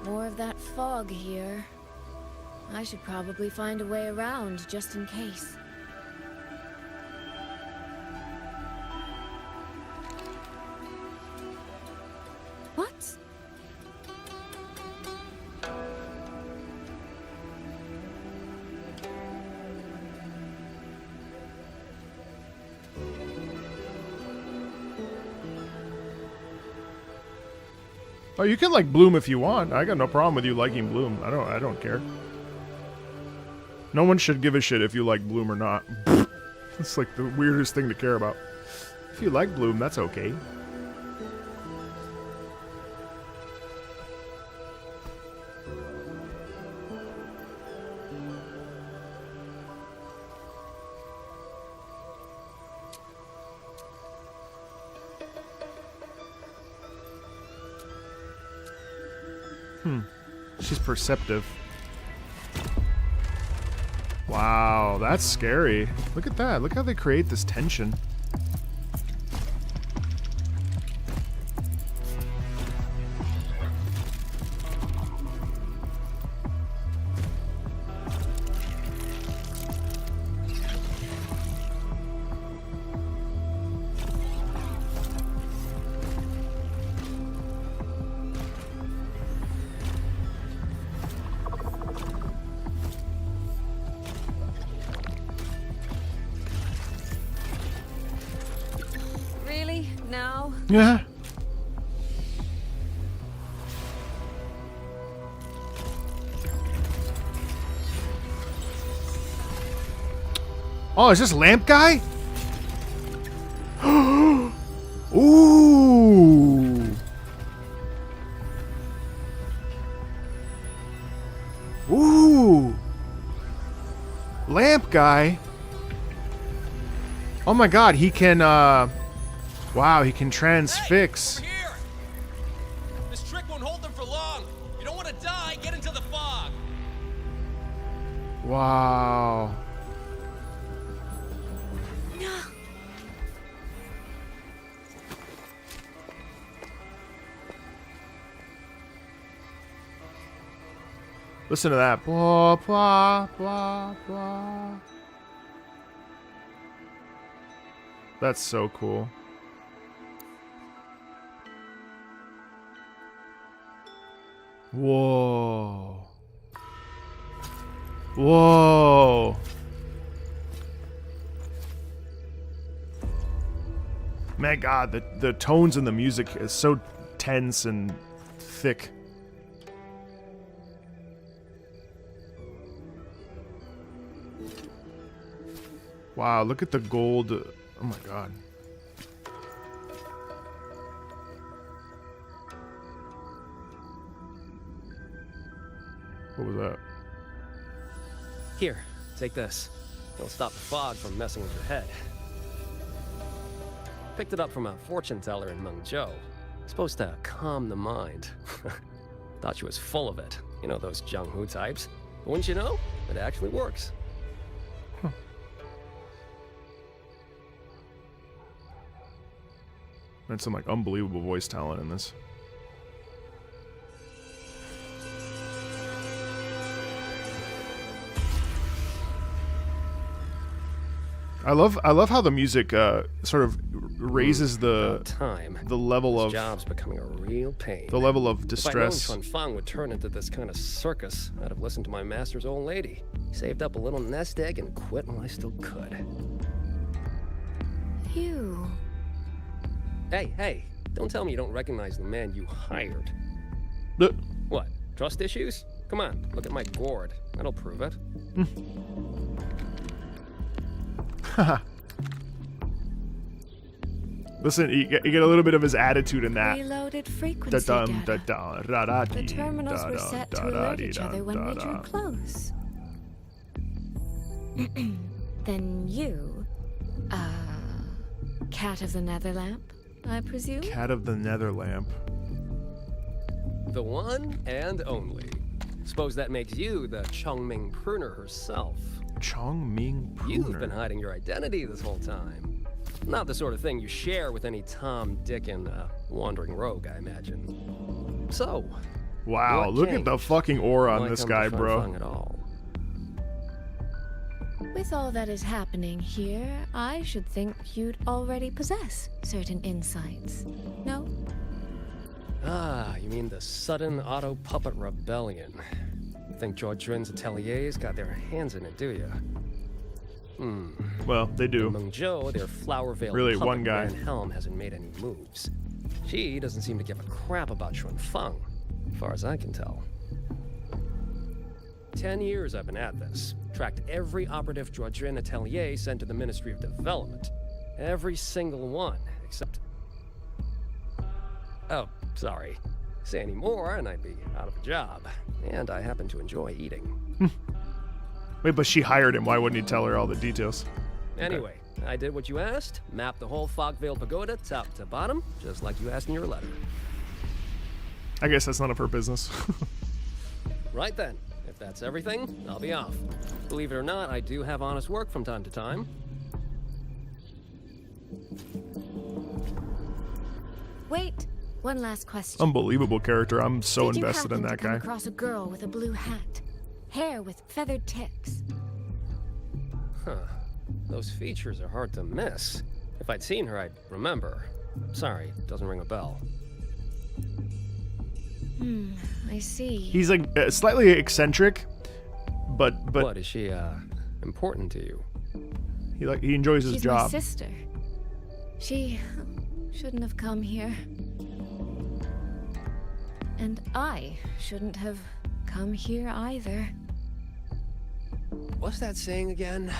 More of that fog here. I should probably find a way around just in case. What? Oh, you can like Bloom if you want. I got no problem with you liking Bloom. I don't care. No one should give a shit if you like Bloom or not. It's like the weirdest thing to care about. If you like Bloom, that's okay. She's perceptive. Wow, that's scary. Look at that. Look how they create this tension. Yeah. Oh, is this lamp guy? Ooh. Ooh. Lamp guy. Oh my god, he can wow, he can transfix. Hey, we're here. This trick won't hold them for long. You don't want to die, get into the fog. Wow. Listen to that. Blah, blah, blah, blah. That's so cool. Whoa. Whoa. Man, God, the tones in the music is so tense and thick. Wow, look at the gold. Oh my god. What was that? Here, take this. It'll stop the fog from messing with your head. Picked it up from a fortune teller in Mengzhou. Supposed to calm the mind. Thought she was full of it. You know, those Jianghu types. But wouldn't you know? It actually works. There's some like unbelievable voice talent in this. I love how the music sort of raises the level of job's becoming a real pain. The level of distress. If I'd known Chuan Fang would turn into this kind of circus, I'd have listened to my master's old lady. Saved up a little nest egg and quit while I still could. You. Hey, don't tell me you don't recognize the man you hired. What, trust issues? Come on, look at my gourd. That'll prove it. Listen, you get a little bit of his attitude in that. Reloaded frequency data. The terminals were set to alert each other when we drew close. Then you, Cat of the Netherlamp, I presume? Cat of the Netherlamp. The one and only. Suppose that makes you the Chongming pruner herself. Chongming pruner? You've been hiding your identity this whole time. Not the sort of thing you share with any Tom, Dick, and wandering rogue, I imagine. So, wow, look at the fucking aura on this guy, bro. At all? With all that is happening here, I should think you'd already possess certain insights. No? Ah, you mean the sudden auto puppet rebellion. Think George Drin's ateliers got their hands in it, do you? Well, they do. In Mengzhou, their flower veiled really puppet one guy. Van Helm hasn't made any moves. She doesn't seem to give a crap about Chuan Fang, as far as I can tell. 10 years I've been at this. Tracked every operative Drin atelier sent to the Ministry of Development. Every single one, except... Oh, sorry. Say any more and I'd be out of a job. And I happen to enjoy eating. Wait, but she hired him. Why wouldn't he tell her all the details? Anyway, I did what you asked. Mapped the whole Fog-Veiled Pagoda top to bottom, just like you asked in your letter. I guess that's none of her business. Right then. If that's everything, I'll be off. Believe it or not, I do have honest work from time to time. Wait, one last question. Unbelievable character. I'm so Did invested in that you happen to come guy. across a girl with a blue hat, hair with feathered tips? Huh. Those features are hard to miss. If I'd seen her, I'd remember. Sorry, doesn't ring a bell. I see. He's like slightly eccentric, but What, is she important to you? He enjoys his She's job. my sister. She shouldn't have come here. And I shouldn't have come here either. What's that saying again?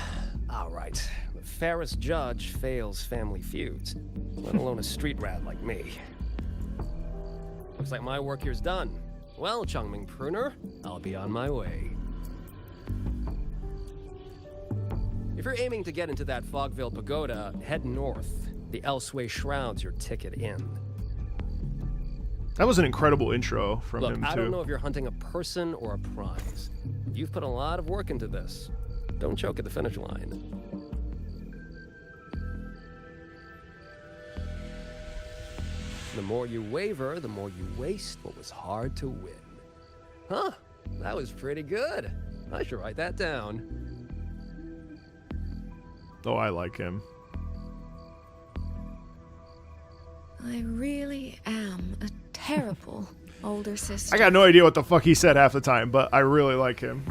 All right. The fairest judge fails family feuds, let alone a street rat like me. Looks like my work here's done. Well, Chungming Pruner, I'll be on my way. If you're aiming to get into that Fogville Pagoda, head north. The Elseway Shroud's your ticket in. That was an incredible intro from him, too. Look, I don't know if you're hunting a person or a prize. You've put a lot of work into this. Don't choke at the finish line. The more you waver, the more you waste what was hard to win. Huh, that was pretty good. I should write that down. Oh, I like him. I really am a terrible older sister. I got no idea what the fuck he said half the time, but I really like him.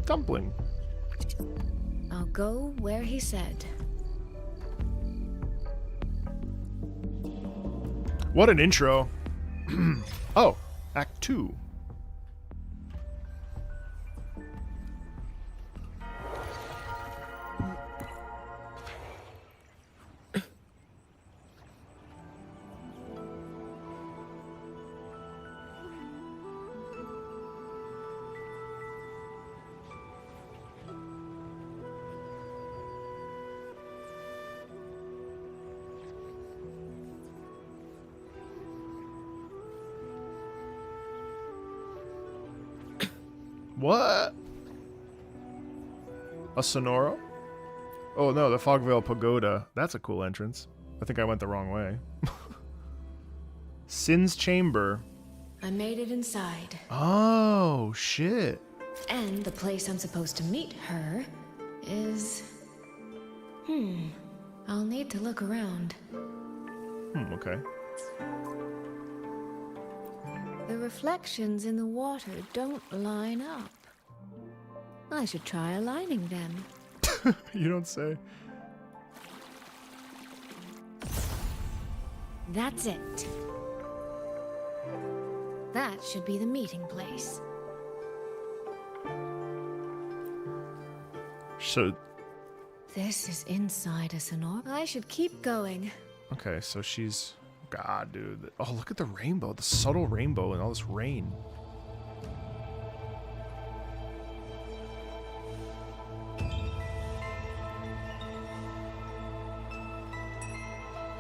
Dumpling. I'll go where he said. What an intro. Oh, Act 2. What? A Sonoro? Oh no, the Fogvale Pagoda. That's a cool entrance. I think I went the wrong way. Sin's Chamber. I made it inside. Oh, shit. And the place I'm supposed to meet her is... I'll need to look around. Okay. The reflections in the water don't line up. I should try aligning them. You don't say. That's it. That should be the meeting place. So... This is inside a Sonoro. I should keep going. Okay, so she's... God, dude. Oh, look at the rainbow. The subtle rainbow and all this rain.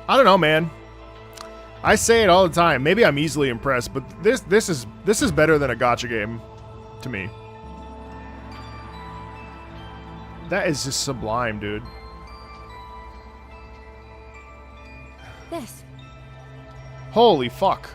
I don't know, man. I say it all the time. Maybe I'm easily impressed, but this is better than a gacha game to me. That is just sublime, dude. This. Holy fuck.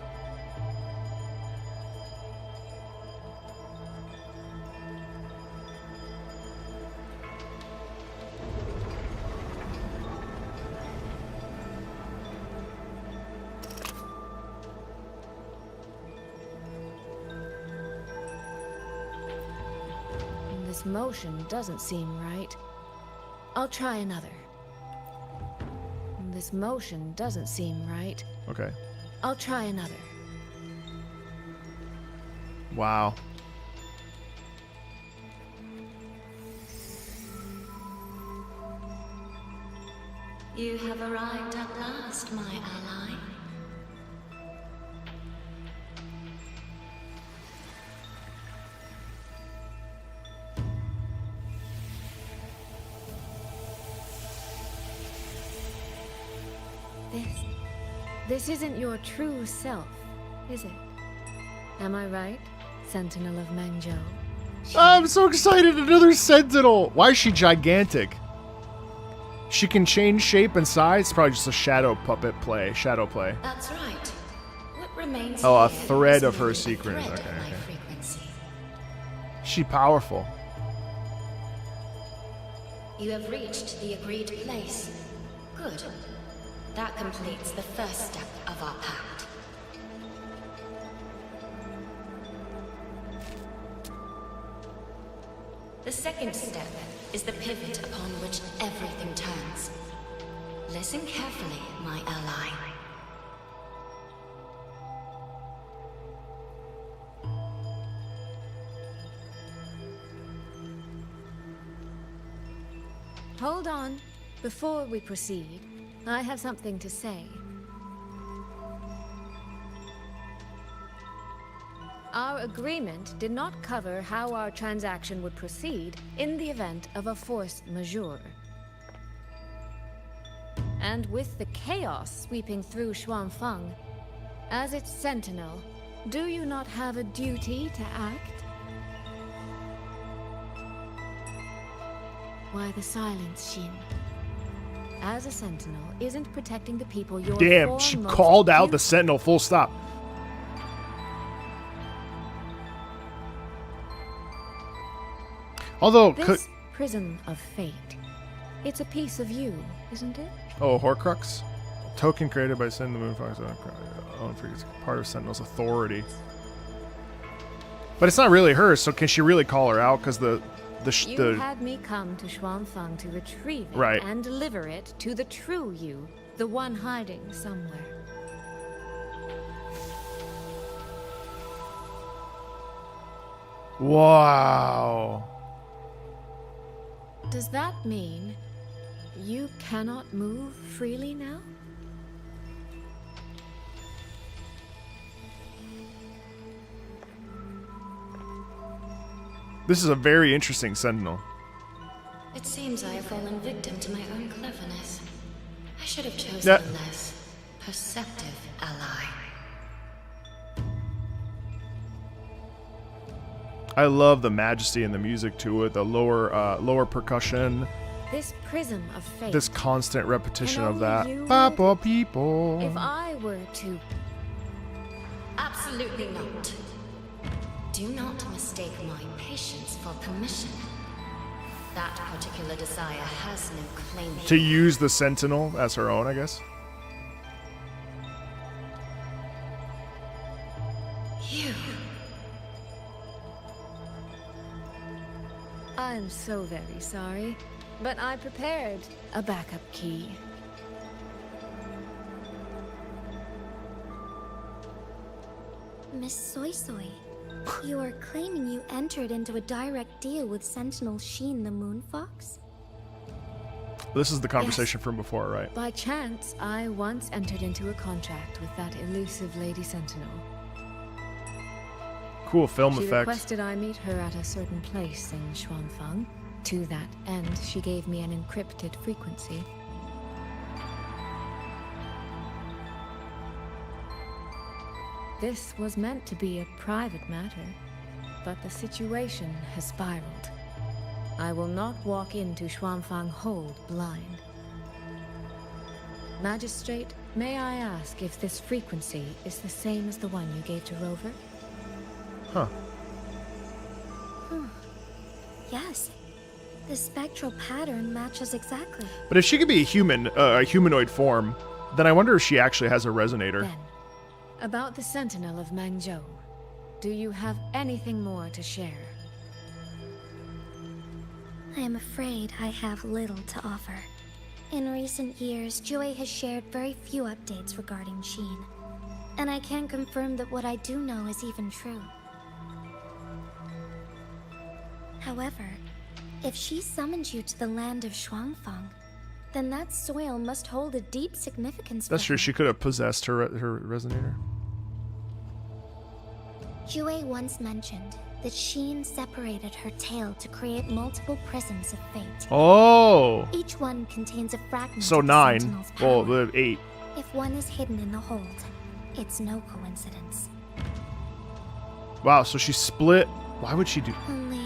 This motion doesn't seem right. I'll try another. This motion doesn't seem right. Okay. I'll try another. Wow. You have arrived at last, my ally. This isn't your true self, is it? Am I right, Sentinel of Mangzhou? I'm so excited! Another Sentinel! Why is she gigantic? She can change shape and size? It's probably just a shadow puppet play. Shadow play. That's right. What remains Oh, a here thread is of her merely a secret. thread Okay, of my okay. frequency. She powerful. You have reached the agreed place. Good. That completes the first step of our pact. The second step is the pivot upon which everything turns. Listen carefully, my ally. Hold on. Before we proceed, I have something to say. Our agreement did not cover how our transaction would proceed in the event of a force majeure. And with the chaos sweeping through Xuanfang, as its sentinel, do you not have a duty to act? Why the silence, Xin? As a sentinel, isn't protecting the people you're Damn, she called out the sentinel, full stop. Although, this prism of fate, it's a piece of you, isn't it? Oh, Horcrux? Token created by Sentinel Moonfox. It's part of Sentinel's authority. But it's not really hers, so can she really call her out? Because You had me come to Xuanfang to retrieve it and deliver it to the true you, the one hiding somewhere. Wow. Does that mean you cannot move freely now? This is a very interesting sentinel. It seems I have fallen victim to my own cleverness. I should have chosen a less perceptive ally. I love the majesty and the music to it, the lower percussion. This prism of fate. This constant repetition of that. Papa people. If I were to... Absolutely not. Do not mistake my patience for permission. That particular desire has no claim here. To use the sentinel as her own, I guess. You. I'm so very sorry, but I prepared a backup key. Miss Soy Soy, you are claiming you entered into a direct deal with Sentinel Sheen the Moon Fox? This is the conversation from before, right? By chance, I once entered into a contract with that elusive Lady Sentinel. Cool film She effect. requested I meet her at a certain place in Xuanfang. To that end, she gave me an encrypted frequency. This was meant to be a private matter, but the situation has spiraled. I will not walk into Xuanfang Hold blind. Magistrate, may I ask if this frequency is the same as the one you gave to Rover? Huh. Yes. The spectral pattern matches exactly. But if she could be a human, a humanoid form, then I wonder if she actually has a resonator. Then, about the Sentinel of Mangzhou, do you have anything more to share? I am afraid I have little to offer. In recent years, Jue has shared very few updates regarding Sheen. And I can confirm that what I do know is even true. However, if she summoned you to the land of Xuanfang, then that soil must hold a deep significance That's for true. her. She could have possessed her resonator. Jue once mentioned that Sheen separated her tail to create multiple prisms of fate. Oh. Each one contains a fragment So of the 9. Sentinel's Well, power. the 8. If one is hidden in the hold, it's no coincidence. Wow. So she split. Why would she do? Only,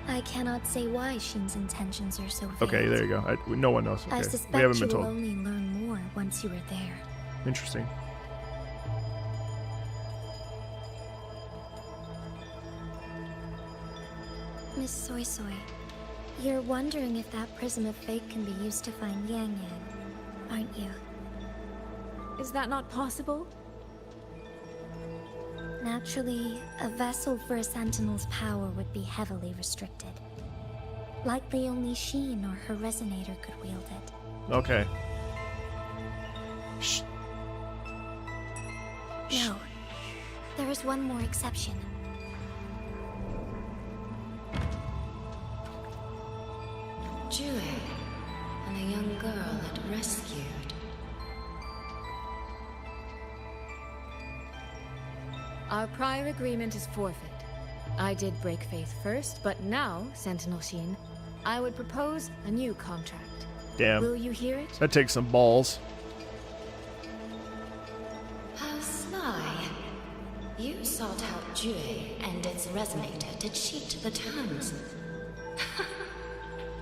I cannot say why Sheen's intentions are so vague. Okay, there you go. No one knows. I Okay. suspect We haven't you been will told. only learn more once you are there. Interesting. Miss Soy Soy, you're wondering if that prism of fate can be used to find Yang Yang, aren't you? Is that not possible? Naturally, a vessel for a Sentinel's power would be heavily restricted. Likely only Sheen or her resonator could wield it. Okay. No. There is one more exception. Jue, and a young girl it rescued. Our prior agreement is forfeit. I did break faith first, but now, Sentinel Sheen, I would propose a new contract. Damn. Will you hear it? That takes some balls. How sly. You sought out Jue and its resonator to cheat the terms.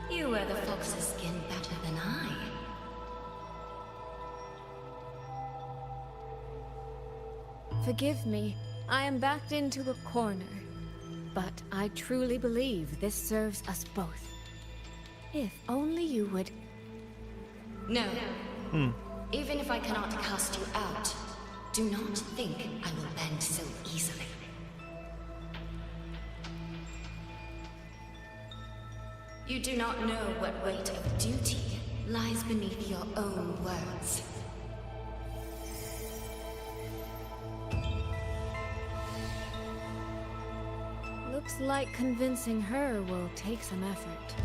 You wear the fox's skin better than I. Forgive me. I am backed into a corner. But I truly believe this serves us both. If only you would... No. Even if I cannot cast you out, do not think I will bend so easily. You do not know what weight of duty lies beneath your own words. Looks like convincing her will take some effort.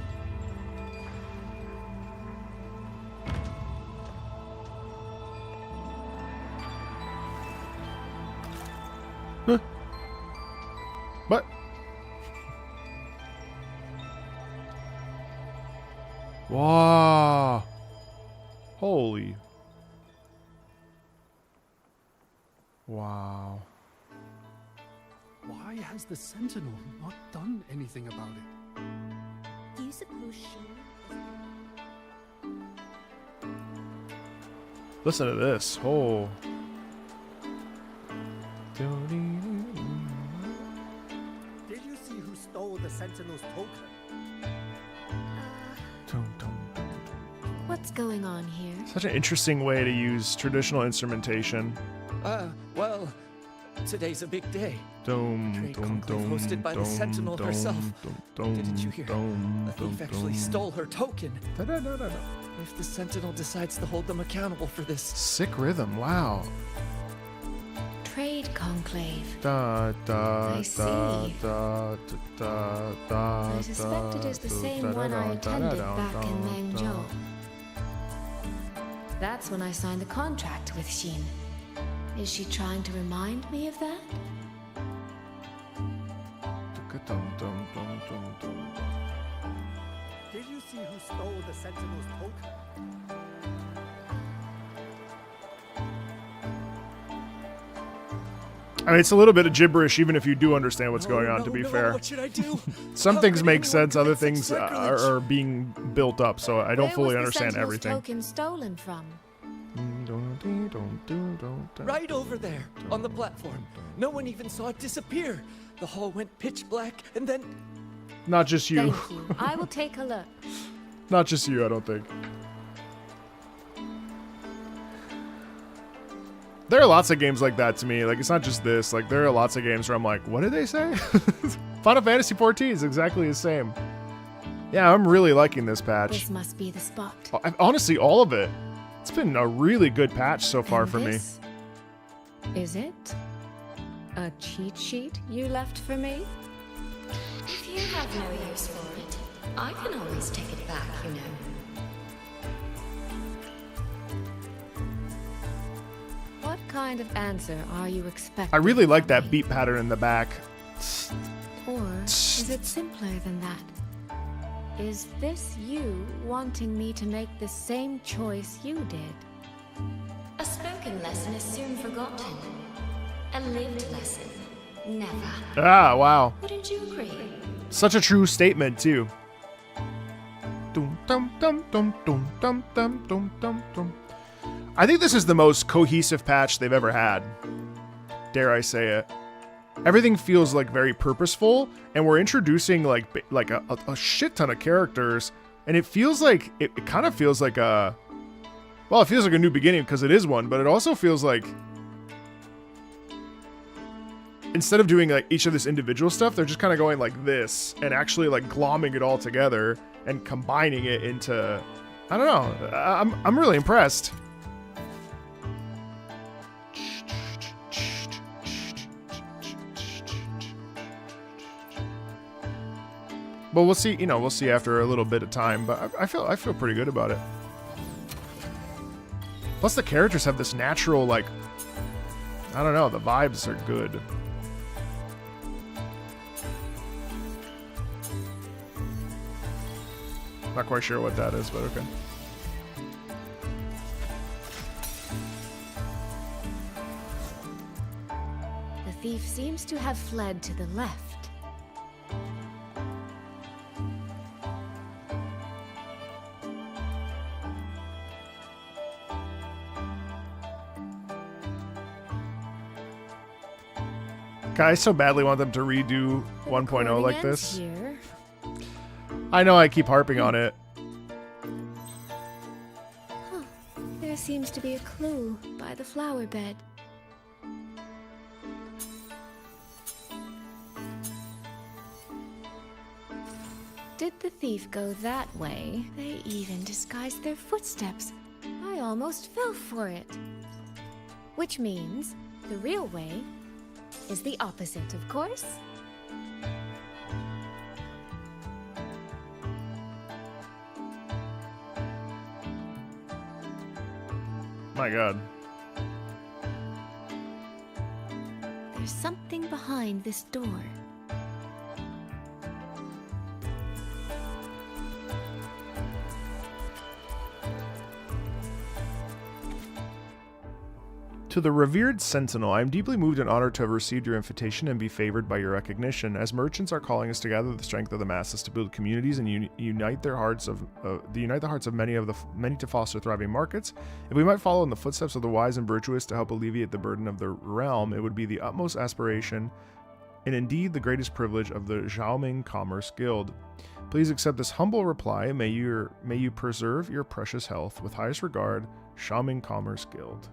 Huh. What? Wow. Holy. Wow. Why has the Sentinel not done anything about it? Do you suppose she... Listen to this. Oh. Did you see who stole the Sentinel's token? What's going on here? Such an interesting way to use traditional instrumentation. Well, today's a big day. Dome, Trade dome, conclave dome, hosted by the dome, Sentinel dome, herself. dome, Didn't you hear? dome, The thief dome, actually dome. stole her token. Da-da-da-da-da. If the Sentinel decides to hold them accountable for this... Sick rhythm, wow. Trade conclave. Da, da, I see. da, da, da, da, I suspect it is the da, same da, one da, I da, attended da, back da, in da. Mangzhou. That's when I signed the contract with Xin. Is she trying to remind me of that? Dum, dum, dum, dum, dum. Did you see who stole the Sentinel's token? I mean, it's a little bit of gibberish, even if you do understand what's going on, to be fair. What should I do? Some How things could make anyone sense, other commit things such are sacrilege? being built up, so I don't Where fully was the understand Sentinel's everything. token stolen from? Right over there, on the platform. No one even saw it disappear. The hall went pitch black, and then... Not just you. Thank you. I will take a look. Not just you, I don't think. There are lots of games like that to me. Like, it's not just this. Like, there are lots of games where I'm like, what did they say? Final Fantasy XIV is exactly the same. Yeah, I'm really liking this patch. This must be the spot. Honestly, all of it. It's been a really good patch so far for me. This? Is it a cheat sheet you left for me? If you have no use for it, I can always take it back, you know. What kind of answer are you expecting? I really like that beat pattern in the back. Or is it simpler than that? Is this you wanting me to make the same choice you did? A spoken lesson is soon forgotten. A lived lesson, never. Ah, wow. Wouldn't you agree? Such a true statement, too. Dum, dum, dum, dum, dum, dum, dum, dum, dum, dum. I think this is the most cohesive patch they've ever had. Dare I say it. Everything feels like very purposeful, and we're introducing like a shit ton of characters, and it feels like it kind of feels like a, well, it feels like a new beginning because it is one, but it also feels like instead of doing like each of this individual stuff, they're just kind of going like this and actually like glomming it all together and combining it into, I don't know. I'm really impressed. But we'll see, we'll see after a little bit of time, but I feel pretty good about it. Plus the characters have this natural, like, I don't know, the vibes are good. Not quite sure what that is, but okay. The thief seems to have fled to the left. I so badly want them to redo 1.0 like this. Here. I know I keep harping on it. Huh. There seems to be a clue by the flower bed. Did the thief go that way? They even disguised their footsteps. I almost fell for it. Which means the real way is the opposite, of course. My God. There's something behind this door. To the revered Sentinel, I am deeply moved and honored to have received your invitation and be favored by your recognition. As merchants are calling us to gather the strength of the masses to build communities and unite the hearts of many to foster thriving markets. If we might follow in the footsteps of the wise and virtuous to help alleviate the burden of the realm, it would be the utmost aspiration and indeed the greatest privilege of the Xiaoming Commerce Guild. Please accept this humble reply. May you preserve your precious health. With highest regard, Xiaoming Commerce Guild.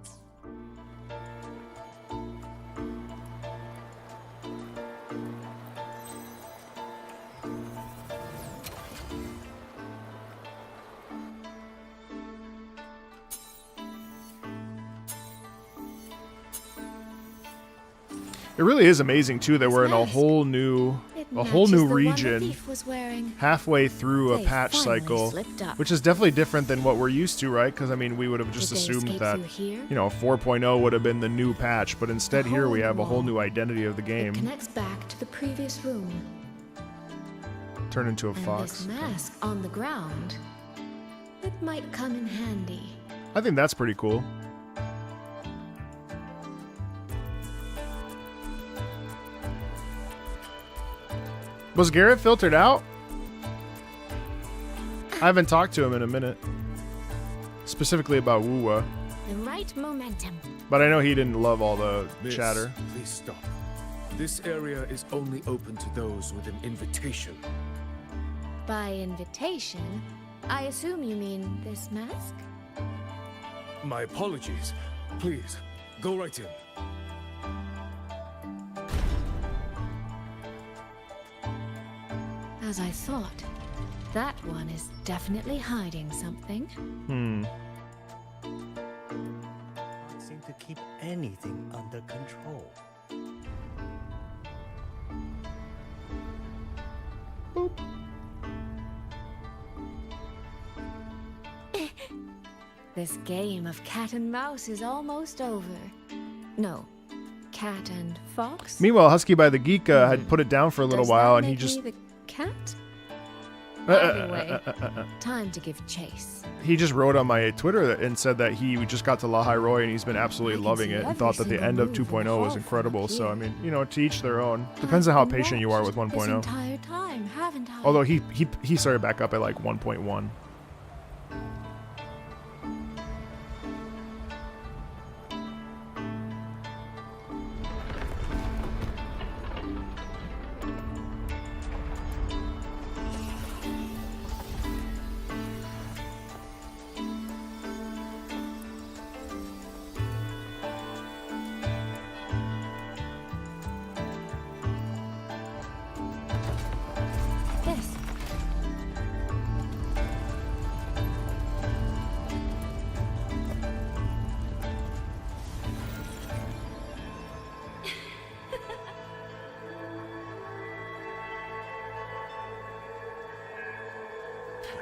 It really is amazing too that we're in a whole new region halfway through a patch cycle, which is definitely different than what we're used to, right? Because I mean, we would have just assumed that 4.0 would have been the new patch, but instead here we have a whole new identity of the game. It connects back to the previous room. Turn into a And fox. this mask on the ground, it might come in handy. I think that's pretty cool. Was Garrett filtered out? I haven't talked to him in a minute. Specifically about Wuwa. The right momentum. But I know he didn't love all the chatter. Please stop. This area is only open to those with an invitation. By invitation, I assume you mean this mask? My apologies. Please, go right in. As I thought, that one is definitely hiding something. Can't seem to keep anything under control. Boop. This game of cat and mouse is almost over. No, cat and fox? Meanwhile, Husky by the Geek had put it down for a little while, and he Make just me the cat? Anyway, time to give chase. he just wrote on my Twitter and said that he just got to Lahai Roi and he's been absolutely loving it and thought that the end of 2.0 was incredible. So I mean, to each their own. Depends on how patient you are with 1.0. This entire time, haven't I? Although he started back up at like 1.1.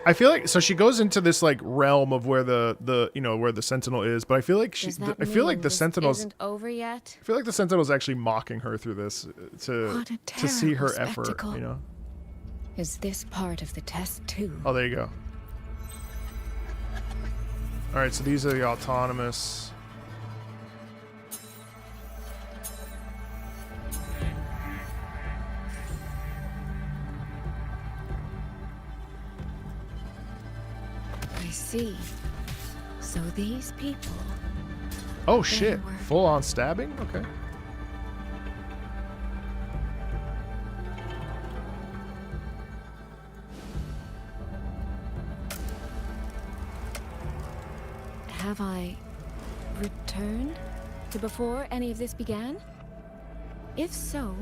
I feel like so she goes into this like realm of where the you know where the Sentinel is, but I feel like I feel like the Sentinel's isn't over yet. I feel like the Sentinel's actually mocking her through this to see her effort. You know. Is this part of the test too? Oh, there you go. All right, so these are the autonomous. I see. So these people. Oh shit! Full on stabbing. Okay. Have I returned to before any of this began? If so,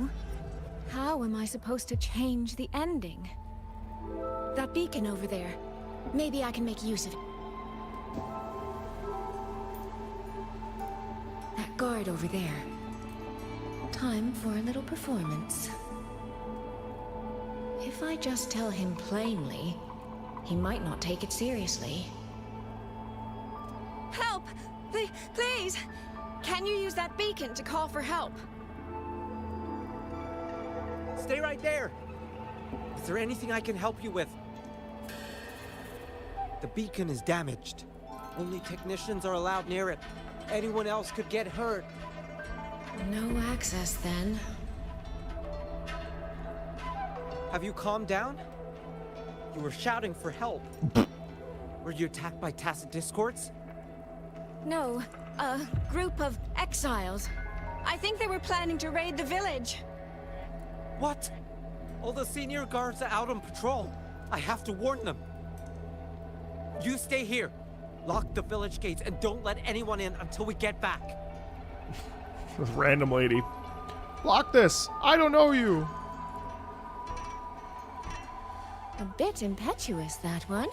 how am I supposed to change the ending? That beacon over there. Maybe I can make use of it. That guard over there. Time for a little performance. If I just tell him plainly, he might not take it seriously. Help! Please! Can you use that beacon to call for help? Stay right there! Is there anything I can help you with? The beacon is damaged. Only technicians are allowed near it. Anyone else could get hurt. No access, then. Have you calmed down? You were shouting for help. Were you attacked by tacit discords? No, a group of exiles. I think they were planning to raid the village. What? All the senior guards are out on patrol. I have to warn them. You stay here. Lock the village gates and don't let anyone in until we get back. This random lady. Lock this! I don't know you! A bit impetuous, that one.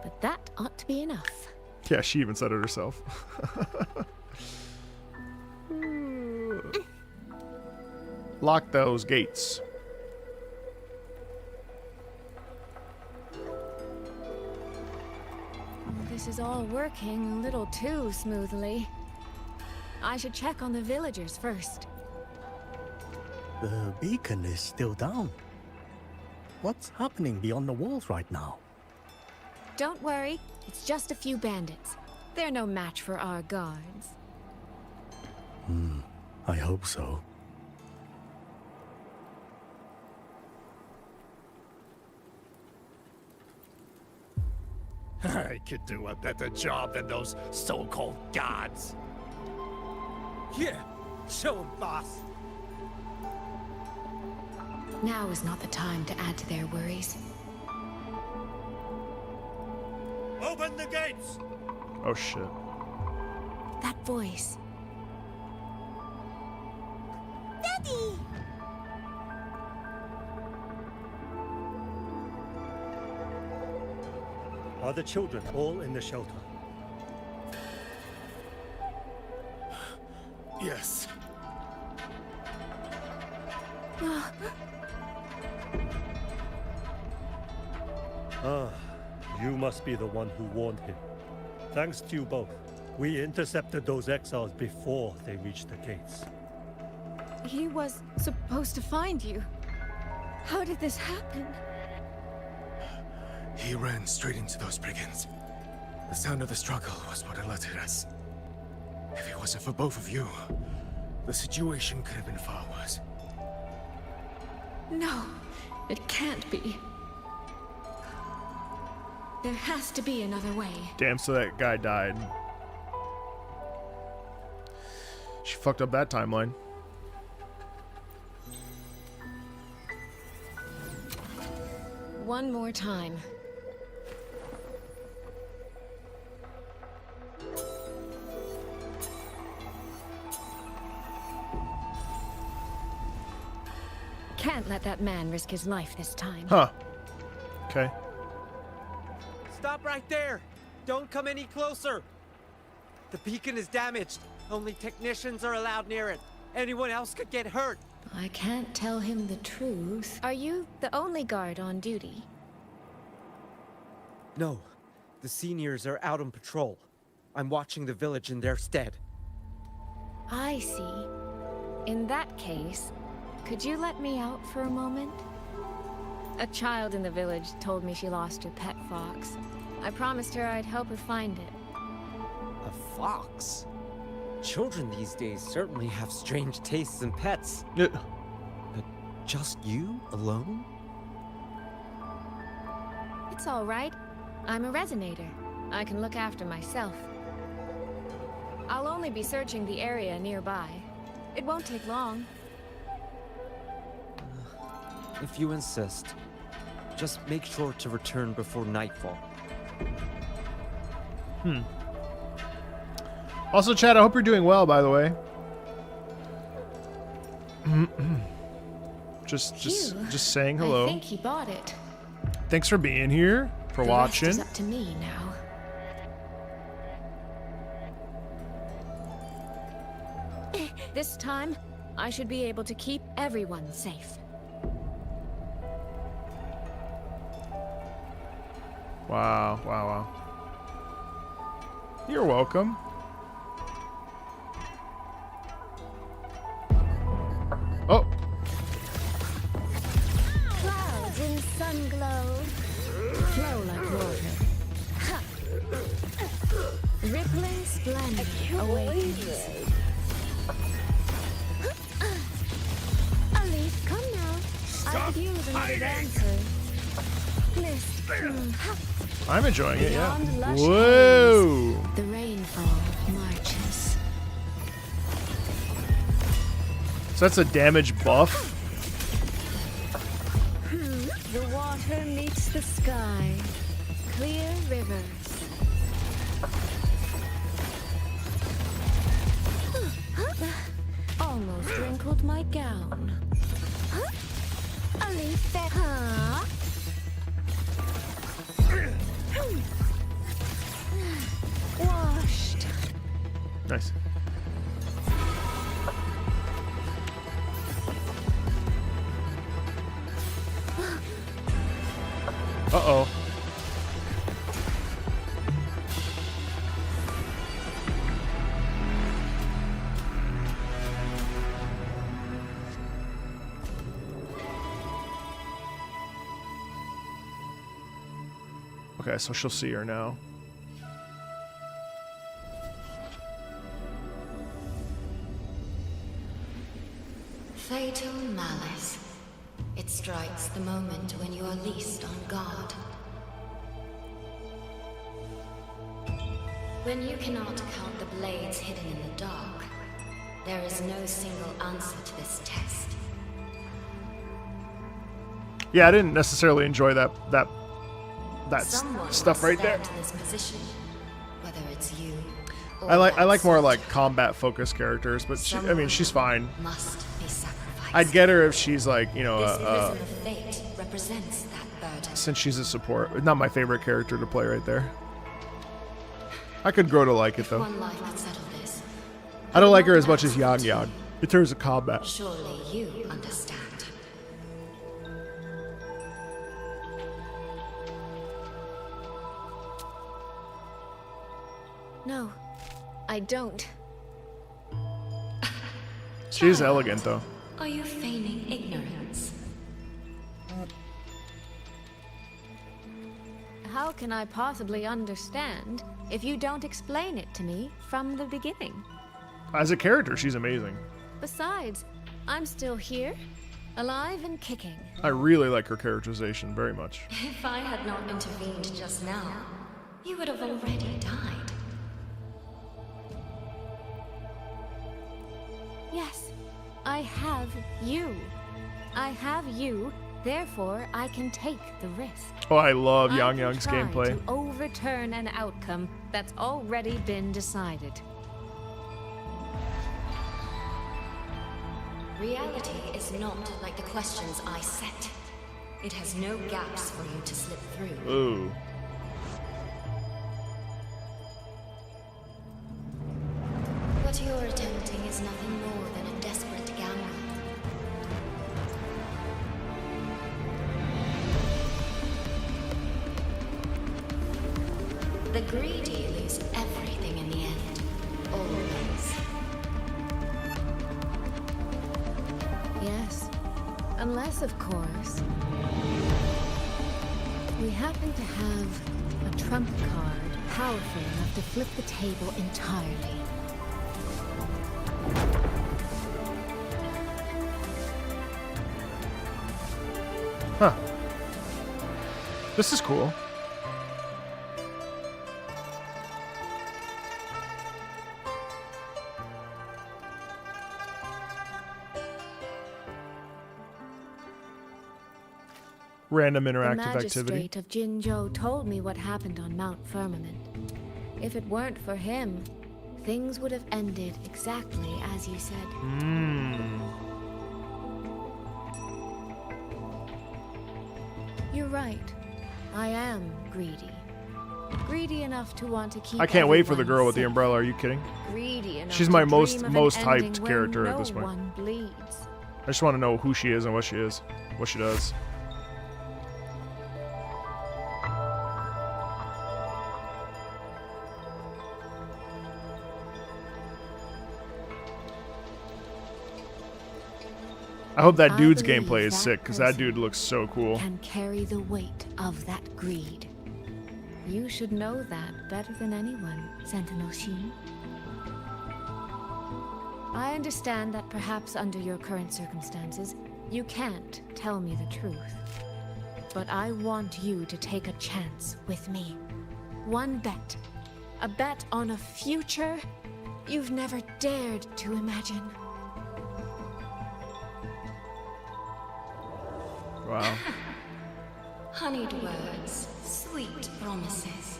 But that ought to be enough. Yeah, she even said it herself. Lock those gates. This is all working a little too smoothly. I should check on the villagers first. The beacon is still down. What's happening beyond the walls right now? Don't worry, it's just a few bandits. They're no match for our guards. I hope so. I could do a better job than those so-called gods. Yeah, show 'em, boss. Now is not the time to add to their worries. Open the gates! Oh shit. That voice. Daddy! Are the children all in the shelter? Yes. You must be the one who warned him. Thanks to you both, we intercepted those exiles before they reached the gates. He was supposed to find you. How did this happen? He ran straight into those brigands. The sound of the struggle was what alerted us. If it wasn't for both of you, the situation could have been far worse. No, it can't be. There has to be another way. Damn, so that guy died. She fucked up that timeline. One more time. Can't let that man risk his life this time. Huh. Okay. Stop right there! Don't come any closer! The beacon is damaged. Only technicians are allowed near it. Anyone else could get hurt. I can't tell him the truth. Are you the only guard on duty? No, the seniors are out on patrol. I'm watching the village in their stead. I see. In that case, could you let me out for a moment? A child in the village told me she lost her pet fox. I promised her I'd help her find it. A fox? Children these days certainly have strange tastes in pets. Yeah. But just you alone? It's all right. I'm a resonator. I can look after myself. I'll only be searching the area nearby. It won't take long. If you insist, just make sure to return before nightfall. Also, Chad, I hope you're doing well, by the way. just saying hello. I think he bought it. Thanks for being here, for The watching. rest is up to me now. This time, I should be able to keep everyone safe. Wow, wow, wow. You're welcome. Oh. Clouds in sun glow flow like water. Ha. Rippling splendor awakens. Elise, come now. I could use another dancer. Mist. I'm enjoying it, yeah. Beyond lush Whoa! haze, the rainfall marches. So that's a damage buff. The water meets the sky. Clear rivers. Almost wrinkled my gown. A leaf that, washed. Nice. Uh-oh. Okay, so she'll see her now. Fatal malice. It strikes the moment when you are least on guard. When you cannot count the blades hidden in the dark, there is no single answer to this test. Yeah, I didn't necessarily enjoy that Someone stuff right there. stand in this position, whether it's you or I that like more someone like combat focused characters, but I mean she's fine. must be sacrificed. I'd get her if she's like, you know, This prison of fate represents that burden. since she's a support. Not my favorite character to play right there. I could grow to like it though. One life could settle this. I don't like her as much as Yang Yang in terms of combat. Surely you understand. No, I don't. She's elegant though. Are you feigning ignorance? How can I possibly understand if you don't explain it to me from the beginning? As a character, she's amazing. Besides, I'm still here, alive and kicking. I really like her characterization very much. If I had not intervened just now, you would have already died. Yes, I have you. I have you, therefore I can take the risk. Oh, I love I Yang can Yang's try gameplay. to overturn an outcome that's already been decided. Reality is not like the questions I set. It has no gaps for you to slip through. Ooh. What you're attempting is nothing more than a desperate gamble. The greedy lose everything in the end. Always. Yes. Unless, of course, we happen to have a trump card powerful enough to flip the table entirely. Huh. This is cool. Random interactive the activity. magistrate of Jinzhou told me what happened on Mount Firmament. If it weren't for him, things would have ended exactly as you said. You're right. I am greedy. Greedy enough to want to keep. I can't wait for the everyone girl with the safe. umbrella. Are you kidding? Greedy enough She's to my dream most of an hyped ending where character at no this point. one bleeds. I just want to know who she is and what she is, what she does. I hope that dude's gameplay is sick, because that dude looks so cool. Can carry the weight of that greed. You should know that better than anyone, Sentinel Sheen. I understand that perhaps under your current circumstances, you can't tell me the truth. But I want you to take a chance with me. One bet. A bet on a future you've never dared to imagine. Wow. Honeyed words, sweet promises.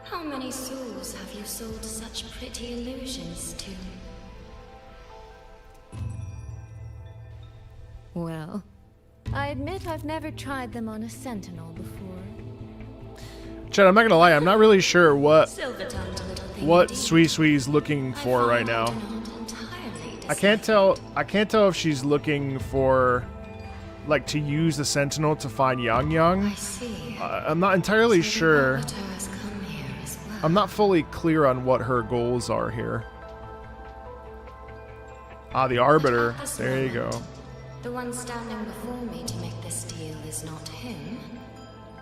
How many souls have you sold such pretty illusions to? Well, I admit I've never tried them on a sentinel before. Chad, I'm not gonna lie, I'm not really sure what Silver-tongued little thing what indeed. Sui Sui's looking for right now. I can't tell if she's looking for like to use the sentinel to find Yang Yang. I see. I'm not entirely sure. Arbiter has come here as well. I'm not fully clear on what her goals are here. Ah, the Arbiter. At this There you moment, go. The one standing before me to make this deal is not him.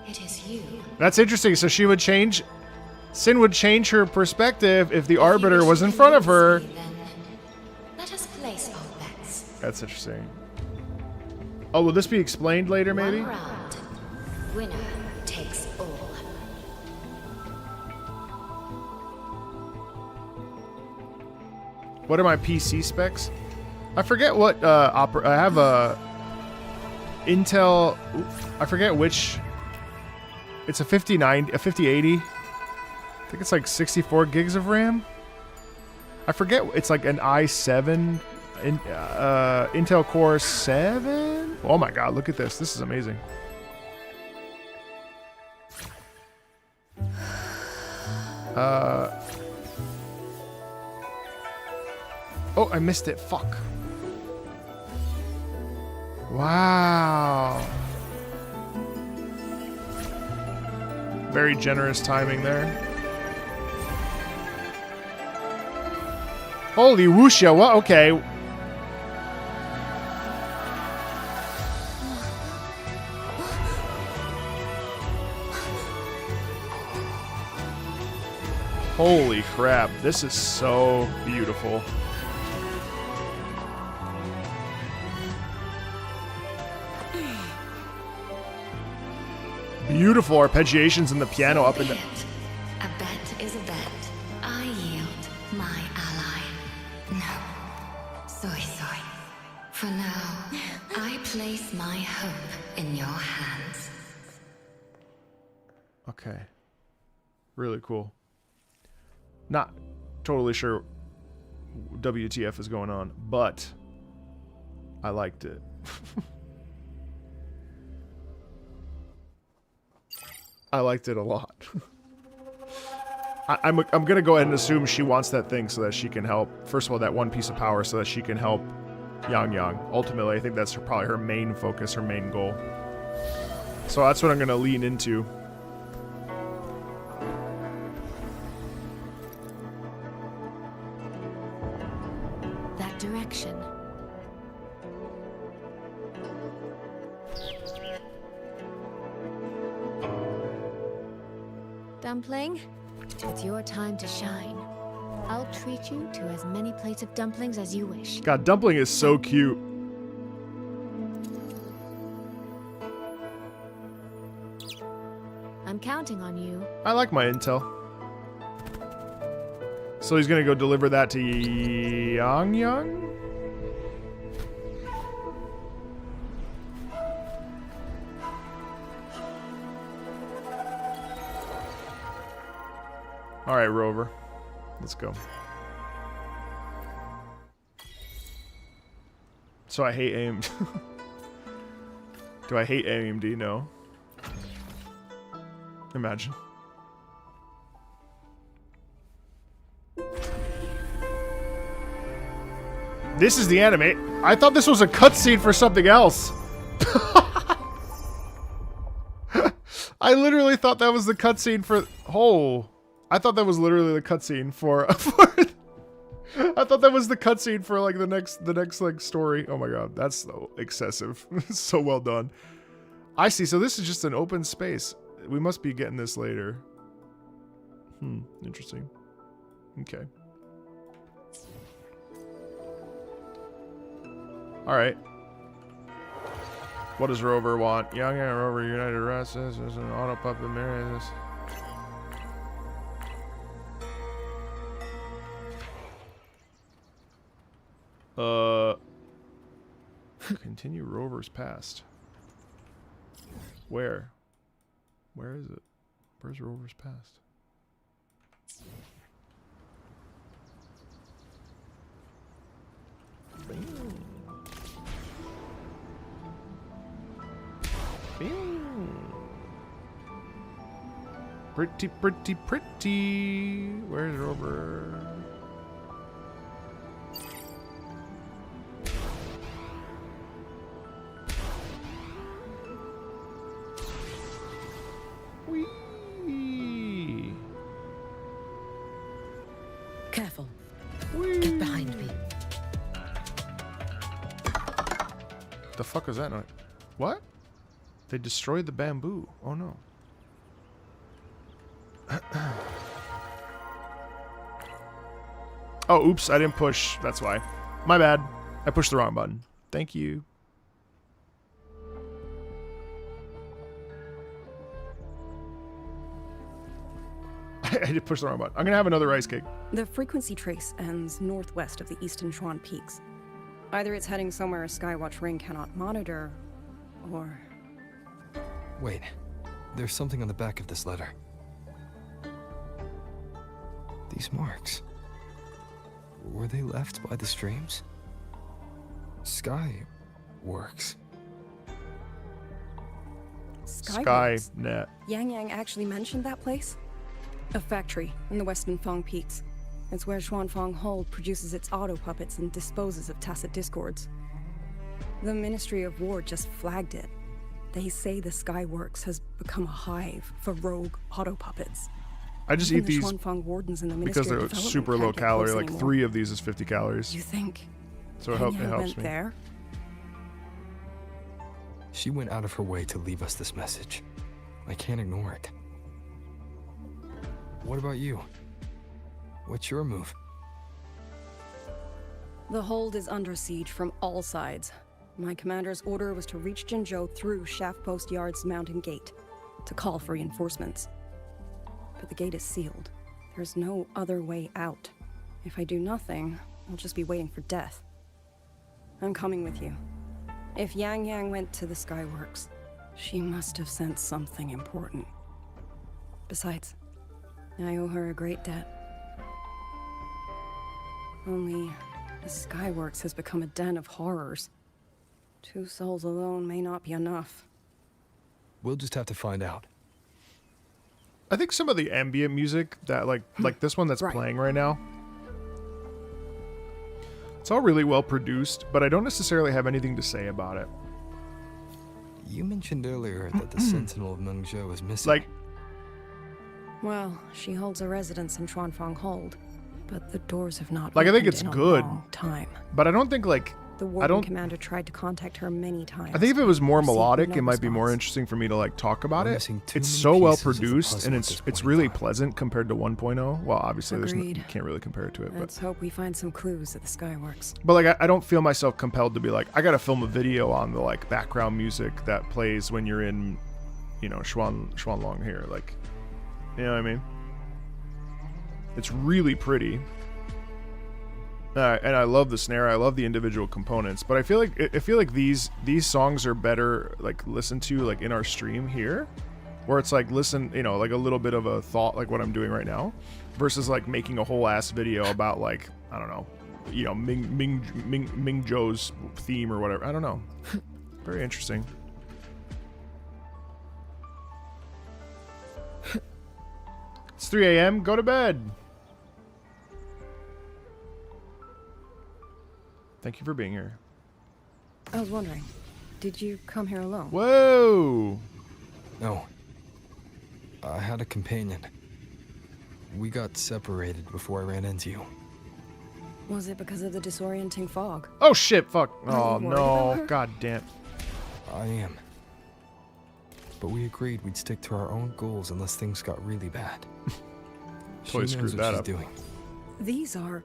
It is you. That's interesting. So she would change. Sin would change her perspective if the Arbiter was in front of her. Let us place our bets. That's interesting. Oh, will this be explained later, maybe? One round. Winner takes all. What are my PC specs? I forget what I have a Intel. I forget which. It's a 5080. I think it's like 64 gigs of RAM. I forget. It's like an i7 Intel Core 7. Oh my God! Look at this. This is amazing. Oh, I missed it. Fuck. Wow. Very generous timing there. Holy wuxia, what? Okay. Holy crap, this is so beautiful. Beautiful arpeggiations in the piano up in the... A bet is a bet. I yield my ally. No. Soy. For now, I place my hope in your hands. Okay. Really cool. Not totally sure WTF is going on, but I liked it. I liked it a lot. I'm gonna go ahead and assume she wants that thing so that she can help. First of all, that one piece of power so that she can help Yang Yang. Ultimately, I think that's probably her main focus, her main goal. So that's what I'm gonna lean into. dumpling. It's your time to shine. I'll treat you to as many plates of dumplings as you wish. God, dumpling is so cute. I'm counting on you. I like my intel. So he's gonna go deliver that to Yang Yang? Alright, Rover. Let's go. So I hate AMD. Do I hate AMD? No. Imagine. This is the anime. I thought this was a cutscene for something else. I literally thought that was the cutscene for... Oh. I thought that was literally the cutscene for I thought that was the cutscene for like the next like story. Oh my god, that's so excessive. So well done. I see. So this is just an open space. We must be getting this later. Interesting. Okay. All right. What does Rover want? Young and Rover United Races. There's an auto puppet mirror. Continue Rover's past. Where? Where is it? Where's Rover's past? Pretty, pretty, pretty. Where's Rover? Whee! Careful. Whee! Get behind me. The fuck was that noise? What? They destroyed the bamboo. Oh no. Oh, oops, I didn't push. That's why. My bad. I pushed the wrong button. Thank you. I did push the wrong button. I'm gonna have another rice cake. The frequency trace ends northwest of the eastern Chuan Peaks. Either it's heading somewhere a Skywatch ring cannot monitor, or... Wait, there's something on the back of this letter. These marks. Were they left by the streams? Sky works. Skynet. Yang Yang actually mentioned that place? A factory in the western Fang Peaks. It's where Xuanfang Hold produces its auto puppets and disposes of tacit discords. The Ministry of War just flagged it. They say the Skyworks has become a hive for rogue auto puppets. I just Even eat the these Xuanfang wardens in the because Ministry they're of Development super low can't get calorie. close Like anymore. 3 of these is 50 calories. You think So it Yang helps went me. there? She went out of her way to leave us this message. I can't ignore it. What about you? What's your move? The hold is under siege from all sides. My commander's order was to reach Jinzhou through Shaft Post Yard's mountain gate, to call for reinforcements. But the gate is sealed. There's no other way out. If I do nothing, I'll just be waiting for death. I'm coming with you. If Yang Yang went to the Skyworks, she must have sent something important. Besides, I owe her a great debt. Only, the Skyworks has become a den of horrors. 2 souls alone may not be enough. We'll just have to find out. I think some of the ambient music that like this one that's playing right now, it's all really well produced, but I don't necessarily have anything to say about it. You mentioned earlier that the Sentinel of Mengzhou is missing. Like, Well, she holds a residence in Xuanfang Hold, but the doors have not I think opened it's in a good, long time. but I don't think like The warden commander tried to contact her many times. I think if it was more Received melodic, no it might be more response. interesting for me to like talk about We're it. missing too It's many so well pieces of the produced puzzle and at it's this really pleasant compared to 1.0. Well, obviously Agreed. you can't really compare it to it, but Let's hope we find some clues at the Skyworks. but like I don't feel myself compelled to be like I gotta film a video on the like background music that plays when you're in, you know, Xuanlong here. Like, you know what I mean? It's really pretty. And I love the snare. I love the individual components. But I feel like these songs are better like listened to like in our stream here, where it's like listen, you know, like a little bit of a thought like what I'm doing right now, versus like making a whole ass video about like I don't know, you know, Ming Zhou's theme or whatever. I don't know. Very interesting. It's 3 a.m. Go to bed. Thank you for being here. I was wondering, did you come here alone? Whoa! No. I had a companion. We got separated before I ran into you. Was it because of the disorienting fog? Oh shit, fuck. Are you Oh worried about her? no, god damn. I am. But we agreed we'd stick to our own goals unless things got really bad. She Totally knows screwed what that she's up. doing. These are...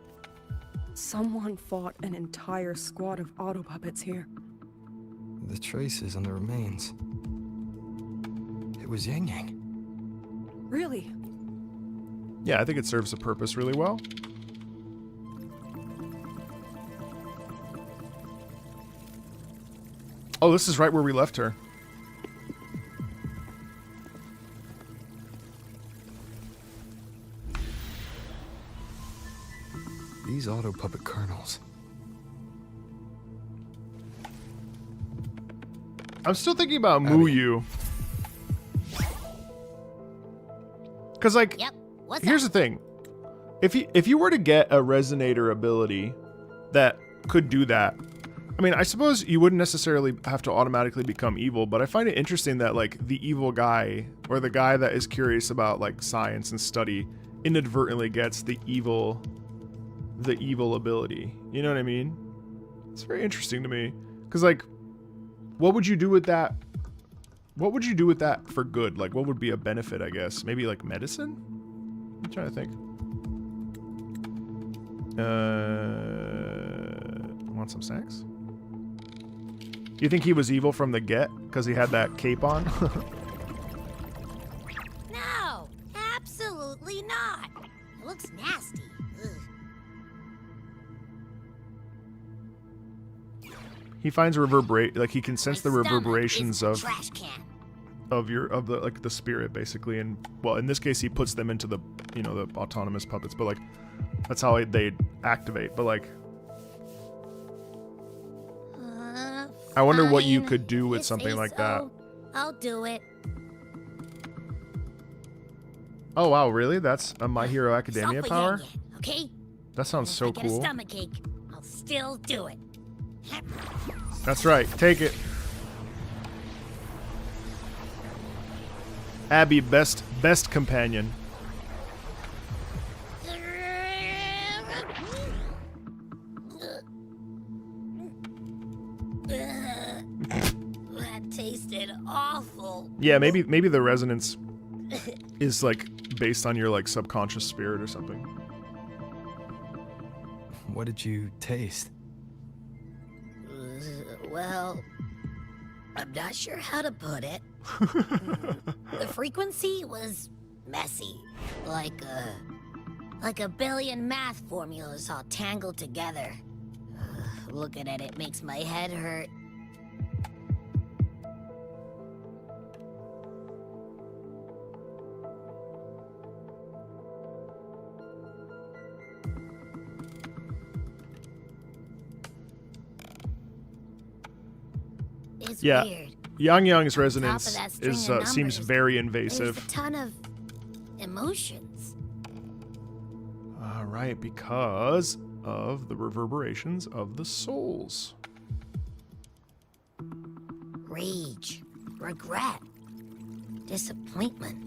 Someone fought an entire squad of auto puppets here. The traces on the remains. It was Yang Yang. Really? Yeah, I think it serves a purpose really well. Oh, this is right where we left her. These auto puppet kernels. I'm still thinking about Muyu. Cause like, here's the thing: if you were to get a resonator ability that could do that, I mean, I suppose you wouldn't necessarily have to automatically become evil. But I find it interesting that like the evil guy or the guy that is curious about like science and study inadvertently gets the evil ability. You know what I mean? It's very interesting to me. Cause like, what would you do with that? What would you do with that for good? Like, what would be a benefit, I guess? Maybe, like, medicine? I'm trying to think. Want some snacks? You think he was evil from the get? Because he had that cape on? No, absolutely not. It looks nasty. Ugh. He finds like he can sense the reverberations of Trash can. the spirit basically, and well, in this case he puts them into the, you know, the autonomous puppets, but like that's how they activate. But like I wonder what you could do with something like that. I'll do it. Oh wow, really? That's a My Hero Academia Stop power? again, okay? That sounds so Get a cool. stomachache. I'll still do it. That's right. Take it. Abby, best companion. That tasted awful. Yeah, maybe the resonance is like based on your like subconscious spirit or something. What did you taste? Well, I'm not sure how to put it. The frequency was messy, like a billion math formulas all tangled together. Looking at it makes my head hurt. It's weird. Yang Yang's On top of resonance that string is of seems numbers, very There's invasive. a ton of emotions. All right, because of the reverberations of the souls. Rage, regret, disappointment.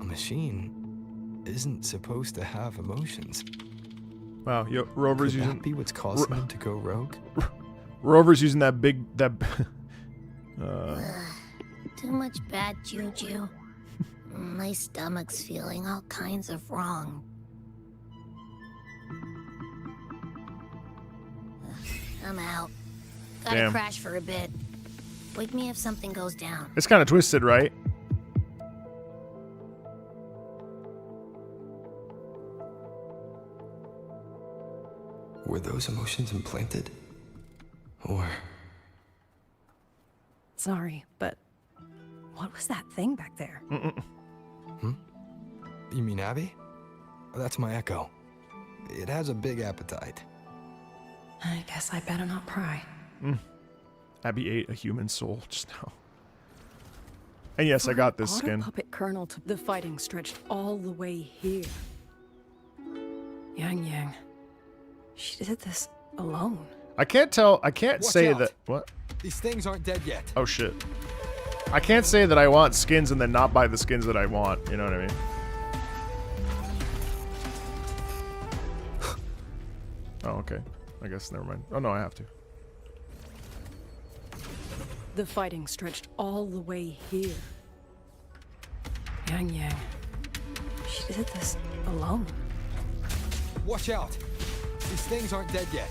A machine isn't supposed to have emotions. Wow, yo, Rover's Could using. that be what's causing them to go rogue? Rover's using that big Too much bad juju. My stomach's feeling all kinds of wrong. I'm out. Gotta Damn. crash for a bit. Wake me if something goes down. It's kind of twisted, right? Were those emotions implanted? Or... Sorry, but what was that thing back there? Hmm? You mean Abby? That's my echo. It has a big appetite. I guess I better not pry. Abby ate a human soul just now. And yes, I got this skin. Puppet Colonel to the fighting stretched all the way here. Yang Yang. She did this alone. I can't tell. I can't Watch say out. that. What? These things aren't dead yet. Oh shit. I can't say that I want skins and then not buy the skins that I want. You know what I mean? Oh, okay. I guess never mind. Oh no, I have to. The fighting stretched all the way here. Yang Yang. She did this alone. Watch out. These things aren't dead yet.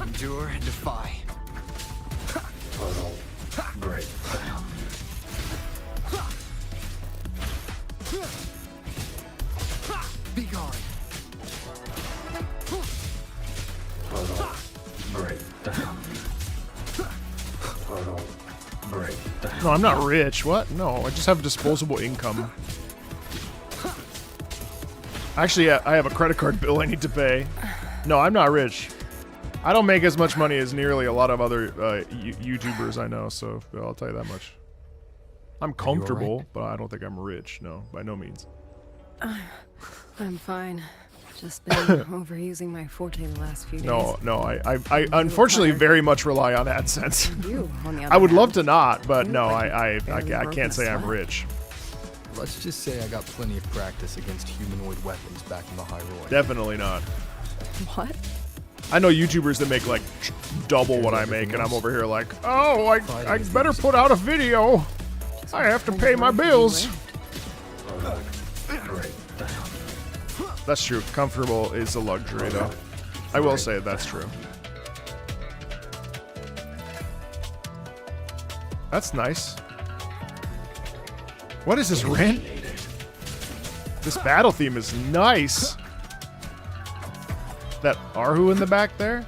Endure and defy. Great. Be gone. Great. Great. No, I'm not rich. What? No, I just have disposable income. Actually, I have a credit card bill I need to pay. No, I'm not rich. I don't make as much money as nearly a lot of other YouTubers I know, so I'll tell you that much. I'm comfortable, right? but I don't think I'm rich. No, by no means. I'm fine. Just been overusing my forte the last few days. No, I unfortunately very much rely on AdSense. You, on the other I would love hand, to not, but you no, look like I you barely can't say broke a I'm sweat. rich. Let's just say I got plenty of practice against humanoid weapons back in the High Roy. Definitely not. What? I know YouTubers that make like double what I make, and I'm over here like, oh, I better put out a video. I have to pay my bills. That's true. Comfortable is a luxury, though. I will say that's true. That's nice. What is this rant? This battle theme is nice. That Arhu in the back there?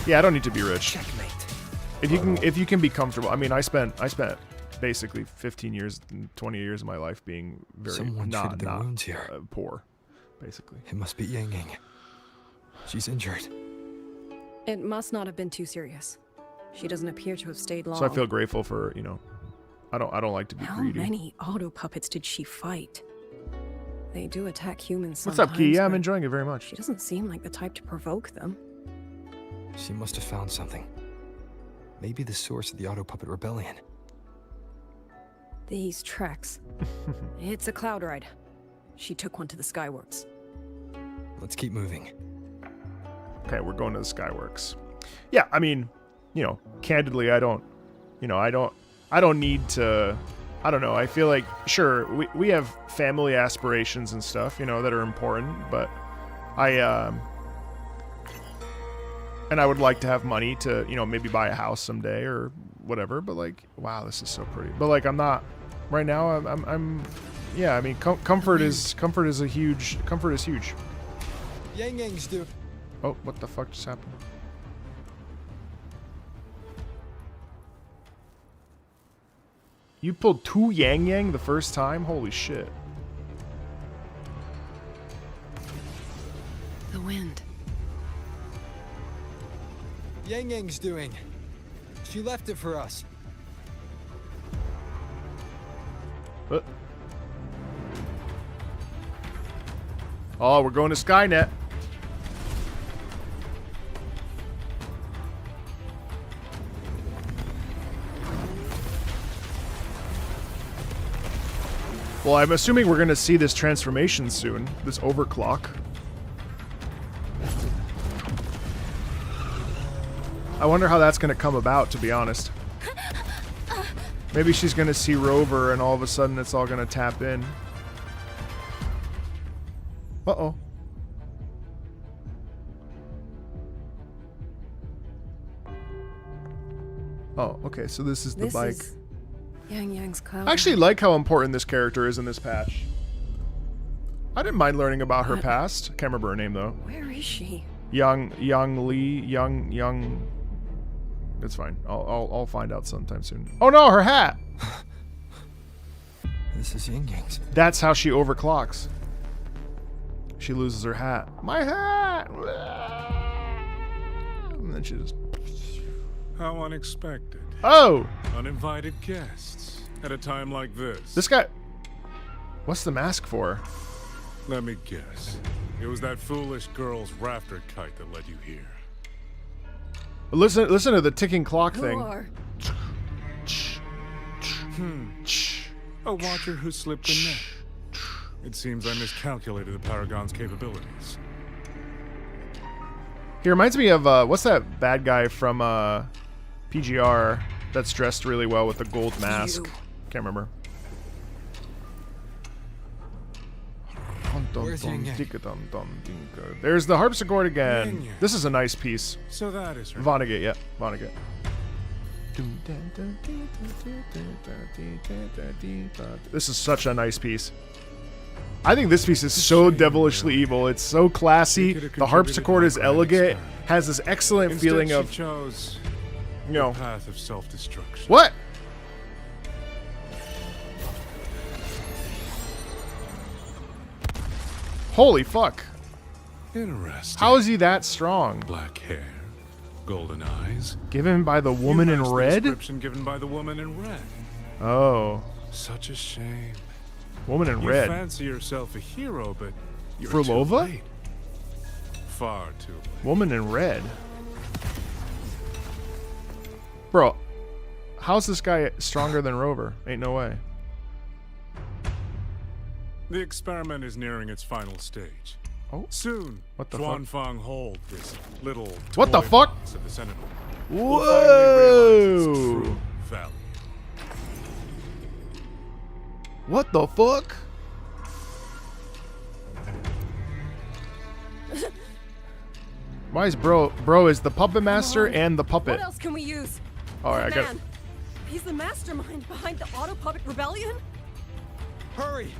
Yeah, I don't need to be rich. If you can be comfortable. I mean, I spent basically 15 years, 20 years of my life being very Someone not treated the wounds here. Poor, basically. It must be Yang Yang. She's injured. It must not have been too serious. She doesn't appear to have stayed long. So I feel grateful for, you know, I don't like to be How greedy. many auto puppets did she fight? They do attack humans What's sometimes. up, Key? Yeah, I'm but enjoying it very much. She doesn't seem like the type to provoke them. She must have found something. Maybe the source of the Auto Puppet Rebellion. These tracks. It's a cloud ride. She took one to the Skyworks. Let's keep moving. Okay, we're going to the Skyworks. Yeah, I mean, you know, candidly, I don't need to, I don't know. I feel like, sure, we have family aspirations and stuff, you know, that are important, but and I would like to have money to, you know, maybe buy a house someday or whatever, but like, wow, this is so pretty. But like, I'm not, right now, I'm yeah, I mean, comfort is huge. Yang Yang's due. Oh, what the fuck just happened? You pulled 2 Yang Yang the first time? Holy shit. The wind. Yang Yang's doing. She left it for us. What? Oh, we're going to Skynet. Well, I'm assuming we're going to see this transformation soon. This overclock. I wonder how that's going to come about, to be honest. Maybe she's going to see Rover and all of a sudden it's all going to tap in. Uh-oh. Oh, okay, so this is the bike. Is Yang Yang's cloud. I actually like how important this character is in this patch. I didn't mind learning about her past. Can't remember her name, though. Where is she? Young Lee. It's fine. I'll find out sometime soon. Oh no, her hat! This is Yang Yang's. That's how she overclocks. She loses her hat. My hat! And then she just... How unexpected. Oh! Uninvited guests at a time like this. This guy... What's the mask for? Let me guess. It was that foolish girl's rafter kite that led you here. Listen to the ticking clock thing. A watcher who slipped the net. It seems I miscalculated the Paragon's capabilities. He reminds me of, what's that bad guy from PGR that's dressed really well with the gold mask? Can't remember. Where's Yang Yang? There's the harpsichord again. This is a nice piece. So that is her. Vonnegut, yeah. Vonnegut. This is such a nice piece. I think this piece is so devilishly evil. It's so classy. The harpsichord is elegant. Has this excellent feeling of, chose you know, the path of self-destruction. What? Holy fuck. Interesting. How is he that strong? Black hair, golden eyes. Given by the woman in red? Description given by the woman in red. Oh. Such a shame. Woman in You red. fancy yourself a hero, but you're Frulova? too late. Far too late. Woman in red. Bro, how's this guy stronger than Rover? Ain't no way. The experiment is nearing its final stage. Oh. Soon, What the Xuanfang Hold, this little What the toy fuck? box of the Sentinel, Whoa! will finally realize its true value. What the fuck? Why is bro is the puppet master and the puppet? What else can we use? All right, I got. Man, he's the mastermind behind the Auto Puppet Rebellion? Hurry!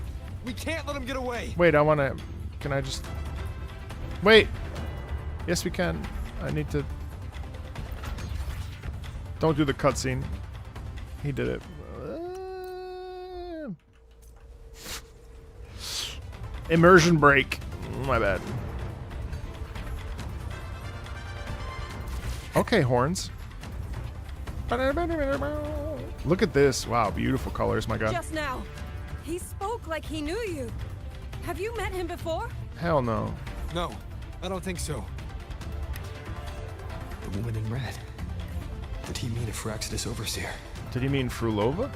We can't let him get away! Wait, I want to. Can I just? Wait. Yes, we can. I need to. Don't do the cutscene. He did it. Immersion break. My bad. Okay, horns. Look at this. Wow, beautiful colors, my god. Just now, he spoke like he knew you. Have you met him before? Hell no. No, I don't think so. The woman in red. Did he mean a Fraxidus Overseer? Did he mean Frulova?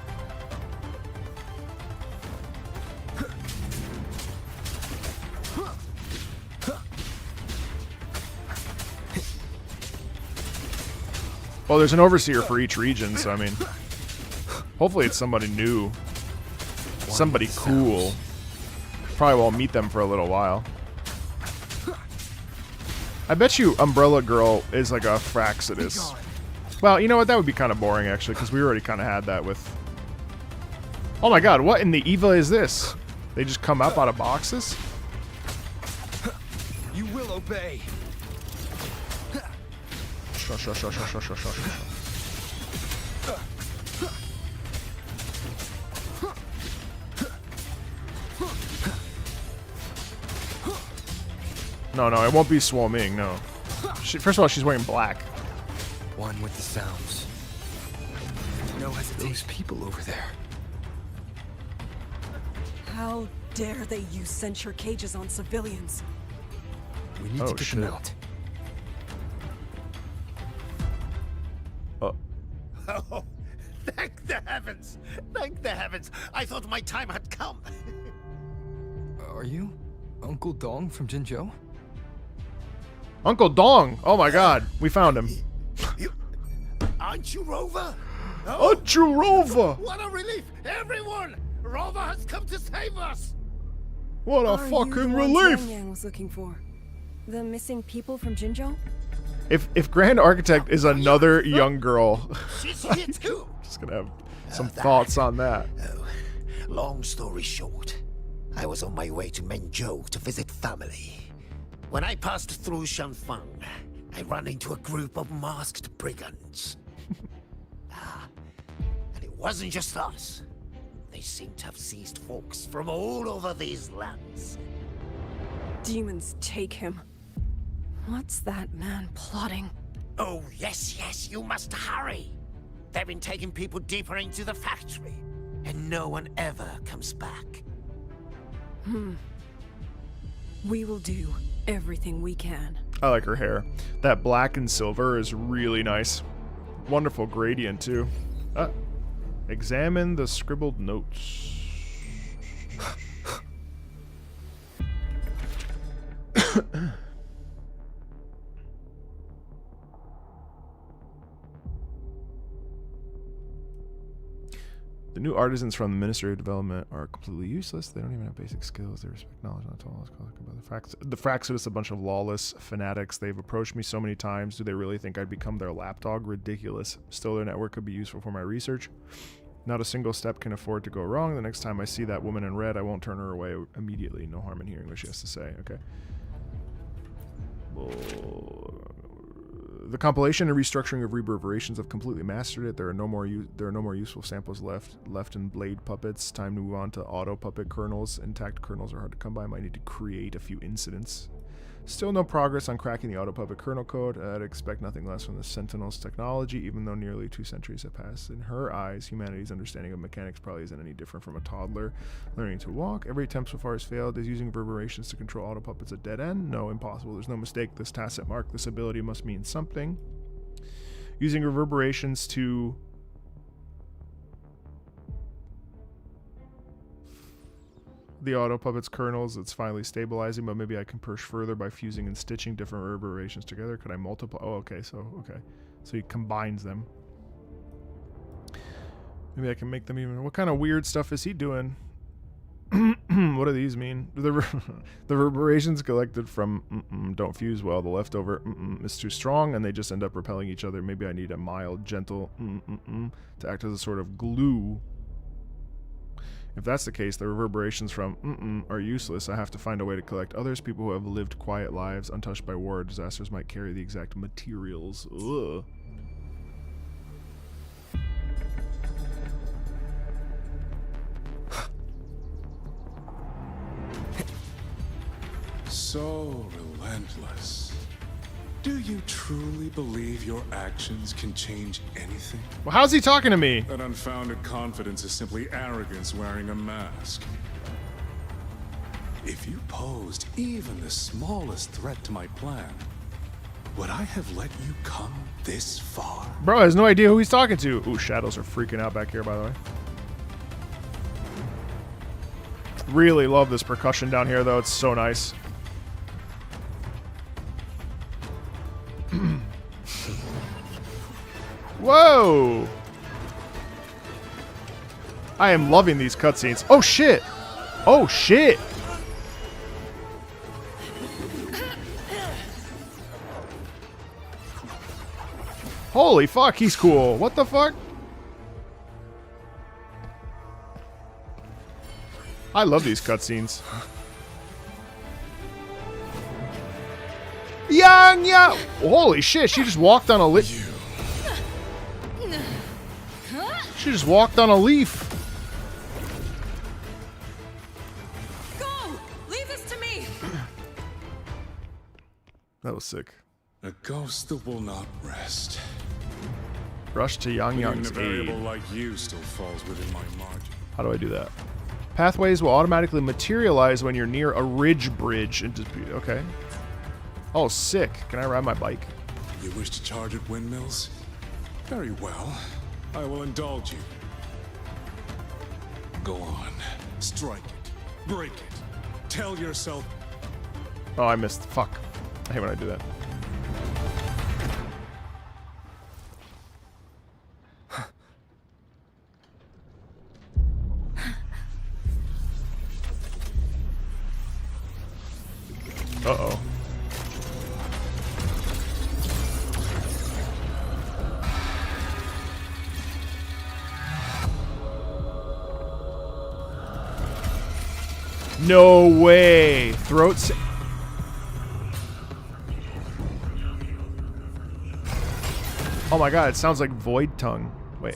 Well, there's an overseer for each region, so I mean, hopefully it's somebody new, somebody cool. Probably won't meet them for a little while. I bet you Umbrella Girl is like a Fraxidus. Well, you know what? That would be kind of boring, actually, because we already kind of had that with... Oh my god, what in the Eva is this? They just come up out of boxes? You will obey. No, it won't be Swarming, no. First of all, she's wearing black. One with the sounds. No hesitation. Those people over there. How dare they use censure cages on civilians? We need to get them out. Oh, Thank the heavens! Thank the heavens! I thought my time had come. Are you Uncle Dong from Jinzhou? Uncle Dong! Oh my god, we found him. Aren't you Rover? Aren't you Rover? What a relief! Everyone! Rover has come to save us! What a Are you fucking the ones relief! Yang Yang was looking for? The missing people from Jinzhou? If Grand Architect is another young girl, She's here too! just gonna have some thoughts on that. Long story short, I was on my way to Menzhou to visit family. When I passed through Shanfang, I ran into a group of masked brigands. And it wasn't just us. They seem to have seized folks from all over these lands. Demons take him. What's that man plotting? Oh, yes, you must hurry. They've been taking people deeper into the factory, and no one ever comes back. We will do everything we can. I like her hair. That black and silver is really nice. Wonderful gradient, too. Examine the scribbled notes. The new artisans from the Ministry of Development are completely useless. They don't even have basic skills. They respect knowledge, not all. The Fraxidus, a bunch of lawless fanatics. They've approached me so many times. Do they really think I'd become their lapdog? Ridiculous. Still, their network could be useful for my research. Not a single step can afford to go wrong. The next time I see that woman in red, I won't turn her away immediately. No harm in hearing what she has to say. Okay. The compilation and restructuring of reverberations have completely mastered it. There are no more useful samples left in blade puppets. Time to move on to auto puppet kernels. Intact kernels are hard to come by. Might need to create a few incidents. Still no progress on cracking the auto puppet kernel code. I'd expect nothing less from the Sentinel's technology, even though nearly 2 centuries have passed. In her eyes, humanity's understanding of mechanics probably isn't any different from a toddler learning to walk. Every attempt so far has failed. Is using reverberations to control auto puppets a dead end? No, impossible. There's no mistake. This tacit mark, this ability must mean something. Using reverberations to the auto puppet's kernels, it's finally stabilizing, but maybe I can push further by fusing and stitching different reverberations together. Could I multiply? Oh, okay, so he combines them. Maybe I can make them even. What kind of weird stuff is he doing? What do these mean? The reverberations collected from don't fuse well. The leftover is too strong, and they just end up repelling each other. Maybe I need a mild, gentle to act as a sort of glue. If that's the case, the reverberations from are useless. I have to find a way to collect others. People who have lived quiet lives, untouched by war or disasters, might carry the exact materials. Ugh. So relentless. Do you truly believe your actions can change anything? Well, how's he talking to me? That unfounded confidence is simply arrogance wearing a mask. If you posed even the smallest threat to my plan, would I have let you come this far? Bro has no idea who he's talking to. Ooh, shadows are freaking out back here, by the way. Really love this percussion down here, though. It's so nice. Whoa! I am loving these cutscenes. Oh shit! Oh shit! Holy fuck, he's cool. What the fuck? I love these cutscenes. Yang Yang! Holy shit, she just walked on a leaf. She just walked on a leaf. Go! Leave this to me! That was sick. A ghost that will not rest. Rush to Yang Yang's Even a variable aid. like you still falls within my margin. How do I do that? Pathways will automatically materialize when you're near a ridge bridge. And just be, okay. Oh, sick. Can I ride my bike? You wish to charge at windmills? Very well. I will indulge you. Go on. Strike it. Break it. Tell yourself. Oh, I missed. Fuck. I hate when I do that. Uh-oh. No way. Throats. Oh my god, it sounds like Void Tongue. Wait.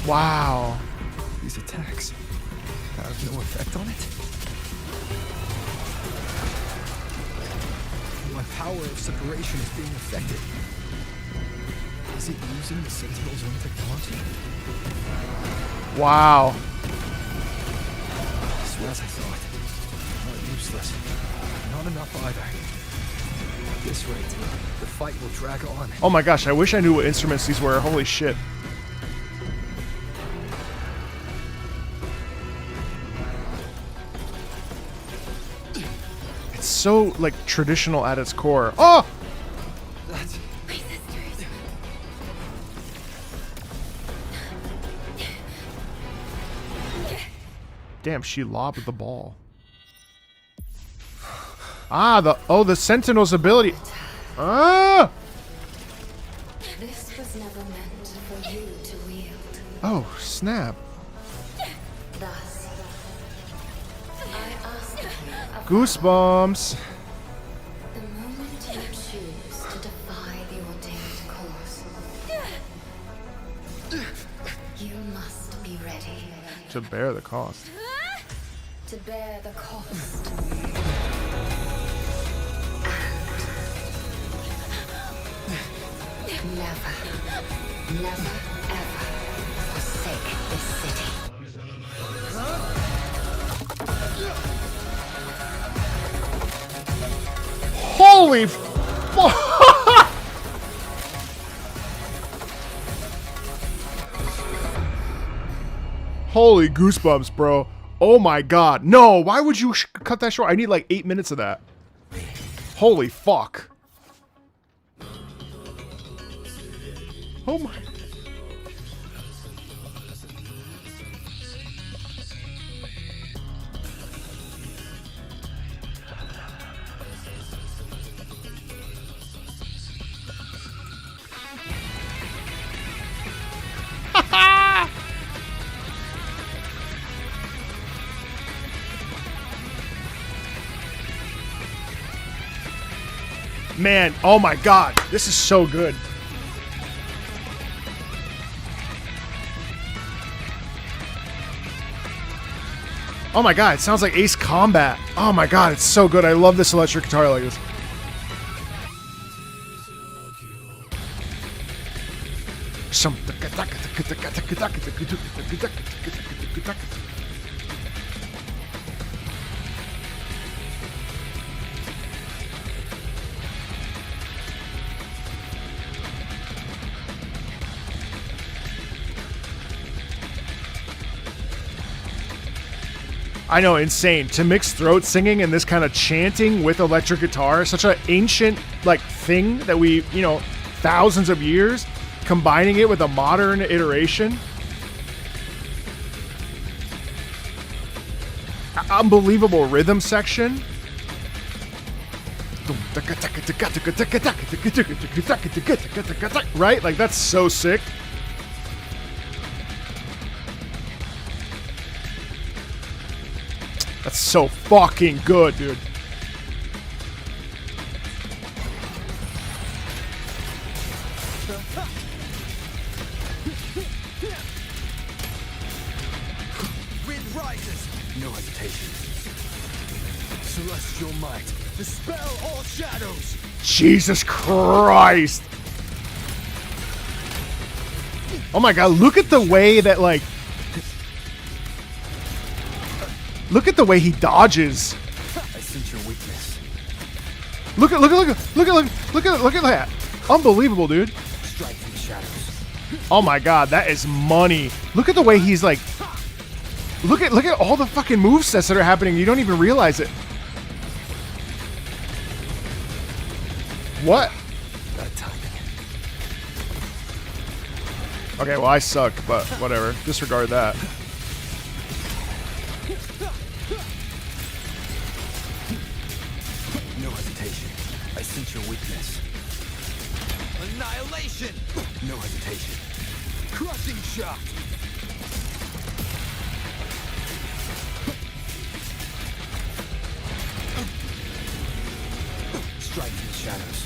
Wow. These attacks have no effect on it? My power of separation is being affected. Is it using the Sentinel's own technology? Wow. As well as I thought. Not useless. Not enough either. At this rate, the fight will drag on. Oh my gosh, I wish I knew what instruments these were. Holy shit. It's so, like, traditional at its core. Oh! That's... My sisters. Damn, she lobbed the ball. Ah, the Sentinel's ability. Ah! This was never meant for you to wield. Oh, snap. Thus, I ask you of Goosebumps. the moment you choose to defy the ordained course, you must be ready To bear the cost. to bear the cost. And never, ever forsake this city. Holy fuck! Holy goosebumps, bro. Oh my god. No, why would you cut that short? I need like 8 minutes of that. Holy fuck. Oh my. Man, oh my god, this is so good. Oh my god, it sounds like Ace Combat. Oh my god, it's so good. I love this electric guitar like this. I know, insane. To mix throat singing and this kind of chanting with electric guitar, such an ancient, like, thing that we, you know, thousands of years, combining it with a modern iteration. Unbelievable rhythm section. Right? Like, that's so sick. That's so fucking good, dude. Wind rises. No hesitation. Celestial might. Dispel all shadows. Jesus Christ. Oh my god, look at the way that, like... Look at the way he dodges. I sense your weakness. Look at that. Unbelievable, dude. Strike in the shadows. Oh my god, that is money. Look at the way he's like. Look at all the fucking movesets that are happening. You don't even realize it. What? Okay, well I suck, but whatever. Disregard that. No hesitation. I sense your weakness. Annihilation! No hesitation. Crushing shock! Strike in the shadows.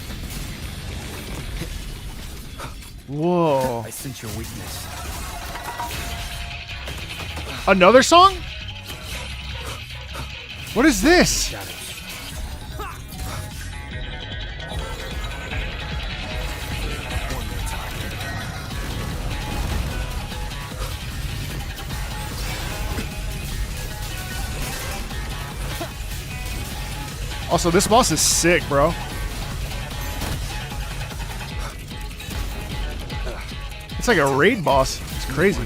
Whoa. I sense your weakness. Another song? What is this? Also, this boss is sick, bro. It's like a raid boss. It's crazy.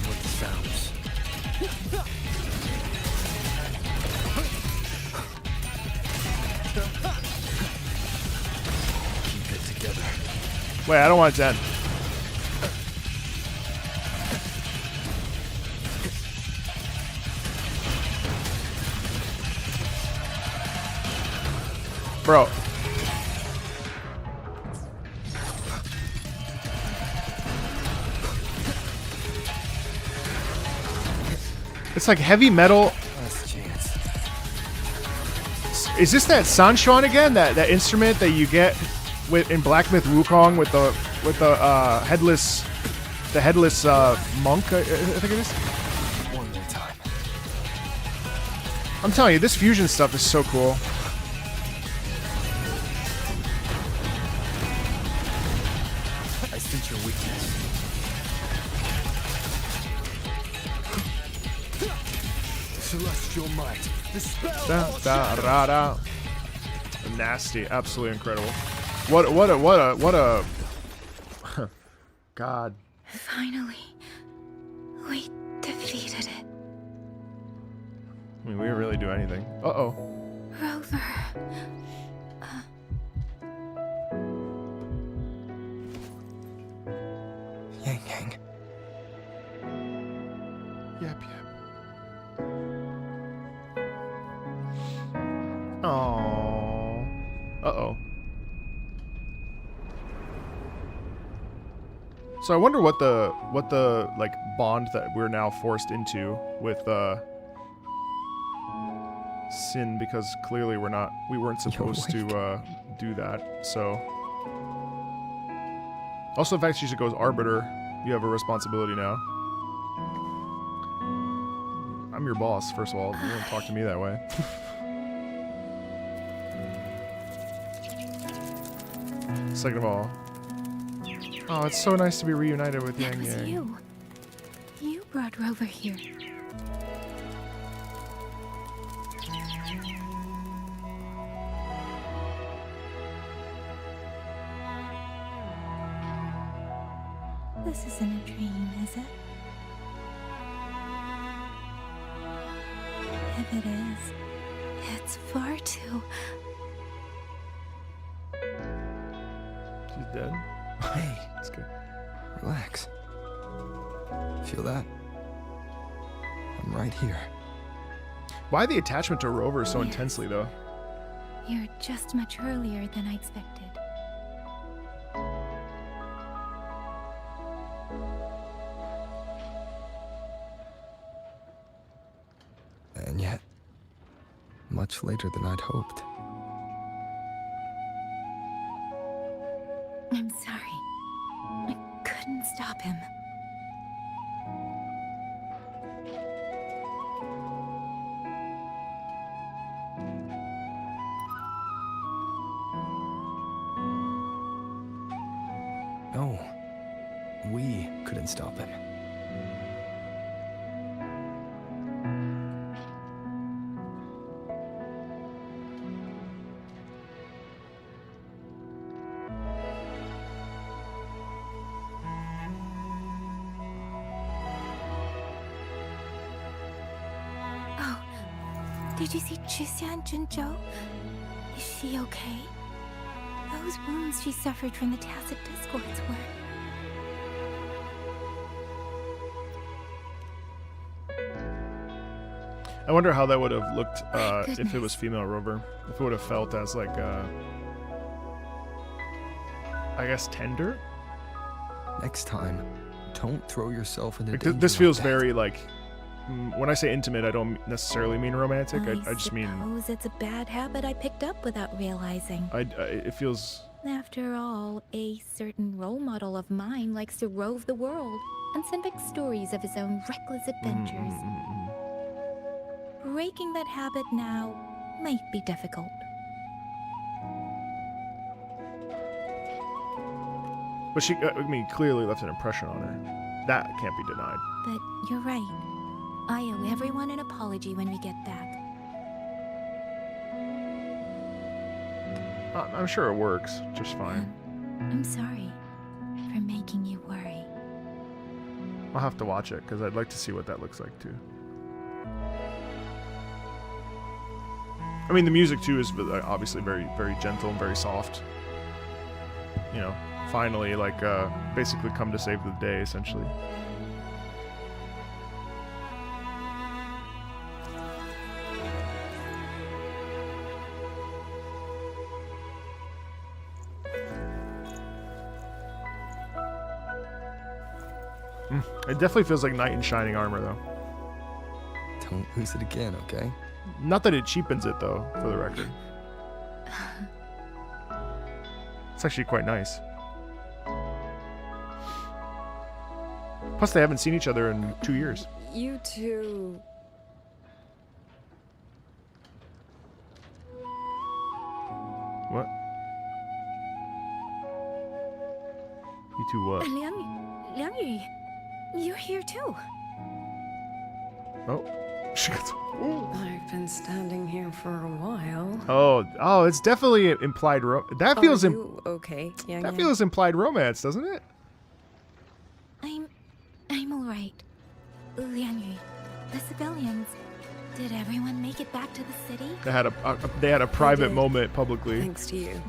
Wait, I don't want it to end. Bro. It's like heavy metal. Is this that Sanshuan again? That instrument that you get with in Black Myth Wukong with the headless monk, I think it is. One more time. I'm telling you, this fusion stuff is so cool. I sense your weakness. Celestial might. Dispel. Nasty, absolutely incredible. What a God. Finally, we defeated it. I mean, we didn't really do anything. Uh-oh. Rover. Yang Yang. Yep. Oh. Uh-oh. So I wonder what the like bond that we're now forced into with Sin, because clearly we weren't supposed to do that. So also the fact she goes Arbiter, you have a responsibility now. I'm your boss, first of all. You don't talk to me that way. Second of all, oh, it's so nice to be reunited with Yang That was Yang. You brought Rover here. This isn't a dream, is it? If it is, it's far too... She's dead? Hey, it's good. Relax. Feel that? I'm right here. Why the attachment to Rover so intensely, though? You're just much earlier than I expected. And yet, much later than I'd hoped. I'm sorry. I couldn't stop him. No, we couldn't stop him. Did you see Chixia and Jinzhou? Is she okay? Those wounds she suffered from the tacit discords were... I wonder how that would have looked if it was female Rover. If it would have felt as like, I guess, tender? Next time, don't throw yourself into Because danger this feels like that. very like, when I say intimate, I don't necessarily mean romantic. I just mean... I suppose it's a bad habit I picked up without realizing. it feels... After all, a certain role model of mine likes to rove the world and send back stories of his own reckless adventures. Breaking that habit now might be difficult. But she, I mean, clearly left an impression on her. That can't be denied. But you're right. I owe everyone an apology when we get back. I'm sure it works just fine. I'm sorry for making you worry. I'll have to watch it because I'd like to see what that looks like too. I mean, the music too is obviously very, very gentle and very soft. You know, finally, like, basically come to save the day, essentially. It definitely feels like knight in shining armor, though. Don't lose it again, okay? Not that it cheapens it, though, for the record. It's actually quite nice. Plus, they haven't seen each other in 2 years. You two... What? You two what? Liang Yu, you're here too. Oh. I've been standing here for a while. Oh, it's definitely implied that feels Are you okay, Yang that Yang? feels implied romance, doesn't it? I'm all right. Liang Yu, the civilians. Did everyone make it back to the city? They had a private moment publicly. Thanks to you.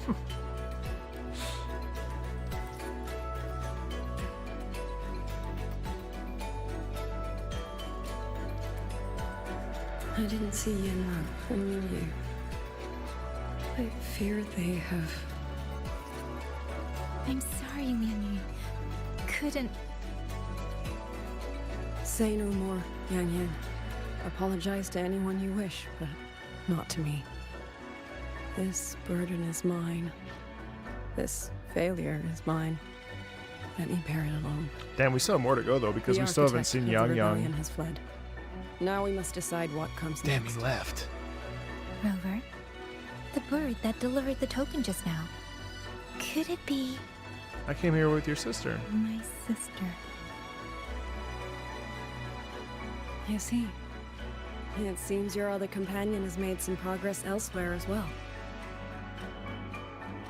I didn't see Yin or Yu. I fear they have... I'm sorry, Liang Yu. Couldn't... Say no more, Yang Yang. Apologize to anyone you wish, but not to me. This burden is mine. This failure is mine. Let me bear it alone. Damn, we still have more to go though because we still haven't seen Yang Yang. Has fled. Now we must decide what comes Damn, next. he left. Rover, the bird that delivered the token just now. Could it be I came here with your sister. my sister? You see, it seems your other companion has made some progress elsewhere as well.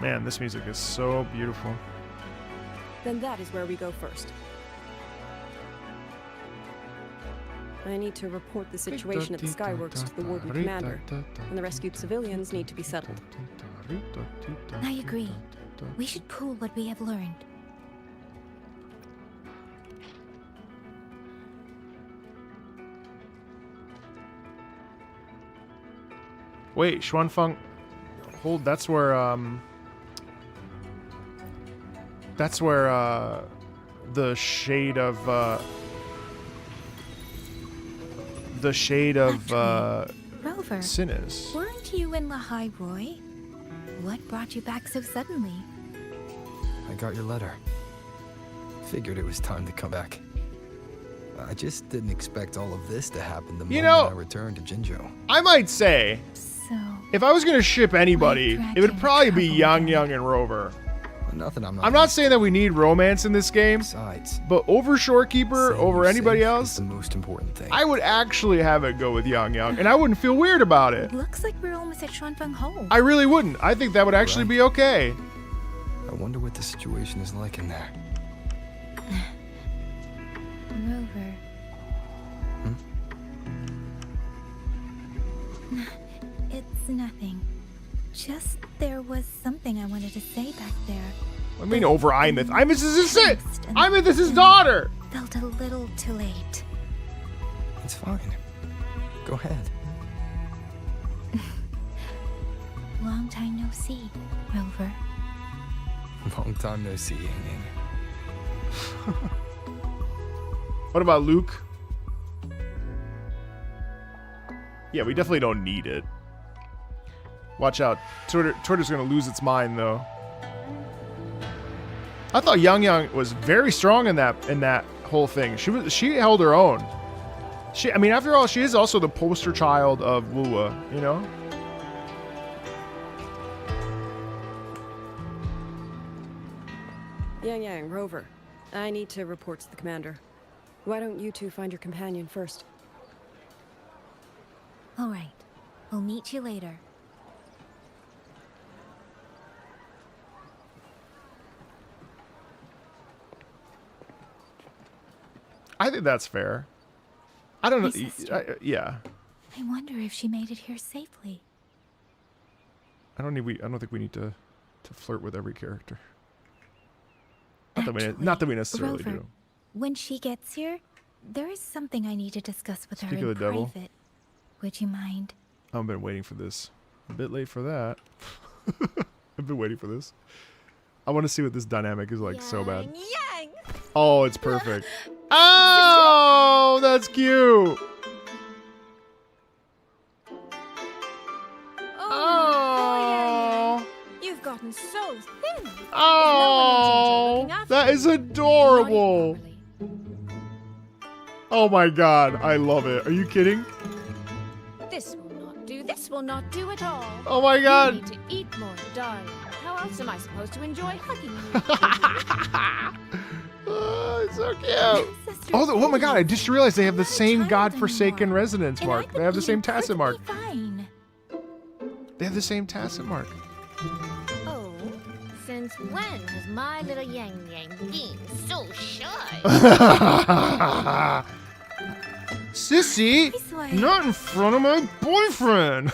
Man, this music is so beautiful. Then that is where we go first. I need to report the situation at the Skyworks to the Warden Commander, and the rescued civilians need to be settled. I agree. We should pool what we have learned. Wait, Xuanfeng. Hold, that's where the shade of Rover, Sin is. weren't you in Lahai Roy? What brought you back so suddenly? I got your letter. Figured it was time to come back. I just didn't expect all of this to happen the moment I returned to Jinzhou. I might say, if I was gonna ship anybody, it would probably be Yang Yang and Rover. Nothing I'm not saying that we need romance in this game, but over Shorekeeper, over anybody else, the most important thing. I would actually have it go with Yang Yang, and I wouldn't feel weird about it. Looks like we're almost at Xuanfeng Hole. I really wouldn't. I think that would actually be okay. I wonder what the situation is like in there. Rover. nothing. Just there was something I wanted to say back there. I mean, over Imeth. Imeth is it. Imeth is his daughter. Felt a little too late. It's fine. Go ahead. Long time no see, Rover. Long time no see, Yang Yang. What about Luke? Yeah, we definitely don't need it. Watch out. Twitter's gonna lose its mind, though. I thought Yang Yang was very strong in that whole thing. She held her own. I mean, after all, she is also the poster child of Wuwa, you know? Yang Yang, Rover. I need to report to the commander. Why don't you two find your companion first? All right. We'll meet you later. I think that's fair. I don't know. Yeah. I wonder if she made it here safely. I don't think we need to flirt with every character. Not that we necessarily Rover, do. When she gets here, there is something I need to discuss with her Speak in of the devil. private. Would you mind? I've been waiting for this. A bit late for that. I've been waiting for this. I want to see what this dynamic is like so bad. Yang! Oh, it's perfect. Oh, that's cute. Oh, you've gotten so thin. Oh, that is adorable. Oh my god, I love it. Are you kidding? This will not do. This will not do at all. Oh my god. You need to eat more, darling. How else am I supposed to enjoy hugging you? Oh, it's so cute. Oh my god, I just realized they have the same godforsaken resonance mark. They have the same tacit mark. Fine. They have the same tacit mark. Oh, since when has my little Yang Yang been so shy? Sissy, not in front of my boyfriend.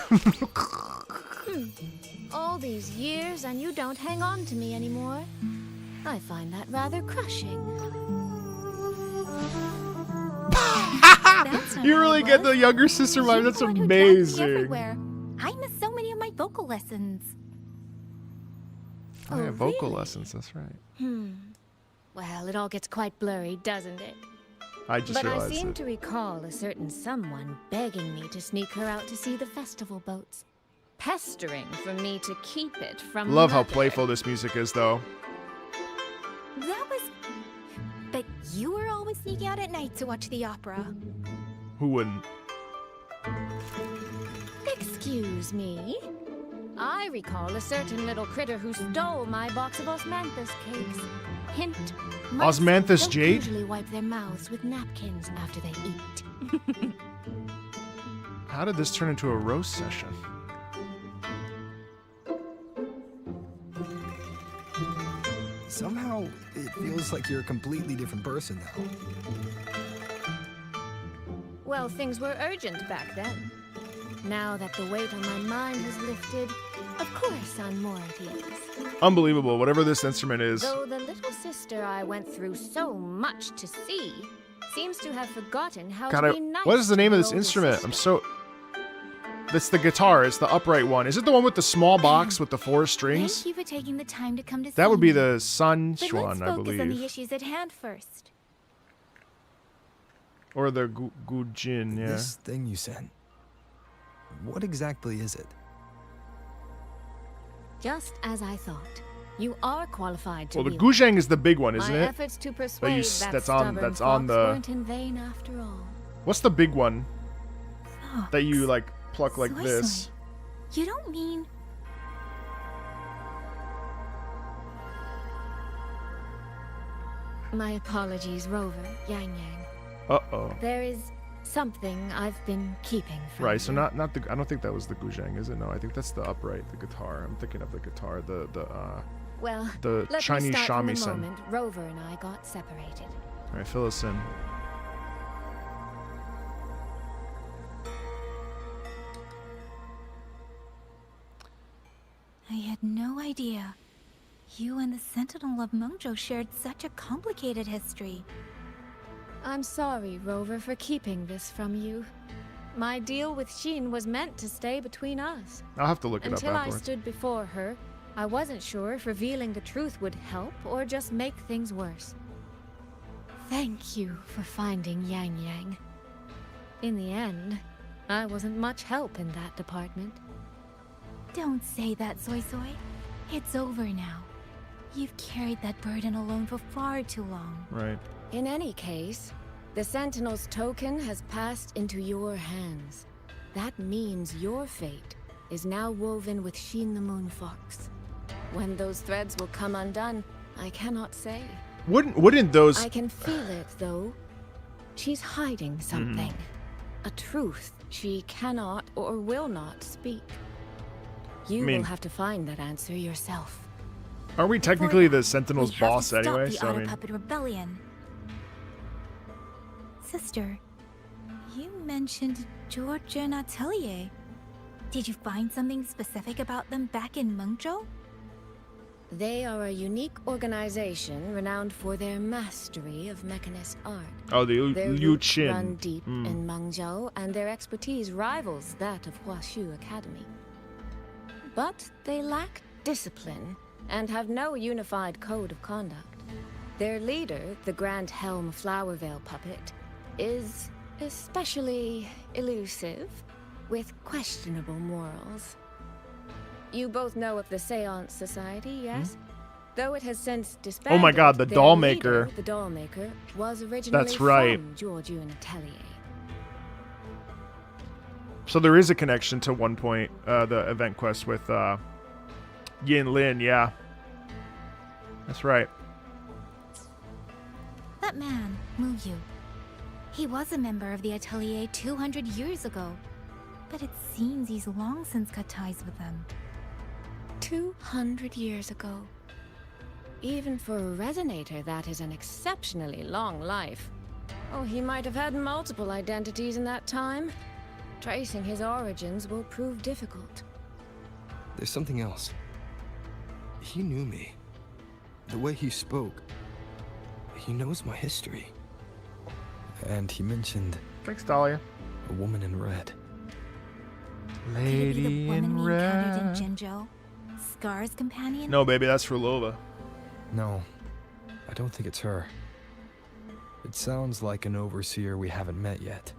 All these years and you don't hang on to me anymore. I find that rather crushing. You really get the younger sister vibe. That's amazing. Everywhere. I miss so many of my vocal lessons. Oh, yeah, vocal lessons. That's right. Well, it all gets quite blurry, doesn't it? I just but realized I seem it. to recall a certain someone begging me to sneak her out to see the festival boats. Pestering for me to keep it from Love how Mother. playful this music is, though. That was... But you were always sneaking out at night to watch the opera. Who wouldn't? Excuse me? I recall a certain little critter who stole my box of osmanthus cakes. Hint, mice Osmanthus don't jade? usually wipe their mouths with napkins after they eat. How did this turn into a roast session? Somehow, it feels like you're a completely different person now. Well, things were urgent back then. Now that the weight on my mind has lifted, of course I'm more at ease. Unbelievable, whatever this instrument is. Though the little sister I went through so much to see seems to have forgotten how God, to be nice what is the to name of her this older instrument? sister. I'm so... That's the guitar. It's the upright one. Is it the one with the small box with the 4 strings? Thank you for taking the time to come to see That would be me. the Sun But let's one, I focus on the believe. issues at hand first. Or the Gujin, yeah. This thing you sent, what exactly is it? Just as I thought. You are qualified to Well, the wield Guzheng is the big one, isn't My it? efforts to That persuade you that that's on stubborn that's on fox the weren't in vain after all. What's the big one? Fox. That you like pluck like Soy this. soy. You don't mean... My apologies, Rover, Yang Yang. Uh-oh. There is something I've been keeping from Right, so you. not the I don't think that was the Guzheng, is it? No, I think that's the upright, the guitar. I'm thinking of the guitar, Well, the let Chinese me start from the shamisen. moment Rover and I got separated. All right, fill us in. idea. You and the Sentinel of Mengzhou shared such a complicated history. I'm sorry, Rover, for keeping this from you. My deal with Xin was meant to stay between us. I'll have to look it up Until I afterwards. stood before her, I wasn't sure if revealing the truth would help or just make things worse. Thank you for finding Yang Yang. In the end, I wasn't much help in that department. Don't say that, Soy Soy. It's over now. You've carried that burden alone for far too long. Right. In any case, the Sentinel's token has passed into your hands. That means your fate is now woven with Xin the Moon Fox. When those threads will come undone, I cannot say. Wouldn't those... I can feel it, though. She's hiding something. A truth she cannot or will not speak. You will have to find that answer yourself. Aren't we technically the Sentinel's boss anyway? The So I Auto mean, Puppet Rebellion. Sister, you mentioned Georgia and Atelier. Did you find something specific about them back in Mengzhou? They are a unique organization renowned for their mastery of mechanist art. oh, the Their Liu roots Qin. run deep in Mengzhou, and their expertise rivals that of Huashu Academy. But they lack discipline and have no unified code of conduct. Their leader, the Grand Helm Flowervale puppet, is especially elusive, with questionable morals. You both know of the Seance Society, yes? Though it has since disbanded. Oh my God, the their doll leader, maker. The doll maker was originally That's right. from Giorgio and Atelier. So there is a connection to one point, the event quest with Yin Lin, yeah. That's right. That man, Mu Yu. He was a member of the Atelier 200 years ago. But it seems he's long since cut ties with them. 200 years ago. Even for a resonator, that is an exceptionally long life. Oh, he might have had multiple identities in that time. Tracing his origins will prove difficult. There's something else. He knew me. The way he spoke. He knows my history. And he mentioned... Thanks, Dahlia. A woman in red. Could it be the Lady woman in we encountered red. in Jinzhou? Scar's companion? No, baby, that's Rulova. No, I don't think it's her. It sounds like an overseer we haven't met yet.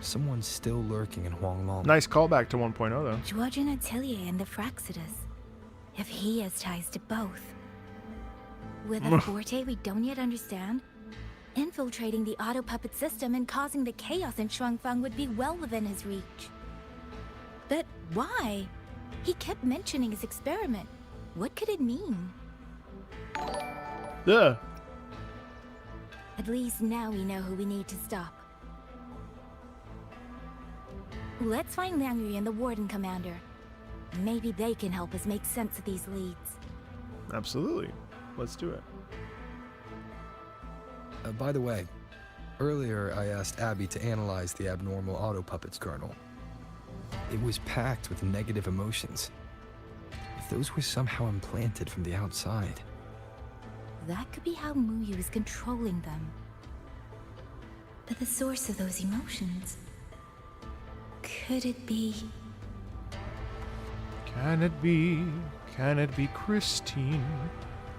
Someone's still lurking in Huanglong. Nice callback to 1.0, though. Georgian Atelier and the Fraxidus. If he has ties to both. With a forte we don't yet understand, infiltrating the auto puppet system and causing the chaos in Shuangfang would be well within his reach. But why? He kept mentioning his experiment. What could it mean? Ugh. At least now we know who we need to stop. Let's find Liang Yu and the Warden Commander. Maybe they can help us make sense of these leads. Absolutely. Let's do it. By the way, earlier I asked Abby to analyze the abnormal auto puppet's kernel. It was packed with negative emotions. If those were somehow implanted from the outside. That could be how Mu Yu is controlling them. But the source of those emotions... could it be... Can it be Christine?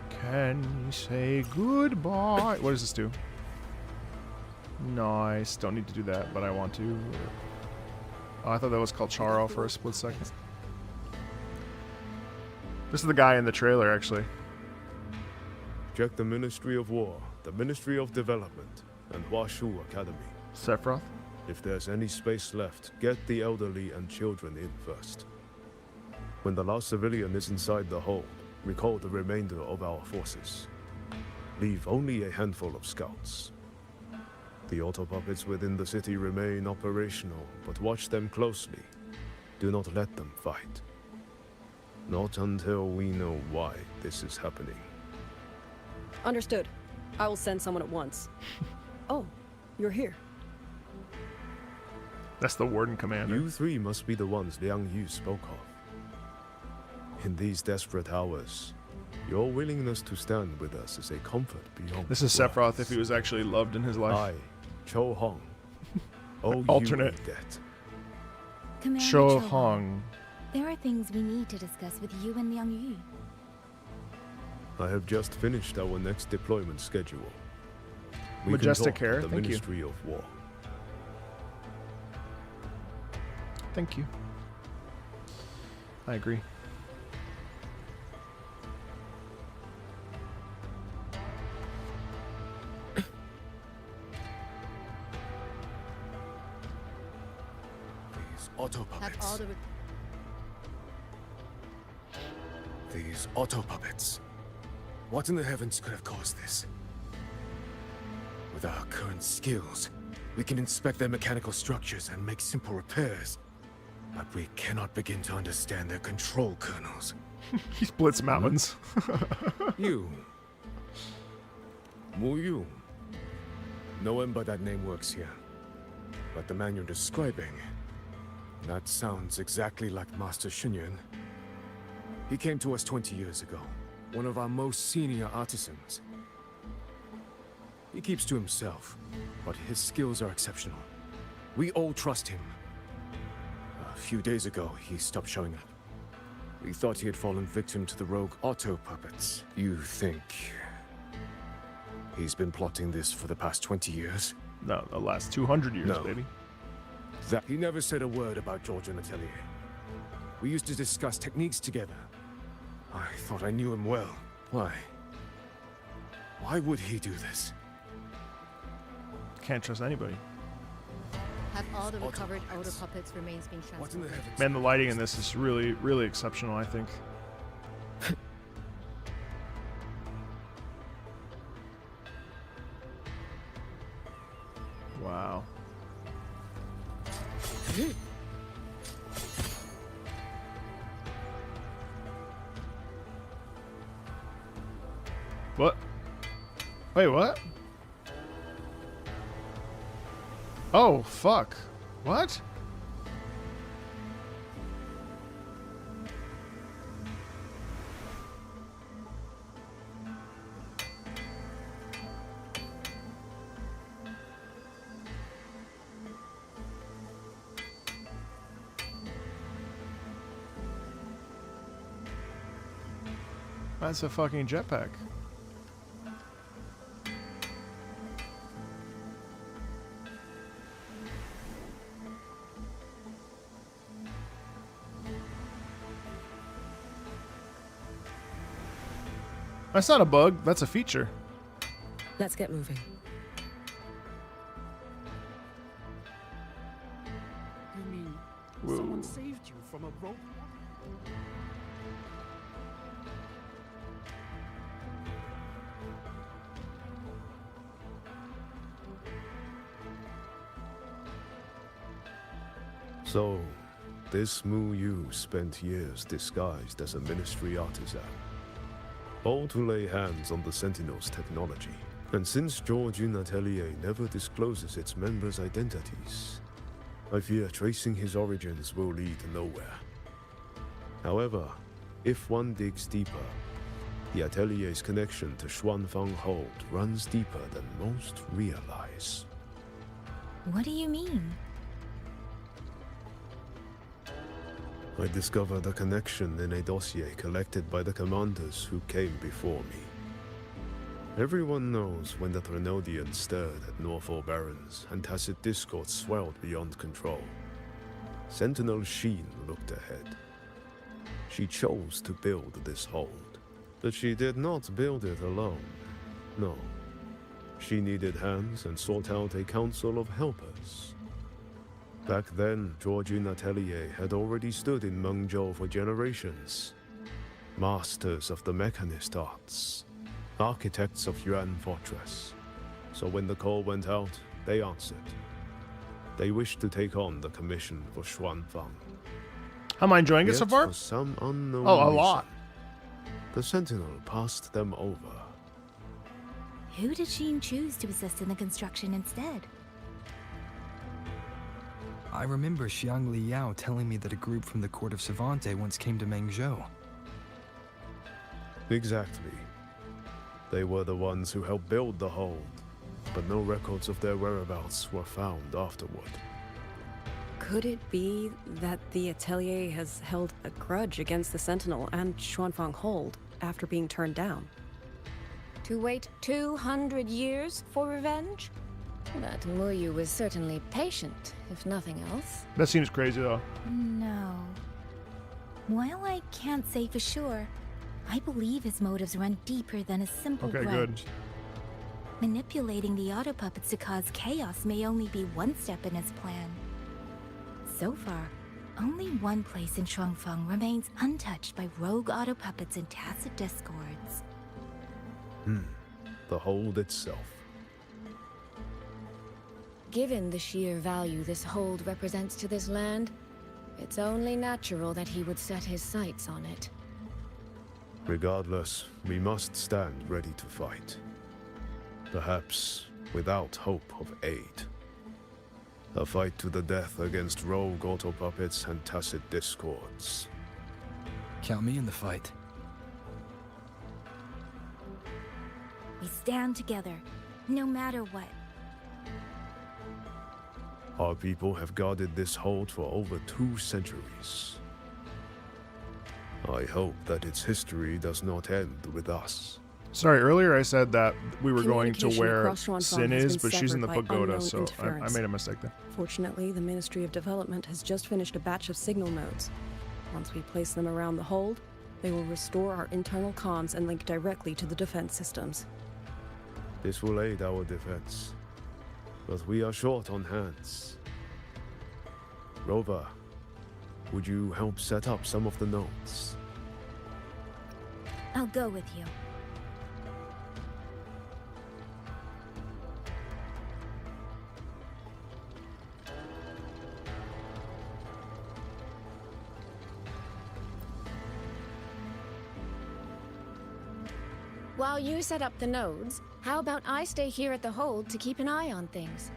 Can you say goodbye? What does this do? Nice. Don't need to do that, but I want to. Oh, I thought that was called Charo for a split second. This is the guy in the trailer, actually. Check the Ministry of War, the Ministry of Development, and Huashu Academy. Sephiroth? If there's any space left, get the elderly and children in first. When the last civilian is inside the hold, recall the remainder of our forces. Leave only a handful of scouts. The auto puppets within the city remain operational, but watch them closely. Do not let them fight. Not until we know why this is happening. Understood. I will send someone at once. Oh, you're here. That's the Warden Commander. You three must be the ones Liang Yu spoke of. In these desperate hours, your willingness to stand with us is a comfort beyond. This is Sephiroth if he was actually loved in his life. I, Cho Hong, owe Alternate. you a debt. Commander Cho Cho, Hong. there are things we need to discuss with you and Liang Yu. I have just finished our next deployment schedule. We Majestic can talk hair, at the thank you. Ministry of War. Thank you. I agree. These auto puppets. These auto puppets. What in the heavens could have caused this? With our current skills, we can inspect their mechanical structures and make simple repairs. But we cannot begin to understand their control kernels. He splits mountains. You. Mu Yu. No one by that name works here. But the man you're describing, that sounds exactly like Master Xunyuan. He came to us 20 years ago, one of our most senior artisans. He keeps to himself, but his skills are exceptional. We all trust him. A few days ago, he stopped showing up. We thought he had fallen victim to the rogue auto puppets. You think he's been plotting this for the past 20 years? No, the last 200 years, No. baby. That he never said a word about George and Atelier. We used to discuss techniques together. I thought I knew him well. Why? Why would he do this? Can't trust anybody. Have all the recovered outer puppets remains being transferred? Man, the lighting in this is really, really exceptional, I think. Wow. What? Wait, what? Oh, fuck. What? That's a fucking jetpack. That's not a bug, that's a feature. Let's get moving. You mean Whoa. someone saved you from a rope? So, this Mu Yu spent years disguised as a ministry artisan, all to lay hands on the Sentinel's technology. And since George Atelier never discloses its members' identities, I fear tracing his origins will lead nowhere. However, if one digs deeper, the Atelier's connection to Xuanfang Hold runs deeper than most realize. What do you mean? I discovered a connection in a dossier collected by the commanders who came before me. Everyone knows when the Threnodians stirred at Norfolk Barrens and tacit discord swelled beyond control. Sentinel Sheen looked ahead. She chose to build this hold, but she did not build it alone. No. She needed hands and sought out a council of helpers. Back then, George Atelier had already stood in Mengzhou for generations. Masters of the mechanist arts. Architects of Yuan Fortress. So when the call went out, they answered. They wished to take on the commission for Xuanfang. How am I enjoying it so Yet far? For some unknown Oh, a reason, lot. The Sentinel passed them over. Who did Sheen choose to assist in the construction instead? I remember Xiang Li Yao telling me that a group from the court of Savante once came to Mengzhou. Exactly. They were the ones who helped build the hold, but no records of their whereabouts were found afterward. Could it be that the Atelier has held a grudge against the Sentinel and Xuanfang Hold after being turned down? To wait 200 years for revenge? That Muyu was certainly patient, if nothing else. That seems crazy, though. No. While I can't say for sure, I believe his motives run deeper than a simple Okay, grudge. good. Manipulating the auto puppets to cause chaos may only be one step in his plan. So far, only one place in Shuangfeng remains untouched by rogue auto puppets and tacit discords. The hold itself. Given the sheer value this hold represents to this land, it's only natural that he would set his sights on it. Regardless, we must stand ready to fight. Perhaps without hope of aid. A fight to the death against rogue auto puppets and tacit discords. Count me in the fight. We stand together, no matter what. Our people have guarded this hold for over 2 centuries. I hope that its history does not end with us. Sorry, earlier I said that we were going to Communication where across Xuanfeng Sin has is, been but she's in the severed by pagoda, unknown so I interference. made a mistake there. Fortunately, the Ministry of Development has just finished a batch of signal nodes. Once we place them around the hold, they will restore our internal comms and link directly to the defense systems. This will aid our defense. But we are short on hands. Rover, would you help set up some of the nodes? I'll go with you. While you set up the nodes, how about I stay here at the hold to keep an eye on things?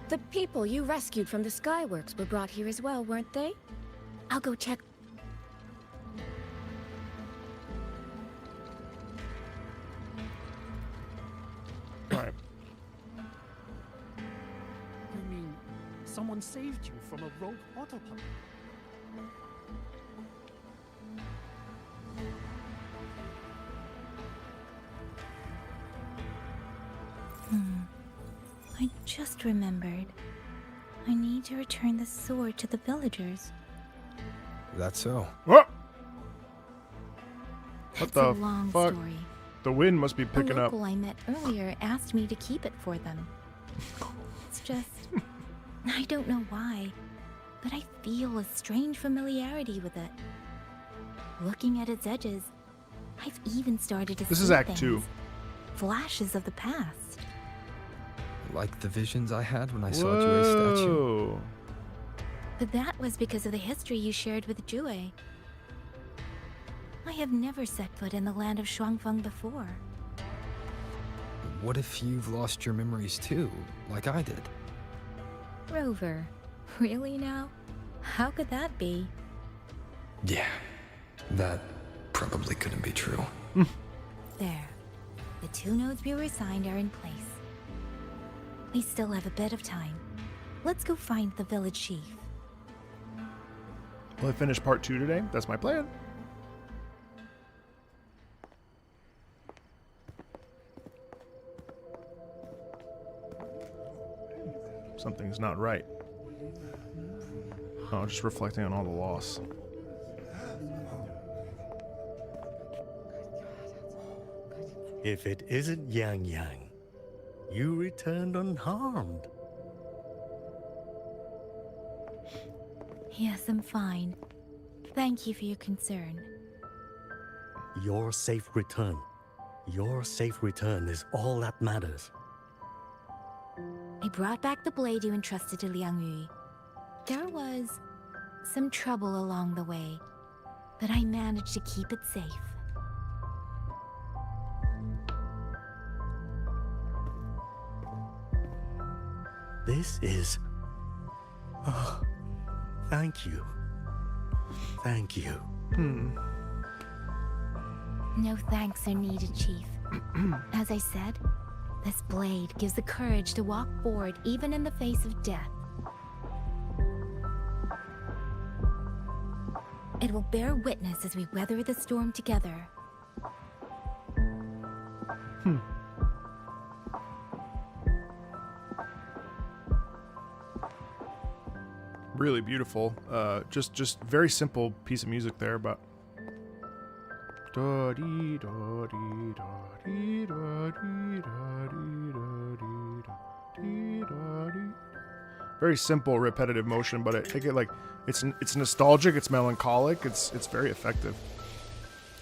The people you rescued from the Skyworks were brought here as well, weren't they? I'll go check. Alright. You mean someone saved you from a rogue autopilot? I just remembered. I need to return the sword to the villagers. That's so. What? That's the a long fuck? story. The wind must be A picking up. local I met earlier asked me to keep it for them. It's just... I don't know why, but I feel a strange familiarity with it. Looking at its edges, I've even started to This see is Act things. 2. Flashes of the past. Like the visions I had when I saw Jue's statue. Whoa. But that was because of the history you shared with Jue. I have never set foot in the land of Shuangfeng before. What if you've lost your memories too, like I did? Rover, really now? How could that be? Yeah, that probably couldn't be true. There. The 2 nodes we were assigned are in place. We still have a bit of time. Let's go find the village chief. Will I finish part 2 today? That's my plan. Something's not right. Oh, just reflecting on all the loss. If it isn't Yang Yang, you returned unharmed. Yes, I'm fine. Thank you for your concern. Your safe return. Your safe return is all that matters. I brought back the blade you entrusted to Liang Yu. There was some trouble along the way, but I managed to keep it safe. This is... Oh, thank you. Thank you. No thanks are needed, Chief. As I said, this blade gives the courage to walk forward even in the face of death. It will bear witness as we weather the storm together. Really beautiful. Just very simple piece of music there, but very simple, repetitive motion, but I think it like it's nostalgic, it's melancholic, it's very effective.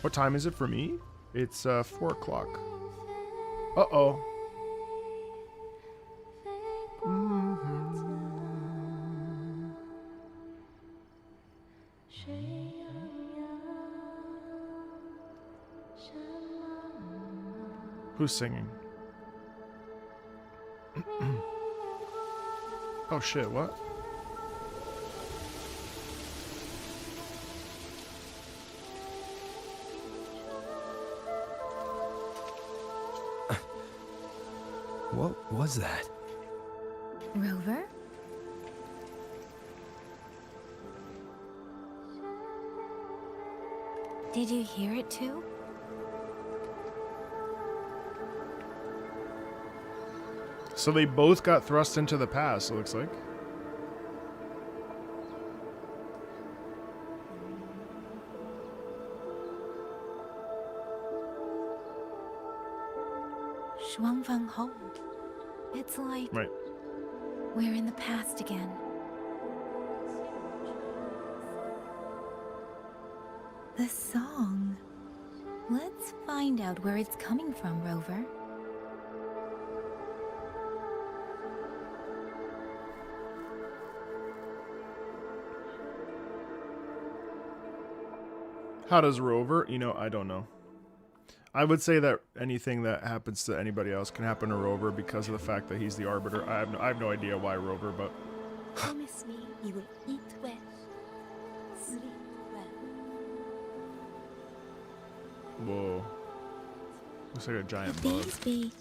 What time is it for me? It's 4 o'clock. Uh-oh. Who's singing? Oh shit, what? What was that? Rover? Did you hear it too? So they both got thrust into the past, it looks like. Shuangfeng Ho. It's like right. We're in the past again. The song. Let's find out where it's coming from, Rover. How does Rover? You know, I don't know. I would say that anything that happens to anybody else can happen to Rover because of the fact that he's the arbiter. I have no idea why Rover, but promise me you will eat well, sleep well. Whoa. Looks like a giant Could bug. these be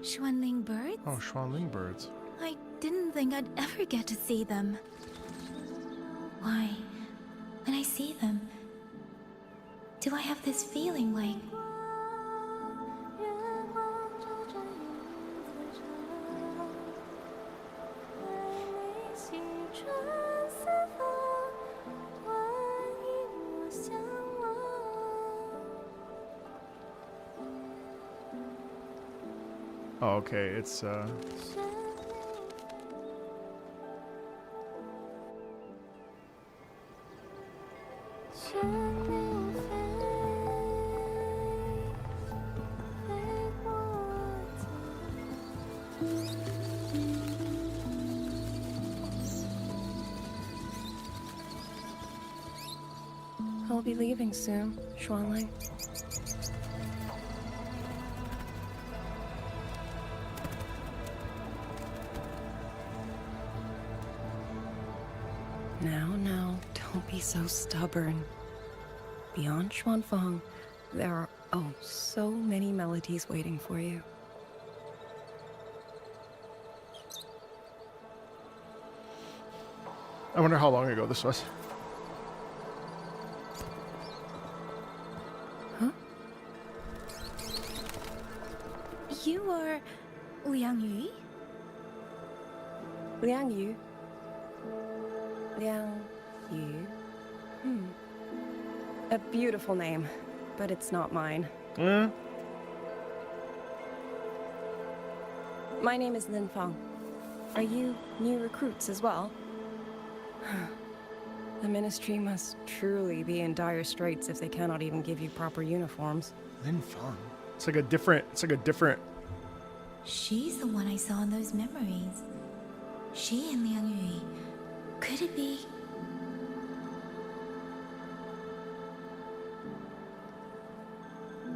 Xuanling birds? Oh, Xuanling birds. I didn't think I'd ever get to see them. Why, when I see them, do I have this feeling like... Oh, okay, it's I'll be leaving soon, Xuanling. Now, don't be so stubborn. Beyond Xuanfeng, there are, oh, so many melodies waiting for you. I wonder how long ago this was. Huh? You are Liang Yu? Liang Yu? Liang Yu? A beautiful name, but it's not mine. My name is Lin Feng. Are you new recruits as well? The Ministry must truly be in dire straits if they cannot even give you proper uniforms. Lin Feng. It's like a different. She's the one I saw in those memories. She and Liang Yu. Could it be?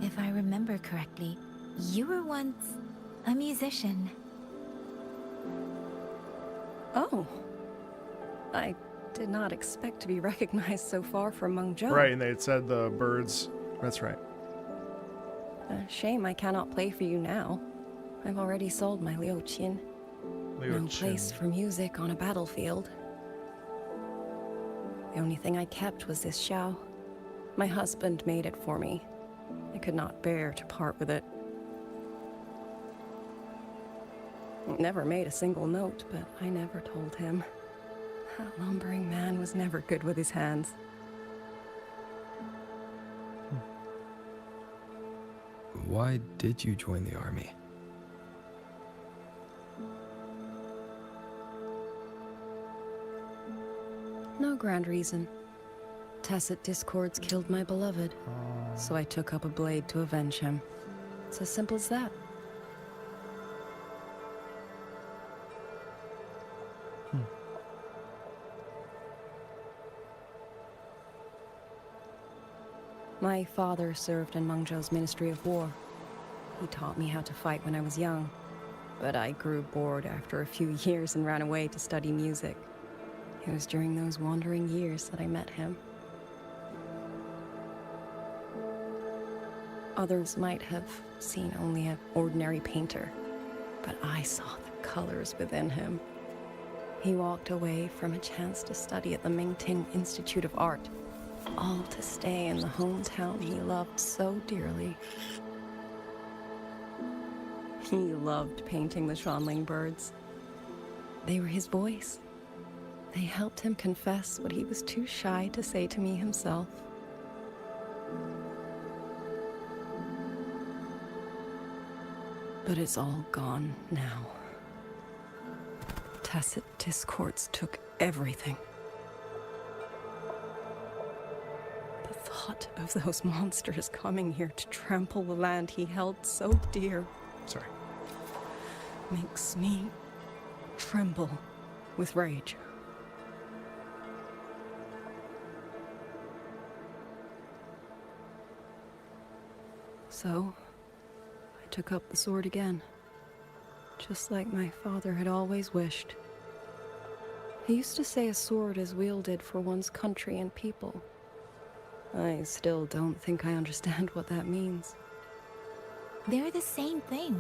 If I remember correctly, you were once a musician. Oh. I did not expect to be recognized so far from Mengzhou. Right, and they had said the birds. That's right. A shame I cannot play for you now. I've already sold my Liu Qin. No place for music on a battlefield. The only thing I kept was this xiao. My husband made it for me. I could not bear to part with it. It never made a single note, but I never told him. That lumbering man was never good with his hands. Why did you join the army? No grand reason. Tacit discords killed my beloved, so I took up a blade to avenge him. It's as simple as that. My father served in Mengzhou's Ministry of War. He taught me how to fight when I was young, but I grew bored after a few years and ran away to study music. It was during those wandering years that I met him. Others might have seen only an ordinary painter, but I saw the colors within him. He walked away from a chance to study at the Mingting Institute of Art, all to stay in the hometown he loved so dearly. He loved painting the Shanling birds. They were his voice. They helped him confess what he was too shy to say to me himself. But it's all gone now. Tacit discords took everything. The thought of those monsters coming here to trample the land he held so dear. Sorry. Makes me tremble with rage. So, I took up the sword again, just like my father had always wished. He used to say a sword is wielded for one's country and people. I still don't think I understand what that means. They're the same thing.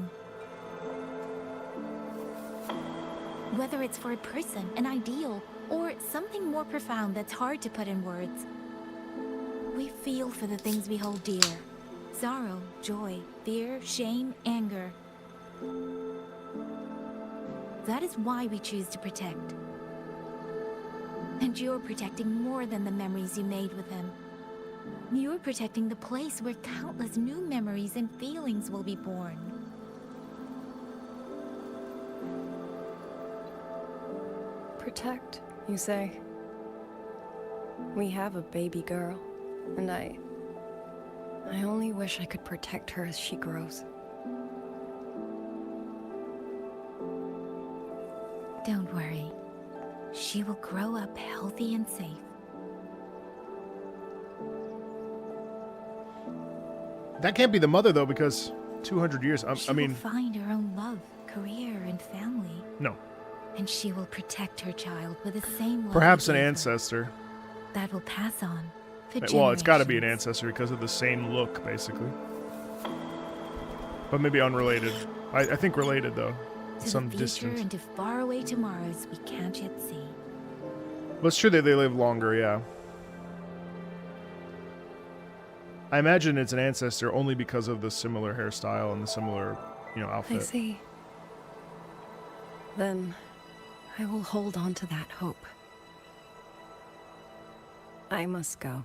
Whether it's for a person, an ideal, or something more profound that's hard to put in words. We feel for the things we hold dear. Sorrow, joy, fear, shame, anger. That is why we choose to protect. And you're protecting more than the memories you made with him. You're protecting the place where countless new memories and feelings will be born. Protect, you say? We have a baby girl, and I only wish I could protect her as she grows. Don't worry. She will grow up healthy and safe. That can't be the mother, though, because 200 years, She will find her own love, career, and family. No. And she will protect her child with the same love. Perhaps you an gave her. ancestor. That will pass on. Well, it's got to be an ancestor because of the same look, basically. But maybe unrelated. I think related, though. To Some the future distance. and to faraway tomorrows we can't yet see. Well, it's true that they live longer, yeah. I imagine it's an ancestor only because of the similar hairstyle and the similar, outfit. I see. Then I will hold on to that hope. I must go.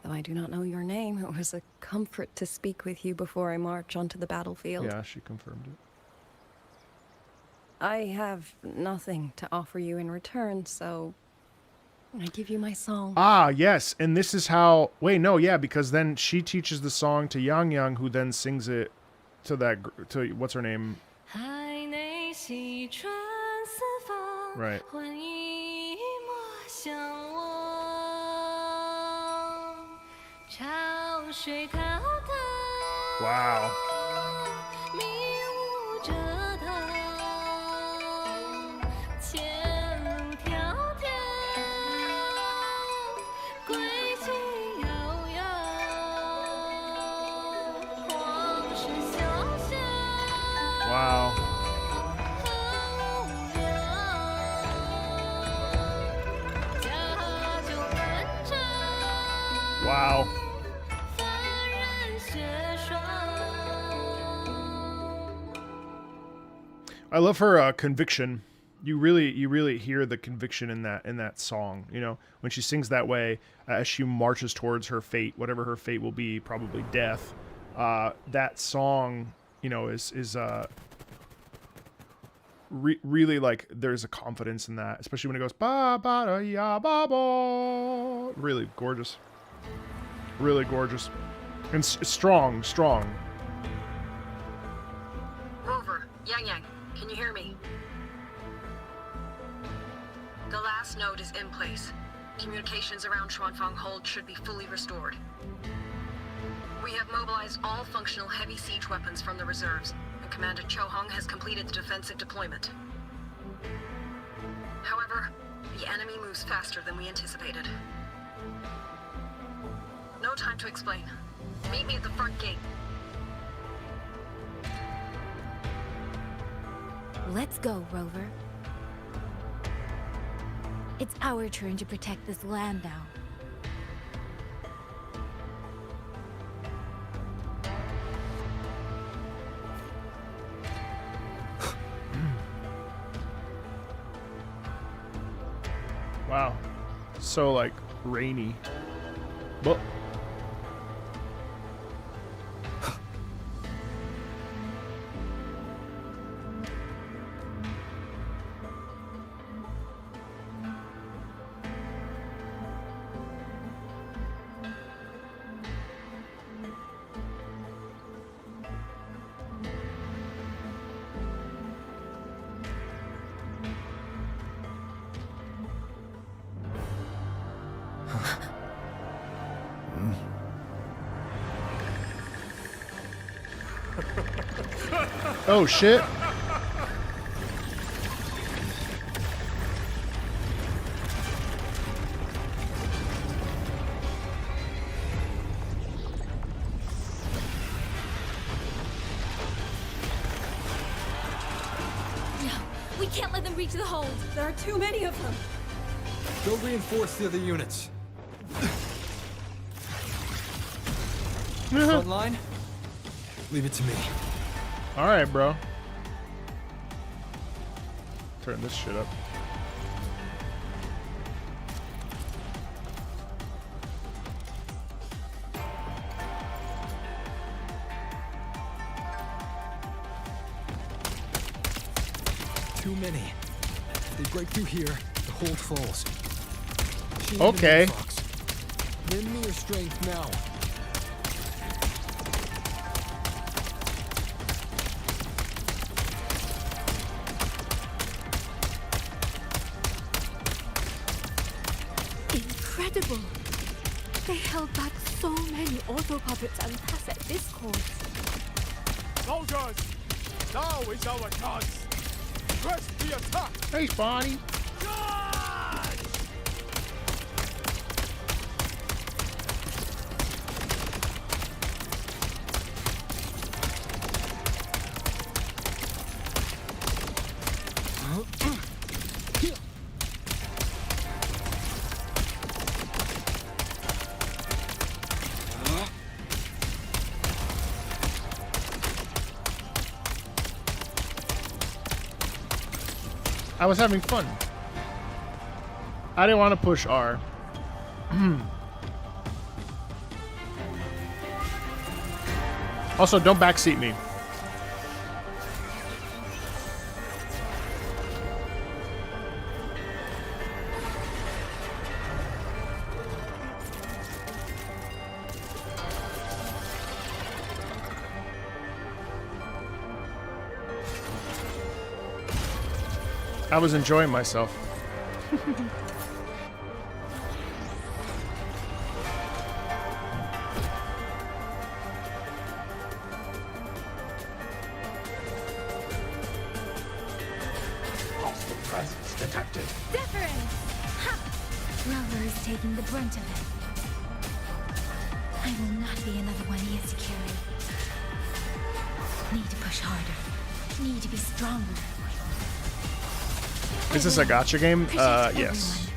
Though I do not know your name, it was a comfort to speak with you before I march onto the battlefield. Yeah, she confirmed it. I have nothing to offer you in return, so I give you my song. Ah, yes, and this is how... Wait, no, yeah, because then she teaches the song to Yang Yang, who then sings it to to what's her name? Right. Wow. I love her conviction. You really hear the conviction in that song. You know, when she sings that way as she marches towards her fate, whatever her fate will be, probably death. That song, you know, is really like there's a confidence in that, especially when it goes ba ba da ya ba ba. Really gorgeous, really gorgeous, and strong. Rover, Yang, can you hear me? The last node is in place. Communications around Xuanfang Hold should be fully restored. We have mobilized all functional heavy siege weapons from the reserves, and Commander Cho Hung has completed the defensive deployment. However, the enemy moves faster than we anticipated. No time to explain. Meet me at the front gate. Let's go, Rover. It's our turn to protect this land now. Wow, so like rainy. But oh shit. No, we can't let them reach the hold. There are too many of them. Go reinforce the other units. Front line? Leave it to me. All right, bro. Turn this shit up. Too many. If they break through here, the hold falls. Okay. Lend me your strength now. Incredible! They held back so many auto puppets and cassette discords. Soldiers, now is our chance. Press the attack. Hey, Bonnie. I was having fun. I didn't want to push R. Also, don't backseat me. I was enjoying myself. Hostile presence detected. Difference! Ha! Rover is taking the brunt of it. I will not be another one he has to carry. Need to push harder. Need to be stronger. Is this a gacha game? Protect Yes.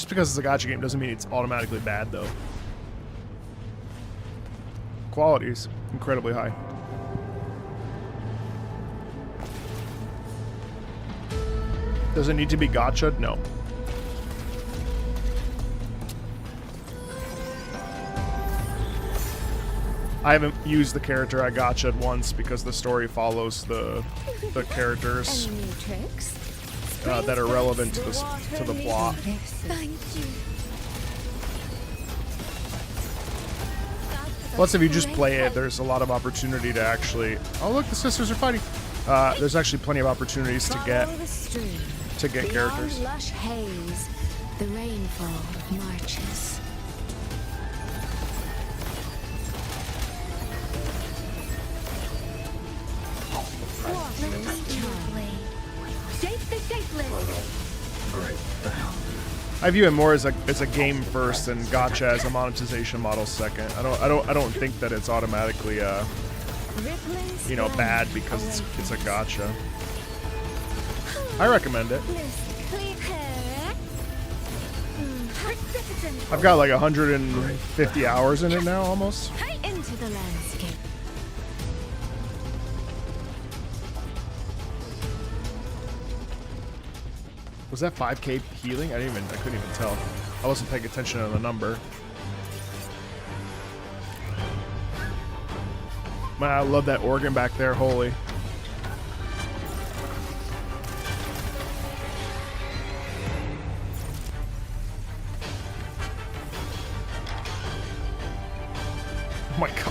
Just because it's a gacha game doesn't mean it's automatically bad, though. Quality is incredibly high. Does it need to be gacha? No. I haven't used the character I gotcha'd once because the story follows the characters that are relevant to the plot. Thank you. Plus, if you just play it, there's a lot of opportunity to actually. Oh, look, the sisters are fighting. There's actually plenty of opportunities to get characters. Lush haze, the rainfall marches. I view it more as a game first and gacha as a monetization model second. I don't think that it's automatically you know, bad because it's a gacha. I recommend it. I've got like 150 hours in it now almost. Into the landscape. Was that 5k healing? I couldn't even tell. I wasn't paying attention to the number. Man, I love that organ back there, holy. Oh my god.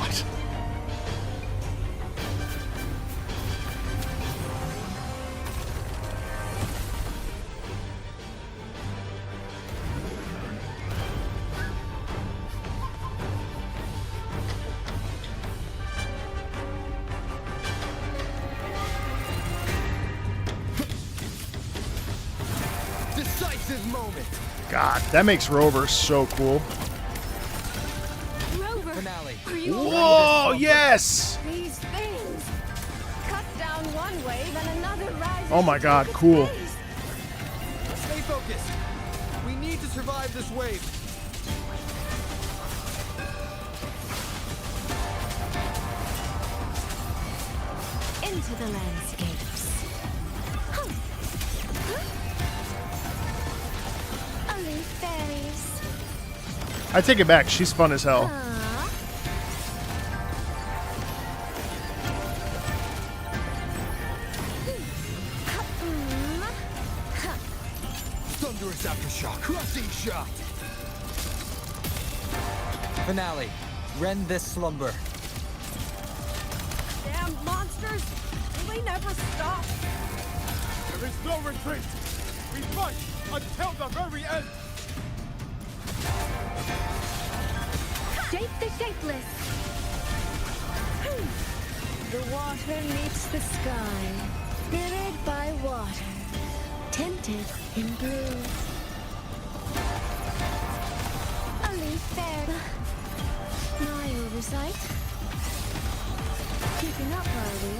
God, that makes Rover so cool. Rover, whoa, yes! These things cut down one wave and another rises. Oh my god, cool. Stay focused. We need to survive this wave. Into the landscapes. Fairies. I take it back, she's fun as hell. Thunderous aftershock, crushing shot. Finale. Rend this slumber. Damn monsters! Will they never stop? There is no retreat. We fight until the very end. Shape the shapeless. The water meets the sky, mirrored by water, tinted in blue. A leaf fair. My oversight. Keeping up, are we?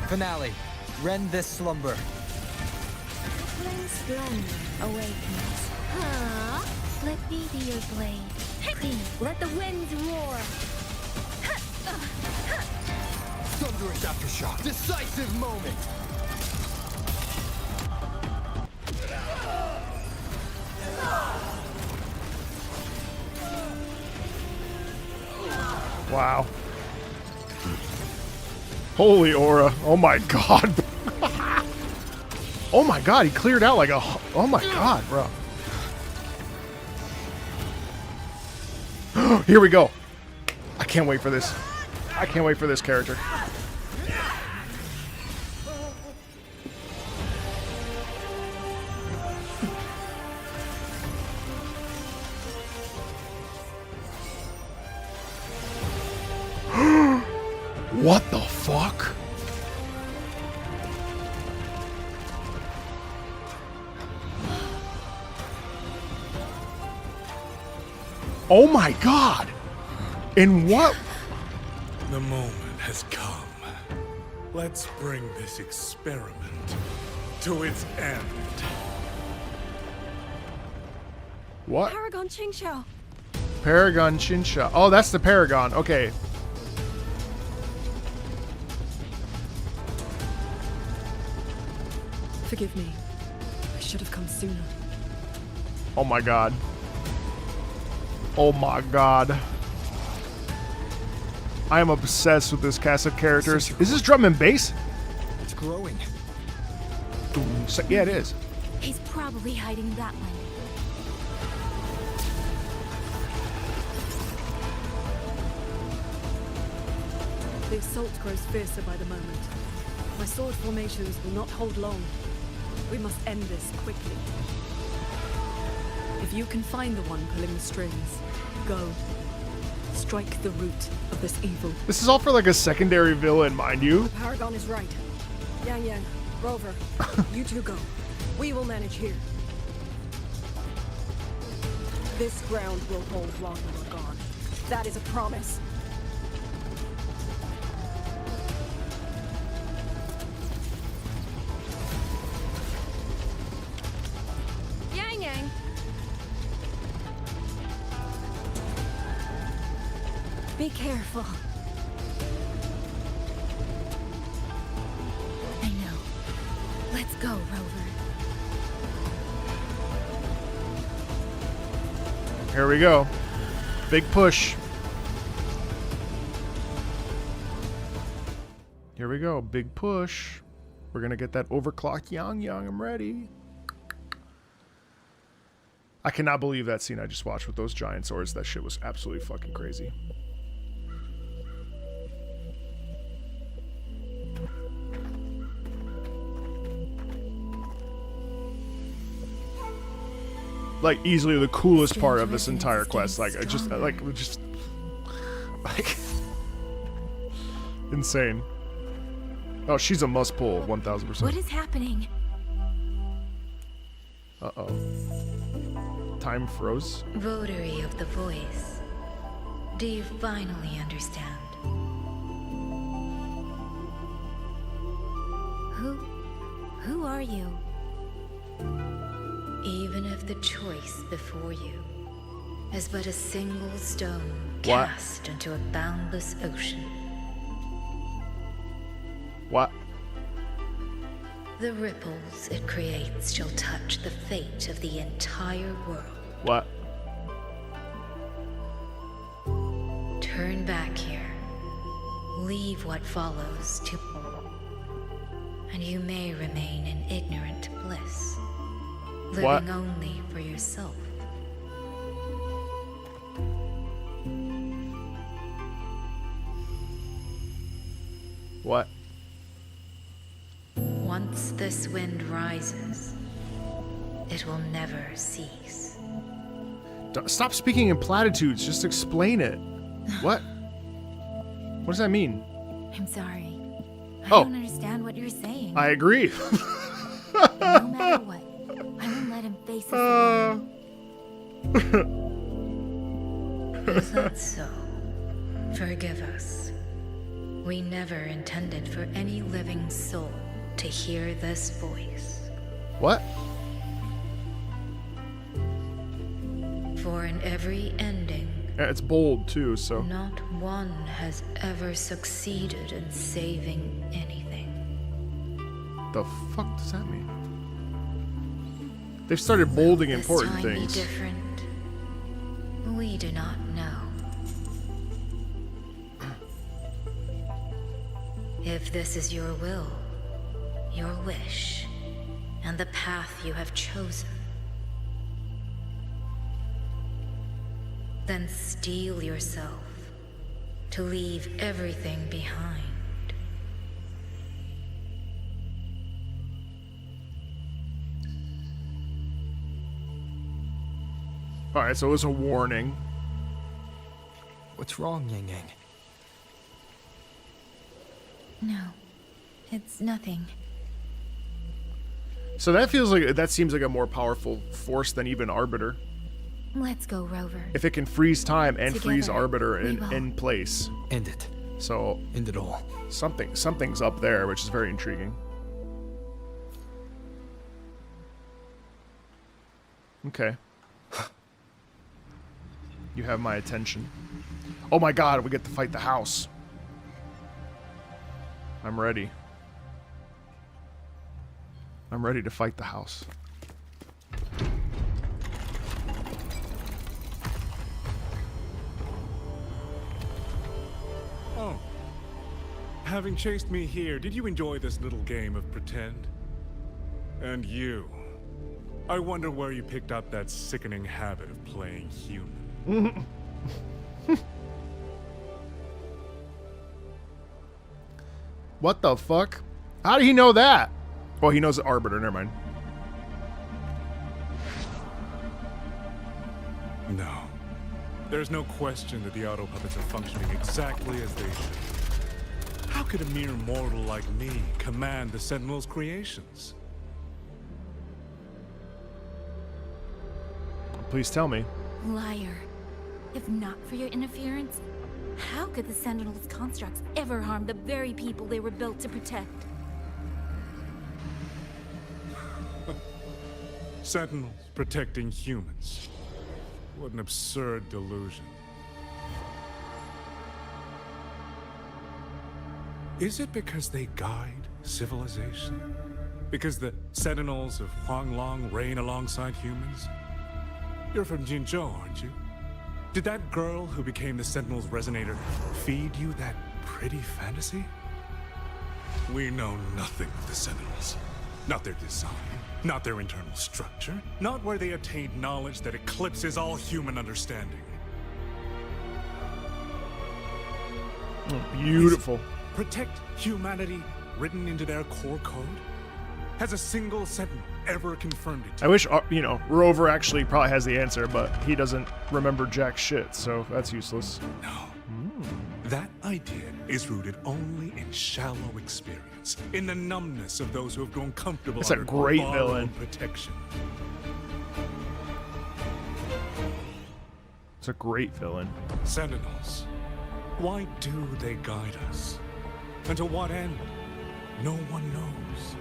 Finale. Rend this slumber. Rippling splendor awakens. Huh? Let me be your blade. Please, let the winds roar. Thunderous aftershock, decisive moment. Wow. Holy aura. Oh my god. Oh my god, he cleared out like a... Oh my god, bro. Here we go. I can't wait for this. I can't wait for this character. What the fuck? Oh my god! In what? The moment has come. Let's bring this experiment to its end. What? Paragon Qingxiao. Paragon Qingxiao. Oh, that's the Paragon. Okay. Forgive me. I should have come sooner. Oh my god. Oh my god. I am obsessed with this cast of characters. Is this drum and bass? It's growing. Yeah, it is. He's probably hiding that one. The assault grows fiercer by the moment. My sword formations will not hold long. We must end this quickly. If you can find the one pulling the strings, go. Strike the root of this evil. This is all for like a secondary villain, mind you. The Paragon is right. Yang Yang, Rover, you two go. We will manage here. This ground will hold while you are gone. That is a promise. Yang Yang. Be careful. I know. Let's go, Rover. Here we go. Big push. Here we go. Big push. We're going to get that overclocked Yang Yang. I'm ready. I cannot believe that scene I just watched with those giant swords. That shit was absolutely fucking crazy. Like easily the coolest part of this entire quest. Like I just like insane. Oh, she's a must pull, 1000%. What is happening? Uh-oh. Time froze. Votary of the voice. Do you finally understand? Who are you? Even if the choice before you is but a single stone What? cast into a boundless ocean. What? The ripples it creates shall touch the fate of the entire world. What? Turn back here. Leave what follows to... and you may remain in ignorant bliss. Living What? only for yourself. What? Once this wind rises, it will never cease. Stop speaking in platitudes. Just explain it. What? What does that mean? I'm sorry. I Oh. don't understand what you're saying. I agree. No matter what, I won't let him face us alone. Is that so? Forgive us. We never intended for any living soul to hear this voice. What? For in every ending, Yeah, it's bold too, so. not one has ever succeeded in saving anything. The fuck does that mean? They've started bolding This important time things. Be different. We do not know. If this is your will, your wish, and the path you have chosen, then steel yourself to leave everything behind. Alright, so it was a warning. What's wrong, Yang Yang? No, it's nothing. So that seems like a more powerful force than even Arbiter. Let's go, Rover. If it can freeze time and freeze Together, Arbiter we will. in place. End it. So end it all. Something's up there, which is very intriguing. Okay. You have my attention. Oh my god, we get to fight the house. I'm ready. I'm ready to fight the house. Oh. Having chased me here, did you enjoy this little game of pretend? And you. I wonder where you picked up that sickening habit of playing human. What the fuck? How did he know that? Oh, he knows the Arbiter. Never mind. No. There's no question that the auto puppets are functioning exactly as they should. How could a mere mortal like me command the Sentinel's creations? Please tell me. Liar. If not for your interference, how could the Sentinel's constructs ever harm the very people they were built to protect? Sentinels protecting humans. What an absurd delusion. Is it because they guide civilization? Because the Sentinels of Huanglong reign alongside humans? You're from Jinzhou, aren't you? Did that girl who became the Sentinel's resonator feed you that pretty fantasy? We know nothing of the Sentinels. Not their design, not their internal structure, not where they attained knowledge that eclipses all human understanding. Oh, beautiful. Protect humanity written into their core code? Has a single Sentinel ever confirmed it? I wish, you know, Rover actually probably has the answer, but he doesn't remember jack shit, so that's useless. No. That idea is rooted only in shallow experience, in the numbness of those who have grown comfortable That's a under great borrowed villain. protection. It's a great villain. Sentinels, why do they guide us? And to what end? No one knows.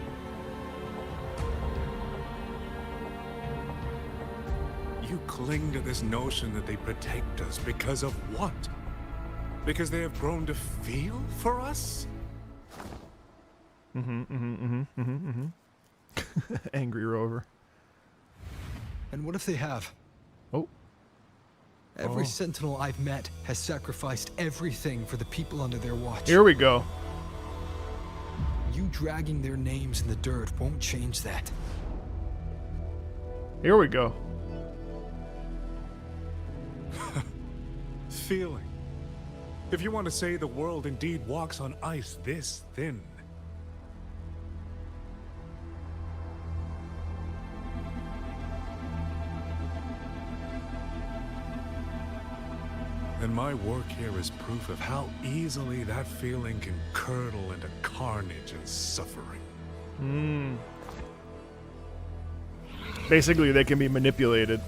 You cling to this notion that they protect us because of what? Because they have grown to feel for us? Angry Rover. And what if they have? Oh. Every Sentinel I've met has sacrificed everything for the people under their watch. Here we go. You dragging their names in the dirt won't change that. Here we go. Feeling. If you want to say the world indeed walks on ice this thin. And my work here is proof of how easily that feeling can curdle into carnage and suffering. Basically, they can be manipulated.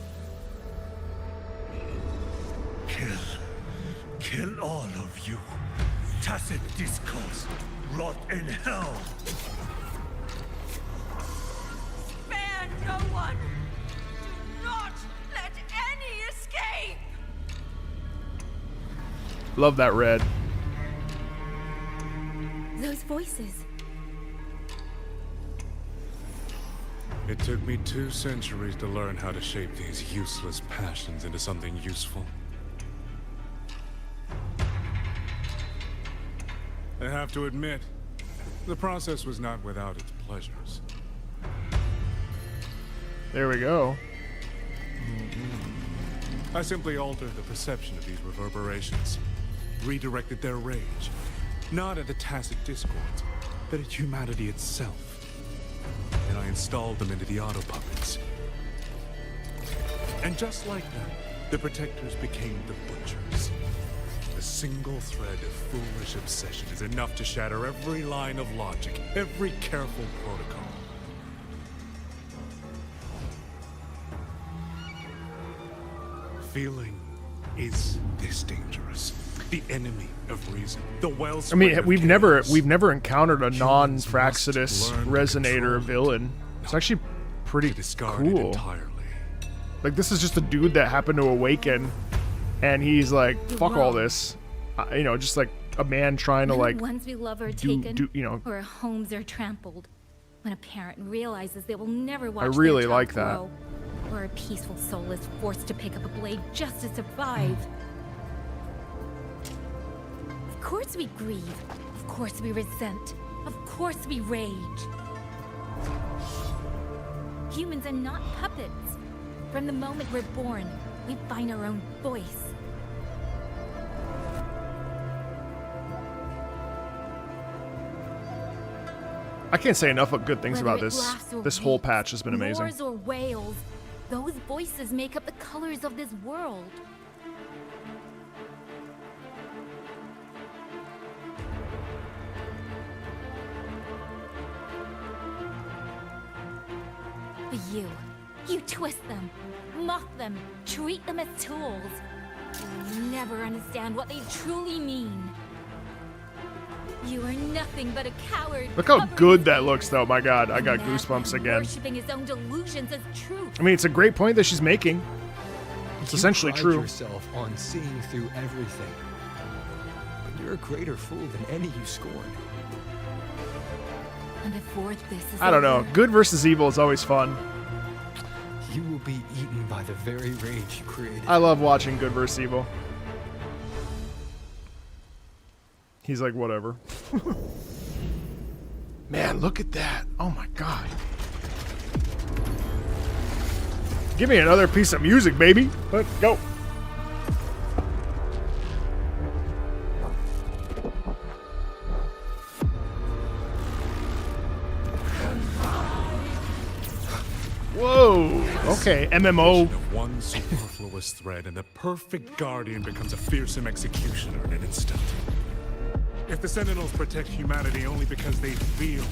Kill all of you. Tacit discourse. Rot in hell. Spare no one. Do not let any escape. Love that red. Those voices. It took me 2 centuries to learn how to shape these useless passions into something useful. I have to admit, the process was not without its pleasures. There we go. I simply altered the perception of these reverberations, redirected their rage, not at the tacit discords, but at humanity itself. And I installed them into the auto puppets. And just like that, the protectors became the butchers. A single thread of foolish obsession is enough to shatter every line of logic, every careful protocol. Feeling is this dangerous. The enemy of reason. The wellspring. I mean, of we've chaos. never encountered a Humans non-Fraxidus must learn to resonator control villain. It's actually pretty discard it cool. entirely. Like, this is just a dude that happened to awaken, and he's like, fuck all this. You know, just like a man trying to, like, ones we love are do- taken, you know. or our homes are trampled. When a parent realizes they will never watch I really their like child that. grow, or a peaceful soul is forced to pick up a blade just to survive. Of course we grieve. Of course we resent. Of course we rage. Humans are not puppets. From the moment we're born, we find our own voice. I can't say enough of good things Whether about it this. laughs or This whole weeps, patch has been amazing. roars or wails, those voices make up the colors of this world. But you twist them, mock them, treat them as tools. You will never understand what they truly mean. You are nothing but a coward. Look how covered good in that fear. looks, though. My God, I A got madman goosebumps again. Worshipping his own delusions as truth. I mean, it's a great point that she's making. It's You essentially pride true. yourself on seeing through everything. But you're a greater fool than any you scorn. And before this is I don't know. over, Good versus evil is always fun. You will be eaten by the very rage you created. I love watching good versus evil. He's like, whatever. Man, look at that. Oh my God. Give me another piece of music, baby. Let's go. Whoa. Okay, MMO. Of one superfluous thread, and the perfect guardian becomes a fearsome executioner in an instant. If the Sentinels protect humanity only because they feel,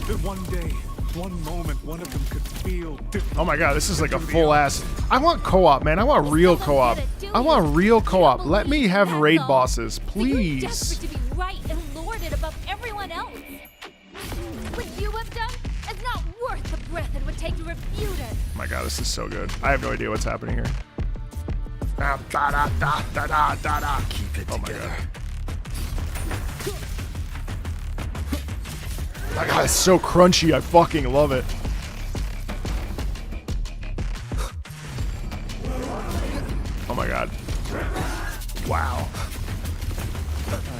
then one day, one moment, one of them could feel different. Oh my God, this is like a full ass. I want co-op, man. I want real co-op. I want real co-op. Let me have raid bosses, please. desperate to be right and lord it above everyone else. What you have done is not worth the breath it would take to refute it. Oh my God, this is so good. I have no idea what's happening here. Da, da, da, da, da, da, da. Keep it together. My God, it's so crunchy. I fucking love it. Oh my God. Wow.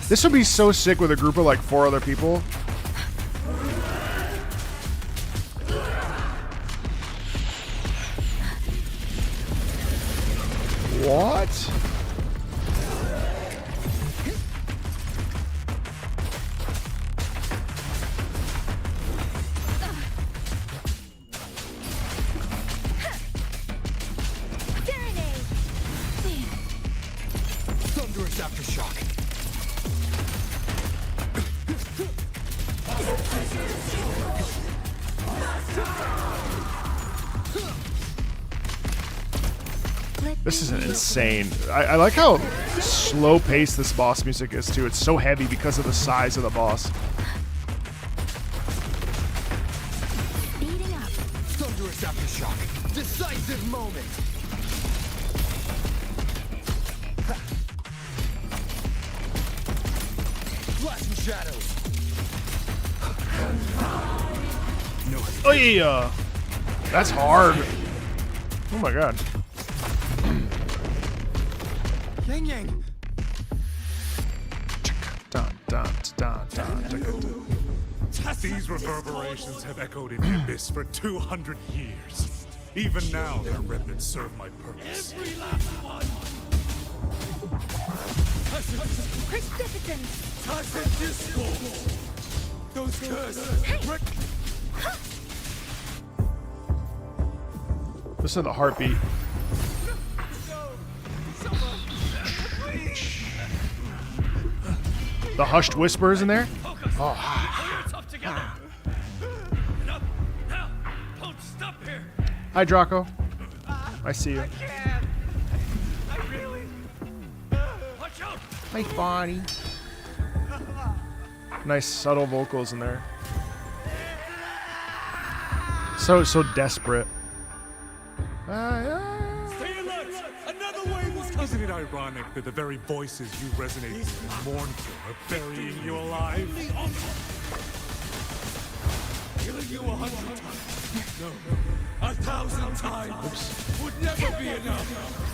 This would be so sick with a group of like 4 other people. What? Thunderous aftershock. This is insane. I like how slow paced this boss music is too. It's so heavy because of the size of the boss. Speeding up. Thunderous aftershock. Decisive moment. Flashing shadows. Oh yeah, that's hard. Oh my God. Yang Yang. Dun, dun, dun, dun, dun, dun. These reverberations have echoed in the abyss for 200 years. Even now, their remnants serve my purpose. Every last one. Precipitance. Tacit discourse. Those curses. Listen to the heartbeat. The hushed whispers in there. Oh. Hi, Draco. I see you. I really Hi, Bonnie. Nice subtle vocals in there. So desperate. Isn't it ironic that the very voices you resonate with and mourn for are burying you alive? Killing you 100 times. No, 1,000 times would never be enough.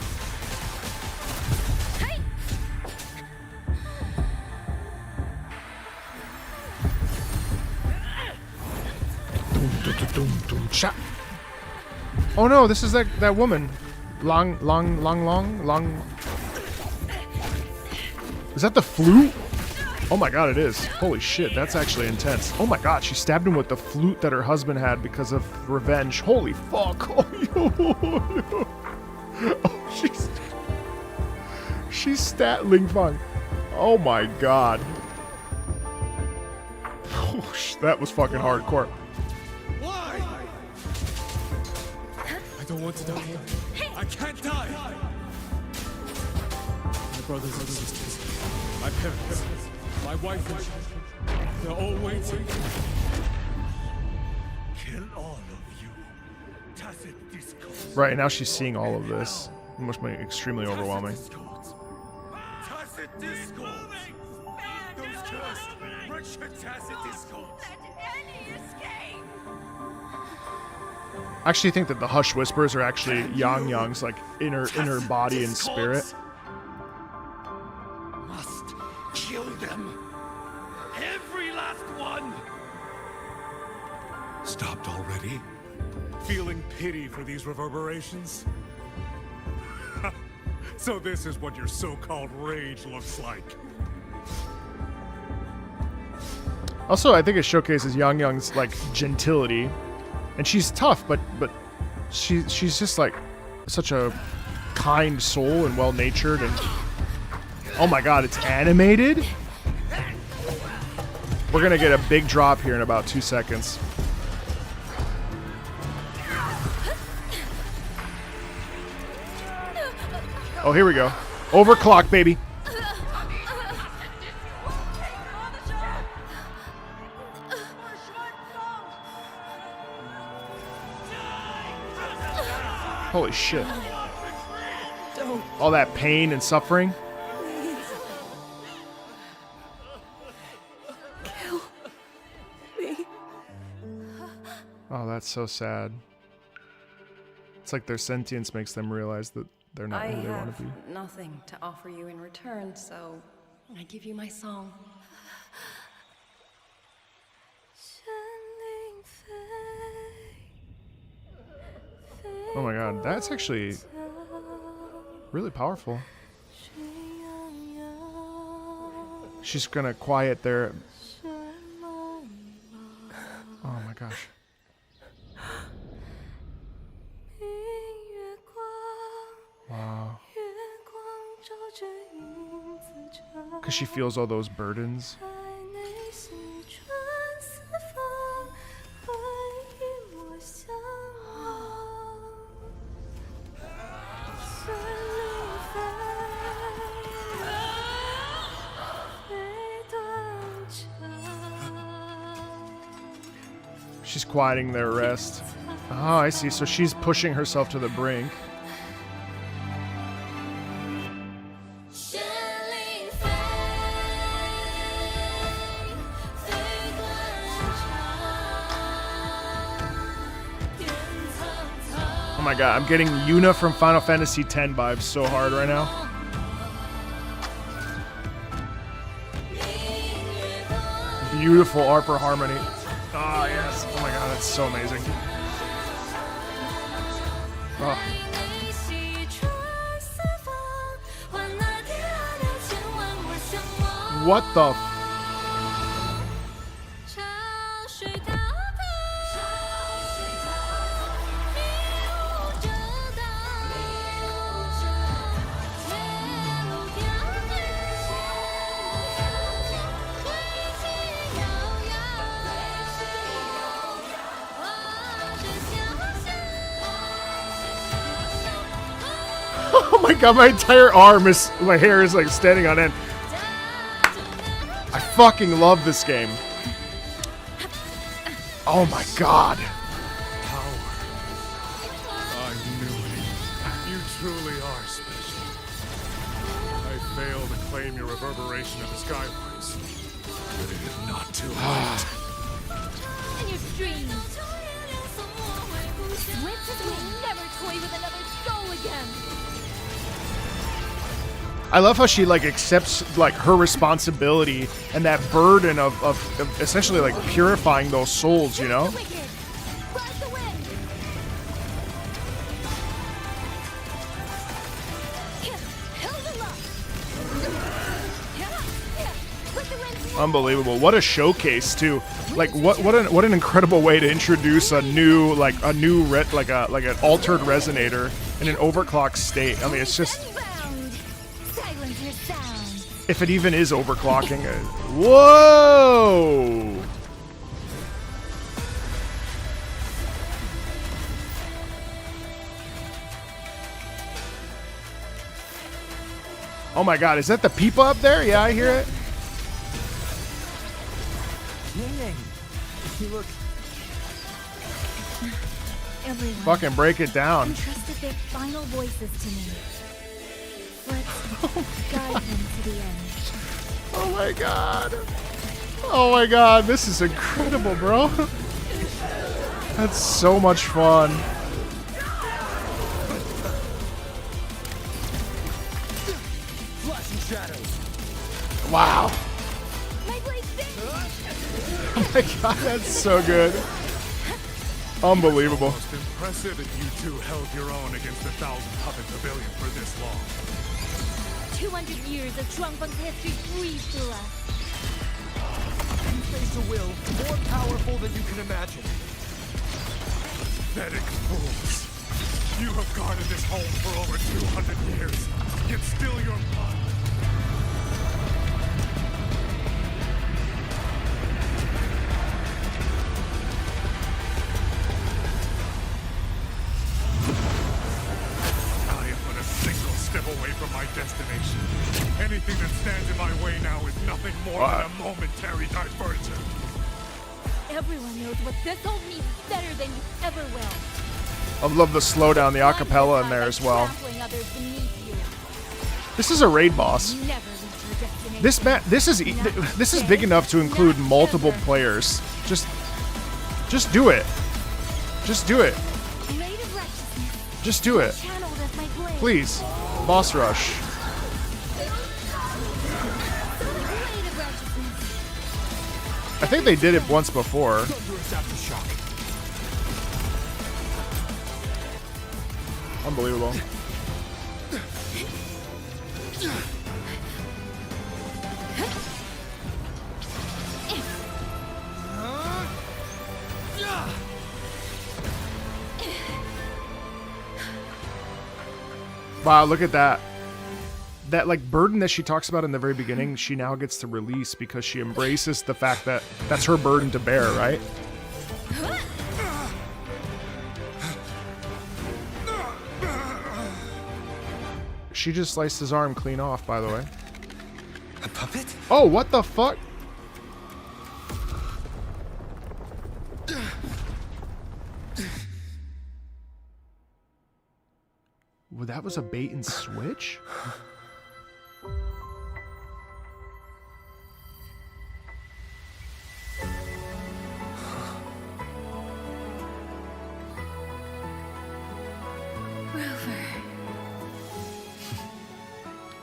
Shot. Oh no, this is that woman. Long. Is that the flute? Oh my god, it is. Holy shit, that's actually intense. Oh my god, she stabbed him with the flute that her husband had because of revenge. Holy fuck. Oh, she's stat Ling Fang. Oh my god. Oh, that was fucking hardcore. Why? I don't want to die. I can't die. My brothers and sisters, my parents, my wife and children, they're all waiting. Kill all of you. Tacit discourse. Right, now she's seeing all of this. It must be extremely overwhelming. Tacit discourse. Those cursed, wretched tacit discourse. I actually think that the hush whispers are actually Yang Yang's like inner body and spirit. Must kill them. Every last one. Stopped already? Feeling pity for these reverberations? So this is what your so-called rage looks like. Also, I think it showcases Yang Yang's like gentility. And she's tough, but she's just like such a kind soul and well-natured, and oh my god, it's animated. We're gonna get a big drop here in about 2 seconds. Oh, here we go. Overclock, baby. Holy shit. All that pain and suffering. Kill me. Oh, that's so sad. It's like their sentience makes them realize that they're not who they want to be. I have nothing to offer you in return, so I give you my song. Oh my god, that's actually really powerful. She's gonna quiet their... Oh my gosh. Wow. Because she feels all those burdens. She's quieting their rest. Oh, I see. So she's pushing herself to the brink. Oh my god, I'm getting Yuna from Final Fantasy X vibes so hard right now. Beautiful Harper harmony. Oh yes. Oh my god, that's so amazing. Oh. What the f- Oh my god, my entire arm is, my hair is like standing on end. fucking love this game. Oh my god. I knew it. You truly are special. I failed to claim your reverberation of the skywards, but it is not too late. In your dreams. Witches will never toy with another soul again. I love how she like accepts like her responsibility and that burden of essentially like purifying those souls, you know? Unbelievable. What a showcase too. Like what an incredible way to introduce a new like an altered resonator in an overclocked state. I mean, it's just if it even is overclocking. Whoa! Oh my god, is that the people up there? Yeah, I hear it. You look... Everyone. Fucking break it down. Entrusted their final voices to me. Let's guide them to the end. Oh my god. Oh my god, this is incredible, bro. That's so much fun. Flashing shadows. Wow. Oh my god, that's so good. Unbelievable. Most impressive that you two held your own against 1,000 puppet pavilion for this long. 200 years of Shuangfeng's history breathe through us. You face a will more powerful than you can imagine. Pathetic fools. You have guarded this home for over 200 years, yet still your blood. Away from my destination. Anything that stands in my way now is nothing more than a momentary diversion. Everyone knows what this home means better than you ever will. I love the slowdown, the acapella in there as well. This is a raid boss. This is big enough to include multiple players. Just do it. Just do it. Just do it. Please. Boss rush. I think they did it once before. Unbelievable. Wow, look at that. That like burden that she talks about in the very beginning, she now gets to release because she embraces the fact that that's her burden to bear, right? She just sliced his arm clean off, by the way. A puppet? Oh, what the fuck? Well, that was a bait and switch?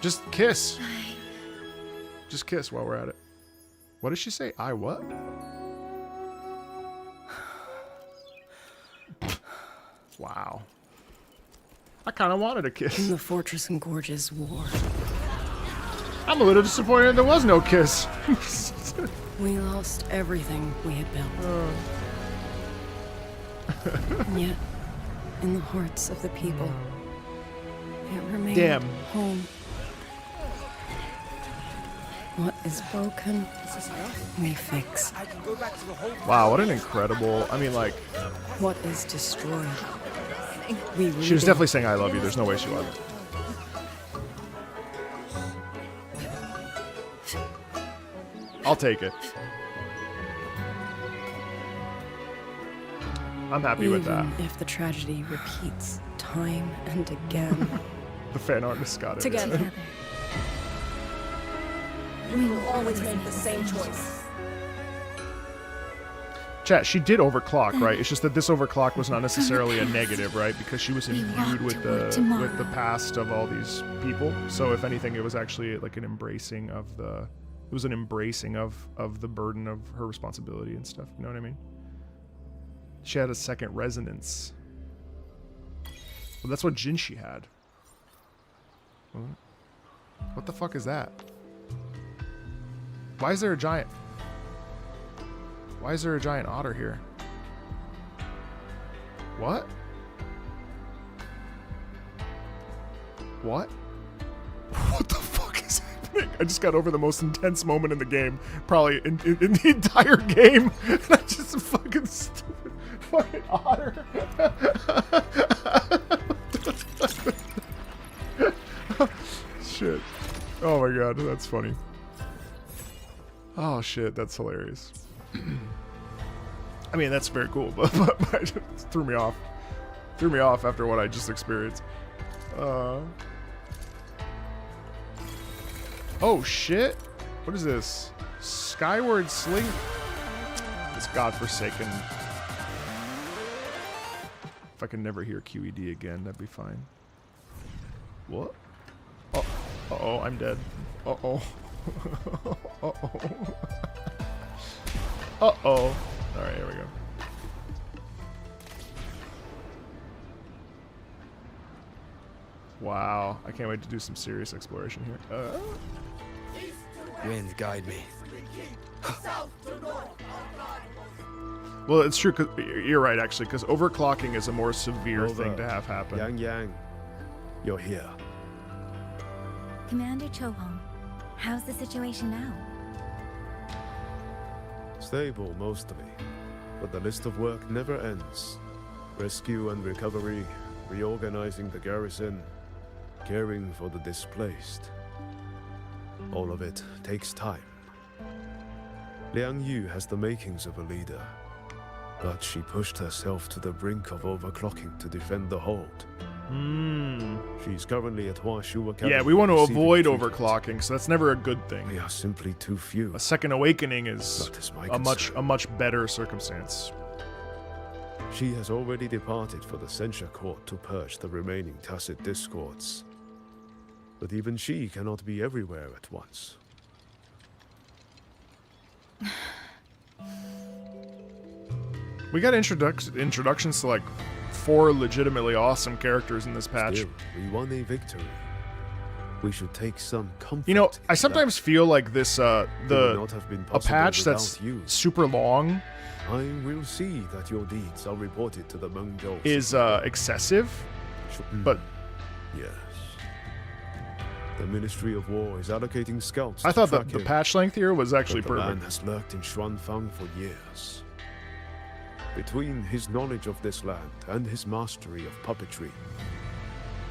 Just kiss. Just kiss while we're at it. What did she say? I what? Wow. I kind of wanted a kiss. In the Fortress and Gorges War. I'm a little disappointed there was no kiss. We lost everything we had built. And yet, in the hearts of the people, it remained home. What is broken, we fix. Wow, what an incredible... I mean, like... What is destroyed, she was definitely saying I love you. There's no way she wasn't. I'll take it. I'm happy with that. Even if the tragedy repeats time and again. The fan artist got it. Together. We will always make the same choice. Chat, she did overclock, right? It's just that this overclock was not necessarily a negative, right? Because she was imbued with the past of all these people. So if anything, it was actually like an embracing of the burden of her responsibility and stuff. You know what I mean? She had a second resonance. Well, that's what Jinshi had. What the fuck is that? Why is there a giant otter here? What? What? What the fuck is happening? I just got over the most intense moment in the game, probably in the entire game. I just fucking stupid fucking otter. Shit. Oh my god, that's funny. Oh shit, that's hilarious. I mean, that's very cool, but it threw me off. Threw me off after what I just experienced. Oh shit! What is this? Skyward Sling? This godforsaken. If I can never hear QED again, that'd be fine. What? Oh, uh-oh, I'm dead. Uh-oh. Uh-oh. Uh-oh. Alright, here we go. Wow. I can't wait to do some serious exploration here. Wind, guide me. Well, it's true. Cause you're right, actually, because overclocking is a more severe thing to have happen. Yang Yang, you're here. Commander Chohong, how's the situation now? Stable, mostly. But the list of work never ends. Rescue and recovery, reorganizing the garrison, caring for the displaced. All of it takes time. Liang Yu has the makings of a leader, but she pushed herself to the brink of overclocking to defend the hold. She's currently at Huashu Academy. Yeah, we want to avoid overclocking, so that's never a good thing. We are simply too few. A second awakening is a much better circumstance. She has already departed for the censure court to purge the remaining tacit discords. But even she cannot be everywhere at once. We got introductions to like 4 legitimately awesome characters in this patch. Still, we won a victory. We should take some comfort. You know, I sometimes feel like this a patch that's super long. I will see that your deeds are reported to the Mengzhou is excessive, but yes. The Ministry of War is allocating scouts. I thought that the patch length here was actually perfect. The man has lurked in Xuanfang for years. Between his knowledge of this land and his mastery of puppetry,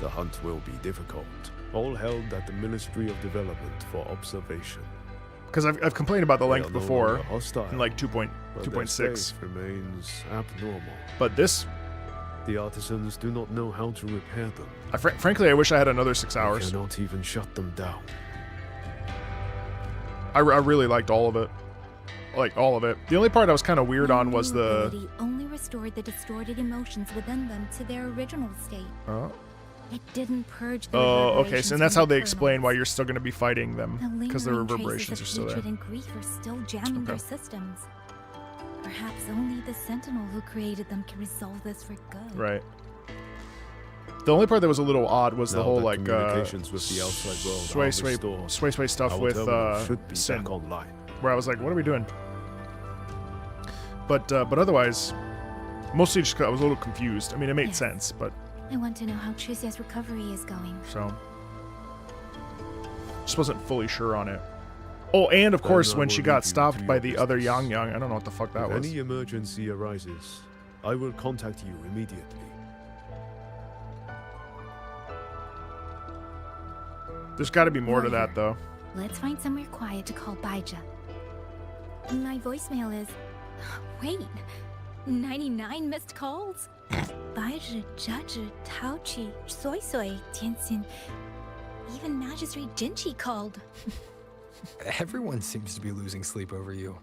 the hunt will be difficult. All held at the Ministry of Development for observation. Because I've complained about the length They are no before longer hostile, in like but their 2.6. state remains abnormal. But this, the artisans do not know how to repair them. Frankly, I wish I had another 6 hours. We cannot even shut them down. I really liked all of it. Like all of it. The only part I was kind of weird on was the ability only restored the distorted emotions within them to their original state. Oh. It didn't purge the Okay, so and that's how they explain kernels. why you're still going to be fighting them, because the lingering reverberations are traces still of there. hatred and grief are still jamming their systems. Perhaps only the Sentinel who created them can resolve this for good. Right. The only part that was a little odd was the Now whole that like communications with the outside world are restored, sway stuff our with terminal should be Sin, back online. where I was like, what are we doing? But otherwise, mostly just 'cause I was a little confused. I mean, it made sense, but I want to know how Tricia's recovery is going. so just wasn't fully sure on it. Oh, and of course, when she got stopped by the other Yang Yang, I don't know what the fuck that If was. any emergency arises, I will contact you immediately. There's got to be more to that, though. Let's find somewhere quiet to call Baija. My voicemail is... Wait, 99 missed calls? 白日折纸陶器soy soy tianxin. Even Magistrate Jinchi called. Everyone seems to be losing sleep over you.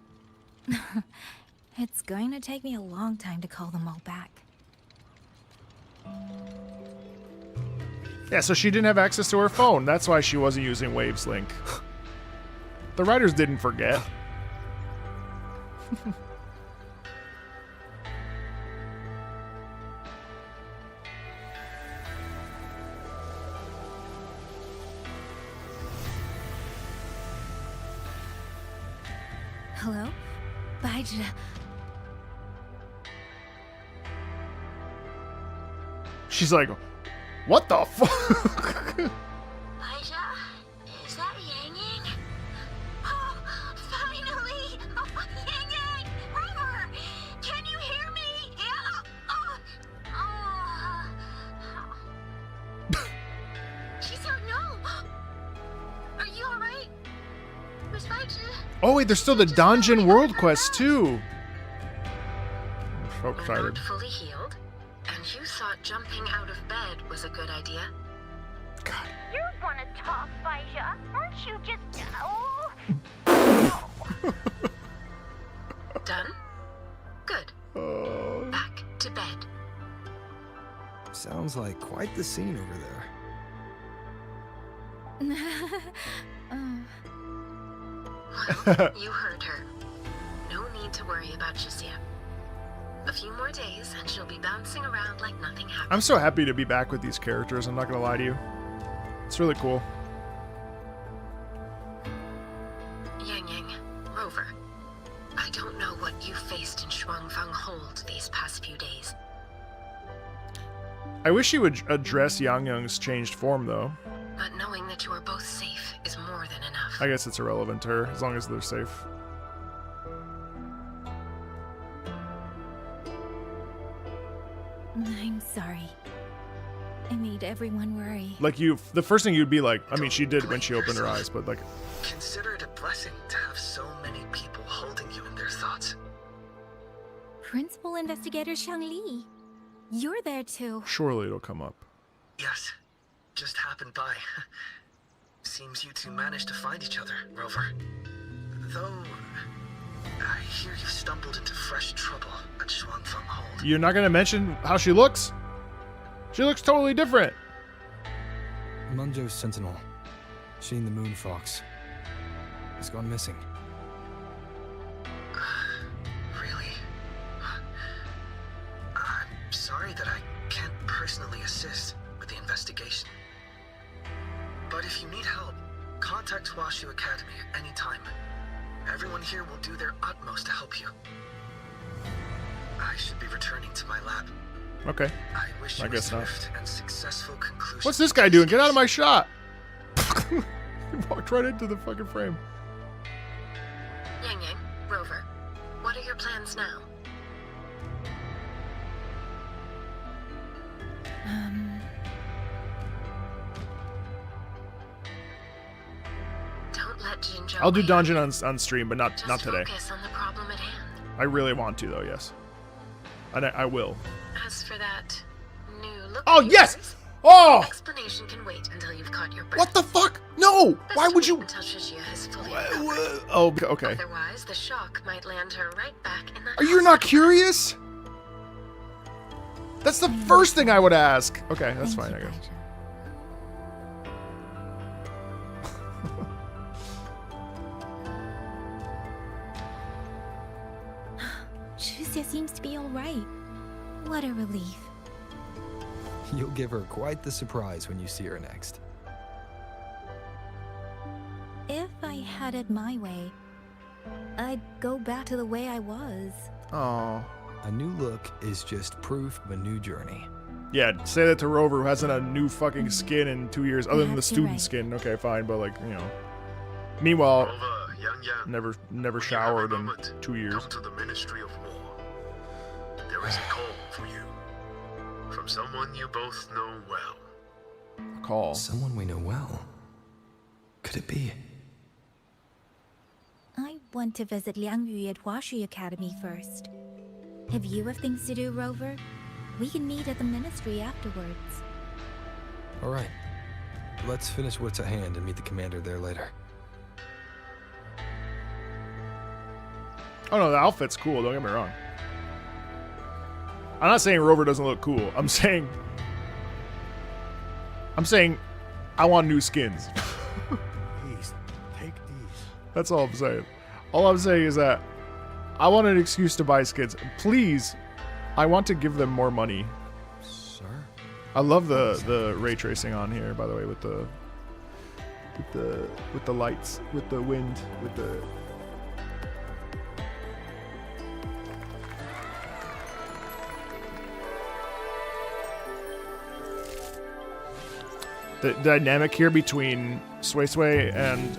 It's going to take me a long time to call them all back. Yeah, so she didn't have access to her phone. That's why she wasn't using Waves Link. The writers didn't forget. Hello? 白纸. She's like, what the fuck? Elijah, is that Yang Yang? Oh, finally! Oh, Yang Yang! Rover! Can you hear me? Yeah! She said no! Are you alright? Miss Baizi? Oh wait, there's still the Dungeon World Quest too. I'm so excited. Not fully healed, and you thought jumping out of bed was a good idea? You want to talk, Baija? Aren't you just... Oh. Done? Good. Back to bed. Sounds like quite the scene over there. Well, you heard her. No need to worry about Chisia. A few more days, and she'll be bouncing around like nothing happened. I'm so happy to be back with these characters, I'm not gonna lie to you. It's really cool. Yang Yang, Rover, I don't know what you faced in Shuangfang Hold these past few days. I wish she would address Yang Yang's changed form though. But knowing that you are both safe is more than enough. I guess it's irrelevant to her, as long as they're safe. I'm sorry. I made everyone worry. Like the first thing you'd be like, I mean she did when she opened her eyes, but like... Consider it a blessing to have so many people holding you in their thoughts. Principal Investigator Shangli. You're there too. Surely it'll come up. Yes, just happened by. Seems you two managed to find each other, Rover. Though, I hear you stumbled into fresh trouble at Shuangfang Hold. You're not gonna mention how she looks? She looks totally different. Munjo's sentinel, Sheen the Moon Fox, has gone missing. Really? I'm sorry that I can't personally assist with the investigation. But if you need help, contact Huashu Academy at any time. Everyone here will do their utmost to help you. I should be returning to my lab. Okay. I wish you I guess a not. swift and successful conclusion. What's this guy doing? Get out of my shot! He walked right into the fucking frame. Yang Yang, Rover, what are your plans now? Don't let Jinjo I'll do wait. dungeon on stream, but not today. Focus on the problem at hand. I really want to though, yes. And I will. As for that new look. Oh of yes! yours, Oh! explanation can wait until you've caught your breath. What the fuck? No! Best Why would wait you? Until Shishia has fully recovered. Oh, okay. Otherwise, the shock might land her right back in the. Are you not curious? That's the first thing I would ask. Okay, that's fine, I guess. Chusya seems to be alright. What a relief. You'll give her quite the surprise when you see her next. If I had it my way, I'd go back to the way I was. Oh. A new look is just proof of a new journey. Yeah, say that to Rover who hasn't had a new fucking skin in 2 years, other than the Perhaps you're student right. skin. Okay, fine, but like, you know. Meanwhile, Rover, Yang Yang, never showered in moment, 2 years. come to the Ministry of War. There is a call for you. From someone you both know well. A call. Someone we know well. Could it be? I want to visit Liang Yu at Huashi Academy first. If you have things to do, Rover, we can meet at the ministry afterwards. All right. Let's finish what's at hand and meet the commander there later. Oh no, the outfit's cool, don't get me wrong. I'm not saying Rover doesn't look cool. I'm saying I want new skins. Please, take these. That's all I'm saying. All I'm saying is that I want an excuse to buy skins. Please, I want to give them more money. Sir? I love the ray tracing on here, by the way, with the lights, with the wind, with the dynamic here between Sui Sui and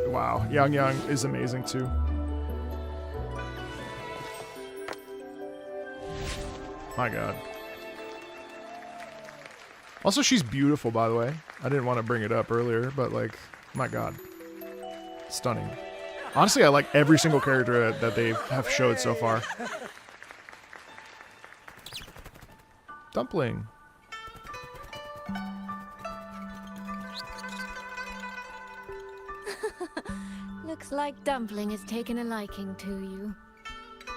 wow, Yang Yang is amazing too. My God. Also, she's beautiful, by the way. I didn't want to bring it up earlier, but like, my God, stunning. Honestly, I like every single character that they have showed so far. Dumpling. Looks like Dumpling has taken a liking to you.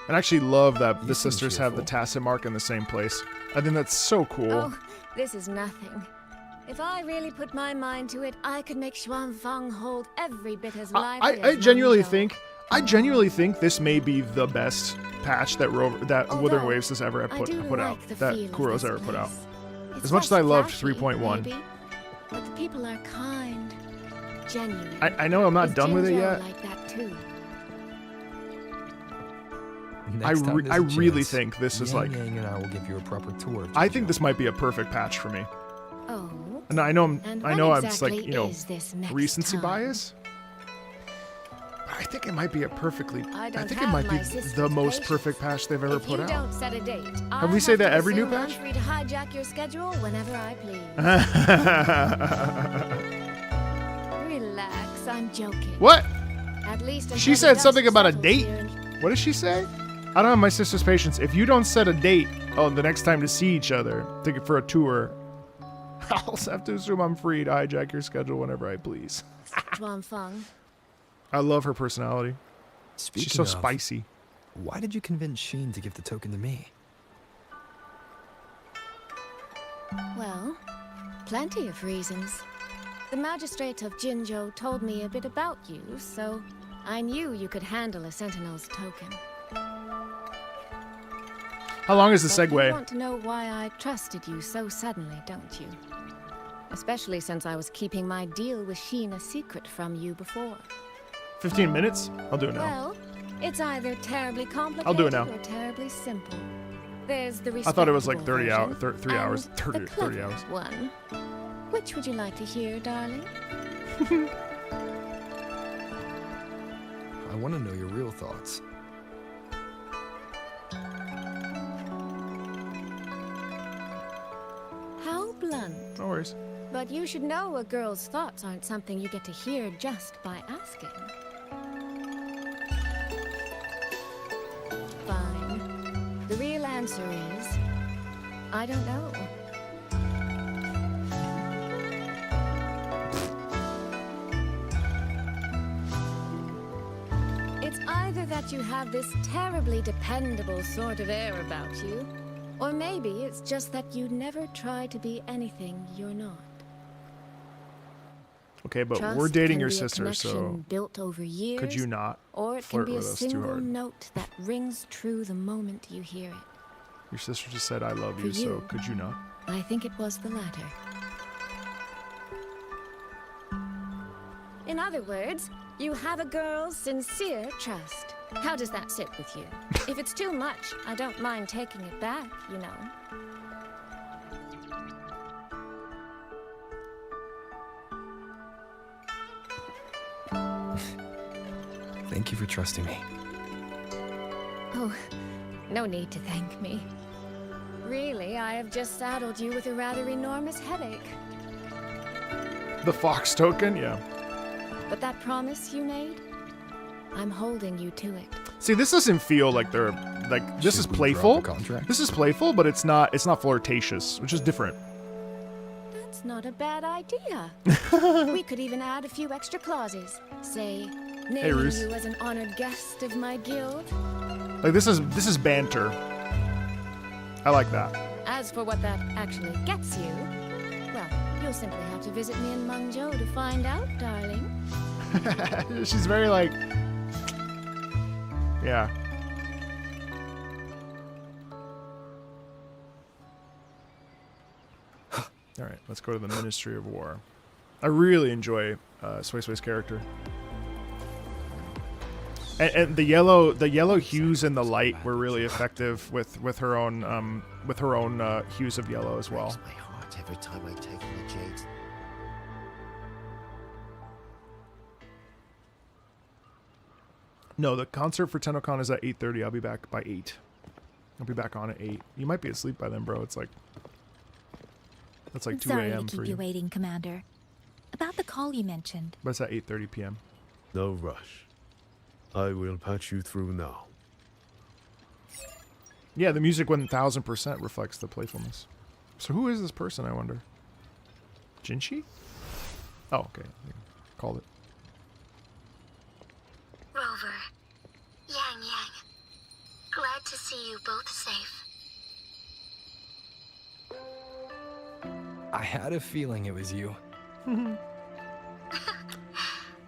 I actually love that the sisters have the tacit mark in the same place. I think that's so cool. Oh, this is nothing. If I really put my mind to it, I could make Xuanfang hold every bit as lively I as genuinely Mengzhou. think this may be the best patch that Wuthering Waves has ever put out, that Kuro's ever put out. As much as I loved 3.1. Maybe, but the people are kind, genuine. I know I'm not done with it yet. Like that too. I really think this is like. Yang and I will give you a proper tour. I think this might be a perfect patch for me. Oh. And I know I'm exactly like, you know, recency time? bias. But I think it might be a perfectly. I think it might be the most perfect patch they've ever put If you out. don't set a date, Have we say that every new patch? I'm free to hijack your schedule whenever I please. Relax, I'm joking. What? At least She said something about a date. What did she say? I don't have my sister's patience. If you don't set a date, the next time to see each other, take it for a tour, I'll have to assume I'm free to hijack your schedule whenever I please. Xuanfang. I love her personality. Speaking She's so of, spicy. Why did you convince Sheen to give the token to me? Well, plenty of reasons. The magistrate of Jinzhou told me a bit about you, so I knew you could handle a Sentinel's token. How long is the But segue? You want to know why I trusted you so suddenly, don't you? Especially since I was keeping my deal with Sheen a secret from you before. 15 minutes? I'll do it now. Well, it's either terribly complicated I'll do it now. or terribly simple. There's the I thought it was like respectable 30 hours, 3 hours, and 30 the clever hours. one. Which would you like to hear, darling? I want to know your real thoughts. How blunt. No worries. But you should know a girl's thoughts aren't something you get to hear just by asking. Fine. The real answer is, I don't know. It's either that you have this terribly dependable sort of air about you, or maybe it's just that you never try to be anything you're not. Okay, but Trust we're dating can your be a sister, so connection built over years, could you not or it flirt can be a with us too single hard? note that rings true the moment you hear it. Your sister just said I love For you, so you. could you not? I think it was the latter. In other words, you have a girl's sincere trust. How does that sit with you? If it's too much, I don't mind taking it back, you know. Thank you for trusting me. Oh, no need to thank me. Really, I have just saddled you with a rather enormous headache. The fox token, yeah. But that promise you made, I'm holding you to it. See, this doesn't feel like they're like this is playful. This is playful, but it's not flirtatious, which is different. That's not a bad idea. We could even add a few extra clauses. Say, naming Roos. you as an honored guest of my guild. Like this is banter. I like that. As for what that actually gets you, well, you'll simply have to visit me in Mengzhou to find out, darling. She's very like, yeah. All right, let's go to the Ministry of War. I really enjoy Sui Sui's character, and the yellow hues and the light were really effective with her own hues of yellow as well. My heart every time I take on the jade. No, the concert for TennoCon is at 8:30. I'll be back by 8. I'll be back on at 8. You might be asleep by then, bro. It's like that's like 2 Sorry a.m. to for keep you waiting, Commander. About the call you mentioned. But it's at 8:30 p.m. No rush. I will patch you through now. Yeah, the music 1000% reflects the playfulness. So who is this person, I wonder? Jinchi? Oh, okay. Called it. Rover, Yang Yang, glad to see you both safe. I had a feeling it was you. I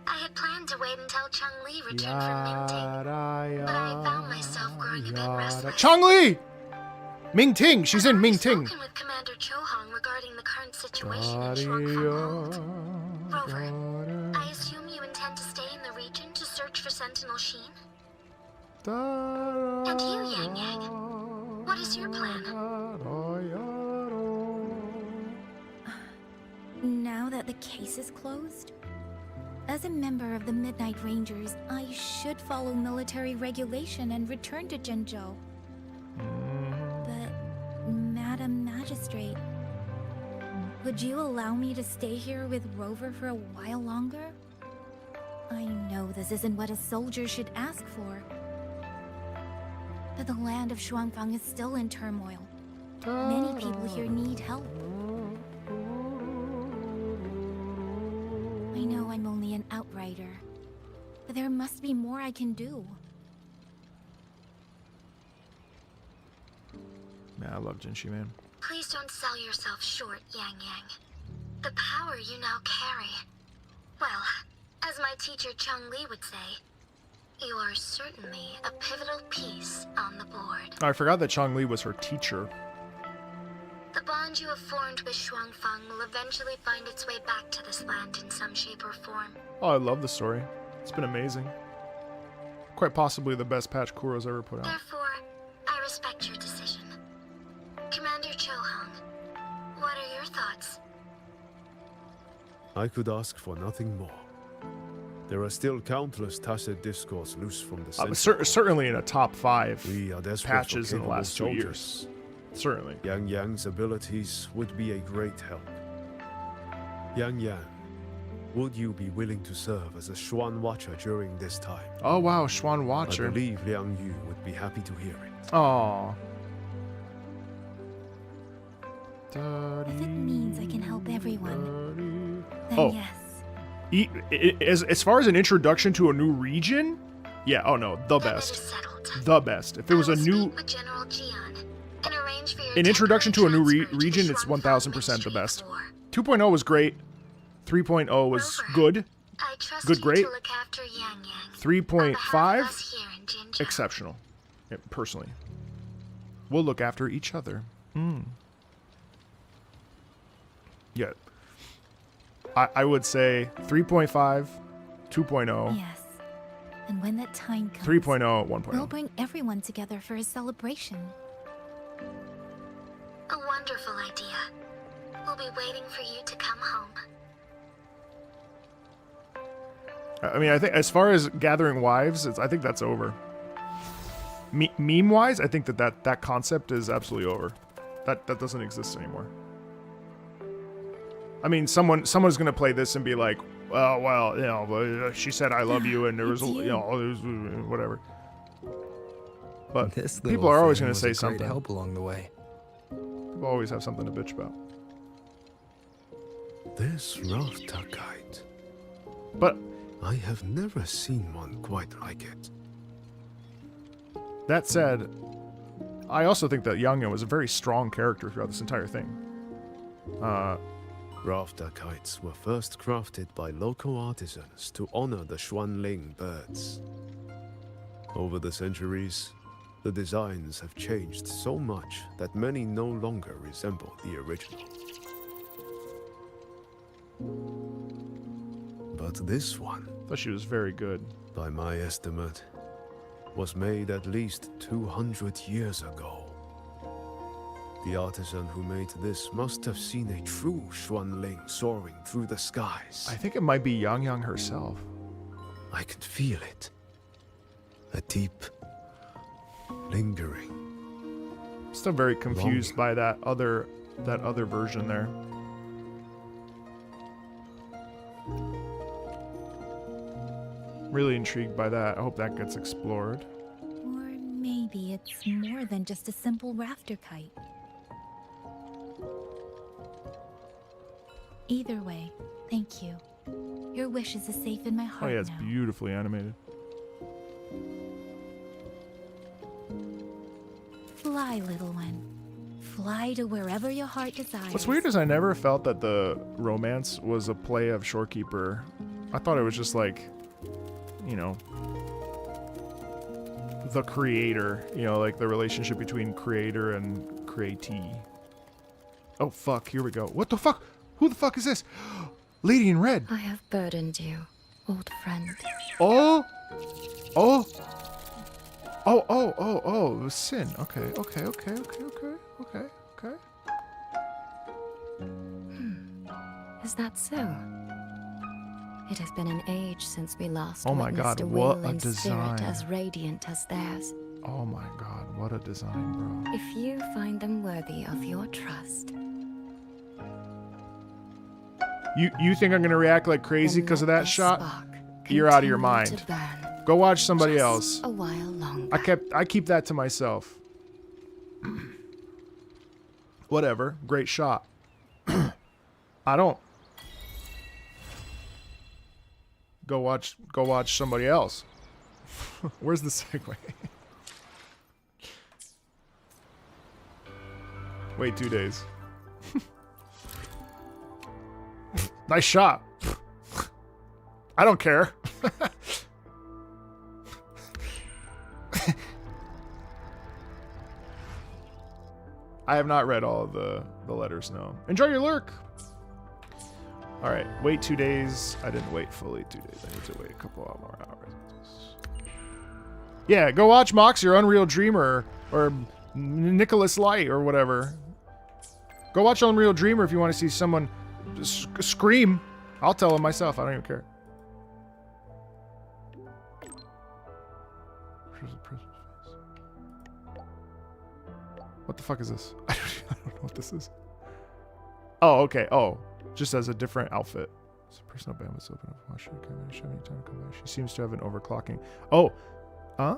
had planned to wait until Chang-Li returned from Ming-Ting, but I found myself growing a bit restless. Chang-Li! Ming-Ting! She's in Ming-Ting! I've spoken with Commander Cho-Hong regarding the current situation in Shuangfang Hold. Rover, I assume you intend to stay in the region to search for Sentinel Sheen? And you, Yang Yang, what is your plan? Now that the case is closed, as a member of the Midnight Rangers, I should follow military regulation and return to Zhenzhou. But, Madam Magistrate, would you allow me to stay here with Rover for a while longer? I know this isn't what a soldier should ask for, but the land of Shuangfang is still in turmoil. Many people here need help. I know I'm only an outrider, but there must be more I can do. Man, I love Jinchi, man. Please don't sell yourself short, Yang Yang. The power you now carry. Well, as my teacher Chang-Li would say, you are certainly a pivotal piece on the board. Oh, I forgot that Chang-Li was her teacher. The bond you have formed with Shuangfang will eventually find its way back to this land in some shape or form. Oh, I love the story. It's been amazing. Quite possibly the best patch Kuro's ever put out. Therefore, I respect your decision. Commander Cho-Hong, what are your thoughts? I could ask for nothing more. There are still countless tacit discourse loose from the certainly in a top 5 we are desperate patches for in the last 2 soldiers. years. Certainly. Yang Yang's abilities would be a great help. Yang Yang, would you be willing to serve as a Xuan Watcher during this time? Oh wow, Xuan Watcher. I believe Liang Yu would be happy to hear it. Aww. If it means I can help everyone, then yes. As far as an introduction to a new region, yeah, oh no, the best. The best. If it was a new... An introduction to a new region, it's 1000% the best. 2.0 was great. 3.0 was good. Good, great. 3.5, exceptional. Yeah, personally. We'll look after each other. Yeah. I would say 3.5, 2.0. Yes. And when that time comes, 3.0, 1.0. we'll bring everyone together for a celebration. A wonderful idea. We'll be waiting for you to come home. I mean, I think as far as gathering wives, I think that's over. Meme-wise, I think that concept is absolutely over. That doesn't exist anymore. I mean, someone's gonna play this and be like, oh well, you know, she said I love you, and there was, you know, there was whatever. But This people are always thing gonna was say a great something. help along the way. People always have something to bitch about. This Raftakite. But I have never seen one quite like it. That said, I also think that Yang Yang was a very strong character throughout this entire thing. Raftakites were first crafted by local artisans to honor the Xuanling birds. Over the centuries, the designs have changed so much that many no longer resemble the original. But this one, I thought she was very good. By my estimate, was made at least 200 years ago. The artisan who made this must have seen a true Xuanling soaring through the skies. I think it might be Yang Yang herself. I can feel it. A deep, lingering. Still very confused by that other version there. Really intrigued by that. I hope that gets explored. Or maybe it's more than just a simple rafter kite. Either way, thank you. Your wishes is safe in my heart Oh yeah, it's now. beautifully animated. Fly, little one. Fly to wherever your heart desires. What's weird is I never felt that the romance was a play of Shorekeeper. I thought it was just like, you know, the creator, you know, like the relationship between creator and createe. Oh fuck, here we go. What the fuck? Who the fuck is this? Lady in red. I have burdened you, old friend. Oh! Oh! Oh, oh, oh, oh, it was sin. Okay, okay, okay, okay, okay, okay, okay. Is that so? It has been an age since we last Oh my witnessed God, a what will a and design. spirit as radiant as theirs. Oh my god, what a design, bro. If you find them worthy of your trust, You think I'm gonna react like crazy because of that shot? You're out of your mind. to burn Go watch somebody else. a while longer. I keep that to myself. Whatever. Great shot. I don't. Go watch somebody else. Where's the segue? Wait 2 days. Nice shot. I don't care. I have not read all of the letters, no. Enjoy your lurk. All right, wait 2 days. I didn't wait fully 2 days. I need to wait a couple more hours. Yeah, go watch Moxie or Unreal Dreamer or Nicholas Light or whatever. Go watch Unreal Dreamer if you want to see someone scream. I'll tell him myself. I don't even care. What the fuck is this? I don't know what this is. Oh, okay. Oh, just as a different outfit. So personal bandwidth open up. Watch her come in. Show me time to come back. She seems to have an overclocking. Oh, huh?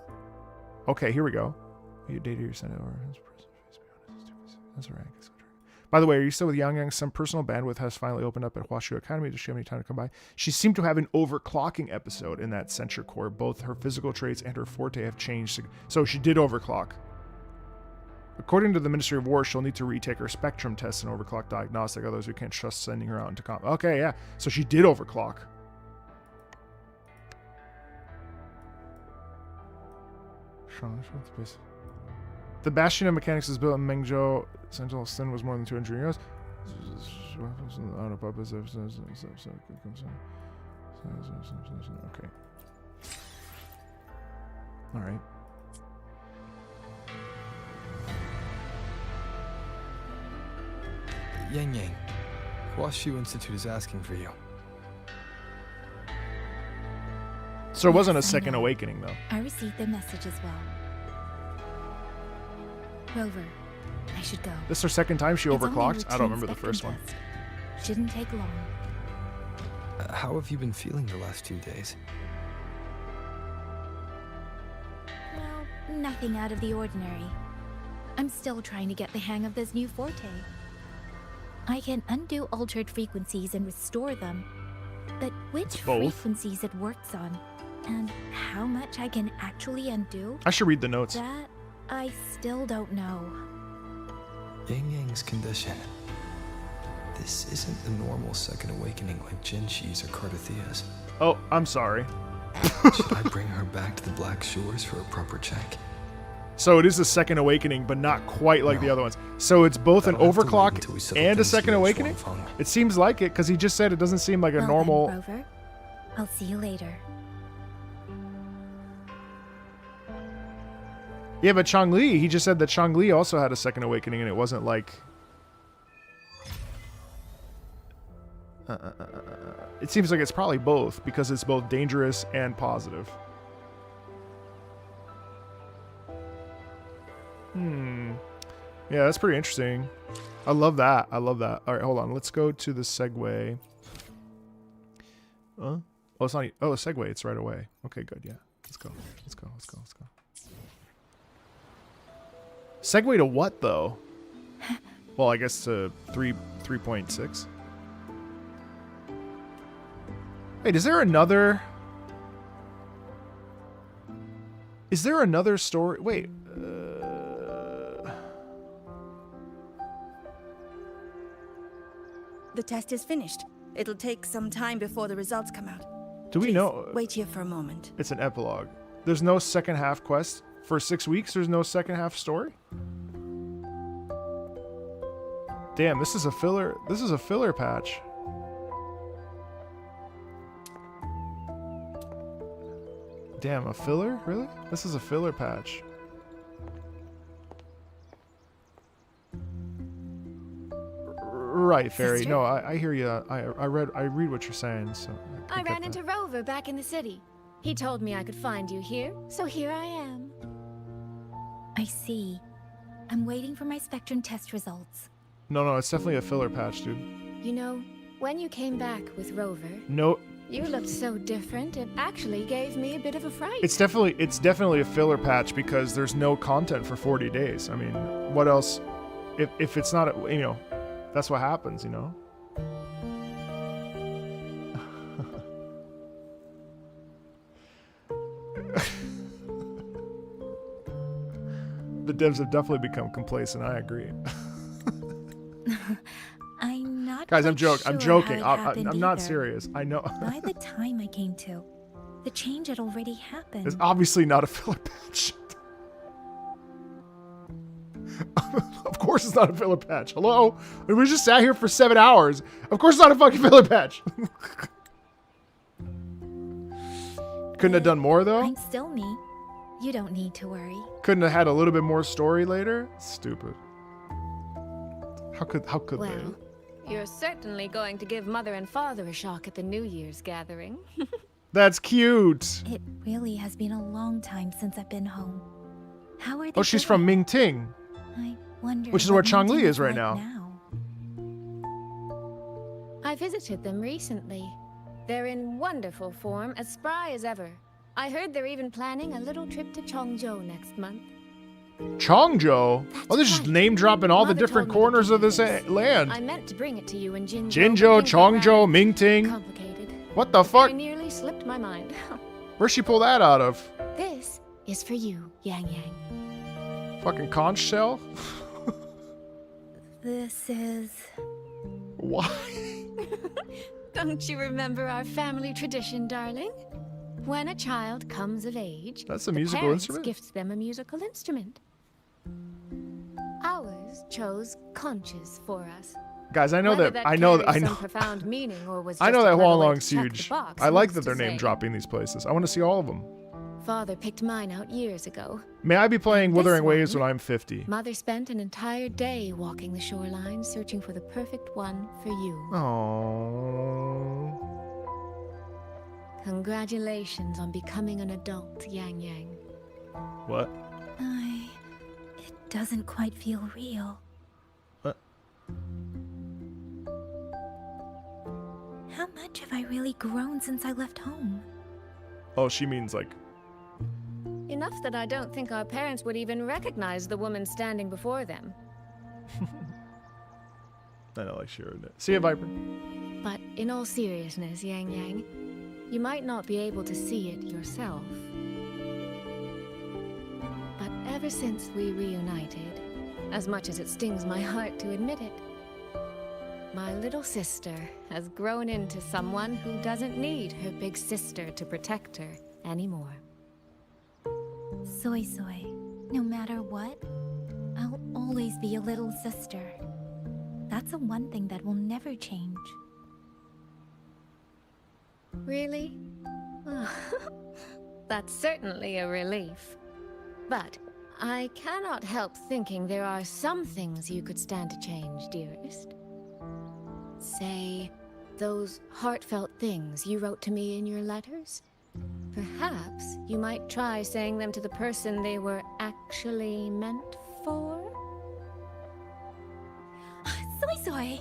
Okay, here we go. Your data you're sending over. That's alright. By the way, are you still with Yang Yang? Some personal bandwidth has finally opened up at Huashu Academy. Does she have any time to come by? She seemed to have an overclocking episode in that Censure Core. Both her physical traits and her forte have changed. So she did overclock. According to the Ministry of War, she'll need to retake her spectrum test and overclock diagnostic. Others we can't trust sending her out into combat. Okay, yeah. So she did overclock. The Bastion of Mechanics is built in Mengzhou. Sentinel Sin was more than 200 years. Okay. All right. Yang Yang, Huashu Institute is asking for you. So it wasn't a second awakening, though. I received their message as well. Rover, I should go. This is her second time she It's only overclocked? I don't routine remember the first one. spectrum test. Shouldn't take long. How have you been feeling the last 2 days? Well, nothing out of the ordinary. I'm still trying to get the hang of this new forte. I can undo altered frequencies and restore them, but which frequencies it works on, and how much I can actually undo? I should read the notes. That I still don't know. Yang Yang's condition. This isn't the normal second awakening like Jinshi's or Cardathia's. Oh, I'm sorry. Should I bring her back to the Black Shores for a proper check? So it is a second awakening, but not quite like the other ones. So it's both an overclock and a second awakening? It seems like it, because he just said it doesn't seem like a Well normal... then, Rover. I'll see you later. Yeah, but Changli, he just said that Changli also had a second awakening, and it wasn't like... It seems like it's probably both, because it's both dangerous and positive. Yeah, that's pretty interesting. I love that. I love that. All right, hold on. Let's go to the segue. Oh, it's not... Oh, a segue. It's right away. Okay, good. Yeah. Let's go. Let's go. Let's go. Let's go. Segue to what, though? Well, I guess to 3.6. Wait, is there another... Is there another story? Wait. The test is finished. It'll take some time before the results come out. Do we know? Wait here for a moment. It's an epilogue. There's no second half quest? For 6 weeks, there's no second half story? Damn, this is a filler. This is a filler patch. Damn, a filler? Really? This is a filler patch. Right, Fairy. Sister? No, I hear you. I read what you're saying. So I ran into Rover back in the city. He told me I could find you here, so here I am. I see. I'm waiting for my Spectrum test results. No, it's definitely a filler patch, dude. You know, when you came back with Rover, No, you looked so different, it actually gave me a bit of a fright. it's definitely a filler patch because there's no content for 40 days. I mean, what else? If it's not, you know, that's what happens, you know. The devs have definitely become complacent. I agree. I'm not Guys, I'm quite I'm sure joking. how it happened I'm not either. serious. I know. By the time I came to, the change had already happened. It's obviously not a filler patch. Of course it's not a filler patch. Hello? We just sat here for 7 hours. Of course it's not a fucking filler patch. Couldn't have done more, though? I'm still me. You don't need to worry. Couldn't have had a little bit more story later? Stupid. How could Well, you're certainly going to give Mother and Father a shock at the New Year's gathering. That's cute. It really has been a long time since I've been home. How are they? Oh, she's from Mingting, I wonder. which is where what Changli Mingting is right like now. I visited them recently. They're in wonderful form, as spry as ever. I heard they're even planning a little trip to Chongzhou next month. Chongzhou? Oh, they're just name dropping all the different corners of this land. I meant to bring it to you in Jinzhou. Jinzhou, Chongzhou, Mingting. Complicated. What the fuck? Very nearly slipped my mind. Where'd she pull that out of? This is for you, Yang Yang. Fucking conch shell? This is. Why? Don't you remember our family tradition, darling? When a child comes of age, That's a the musical parents instrument? gifts them a musical instrument. Ours chose conches for us. Guys, I know Whether that I know carries I some know profound meaning or was I know just that a clever Huan way Long to check the Siege. box, I like who's that they're to name say? dropping these places. I want to see all of them. Father picked mine out years ago. May I be playing This Wuthering Waves one, when I'm 50? Mother spent an entire day walking the shoreline, searching for the perfect one for you. Oh. Congratulations on becoming an adult, Yang Yang. What? It doesn't quite feel real. What? How much have I really grown since I left home? Oh, she means like... Enough that I don't think our parents would even recognize the woman standing before them. I know, like she heard it. See ya, Viper. But in all seriousness, Yang Yang, you might not be able to see it yourself. But ever since we reunited, as much as it stings my heart to admit it, my little sister has grown into someone who doesn't need her big sister to protect her anymore. Soy Soy, no matter what, I'll always be a little sister. That's the one thing that will never change. Really? That's certainly a relief. But I cannot help thinking there are some things you could stand to change, dearest. Say, those heartfelt things you wrote to me in your letters? Perhaps you might try saying them to the person they were actually meant for? Soy Soy!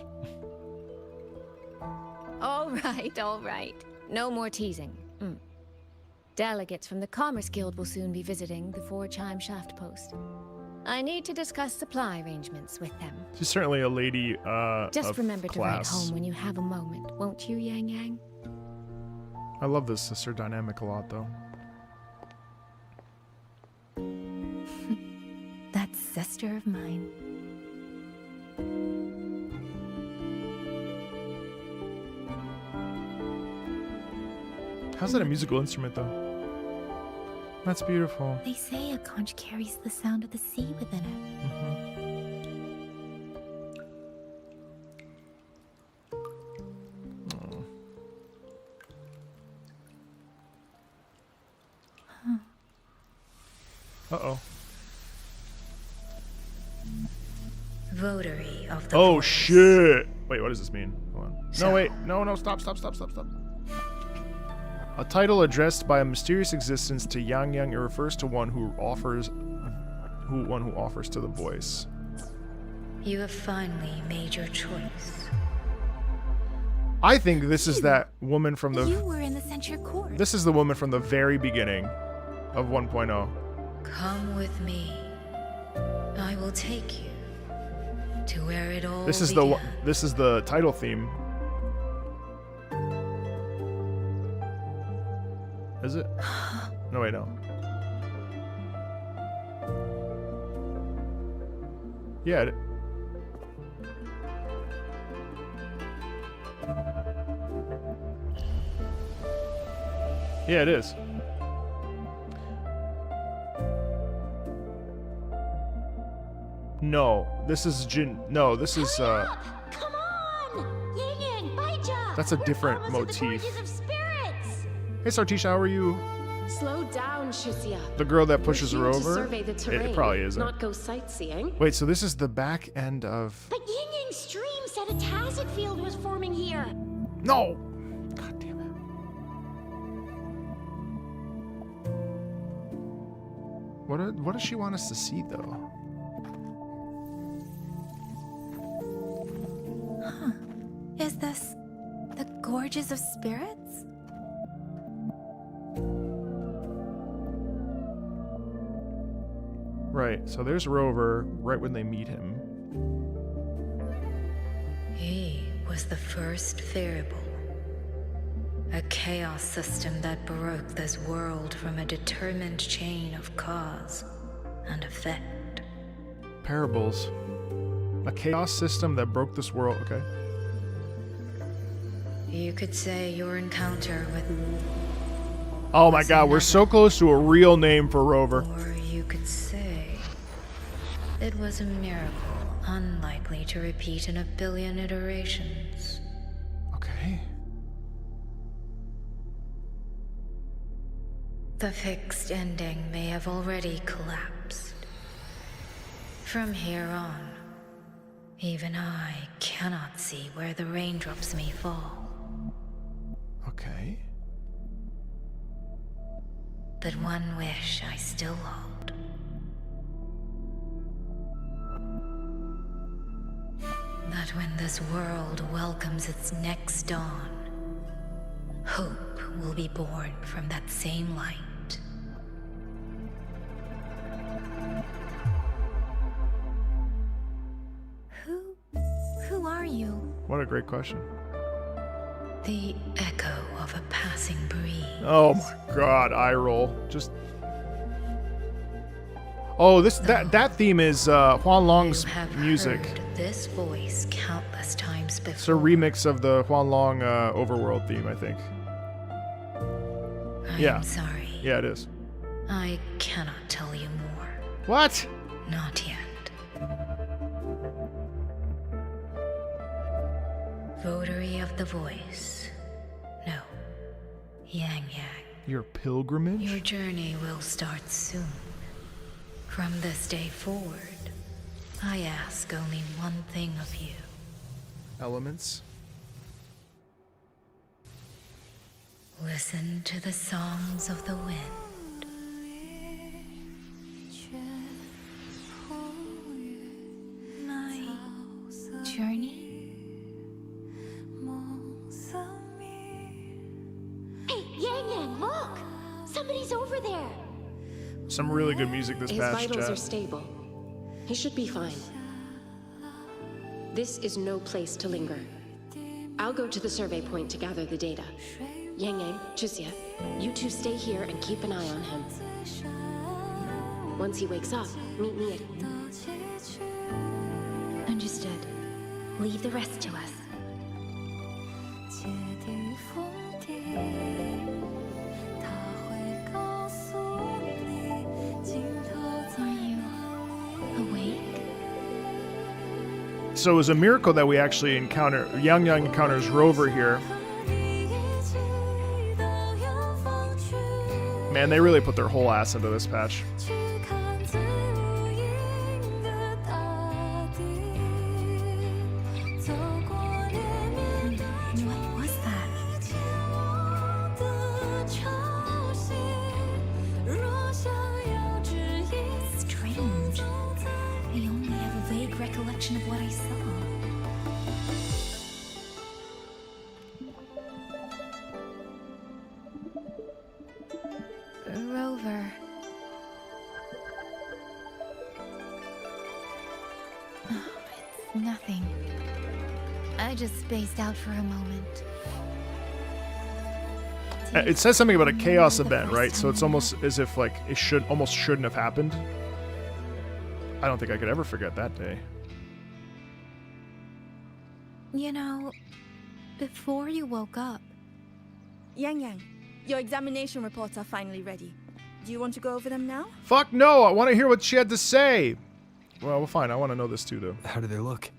All right. No more teasing. Delegates from the Commerce Guild will soon be visiting the Four-Chime Shaft Post. I need to discuss supply arrangements with them. She's certainly a lady Just of remember class. to write home when you have a moment, won't you, Yang Yang? I love this sister dynamic a lot, though. That sister of mine. How's that a musical instrument, though? That's beautiful. They say a conch carries the sound of the sea within it. Oh. Uh-oh. Votary of the Oh, forest. shit! Wait, what does this mean? Hold on. No, wait. No, stop. A title addressed by a mysterious existence to Yang Yang. It refers to one who offers to the voice. You have finally made your choice. I think this is that woman from the... You were in the censure court. This is the woman from the very beginning of 1.0. Come with me. I will take you to where it all This is began. this is the title theme. Is it? No, wait, no. Yeah. Yeah, it is. No, this is No, this is Come on! Yang Yang, Baija! That's a different We're almost at the motif. Gorges of Spirits! Hey, Sartisha, how are you? Slow down, Shusia. The girl that pushes We're her here to over? survey the terrain, It probably isn't. not go sightseeing. Wait, so this is the back end of... But Yang Yang's stream said a tacit field was forming here. No! God damn it. What does she want us to see, though? Huh. Is this the Gorges of Spirits? Right, so there's Rover right when they meet him. He was the first variable. A chaos system that broke this world from a determined chain of cause and effect. Parables. A chaos system that broke this world. Okay. You could say your encounter with... Oh my god, we're so close to a real name for Rover. Or you could say it was a miracle unlikely to repeat in a billion iterations. Okay. The fixed ending may have already collapsed. From here on, even I cannot see where the raindrops may fall. Okay. But one wish I still hold. That when this world welcomes its next dawn, Hope will be born from that same light. Who are you? What a great question. The echo of a passing breeze. Oh my god, eye roll. Just. Oh, that theme is Huan Long's music. Heard this voice countless times before. It's a remix of the Huan Long Overworld theme, I think. I'm sorry. Yeah, it is. I cannot tell you more. What? Not yet. Votary of the voice. No. Yang Yang. Your pilgrimage? Your journey will start soon. From this day forward, I ask only one thing of you. Elements? Listen to the songs of the wind. My journey? Hey, Yang Yang, look! Somebody's over there! Some really good music this His past vitals chat. are stable. He should be fine. This is no place to linger. I'll go to the survey point to gather the data. Yang Yang, Chixia, you two stay here and keep an eye on him. Once he wakes up, meet me at... Understood. Leave the rest to us. Are you awake? So it was a miracle that we actually encounter Yang Yang encounters Rover here. Man, they really put their whole ass into this patch. What was that? Strange. I only have a vague recollection of what I saw. Rover. Oh, it's nothing. I just spaced out for a moment. It says something about a chaos event, right? So it's almost as if like it shouldn't have happened. I don't think I could ever forget that day. You know, before you woke up... Yang Yang, your examination reports are finally ready. Do you want to go over them now? Fuck no! I want to hear what she had to say! Well, fine. I want to know this too, though. How do they look?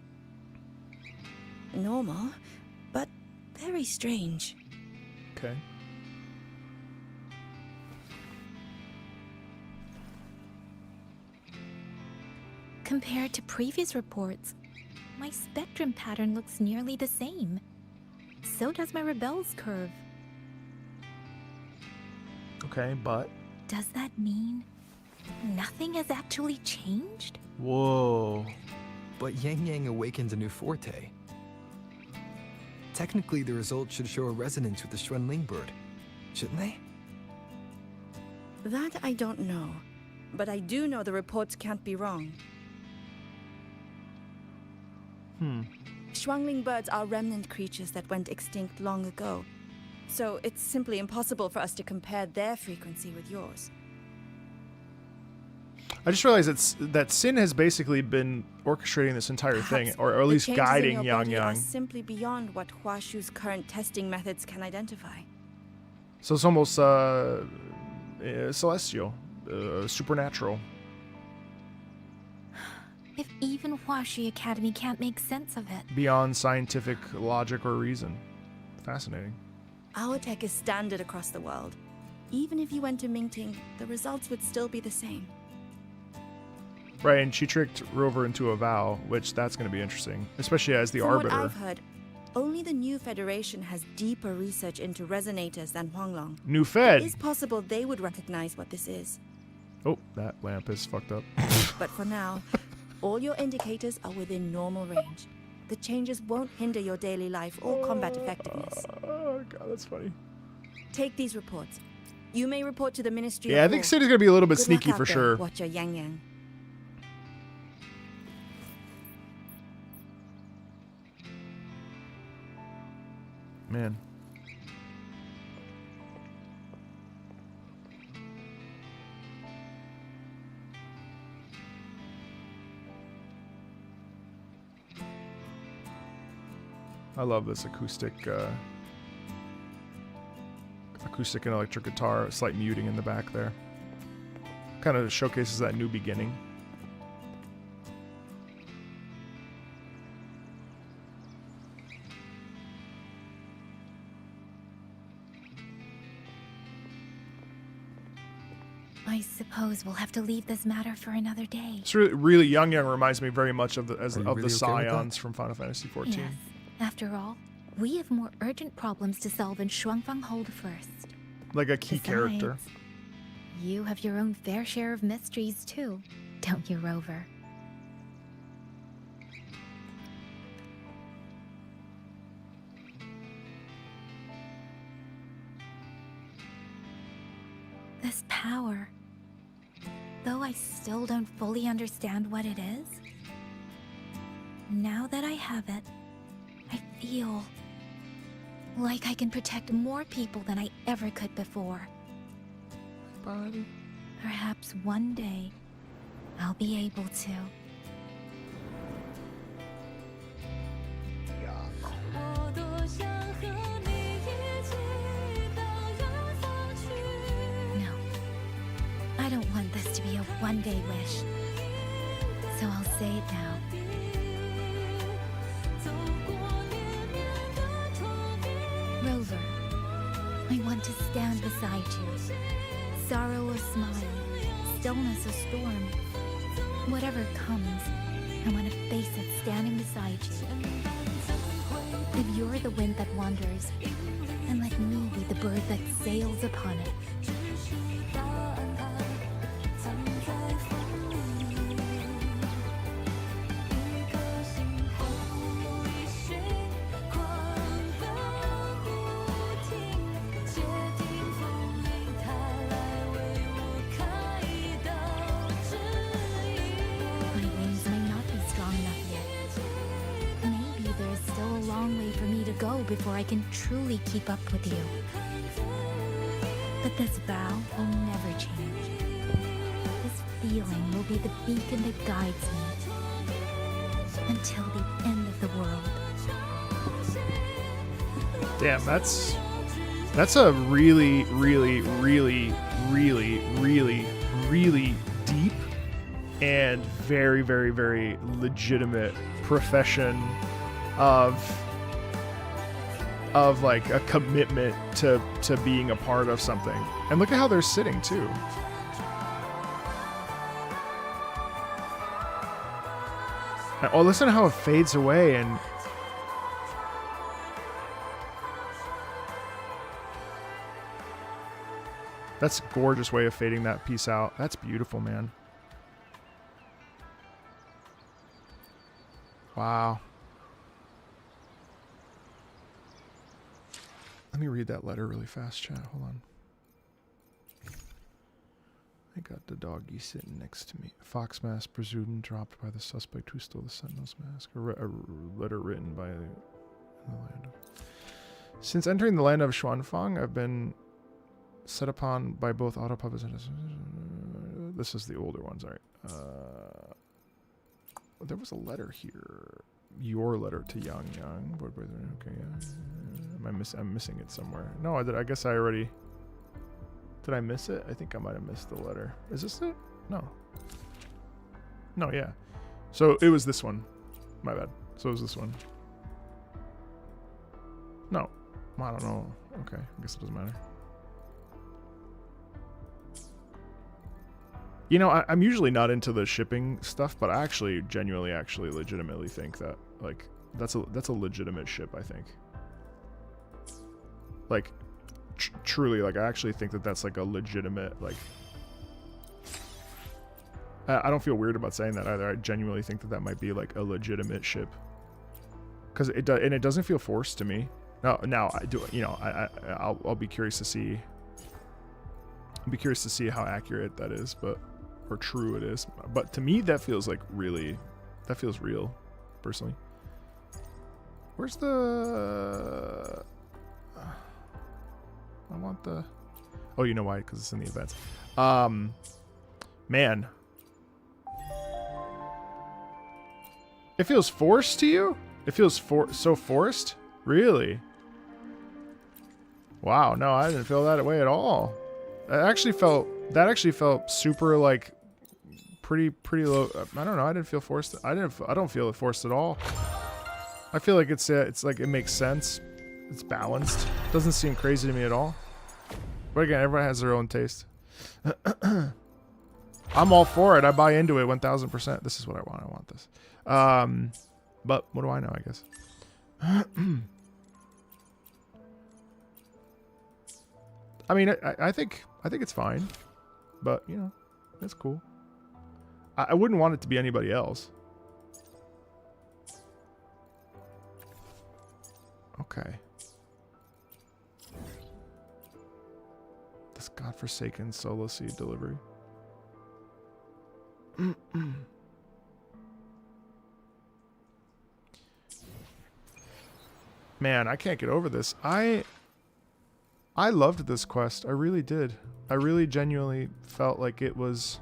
Normal, but very strange. Okay. Compared to previous reports, my spectrum pattern looks nearly the same. So does my rebel's curve. Okay, but... Does that mean nothing has actually changed? Whoa. But Yang Yang awakens a new forte. Technically, the results should show a resonance with the Xuanling bird, shouldn't they? That I don't know, but I do know the reports can't be wrong. Xuanling birds are remnant creatures that went extinct long ago, so it's simply impossible for us to compare their frequency with yours. I just realized that Sin has basically been orchestrating this entire thing, or at least guiding Yang Yang. Simply beyond what Huashu's current testing methods can identify. So it's almost celestial, supernatural. If even Huashi Academy can't make sense of it. Beyond scientific logic or reason. Fascinating. Our tech is standard across the world. Even if you went to Mingting, the results would still be the same. Right, and she tricked Rover into a vow, which that's going to be interesting, especially as the Arbiter. From what I've heard, only the new Federation has deeper research into resonators than Huanglong. New Fed! It is possible they would recognize what this is. Oh, that lamp is fucked up. But for now, all your indicators are within normal range. The changes won't hinder your daily life or combat effectiveness. Oh god, that's funny. Take these reports. You may report to the Ministry Yeah, of I think War. City's gonna be a little bit Good sneaky luck for out there, sure. Watcher Yang Yang. Man. I love this acoustic and electric guitar, slight muting in the back there. Kind of showcases that new beginning. I suppose we'll have to leave this matter for another day. It's really Yang Yang reminds me very much of the Are you the really okay with Scions that? from Final Fantasy XIV. Yes. After all, we have more urgent problems to solve in Shuangfang Hold first. Like a key character. Besides, you have your own fair share of mysteries too, don't you, Rover? This power, though I still don't fully understand what it is, now that I have it, I feel like I can protect more people than I ever could before. Perhaps one day, I'll be able to. No, I don't want this to be a one-day wish, so I'll say it now. Rover, I want to stand beside you. Sorrow a smile, stillness a storm. Whatever comes, I want to face it standing beside you. If you're the wind that wanders, then let me be the bird that sails upon it. My wings may not be strong enough yet. Maybe there's still a long way for me to go before I can truly keep up with you. But this vow will never change. This feeling will be the beacon that guides me until the end of the world. Damn, that's a really, really, really, really, really, really deep and very, very, very legitimate profession of like a commitment to being a part of something. And look at how they're sitting too. Oh, listen to how it fades away and that's a gorgeous way of fading that piece out. That's beautiful, man. Wow. Let me read that letter really fast, chat. Hold on. I got the doggy sitting next to me. A fox mask presumed dropped by the suspect who stole the Sentinel's mask. A letter written by the land of... Since entering the land of Xuanfang, I've been set upon by both auto puppets and... This is the older one, sorry. There was a letter here. Your letter to Yang Yang. Okay, yeah. I'm missing it somewhere. No, I guess I already... Did I miss it? I think I might have missed the letter. Is this it? No. No, yeah. So it was this one. My bad. So it was this one. No. I don't know. Okay, I guess it doesn't matter. You know, I'm usually not into the shipping stuff, but I actually genuinely, legitimately think that, like, that's a legitimate ship, I think. Like, truly, like, I actually think that that's, like, a legitimate, like... I don't feel weird about saying that either. I genuinely think that that might be, like, a legitimate ship. Because it doesn't feel forced to me. No, now I do. You know, I'll be curious to see. I'll be curious to see how accurate that is, but or true it is. But to me, that feels like really, that feels real, personally. Where's the? I want the. Oh, you know why? Because it's in the events. Man. It feels forced to you? It feels so forced? Really? Wow, no, I didn't feel that way at all. That actually felt super like pretty low. I don't know, I didn't feel forced. I don't feel it forced at all. I feel like it's like it makes sense. It's balanced. It doesn't seem crazy to me at all. But again, everyone has their own taste. I'm all for it. I buy into it 1000%. This is what I want. I want this. But what do I know, I guess? I mean, I think it's fine. But, you know, it's cool. I wouldn't want it to be anybody else. Okay. This godforsaken solo seed delivery. Man, I can't get over this. I loved this quest. I really did. I really genuinely felt like it was...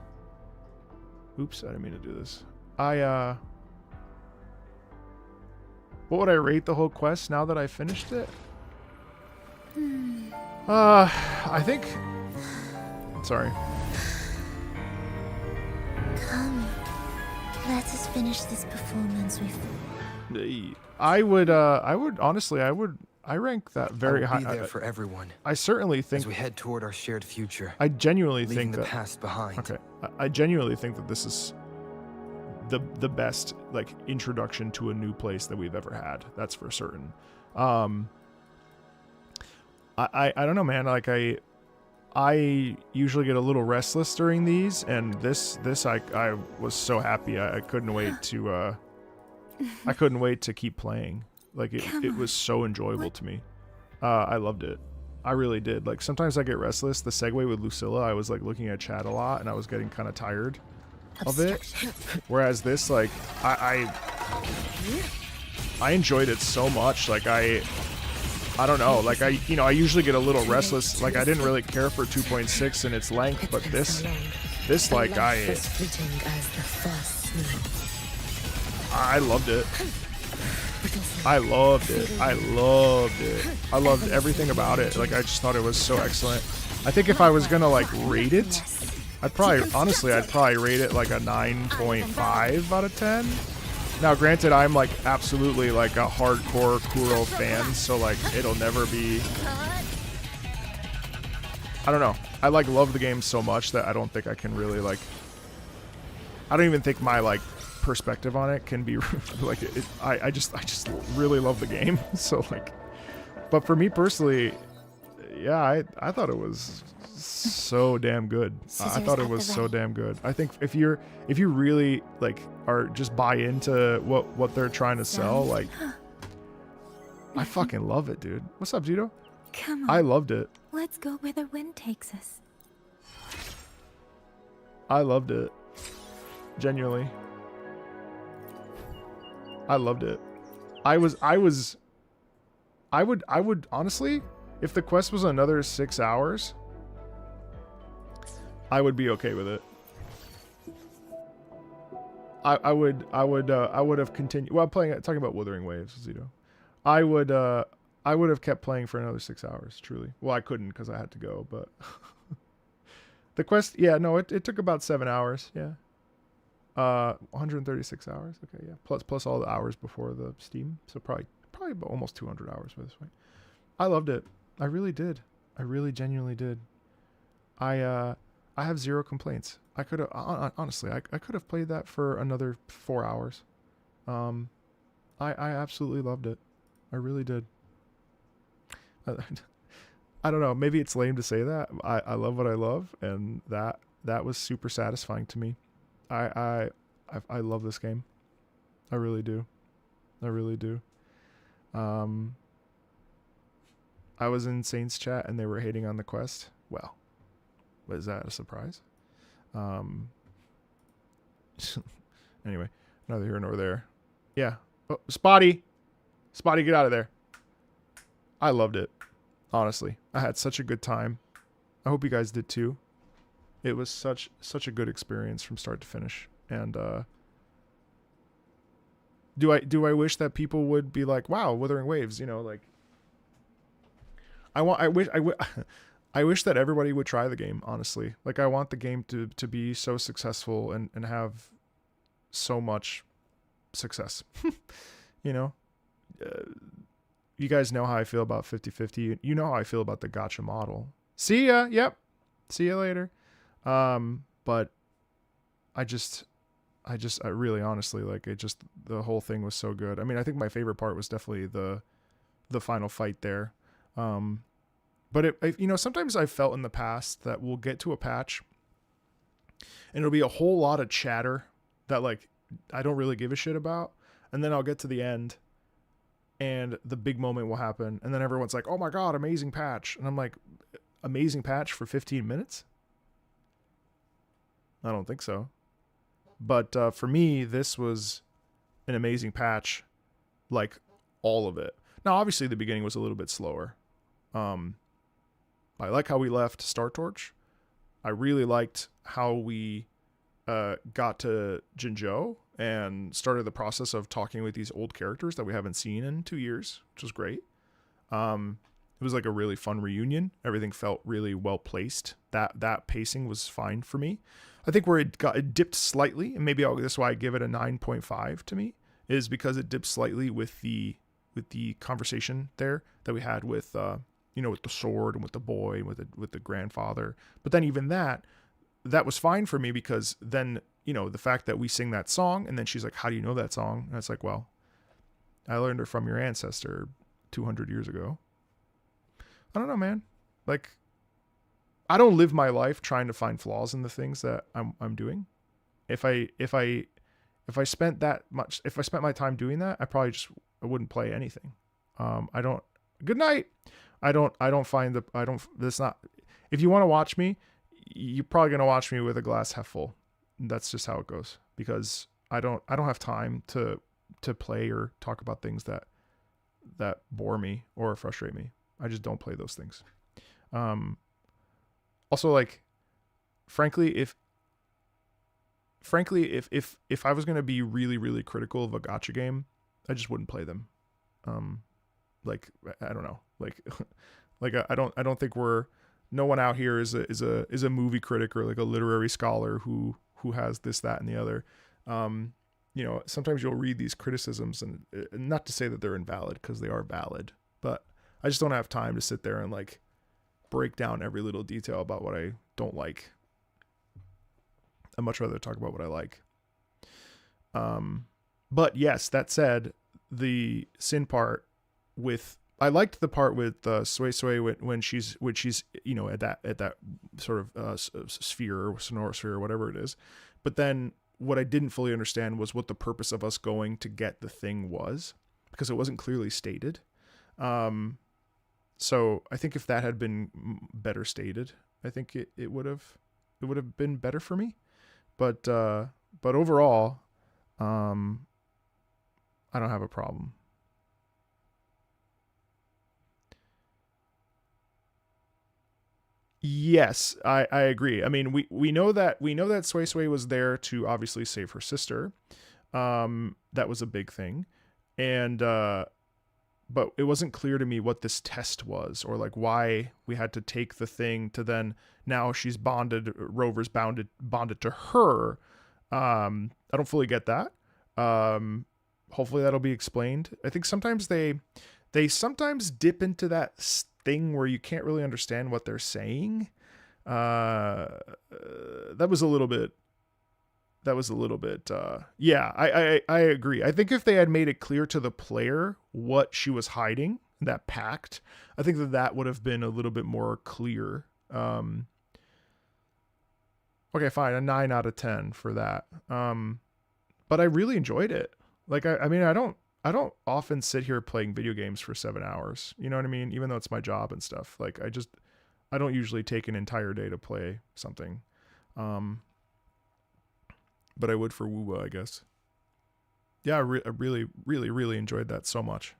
Oops, I didn't mean to do this. What would I rate the whole quest now that I finished it? I think... Sorry. Come, let us finish this performance with... I would honestly, I rank that very high. I'll be there for everyone. I certainly think as we head toward our shared future. I genuinely leaving think the that past behind. Okay, I genuinely think that this is the best like introduction to a new place that we've ever had. That's for certain. I don't know, man. Like I usually get a little restless during these, and this I was so happy. I couldn't wait to I couldn't wait to keep playing. Like it was so enjoyable to me. I loved it. I really did. Like sometimes I get restless. The segue with Lucilla, I was like looking at chat a lot, and I was getting kind of tired of it. Whereas this, like I enjoyed it so much. Like I don't know. Like I usually get a little restless. Like I didn't really care for 2.6 in its length, but this like I loved it. I loved it. I loved it. I loved everything about it. Like I just thought it was so excellent. I think if I was gonna like rate it, I'd probably rate it like a 9.5 out of 10. Now granted, I'm like absolutely like a hardcore Kuro fan, so like it'll never be, I don't know. I like love the game so much that I don't think I can really like, I don't even think my like perspective on it can be like I just really love the game. So like, but for me personally, yeah, I thought it was so damn good. I thought it was so damn good. I think if you really like are just buy into what they're trying to sell, like I fucking love it, dude. What's up, Zito? Come on. I loved it. Let's go where the wind takes us. I loved it. Genuinely. I loved it. I would honestly, if the quest was another 6 hours, I would be okay with it. I would have continued. Well, talking about Wuthering Waves, Zito. I would have kept playing for another 6 hours. Truly. Well, I couldn't because I had to go. But the quest, yeah, no, it took about 7 hours. Yeah. 136 hours. Okay, yeah. Plus all the hours before the Steam. So probably about almost 200 hours for this way. I loved it. I really did. I really genuinely did. I have zero complaints. I could have honestly, I could have played that for another 4 hours. I absolutely loved it. I really did. I don't know. Maybe it's lame to say that. I love what I love, and that was super satisfying to me. I love this game. I really do. I really do. I was in Saints chat and they were hating on the quest. Well, was that a surprise? Anyway, neither here nor there. Yeah. Oh, Spotty, get out of there. I loved it. Honestly, I had such a good time. I hope you guys did too. It was such a good experience from start to finish. And do I wish that people would be like, wow, Wuthering Waves, you know, like I wish that everybody would try the game, honestly. Like I want the game to be so successful and have so much success. You know? You guys know how I feel about 50-50. You know how I feel about the gacha model. See ya. Yep. See you later. But I really honestly, like, the whole thing was so good. I mean, I think my favorite part was definitely the final fight there. But you know, sometimes I've felt in the past that we'll get to a patch and it'll be a whole lot of chatter that like I don't really give a shit about. And then I'll get to the end and the big moment will happen. And then everyone's like, oh my God, amazing patch. And I'm like, amazing patch for 15 minutes? I don't think so. But for me, this was an amazing patch, like all of it. Now, obviously, the beginning was a little bit slower. I like how we left Star Torch. I really liked how we got to Jinzhou and started the process of talking with these old characters that we haven't seen in 2 years, which was great. It was like a really fun reunion. Everything felt really well placed. That pacing was fine for me. I think where it dipped slightly, and maybe that's why I give it a 9.5 to me, is because it dipped slightly with the conversation there that we had with you know, with the sword and with the boy, with the grandfather. But then even that was fine for me because then, you know, the fact that we sing that song and then she's like, how do you know that song? And it's like, well, I learned it from your ancestor 200 years ago. I don't know, man. Like, I don't live my life trying to find flaws in the things that I'm doing. If I spent my time doing that, I wouldn't play anything. Good night. If you want to watch me, you're probably going to watch me with a glass half full. That's just how it goes because I don't have time to play or talk about things that bore me or frustrate me. I just don't play those things. Also, like, frankly, if I was going to be really, really critical of a gacha game, I just wouldn't play them. Like, I don't know, like, I don't think no one out here is a movie critic or like a literary scholar who has this, that, and the other. You know, sometimes you'll read these criticisms and not to say that they're invalid because they are valid, but I just don't have time to sit there and like break down every little detail about what I don't like. I'd much rather talk about what I like. But yes, that said, the Sin part I liked the part with Sui Sui when she's you know at that sort of sphere or sonora sphere or whatever it is. But then what I didn't fully understand was what the purpose of us going to get the thing was, because it wasn't clearly stated. So I think if that had been better stated, I think it would have been better for me. But overall, I don't have a problem. Yes, I agree. I mean, we know that Sui Sui was there to obviously save her sister. That was a big thing. And but it wasn't clear to me what this test was or like why we had to take the thing to then now she's bonded, Rover's bonded to her. I don't fully get that. Hopefully that'll be explained. I think sometimes they sometimes dip into that thing where you can't really understand what they're saying. That was a little bit, yeah, I agree. I think if they had made it clear to the player what she was hiding, that pact, I think that would have been a little bit more clear. Okay, fine, a 9 out of 10 for that. But I really enjoyed it. Like, I mean, I don't I don't often sit here playing video games for 7 hours. You know what I mean? Even though it's my job and stuff. Like I don't usually take an entire day to play something. But I would for Wuwa, I guess. Yeah, I really, really, really enjoyed that so much.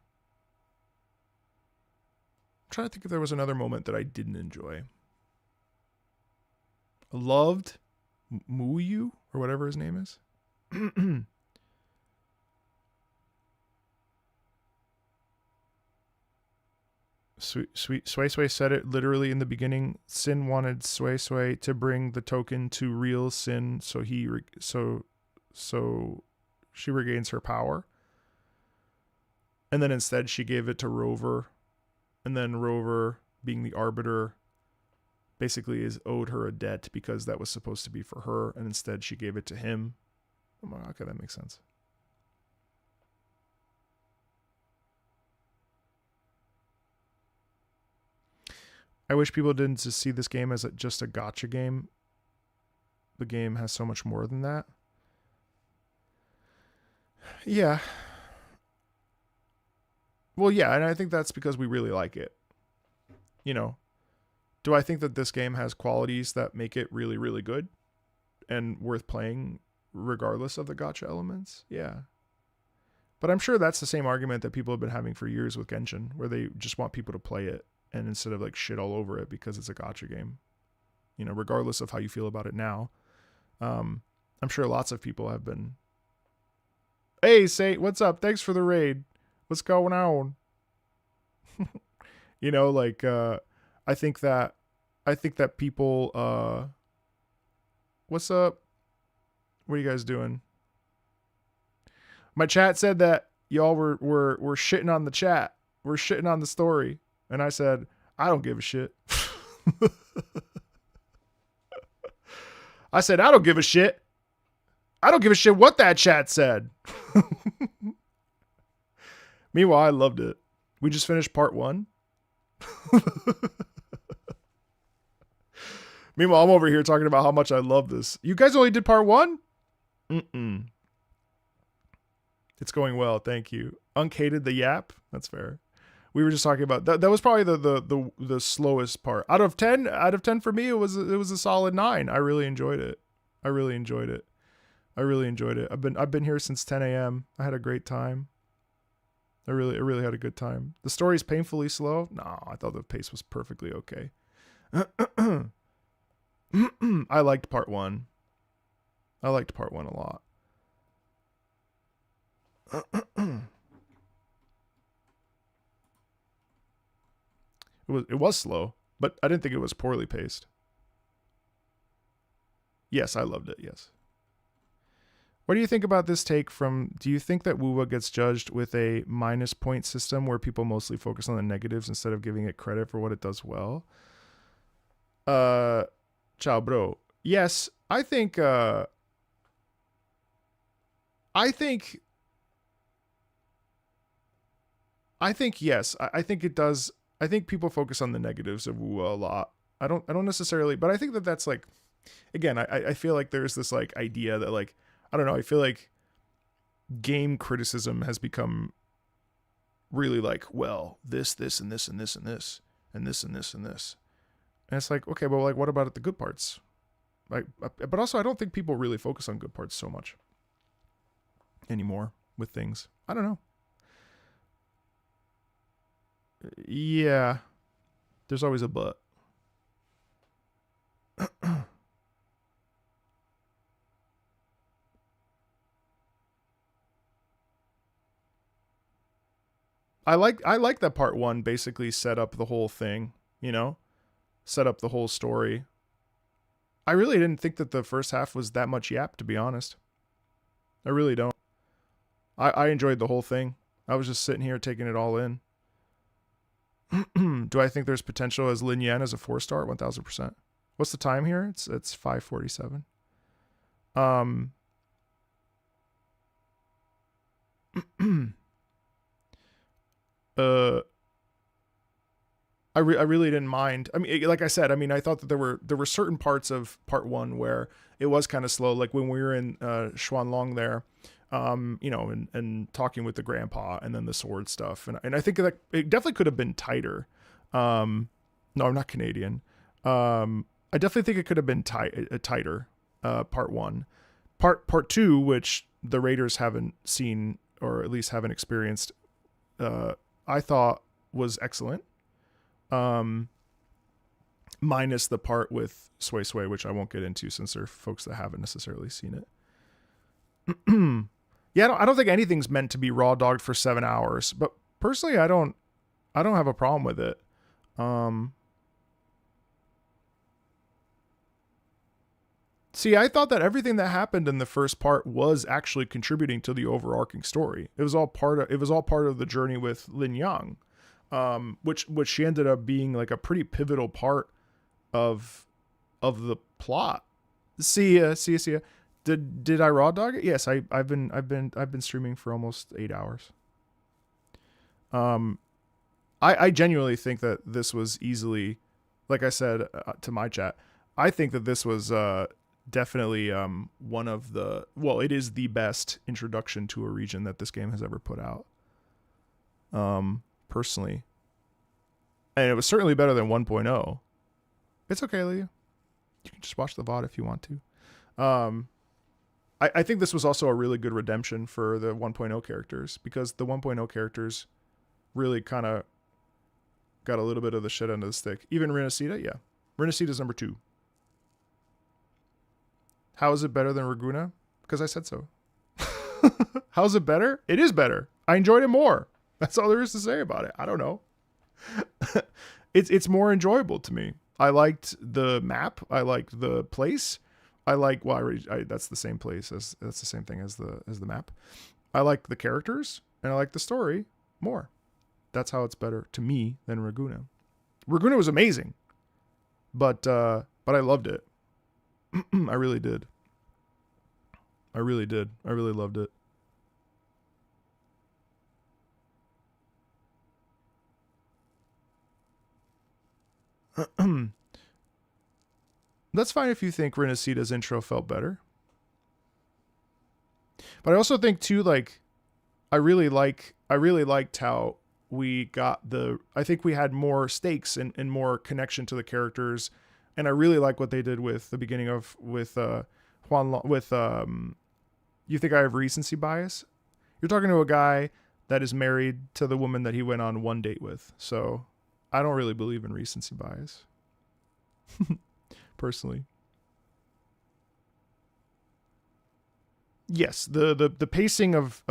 I'm trying to think if there was another moment that I didn't enjoy. I loved Muyu, or whatever his name is. Sweet Sway Sway said it literally in the beginning. Sin wanted Sway Sway to bring the token to real Sin, so she regains her power. And then instead she gave it to Rover, and then Rover, being the arbiter, basically is owed her a debt because that was supposed to be for her, and instead she gave it to him. Okay, that makes sense. I wish people didn't just see this game as just a gacha game. The game has so much more than that. Yeah. Well, yeah, and I think that's because we really like it. You know, do I think that this game has qualities that make it really, really good and worth playing regardless of the gacha elements? Yeah. But I'm sure that's the same argument that people have been having for years with Genshin, where they just want people to play it and instead of like shit all over it because it's a gacha game. You know, regardless of how you feel about it now. I'm sure lots of people have been. Hey, Saint, what's up? Thanks for the raid. What's going on? You know, like, I think that people, what's up? What are you guys doing? My chat said that y'all were shitting on the chat. We're shitting on the story. And I said, I don't give a shit. I said, I don't give a shit. I don't give a shit what that chat said. Meanwhile, I loved it. We just finished part 1. Meanwhile, I'm over here talking about how much I love this. You guys only did part 1? It's going well, thank you. Uncated the yap. That's fair. We were just talking about that. That was probably the slowest part. Out of 10 for me, it was a solid 9. I really enjoyed it. I've been here since 10 a.m. I had a great time. I really had a good time. The story's painfully slow. No, I thought the pace was perfectly okay. I liked part 1. I liked part 1 a lot. It was slow, but I didn't think it was poorly paced. Yes, I loved it, yes. What do you think about this take from, do you think that Wuwa gets judged with a minus point system where people mostly focus on the negatives instead of giving it credit for what it does well? Ciao, bro. Yes, I think yes. I think it does. I think people focus on the negatives of Wuwa a lot. I don't necessarily, but I think that that's like, again, I feel like there's this like idea that like, I don't know, I feel like game criticism has become really like, well, this, and this, and this, and this, and this, and this, and this. And it's like, okay, well, like, what about the good parts? Like, but also I don't think people really focus on good parts so much anymore with things. I don't know. Yeah. There's always a but. I like that part 1 basically set up the whole thing, you know? Set up the whole story. I really didn't think that the first half was that much yap, to be honest. I really don't. I enjoyed the whole thing. I was just sitting here taking it all in. Do I think there's potential as Lin Yan as a 4-star? 1000%. What's the time here? It's 5:47. I really didn't mind. I mean, like I said, I mean, I thought that there were certain parts of part 1 where it was kind of slow. Like when we were in Xuanlong there, You know, and talking with the grandpa, and then the sword stuff, and I think that it definitely could have been tighter. No, I'm not Canadian. I definitely think it could have been tighter. Part 1, part 2, which the Raiders haven't seen or at least haven't experienced. I thought was excellent. Minus the part with Sway Sway, which I won't get into since there are folks that haven't necessarily seen it. Yeah, I don't think anything's meant to be raw dogged for 7 hours, but personally, I don't have a problem with it. See, I thought that everything that happened in the first part was actually contributing to the overarching story. It was all part of the journey with Lin Yang, which she ended up being like a pretty pivotal part of the plot. See ya. Did I raw dog it? Yes, I've been streaming for almost 8 hours. I genuinely think that this was easily, like I said to my chat, I think that this was definitely one of the, well, it is the best introduction to a region that this game has ever put out. Personally. And it was certainly better than 1.0. It's okay, Leah. You can just watch the VOD if you want to. I think this was also a really good redemption for the 1.0 characters, because the 1.0 characters really kind of got a little bit of the shit under the stick. Even Renacida, yeah. Renacida's number 2. How is it better than Raguna? Because I said so. How's it better? It is better. I enjoyed it more. That's all there is to say about it. I don't know. It's more enjoyable to me. I liked the map. I liked the place. I like, well, that's the same place that's the same thing as the map. I like the characters and I like the story more. That's how it's better to me than Raguna. Raguna was amazing, but I loved it. I really did. I really loved it. That's fine if you think Renacida's intro felt better. But I also think too, like, I really liked how we got I think we had more stakes and more connection to the characters. And I really like what they did with the beginning of, with you think I have recency bias? You're talking to a guy that is married to the woman that he went on one date with. So I don't really believe in recency bias. Personally. Yes, the pacing of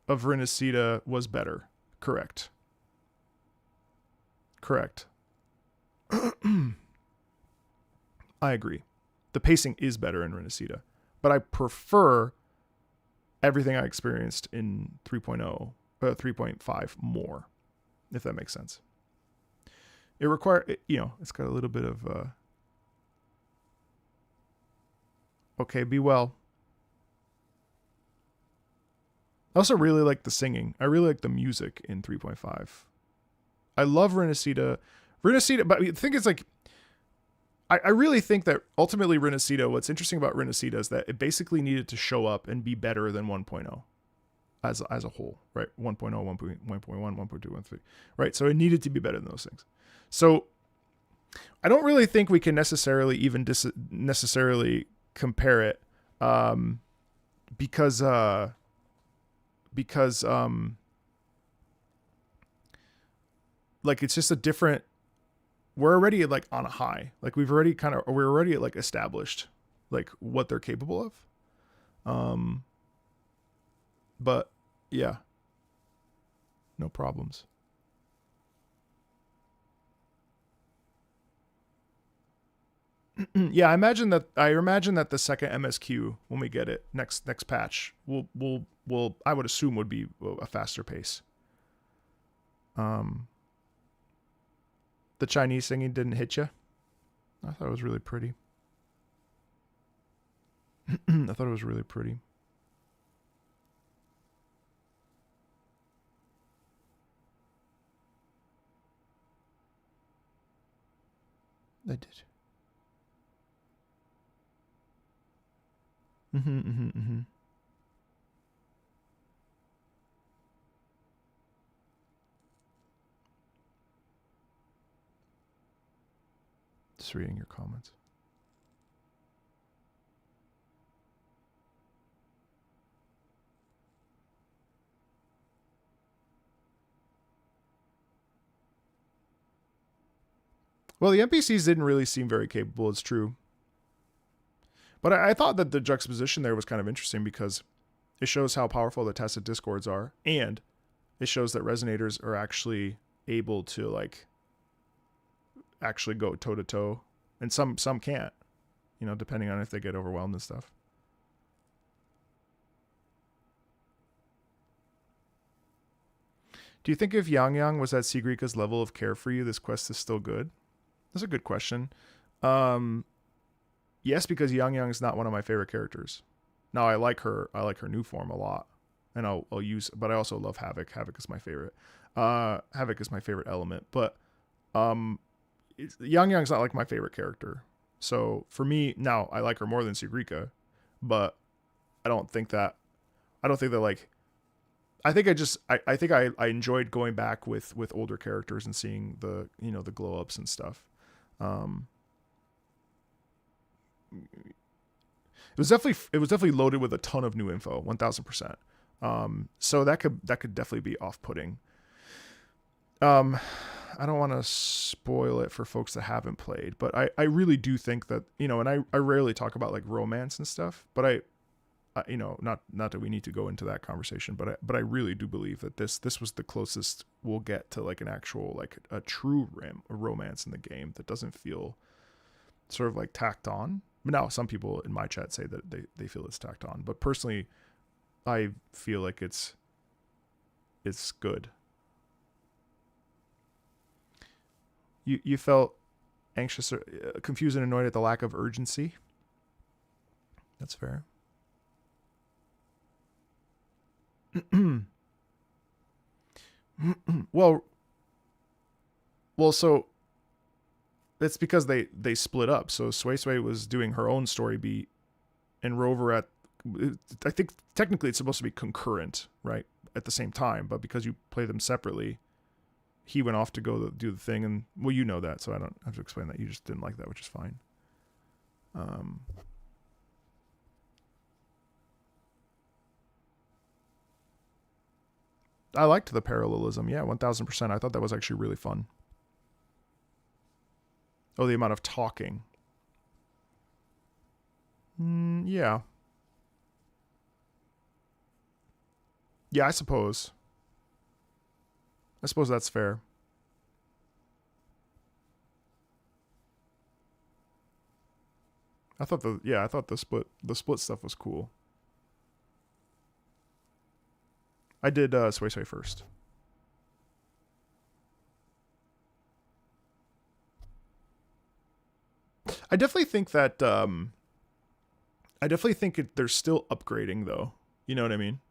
Renacida was better. Correct. I agree. The pacing is better in Renacida, but I prefer everything I experienced in 3.0, 3.5 more, if that makes sense. It it's got a little bit of okay, be well. I also really like the singing. I really like the music in 3.5. I love Renacida, but I think it's like, I really think that ultimately Renacida, what's interesting about Renacida is that it basically needed to show up and be better than 1.0 as a whole, right? 1.0, 1.1, 1.2, 1.3, right? So it needed to be better than those things. So I don't really think we can necessarily even necessarily compare it, because like it's just a different, we're already like on a high, like we're already like established like what they're capable of. But yeah, no problems. Yeah, I imagine that the second MSQ, when we get it next patch, will I would assume would be a faster pace. The Chinese singing didn't hit you? I thought it was really pretty. I thought it was really pretty. I did. Just reading your comments. Well, the NPCs didn't really seem very capable, it's true. But I thought that the juxtaposition there was kind of interesting because it shows how powerful the tacit discords are, and it shows that resonators are actually able to, like, actually go toe-to-toe. And some can't, you know, depending on if they get overwhelmed and stuff. Do you think if Yang Yang was at Sigrika's level of care for you, this quest is still good? That's a good question. Yes, because Yang Yang is not one of my favorite characters. Now I like her new form a lot, and I'll use. But I also love Havoc. Havoc is my favorite. Havoc is my favorite element. But Yang Yang's not like my favorite character. So for me, now I like her more than Sigrika, but I think like. I think I enjoyed going back with older characters and seeing the, you know, the glow ups and stuff. It was definitely loaded with a ton of new info, 1000%. So that could definitely be off-putting. I don't want to spoil it for folks that haven't played, but I really do think that, you know, and I rarely talk about like romance and stuff, but I you know, not that we need to go into that conversation, but I really do believe that this was the closest we'll get to like an actual, like a true romance in the game that doesn't feel sort of like tacked on. But now some people in my chat say that they feel it's tacked on, but personally, I feel like it's good. You felt anxious or confused and annoyed at the lack of urgency. That's fair. well, so that's because they split up. So Sui Sui was doing her own story beat, and Rover I think technically it's supposed to be concurrent, right, at the same time, but because you play them separately, he went off to go do the thing, and well, you know that, so I don't have to explain that. You just didn't like that, which is fine. I liked the parallelism. Yeah, 1000%. I thought that was actually really fun. Oh, the amount of talking. Yeah. Yeah, I suppose. I suppose that's fair. I thought the split stuff was cool. I did Sui Sui first. I definitely think that they're still upgrading though. You know what I mean?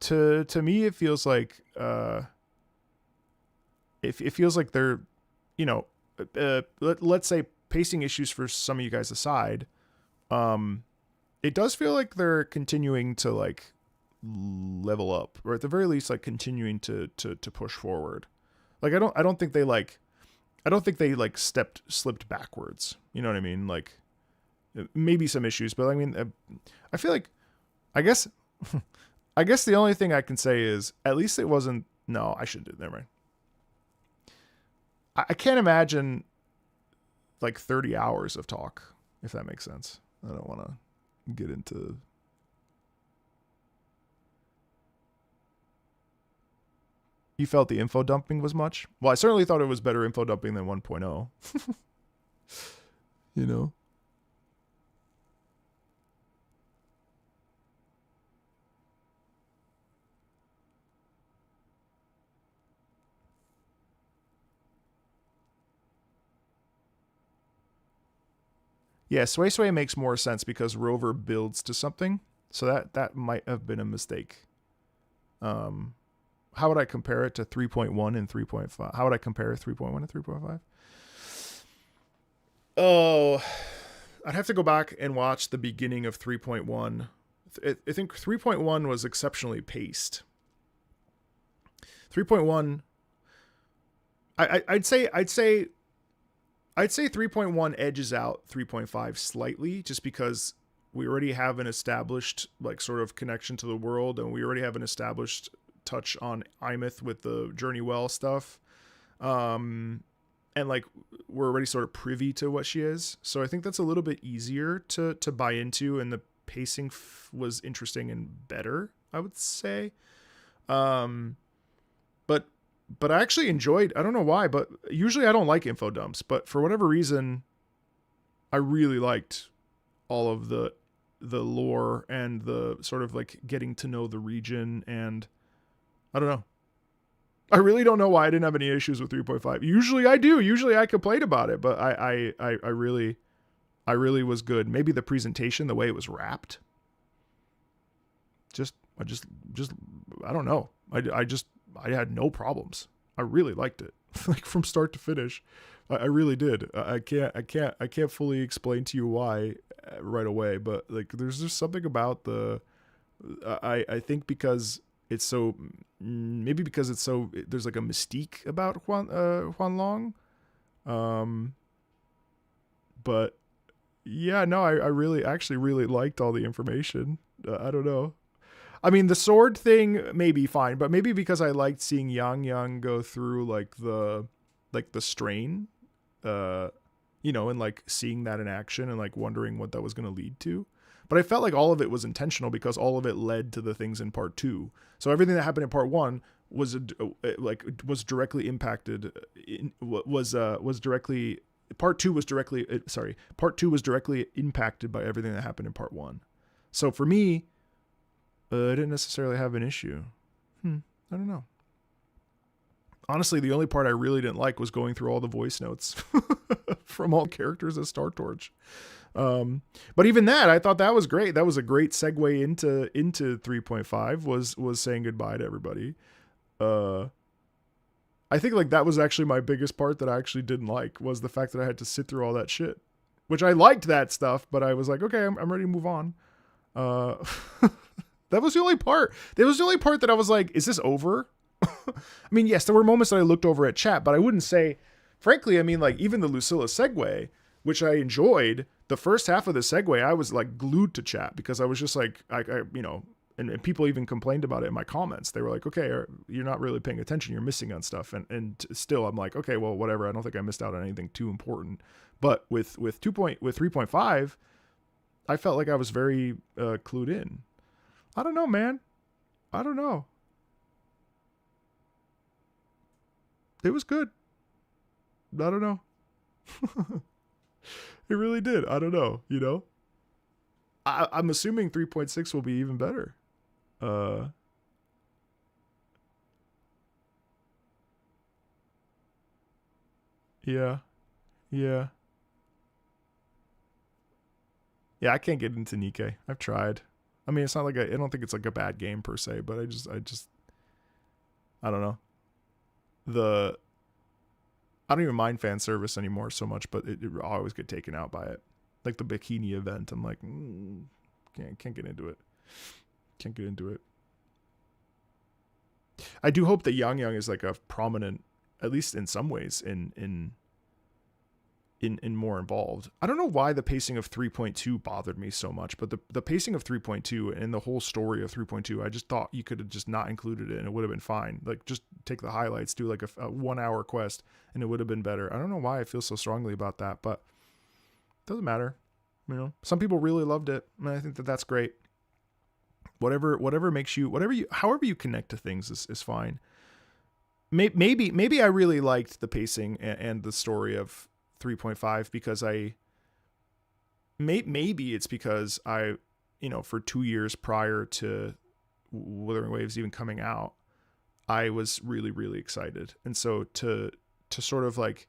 To me it feels like it feels like they're, you know, let's say pacing issues for some of you guys aside, it does feel like they're continuing to like level up, or at the very least like continuing to push forward. Like I don't think they slipped backwards. You know what I mean? Like maybe some issues, but I mean I feel like I guess the only thing I can say is at least it wasn't. No, I shouldn't do it. Never mind. I can't imagine like 30 hours of talk, if that makes sense. I don't want to get into. You felt the info dumping was much? Well, I certainly thought it was better info dumping than 1.0. You know? Yeah, Sui Sui makes more sense because Rover builds to something. So that might have been a mistake. How would I compare it to 3.1 and 3.5? How would I compare 3.1 and 3.5? Oh, I'd have to go back and watch the beginning of 3.1. I think 3.1 was exceptionally paced. 3.1, I'd say 3.1 edges out 3.5 slightly, just because we already have an established like sort of connection to the world, and we already have an established touch on Imeth with the Journey Well stuff. And like we're already sort of privy to what she is. So I think that's a little bit easier to buy into, and the pacing was interesting and better, I would say. But I actually enjoyed, I don't know why, but usually I don't like info dumps, but for whatever reason, I really liked all of the lore and the sort of like getting to know the region, and I don't know. I really don't know why I didn't have any issues with 3.5. Usually I do. Usually I complain about it, but I really was good. Maybe the presentation, the way it was wrapped. I don't know. I had no problems. I really liked it, like from start to finish. I really did. I can't fully explain to you why right away, but like there's just something about I think because it's so, maybe because it's so, there's like a mystique about Huan Long. But yeah, no, I actually really liked all the information. I don't know. I mean, the sword thing may be fine, but maybe because I liked seeing Yang go through like the strain, and like seeing that in action and like wondering what that was going to lead to. But I felt like all of it was intentional because all of it led to the things in part 2. So everything that happened in part 1 was directly impacted. Part 2 was directly impacted by everything that happened in part 1. So for me, I didn't necessarily have an issue. I don't know. Honestly, the only part I really didn't like was going through all the voice notes from all characters of Star Torch. But even that, I thought that was great. That was a great segue into 3.5 was saying goodbye to everybody. I think like that was actually my biggest part that I actually didn't like, was the fact that I had to sit through all that shit, which I liked that stuff, but I was like, okay, I'm ready to move on. That was the only part. That was the only part that I was like, is this over? I mean, yes, there were moments that I looked over at chat, but I wouldn't say, frankly, I mean, like even the Lucilla segue, which I enjoyed, the first half of the segue, I was like glued to chat because I was just like, and people even complained about it in my comments. They were like, okay, you're not really paying attention. You're missing on stuff. And still I'm like, okay, well, whatever. I don't think I missed out on anything too important. But with 3.5, I felt like I was very clued in. I don't know, man. I don't know. It was good. I don't know. It really did. I don't know, I'm assuming 3.6 will be even better. Yeah. Yeah, I can't get into Nikkei. I've tried. I mean, it's not like I don't think it's like a bad game per se, but I don't know. I don't even mind fan service anymore so much, but I always get taken out by it. Like the bikini event, I'm like, can't get into it. Can't get into it. I do hope that Yang is like a prominent, at least in some ways, in more involved. I don't know why the pacing of 3.2 bothered me so much, but the pacing of 3.2 and the whole story of 3.2, I just thought you could have just not included it and it would have been fine. Like just take the highlights, do like a 1 hour quest and it would have been better. I don't know why I feel so strongly about that, but it doesn't matter. Some people really loved it, and I think that that's great. Whatever makes you, however you connect to things is fine. Maybe I really liked the pacing and the story of 3.5 because maybe it's because I, for 2 years prior to Wuthering Waves even coming out, I was really, really excited. And so to sort of like,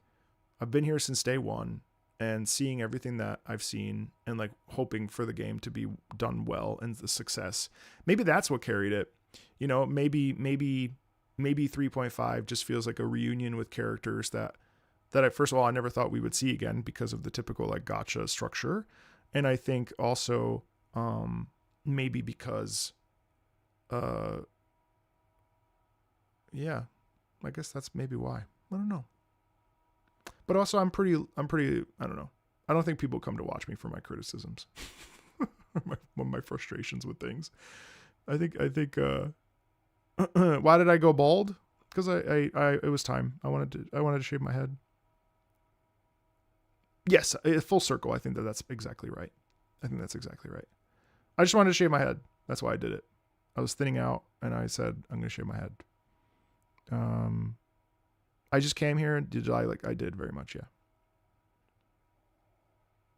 I've been here since day one and seeing everything that I've seen and like hoping for the game to be done well and the success, maybe that's what carried it. Maybe 3.5 just feels like a reunion with characters that I, first of all, I never thought we would see again because of the typical like gacha structure. And I think also maybe because, yeah, I guess that's maybe why. I don't know. But also I'm pretty, I don't know. I don't think people come to watch me for my criticisms. my frustrations with things. I think why did I go bald? Because it was time. I wanted to shave my head. Yes, full circle. I think that's exactly right. I think that's exactly right. I just wanted to shave my head. That's why I did it. I was thinning out and I said, I'm going to shave my head. I just came here and I did very much. Yeah.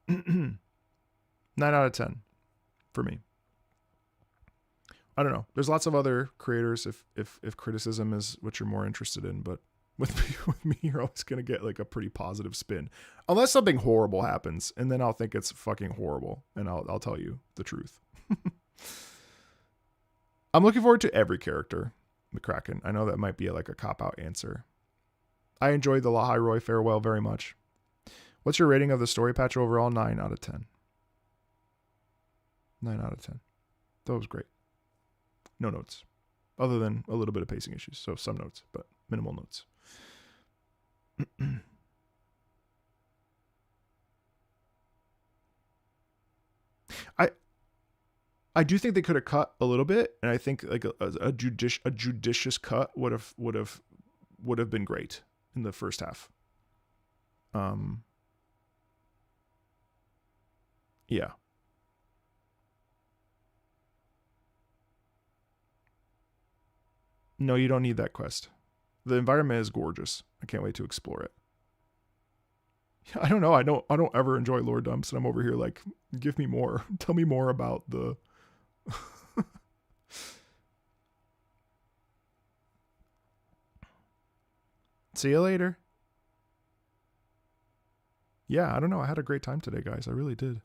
9 out of 10 for me. I don't know. There's lots of other creators if criticism is what you're more interested in, but with me, you're always going to get like a pretty positive spin. Unless something horrible happens, and then I'll think it's fucking horrible, and I'll tell you the truth. I'm looking forward to every character, McCracken. I know that might be like a cop-out answer. I enjoyed the Lahai Roy farewell very much. What's your rating of the story patch overall? 9 out of 10. 9 out of 10. That was great. No notes. Other than a little bit of pacing issues. So some notes, but minimal notes. I do think they could have cut a little bit, and I think like a judicious cut would have been great in the first half. Yeah. No, you don't need that quest. The environment is gorgeous. I can't wait to explore it. I don't know. I don't ever enjoy lore dumps, and I'm over here like, give me more. Tell me more about the. See you later. Yeah, I don't know. I had a great time today, guys. I really did.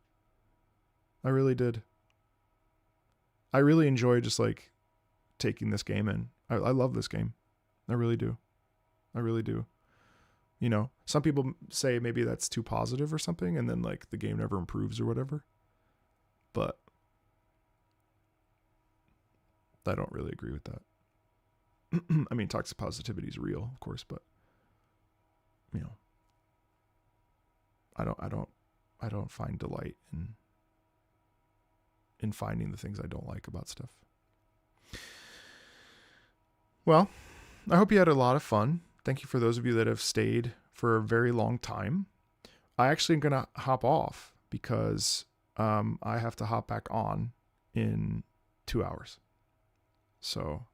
I really did. I really enjoy just like taking this game in. I love this game. I really do. I really do. You know, some people say maybe that's too positive or something, and then like the game never improves or whatever. But I don't really agree with that. I mean, toxic positivity is real, of course, but you know, I don't find delight in finding the things I don't like about stuff. Well, I hope you had a lot of fun. Thank you for those of you that have stayed for a very long time. I actually am going to hop off because I have to hop back on in 2 hours. So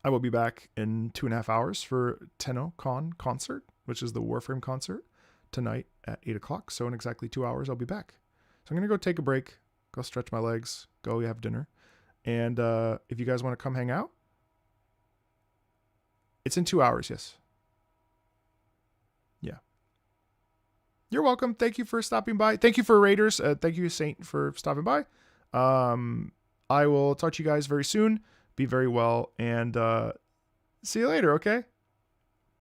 I will be back in 2.5 hours for TennoCon concert, which is the Warframe concert tonight at 8 o'clock. So in exactly 2 hours, I'll be back. So I'm going to go take a break, go stretch my legs, go have dinner. And if you guys want to come hang out, it's in 2 hours, yes. Yeah. You're welcome. Thank you for stopping by. Thank you for Raiders. Thank you, Saint, for stopping by. I will talk to you guys very soon. Be very well, and see you later, okay?